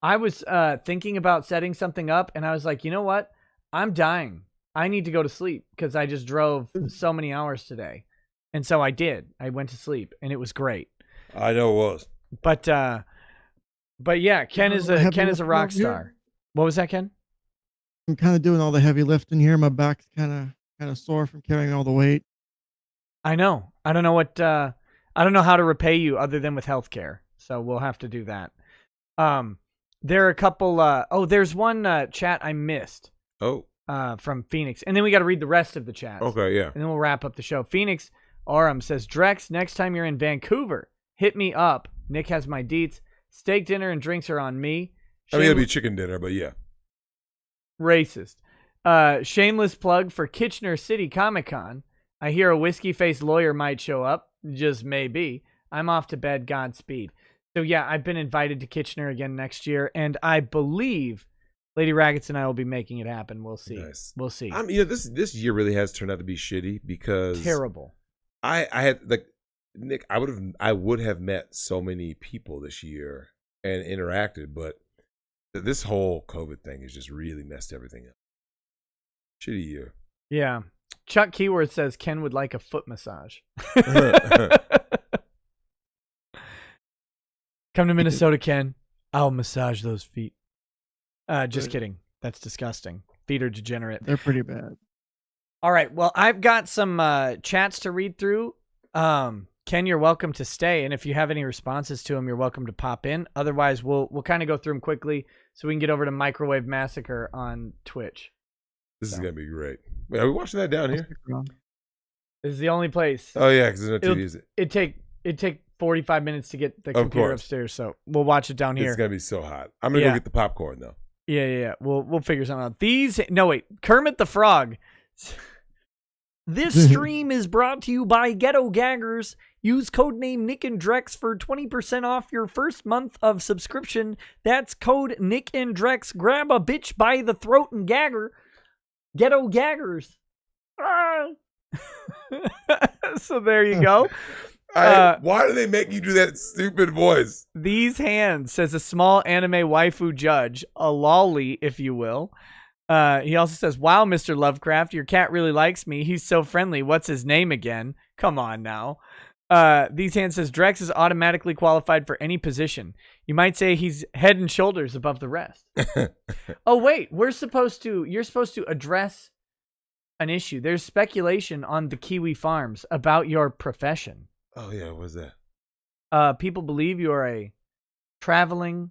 I was thinking about setting something up, and I was like, you know what? I'm dying. I need to go to sleep because I just drove so many hours today. And so I did. I went to sleep, and it was great. I know it was. But yeah, Ken is a rock star. What was that, Ken? I'm kind of doing all the heavy lifting here. My back's kind of sore from carrying all the weight. I know. I don't know what. I don't know how to repay you other than with healthcare. So we'll have to do that. There are a couple. There's one chat I missed. Oh. From Phoenix, and then we got to read the rest of the chats. Okay, yeah. And then we'll wrap up the show. Phoenix Aram says, Drex, next time you're in Vancouver, hit me up. Nick has my deets. Steak dinner and drinks are on me. I mean, it'll be chicken dinner, but yeah. Racist. Shameless plug for Kitchener City Comic Con. I hear a whiskey-faced lawyer might show up. Just maybe. I'm off to bed. Godspeed. So yeah, I've been invited to Kitchener again next year, and I believe Lady Raggets and I will be making it happen. We'll see. Nice. We'll see. This year really has turned out to be shitty because Terrible. I had Nick. I would have met so many people this year and interacted, but this whole COVID thing has just really messed everything up. Shitty year. Yeah. Chuck Keyworth says Ken would like a foot massage. Come to Minnesota, Ken. I'll massage those feet. Just kidding. That's disgusting. Feet are degenerate. They're pretty bad. All right. Well, I've got some chats to read through. Ken, you're welcome to stay, and if you have any responses to them, you're welcome to pop in. Otherwise, we'll kind of go through them quickly so we can get over to Microwave Massacre on Twitch. This is gonna be great. Wait, are we watching that down here? This is the only place. Oh yeah, because there's no TV. Is it? It'd take 45 minutes to get the Of computer course. upstairs, so we'll watch it down here. It's gonna be so hot. I'm gonna go get the popcorn though. Yeah. We'll figure something out. Kermit the Frog. This stream is brought to you by Ghetto Gaggers. Use codename Nick and Drex for 20% off your first month of subscription. That's code Nick and Drex. Grab a bitch by the throat and gagger. Ghetto Gaggers. Ah. So there you go. Why do they make you do that stupid voice? These hands, says a small anime waifu judge, a lolly, if you will. He also says, wow, Mr. Lovecraft, your cat really likes me. He's so friendly. What's his name again? Come on now. These hands says, Drex is automatically qualified for any position. You might say he's head and shoulders above the rest. Oh, wait, you're supposed to address an issue. There's speculation on the Kiwi Farms about your profession. Oh yeah, what's that? People believe you are a traveling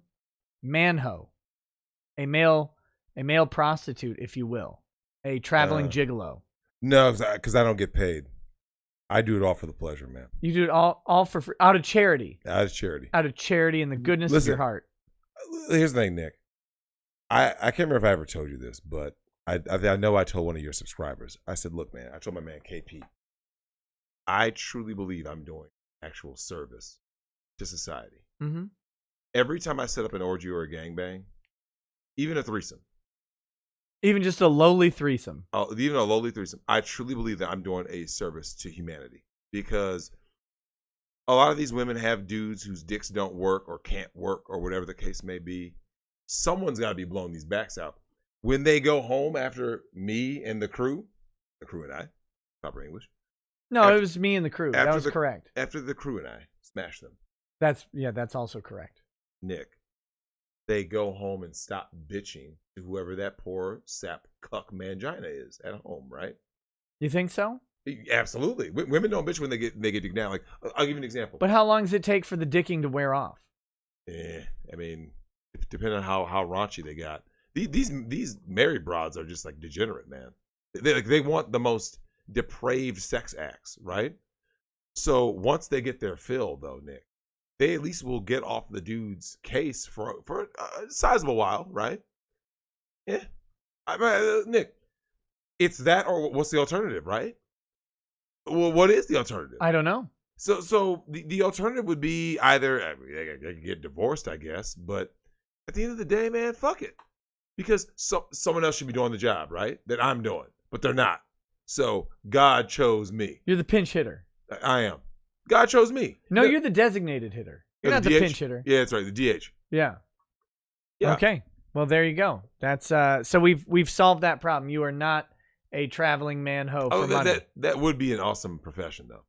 manho, a male prostitute, if you will, a traveling gigolo. No, because I don't get paid. I do it all for the pleasure, man. You do it all for free, out of charity. Out of charity. Out of charity and the goodness of your heart. Here's the thing, Nick. I can't remember if I ever told you this, but I know I told one of your subscribers. I said, look, man, I told my man KP, I truly believe I'm doing actual service to society. Mm-hmm. Every time I set up an orgy or a gangbang, even a threesome, even just a lowly threesome, even a lowly threesome, I truly believe that I'm doing a service to humanity, because a lot of these women have dudes whose dicks don't work or can't work or whatever the case may be. Someone's got to be blowing these backs out. When they go home after me and the crew and I, proper English. No, it was me and the crew. That was correct. After the crew and I smash them. That's also correct. Nick, they go home and stop bitching to whoever that poor sap cuck mangina is at home, right? You think so? Absolutely. Women don't bitch when they get dicked down. Like, I'll give you an example. But how long does it take for the dicking to wear off? I mean, depending on how raunchy they got. These married broads are just like degenerate, man. They want the most depraved sex acts, right? So once they get their fill, though, Nick, they at least will get off the dude's case for a sizable while, right? Yeah. Nick, it's that, or what's the alternative, right? Well, what is the alternative? I don't know. So the alternative would be either I could get divorced, I guess, but at the end of the day, man, fuck it. Because someone else should be doing the job, right? That I'm doing, but they're not. So God chose me. You're the pinch hitter. I am. God chose me. No, you're the designated hitter. You're not the DH? pinch hitter. Yeah, that's right. The DH. Yeah. Yeah. Okay. Well, there you go. That's so we've solved that problem. You are not a traveling man-ho for money. That would be an awesome profession, though.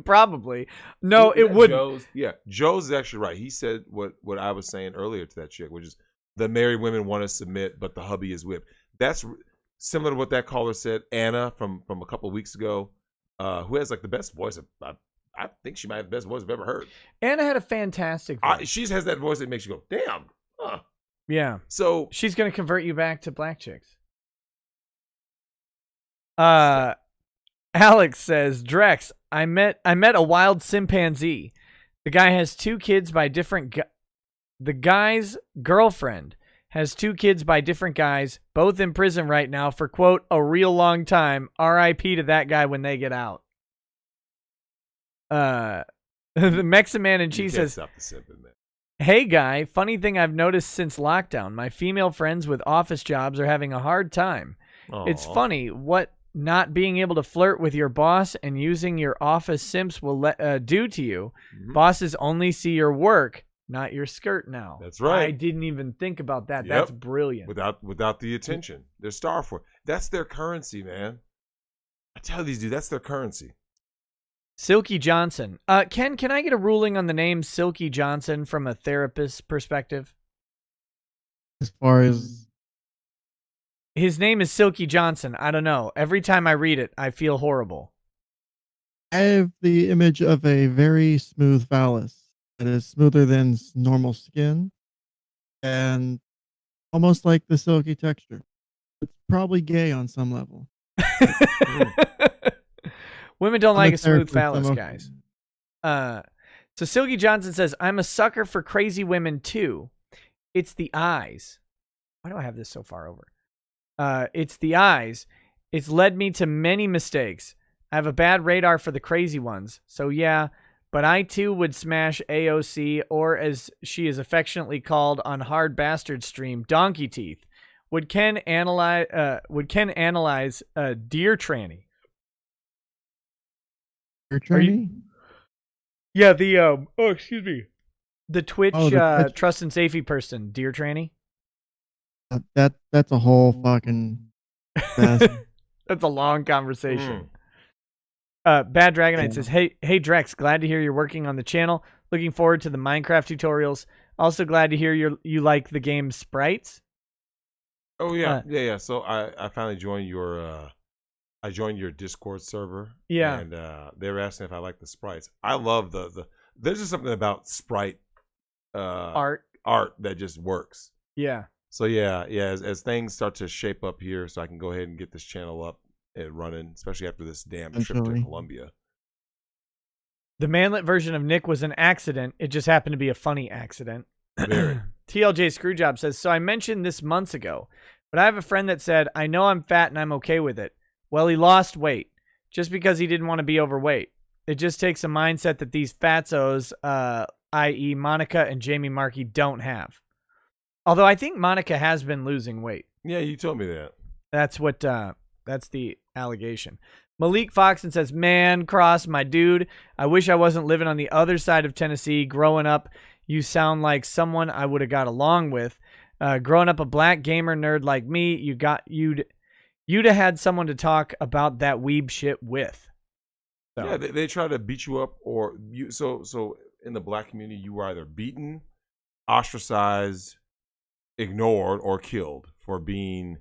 Probably. No, it wouldn't. Joe's is actually right. He said what I was saying earlier to that chick, which is the married women want to submit, but the hubby is whipped. That's similar to what that caller said, Anna from a couple of weeks ago, who has like the best voice. I think she might have the best voice I've ever heard. Anna had a fantastic voice. She has that voice that makes you go, damn. Huh. Yeah. So she's going to convert you back to black chicks. Alex says, Drex, I met a wild chimpanzee. The guy has 2 kids by different the guy's girlfriend has 2 kids by different guys, both in prison right now for, quote, a real long time. R.I.P. to that guy when they get out. The Mexican man and cheese says, hey guy, funny thing I've noticed since lockdown, my female friends with office jobs are having a hard time. It's funny what not being able to flirt with your boss and using your office simps will do to you. Mm-hmm. Bosses only see your work, not your skirt now. That's right. I didn't even think about that. Yep. That's brilliant. Without the attention. They're starved for it. That's their currency, man. I tell these dudes, that's their currency. Silky Johnson. Ken, can I get a ruling on the name Silky Johnson from a therapist's perspective? As far as his name is Silky Johnson. I don't know. Every time I read it, I feel horrible. I have the image of a very smooth phallus that is smoother than normal skin and almost like the silky texture. It's probably gay on some level. Women don't like a smooth therapist, phallus, I'm guys. So Silky Johnson says, I'm a sucker for crazy women too. It's the eyes. Why do I have this so far over? It's the eyes. It's led me to many mistakes. I have a bad radar for the crazy ones. So yeah, but I too would smash AOC, or as she is affectionately called on Hard Bastard stream, Donkey Teeth. Would Ken analyze deer tranny? Deer tranny? Yeah, the excuse me. The Twitch, the Twitch trust and safety person, deer tranny. That's a whole fucking mess. That's a long conversation. Bad Dragonite says, hey Drex, glad to hear you're working on the channel. Looking forward to the Minecraft tutorials. Also glad to hear you like the game Sprites. Oh yeah, yeah. So I finally joined your Discord server. Yeah. And they were asking if I like the sprites. I love the there's just something about sprite art that just works. Yeah. So yeah, as things start to shape up here, so I can go ahead and get this channel up and running, especially after this damn trip to Colombia. The manlet version of Nick was an accident. It just happened to be a funny accident. TLJ Screwjob says, so I mentioned this months ago, but I have a friend that said, I know I'm fat and I'm okay with it. Well, he lost weight just because he didn't want to be overweight. It just takes a mindset that these fatzos, i.e. Monica and Jamie Markey, don't have. Although I think Monica has been losing weight. Yeah, you told me that. That's what, that's the allegation. Malik Foxon says, man, Cross, my dude, I wish I wasn't living on the other side of Tennessee. Growing up, you sound like someone I would have got along with. Growing up a black gamer nerd like me, you'd have had someone to talk about that weeb shit with. So. Yeah, they try to beat you up, or you. So in the black community, you were either beaten, ostracized, ignored, or killed for being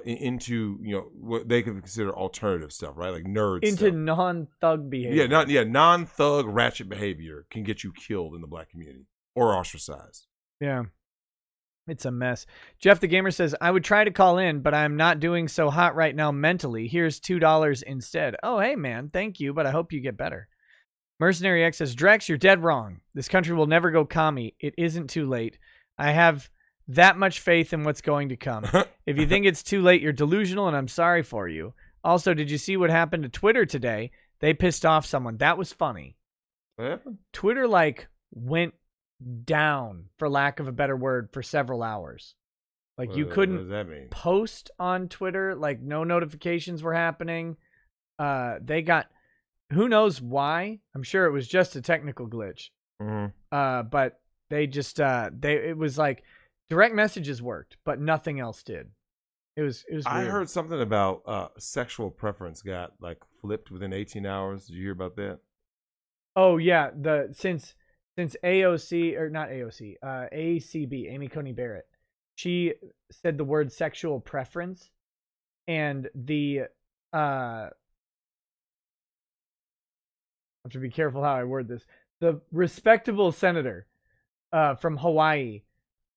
into what they could consider alternative stuff, right? Like nerd into stuff. Non-thug behavior. Non-thug ratchet behavior can get you killed in the black community or ostracized. Yeah. It's a mess. Jeff the Gamer says, I would try to call in, but I'm not doing so hot right now mentally. Here's $2 instead. Oh, hey, man. Thank you, but I hope you get better. Mercenary X says, Drex, you're dead wrong. This country will never go commie. It isn't too late. I have that much faith in what's going to come. If you think it's too late, you're delusional, and I'm sorry for you. Also, did you see what happened to Twitter today? They pissed off someone. That was funny. What happened? Twitter, like, went down, for lack of a better word, for several hours. Like, you What couldn't does that mean? post on Twitter. Like, no notifications were happening. They got, who knows why? I'm sure it was just a technical glitch. But they just, it was like direct messages worked, but nothing else did. It was weird. I heard something about sexual preference got like flipped within 18 hours. Did you hear about that? Oh yeah, since AOC, or not AOC, ACB, Amy Coney Barrett, she said the word sexual preference, and the I have to be careful how I word this. The respectable senator from Hawaii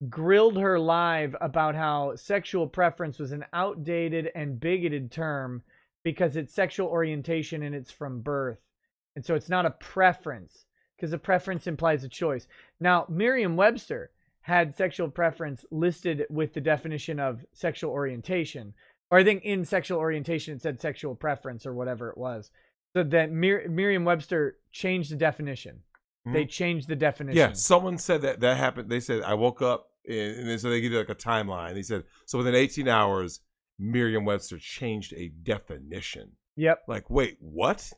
grilled her live about how sexual preference was an outdated and bigoted term because it's sexual orientation and it's from birth. And so it's not a preference, because a preference implies a choice. Now, Merriam-Webster had sexual preference listed with the definition of sexual orientation. Or I think in sexual orientation it said sexual preference or whatever it was. So that Merriam-Webster changed the definition. They changed the definition. Yeah, someone said that happened. They said, I woke up, and so they give you like a timeline. They said, so within 18 hours, Merriam-Webster changed a definition. Yep. Like, wait, what?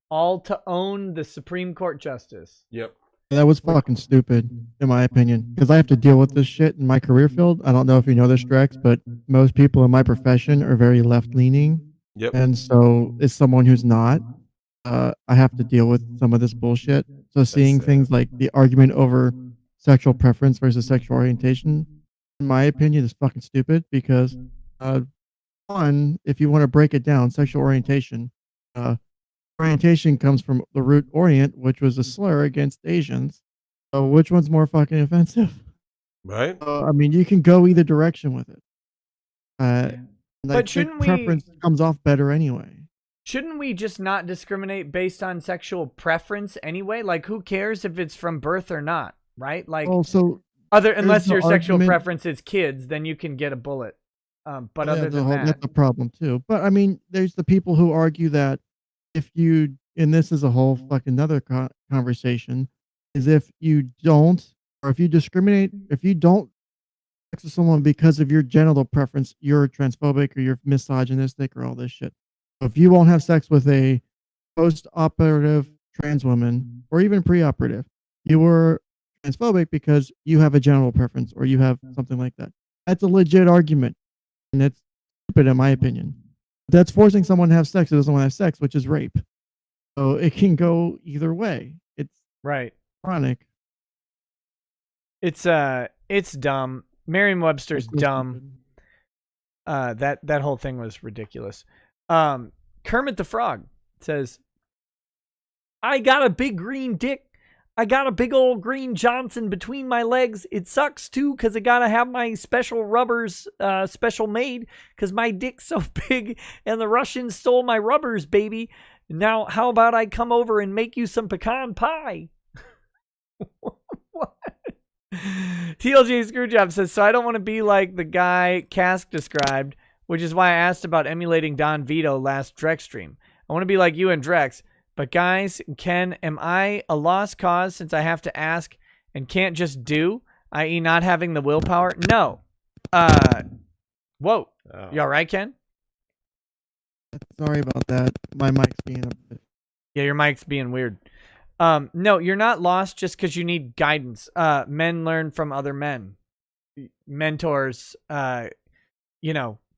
All to own the Supreme Court justice. Yep. That was fucking stupid, in my opinion, because I have to deal with this shit in my career field. I don't know if you know this, Drex, but most people in my profession are very left-leaning. Yep. And so, as someone who's not, I have to deal with some of this bullshit. So, seeing things like the argument over sexual preference versus sexual orientation, in my opinion, is fucking stupid because, one, if you want to break it down, sexual orientation, orientation comes from the root orient, which was a slur against Asians. So which one's more fucking offensive? Right. I mean, you can go either direction with it. But shouldn't we? Preference comes off better anyway. Shouldn't we just not discriminate based on sexual preference anyway? Like, who cares if it's from birth or not, right? Like, also, unless your sexual argument- preference is kids, then you can get a bullet. But other than that, that's a problem too. But I mean, there's the people who argue that if you, and this is a whole fucking other conversation, is if you don't, or if you discriminate, if you don't sex with someone because of your genital preference, you're transphobic or you're misogynistic or all this shit. So if you won't have sex with a post-operative trans woman or even pre-operative, you were transphobic because you have a genital preference or you have something like that. That's a legit argument, and it's stupid in my opinion. That's forcing someone to have sex who doesn't want to have sex, which is rape. So it can go either way. It's right. Chronic. It's dumb. Merriam-Webster's dumb. That whole thing was ridiculous. Kermit the Frog says, I got a big green dick. I got a big old green Johnson between my legs. It sucks too because I gotta have my special rubbers special made because my dick's so big and the Russians stole my rubbers, baby. Now, how about I come over and make you some pecan pie? What? TLJ Screwjob says, so I don't want to be like the guy Cask described, which is why I asked about emulating Don Vito last Drex stream. I want to be like you and Drex. But guys, Ken, am I a lost cause since I have to ask and can't just do, i.e. not having the willpower? No. Whoa. Oh. You all right, Ken? Sorry about that. My mic's being a bit. Yeah, your mic's being weird. No, you're not lost just because you need guidance. Men learn from other men. Mentors,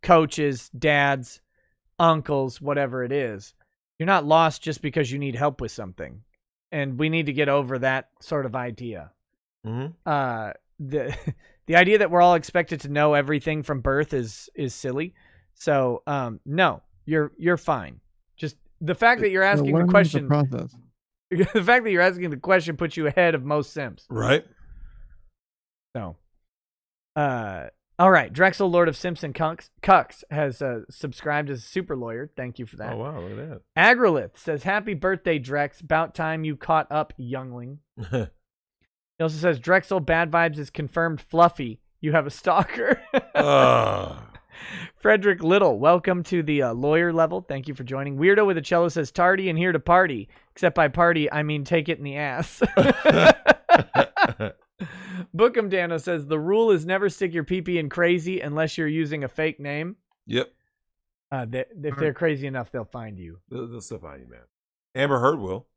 coaches, dads, uncles, whatever it is. You're not lost just because you need help with something. And we need to get over that sort of idea. Mm-hmm. The idea that we're all expected to know everything from birth is silly. So, no, you're fine. Just the fact that you're asking the question, the fact that you're asking the question puts you ahead of most simps. Right. So, All right. Drexel, Lord of Simpson Cucks has subscribed as a super lawyer. Thank you for that. Oh, wow. Look at that. Agrilith says, happy birthday, Drex. About time you caught up, youngling. He also says, Drexel, bad vibes is confirmed fluffy. You have a stalker. Frederick Little, welcome to the lawyer level. Thank you for joining. Weirdo with a cello says, tardy and here to party. Except by party, I mean take it in the ass. Bookham Dano says, the rule is never stick your pee-pee in crazy unless you're using a fake name. Yep. If they're crazy enough, they'll find you. They'll still find you, man. Amber Heard will.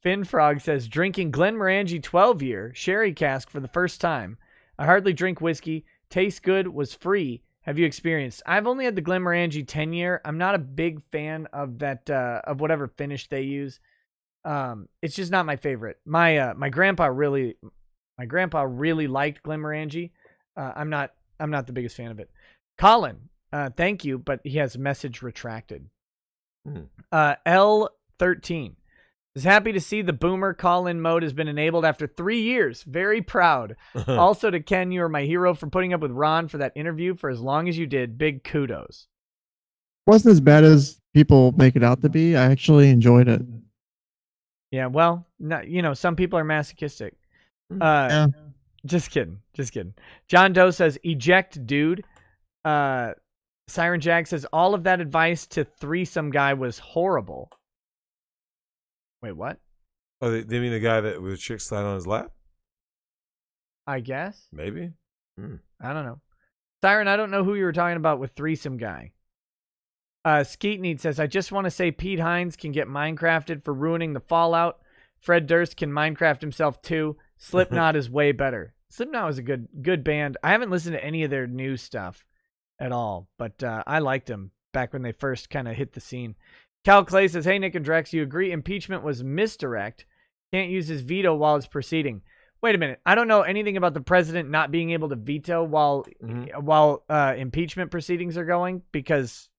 Finn Frog says, drinking Glenmorangie 12-year sherry cask for the first time. I hardly drink whiskey. Tastes good. Was free. Have you experienced? I've only had the Glenmorangie 10-year. I'm not a big fan of that, of whatever finish they use. It's just not my favorite. My grandpa really liked Glenmorangie. I'm not the biggest fan of it. Colin, thank you, but he has message retracted. L13 is happy to see the boomer call-in mode has been enabled after 3 years. Very proud. Also to Ken, you are my hero for putting up with Ron for that interview for as long as you did. Big kudos. Wasn't as bad as people make it out to be. I actually enjoyed it. Yeah, well, some people are masochistic. Yeah. Just kidding. John Doe says, eject dude. Siren Jag says, all of that advice to threesome guy was horrible. Wait, what? Oh, they mean the guy that with chick slide on his lap? I guess. Maybe. I don't know. Siren, I don't know who you were talking about with threesome guy. Skeet Need says, I just want to say Pete Hines can get Minecrafted for ruining the Fallout. Fred Durst can Minecraft himself too. Slipknot is way better. Slipknot was a good band. I haven't listened to any of their new stuff at all, but I liked them back when they first kind of hit the scene. Cal Clay says, hey, Nick and Drex, you agree impeachment was misdirect. Can't use his veto while it's proceeding. Wait a minute. I don't know anything about the president not being able to veto while impeachment proceedings are going, because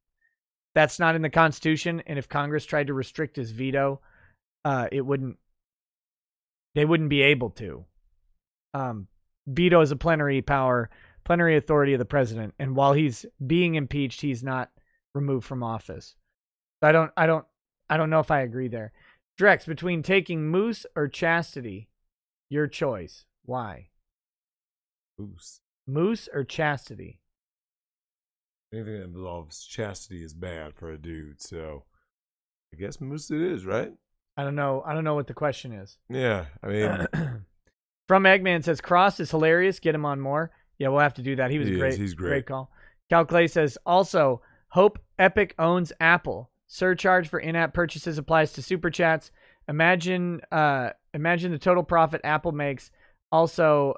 that's not in the Constitution. And if Congress tried to restrict his veto, they wouldn't be able to. Veto is a plenary authority of the president. And while he's being impeached, he's not removed from office. I don't know if I agree there. Drex, between taking Moose or Chastity, your choice. Why? Moose or Chastity? Anything that involves chastity is bad for a dude, so I guess Moose it is, right? I don't know what the question is. Yeah, I mean, From Eggman says, Cross is hilarious. Get him on more. Yeah, we'll have to do that. He was great. He's great. Great call. Cal Clay says, also, hope Epic owns Apple. Surcharge for in-app purchases applies to super chats. Imagine the total profit Apple makes. Also,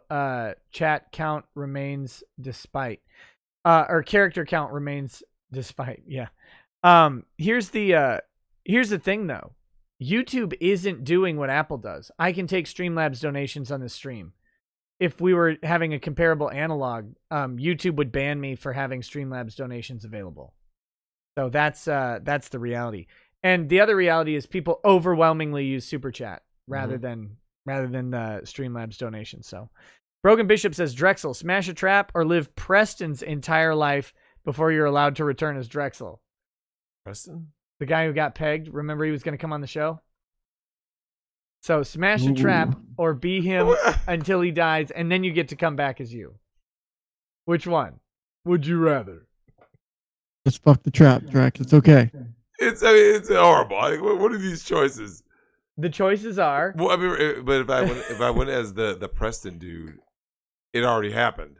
chat count remains despite, or character count remains despite. Yeah. Here's the thing though. YouTube isn't doing what Apple does. I can take Streamlabs donations on this stream. If we were having a comparable analog, YouTube would ban me for having Streamlabs donations available. So that's the reality. And the other reality is people overwhelmingly use Super Chat rather than the Streamlabs donation. So Brogan Bishop says, Drexel, smash a trap or live Preston's entire life before you're allowed to return as Drexel. Preston? The guy who got pegged. Remember he was going to come on the show? So smash a trap or be him until he dies, and then you get to come back as you. Which one would you rather? Let's fuck the trap, Drex. It's okay. It's horrible. What are these choices? The choices are. Well, I mean, but if I went as the Preston dude, it already happened.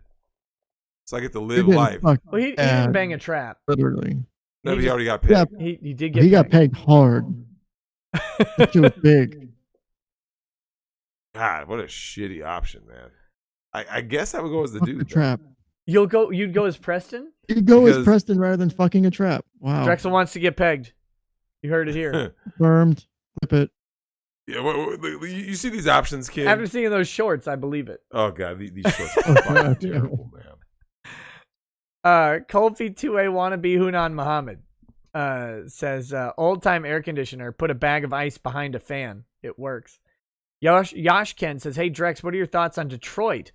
So I get to live life. Well, he didn't bang a trap. Literally. No, he already got pegged. Yeah, he did get. He got pegged hard. That shit was big. God, what a shitty option, man. I guess I would go as the Fuck dude. the trap. You'd go as Preston? You'd go as Preston rather than fucking a trap. Wow. Drexel wants to get pegged. You heard it here. Confirmed. Flip it. Yeah, you see these options, kid? After seeing those shorts, I believe it. Oh god, these shorts are fucking terrible, man. Cold Feet 2A wannabe Hunan Muhammad says, old time air conditioner, put a bag of ice behind a fan. It works. Yosh Ken says, hey Drex, what are your thoughts on Detroit?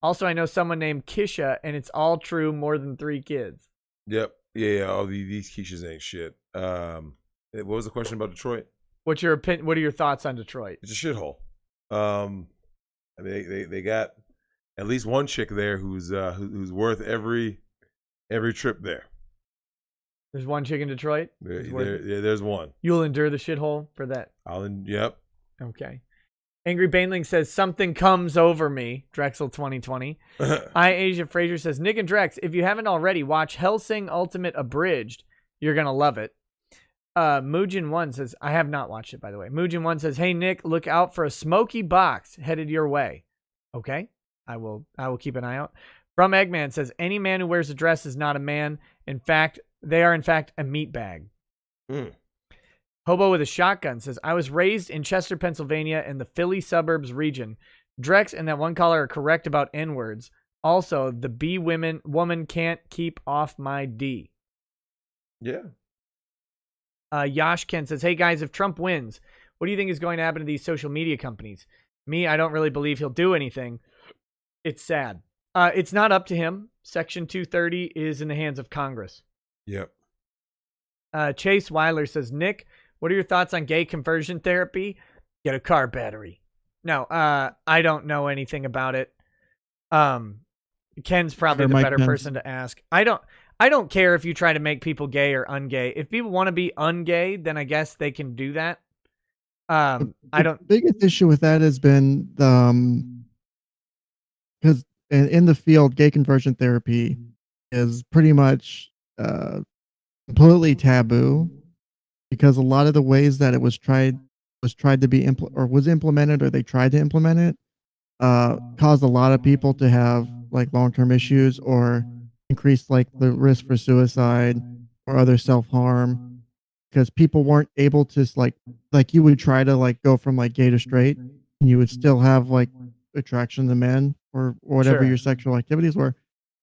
Also, I know someone named Kisha, and it's all true. More than 3 kids. Yep. Yeah. All these quiches ain't shit. What was the question about Detroit? What's your opinion? What are your thoughts on Detroit? It's a shithole. I mean, they got at least one chick there who's worth every trip there. There's one chick in Detroit. There's one. You'll endure the shithole for that. Yep. Okay. Angry Baneling says something comes over me. Drexel 2020. Asia Fraser says Nick and Drex, if you haven't already, watch Hellsing Ultimate Abridged. You're gonna love it. Mujin1 says, I have not watched it, by the way. Mujin1 says, hey Nick, look out for a smoky box headed your way. Okay. I will keep an eye out. From Eggman says, any man who wears a dress is not a man. In fact, they are in fact a meat bag. Hobo with a Shotgun says, I was raised in Chester, Pennsylvania in the Philly suburbs region. Drex and that one caller are correct about N-words. Also, the B woman can't keep off my D. Yeah. Yash Ken says, hey guys, if Trump wins, what do you think is going to happen to these social media companies? Me, I don't really believe he'll do anything. It's sad. It's not up to him. Section 230 is in the hands of Congress. Yep. Chase Weiler says, Nick, what are your thoughts on gay conversion therapy? Get a car battery. No, I don't know anything about it. Ken's probably the better person to ask. I don't care if you try to make people gay or ungay. If people want to be ungay, then I guess they can do that. The biggest issue with that has been because in the field, gay conversion therapy is pretty much completely taboo, because a lot of the ways that it was tried to be implemented, or they tried to implement it, caused a lot of people to have like long-term issues, or increased like the risk for suicide or other self-harm, because people weren't able to like you would try to like go from like gay to straight, and you would still have like attraction to men or whatever Sure. your sexual activities were,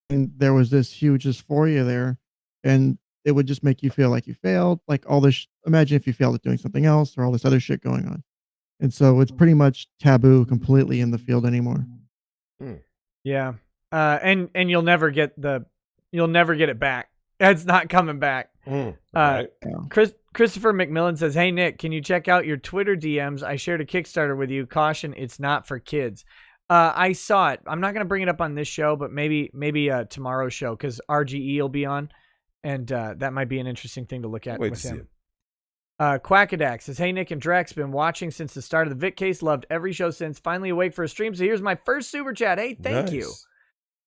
and there was this huge dysphoria there, and it would just make you feel like you failed, like all this. Imagine if you failed at doing something else, or all this other shit going on. And so it's pretty much taboo completely in the field anymore. Yeah. And you'll never get it back. It's not coming back. Right. Christopher McMillan says, hey Nick, can you check out your Twitter DMs? I shared a Kickstarter with you. Caution, it's not for kids. I saw it. I'm not going to bring it up on this show, but maybe tomorrow's show, because RGE will be on, and that might be an interesting thing to look at with him. Quackadak says, hey Nick and Drex, been watching since the start of the Vic case, loved every show since, finally awake for a stream, so here's my first super chat. Hey, thank you.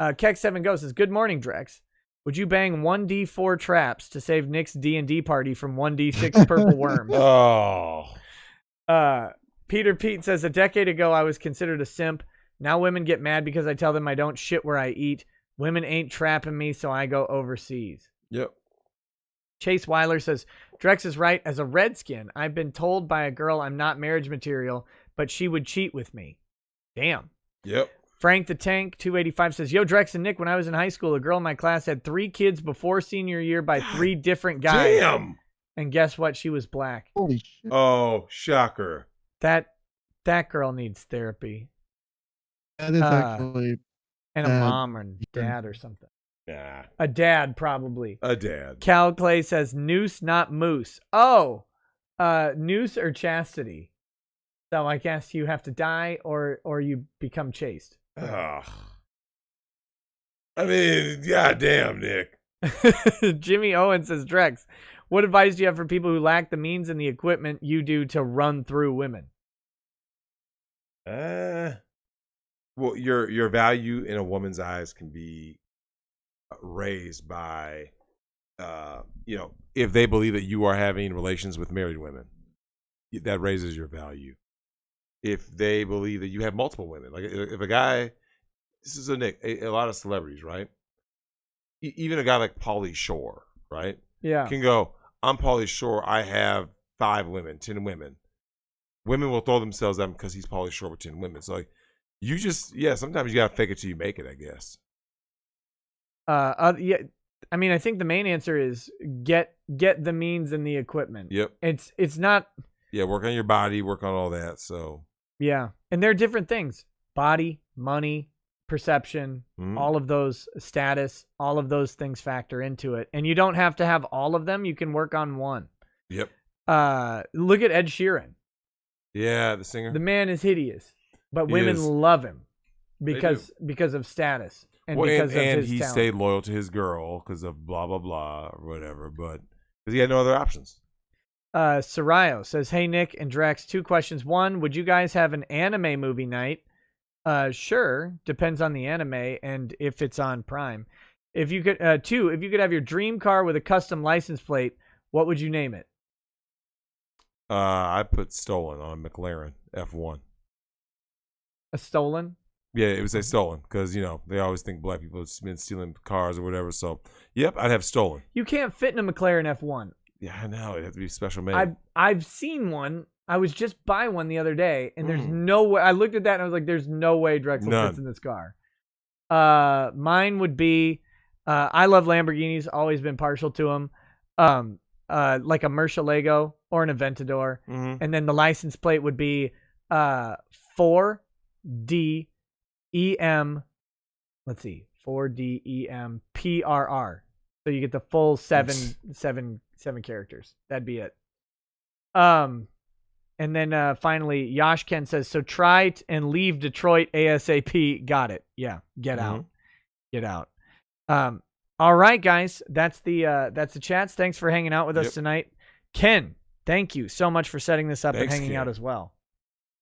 Keck7Go says, good morning, Drex. Would you bang 1d4 traps to save Nick's D&D party from 1d6 purple worms? Oh. Peter Pete says, a decade ago I was considered a simp. Now women get mad because I tell them I don't shit where I eat. Women ain't trapping me, so I go overseas. Yep. Chase Weiler says, Drex is right. As a redskin, I've been told by a girl I'm not marriage material, but she would cheat with me. Damn. Yep. Frank the Tank 285 says, yo, Drex and Nick, when I was in high school, a girl in my class had 3 kids before senior year by 3 different guys. Damn. And guess what? She was black. Holy shit. Oh, shocker. That girl needs therapy. That is actually and a bad. mom or dad or something. Nah. A dad, probably. A dad. Cal Clay says, noose, not moose. Oh, noose or chastity. So I guess you have to die or you become chaste. Ugh. I mean, goddamn, Nick. Jimmy Owen says, Drex, what advice do you have for people who lack the means and the equipment you do to run through women? Well, your value in a woman's eyes can be raised by, if they believe that you are having relations with married women, that raises your value. If they believe that you have multiple women, like if a guy, this is a lot of celebrities, right? Even a guy like Pauly Shore, right? Yeah. Can go, I'm Pauly Shore, I have 5 women, 10 women. Women will throw themselves at him because he's Pauly Shore with 10 women. So like, you just, sometimes you gotta fake it till you make it, I guess. Yeah. I mean, I think the main answer is get the means and the equipment. Yep. It's not. Yeah, work on your body, work on all that. So. Yeah, and they're different things: body, money, perception, all of those status, all of those things factor into it. And you don't have to have all of them. You can work on one. Yep. Look at Ed Sheeran. Yeah, the singer. The man is hideous, but He women is. love him They because of status and Well, because of his he talent. stayed loyal to his girl because of blah blah blah or whatever, but because he had no other options. Sarayo says, "Hey Nick and Drex, 2 questions. 1, would you guys have an anime movie night? Sure, depends on the anime and if it's on Prime. If you could 2, if you could have your dream car with a custom license plate, what would you name it?" I put stolen on McLaren F1. A stolen? Yeah, it was a stolen because they always think black people have been stealing cars or whatever. So, yep, I'd have stolen. You can't fit in a McLaren F1. Yeah, I know. It'd have to be special made. I've seen one. I was just by one the other day, and there's no way. I looked at that and I was like, "There's no way Drexel fits in this car." Mine would be, I love Lamborghinis. Always been partial to them. Like a Murcielago or an Aventador, and then the license plate would be 4DEM. Let's see, 4DEM PRR. So you get the full seven characters. That'd be it. And then finally, Yashken says, "So try and leave Detroit ASAP." Got it. Yeah, get out. All right, guys, that's the chats. Thanks for hanging out with us tonight. Ken, thank you so much for setting this up and hanging out as well.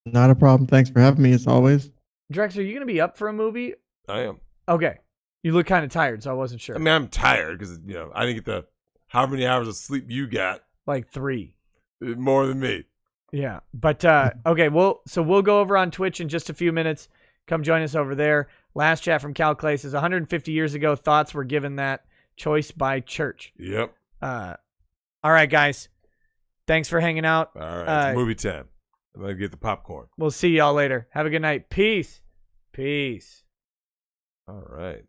Not a problem. Thanks for having me as always. Drex, are you going to be up for a movie? I am. Okay. You look kind of tired, so I wasn't sure. I mean, I'm tired because I didn't get the how many hours of sleep you got. Like 3. More than me. Yeah, but okay. We'll go over on Twitch in just a few minutes. Come join us over there. Last chat from Cal Clay says 150 years ago, thoughts were given that choice by church. Yep. All right, guys. Thanks for hanging out. All right, it's movie time. I'm gonna get the popcorn. We'll see y'all later. Have a good night. Peace. All right.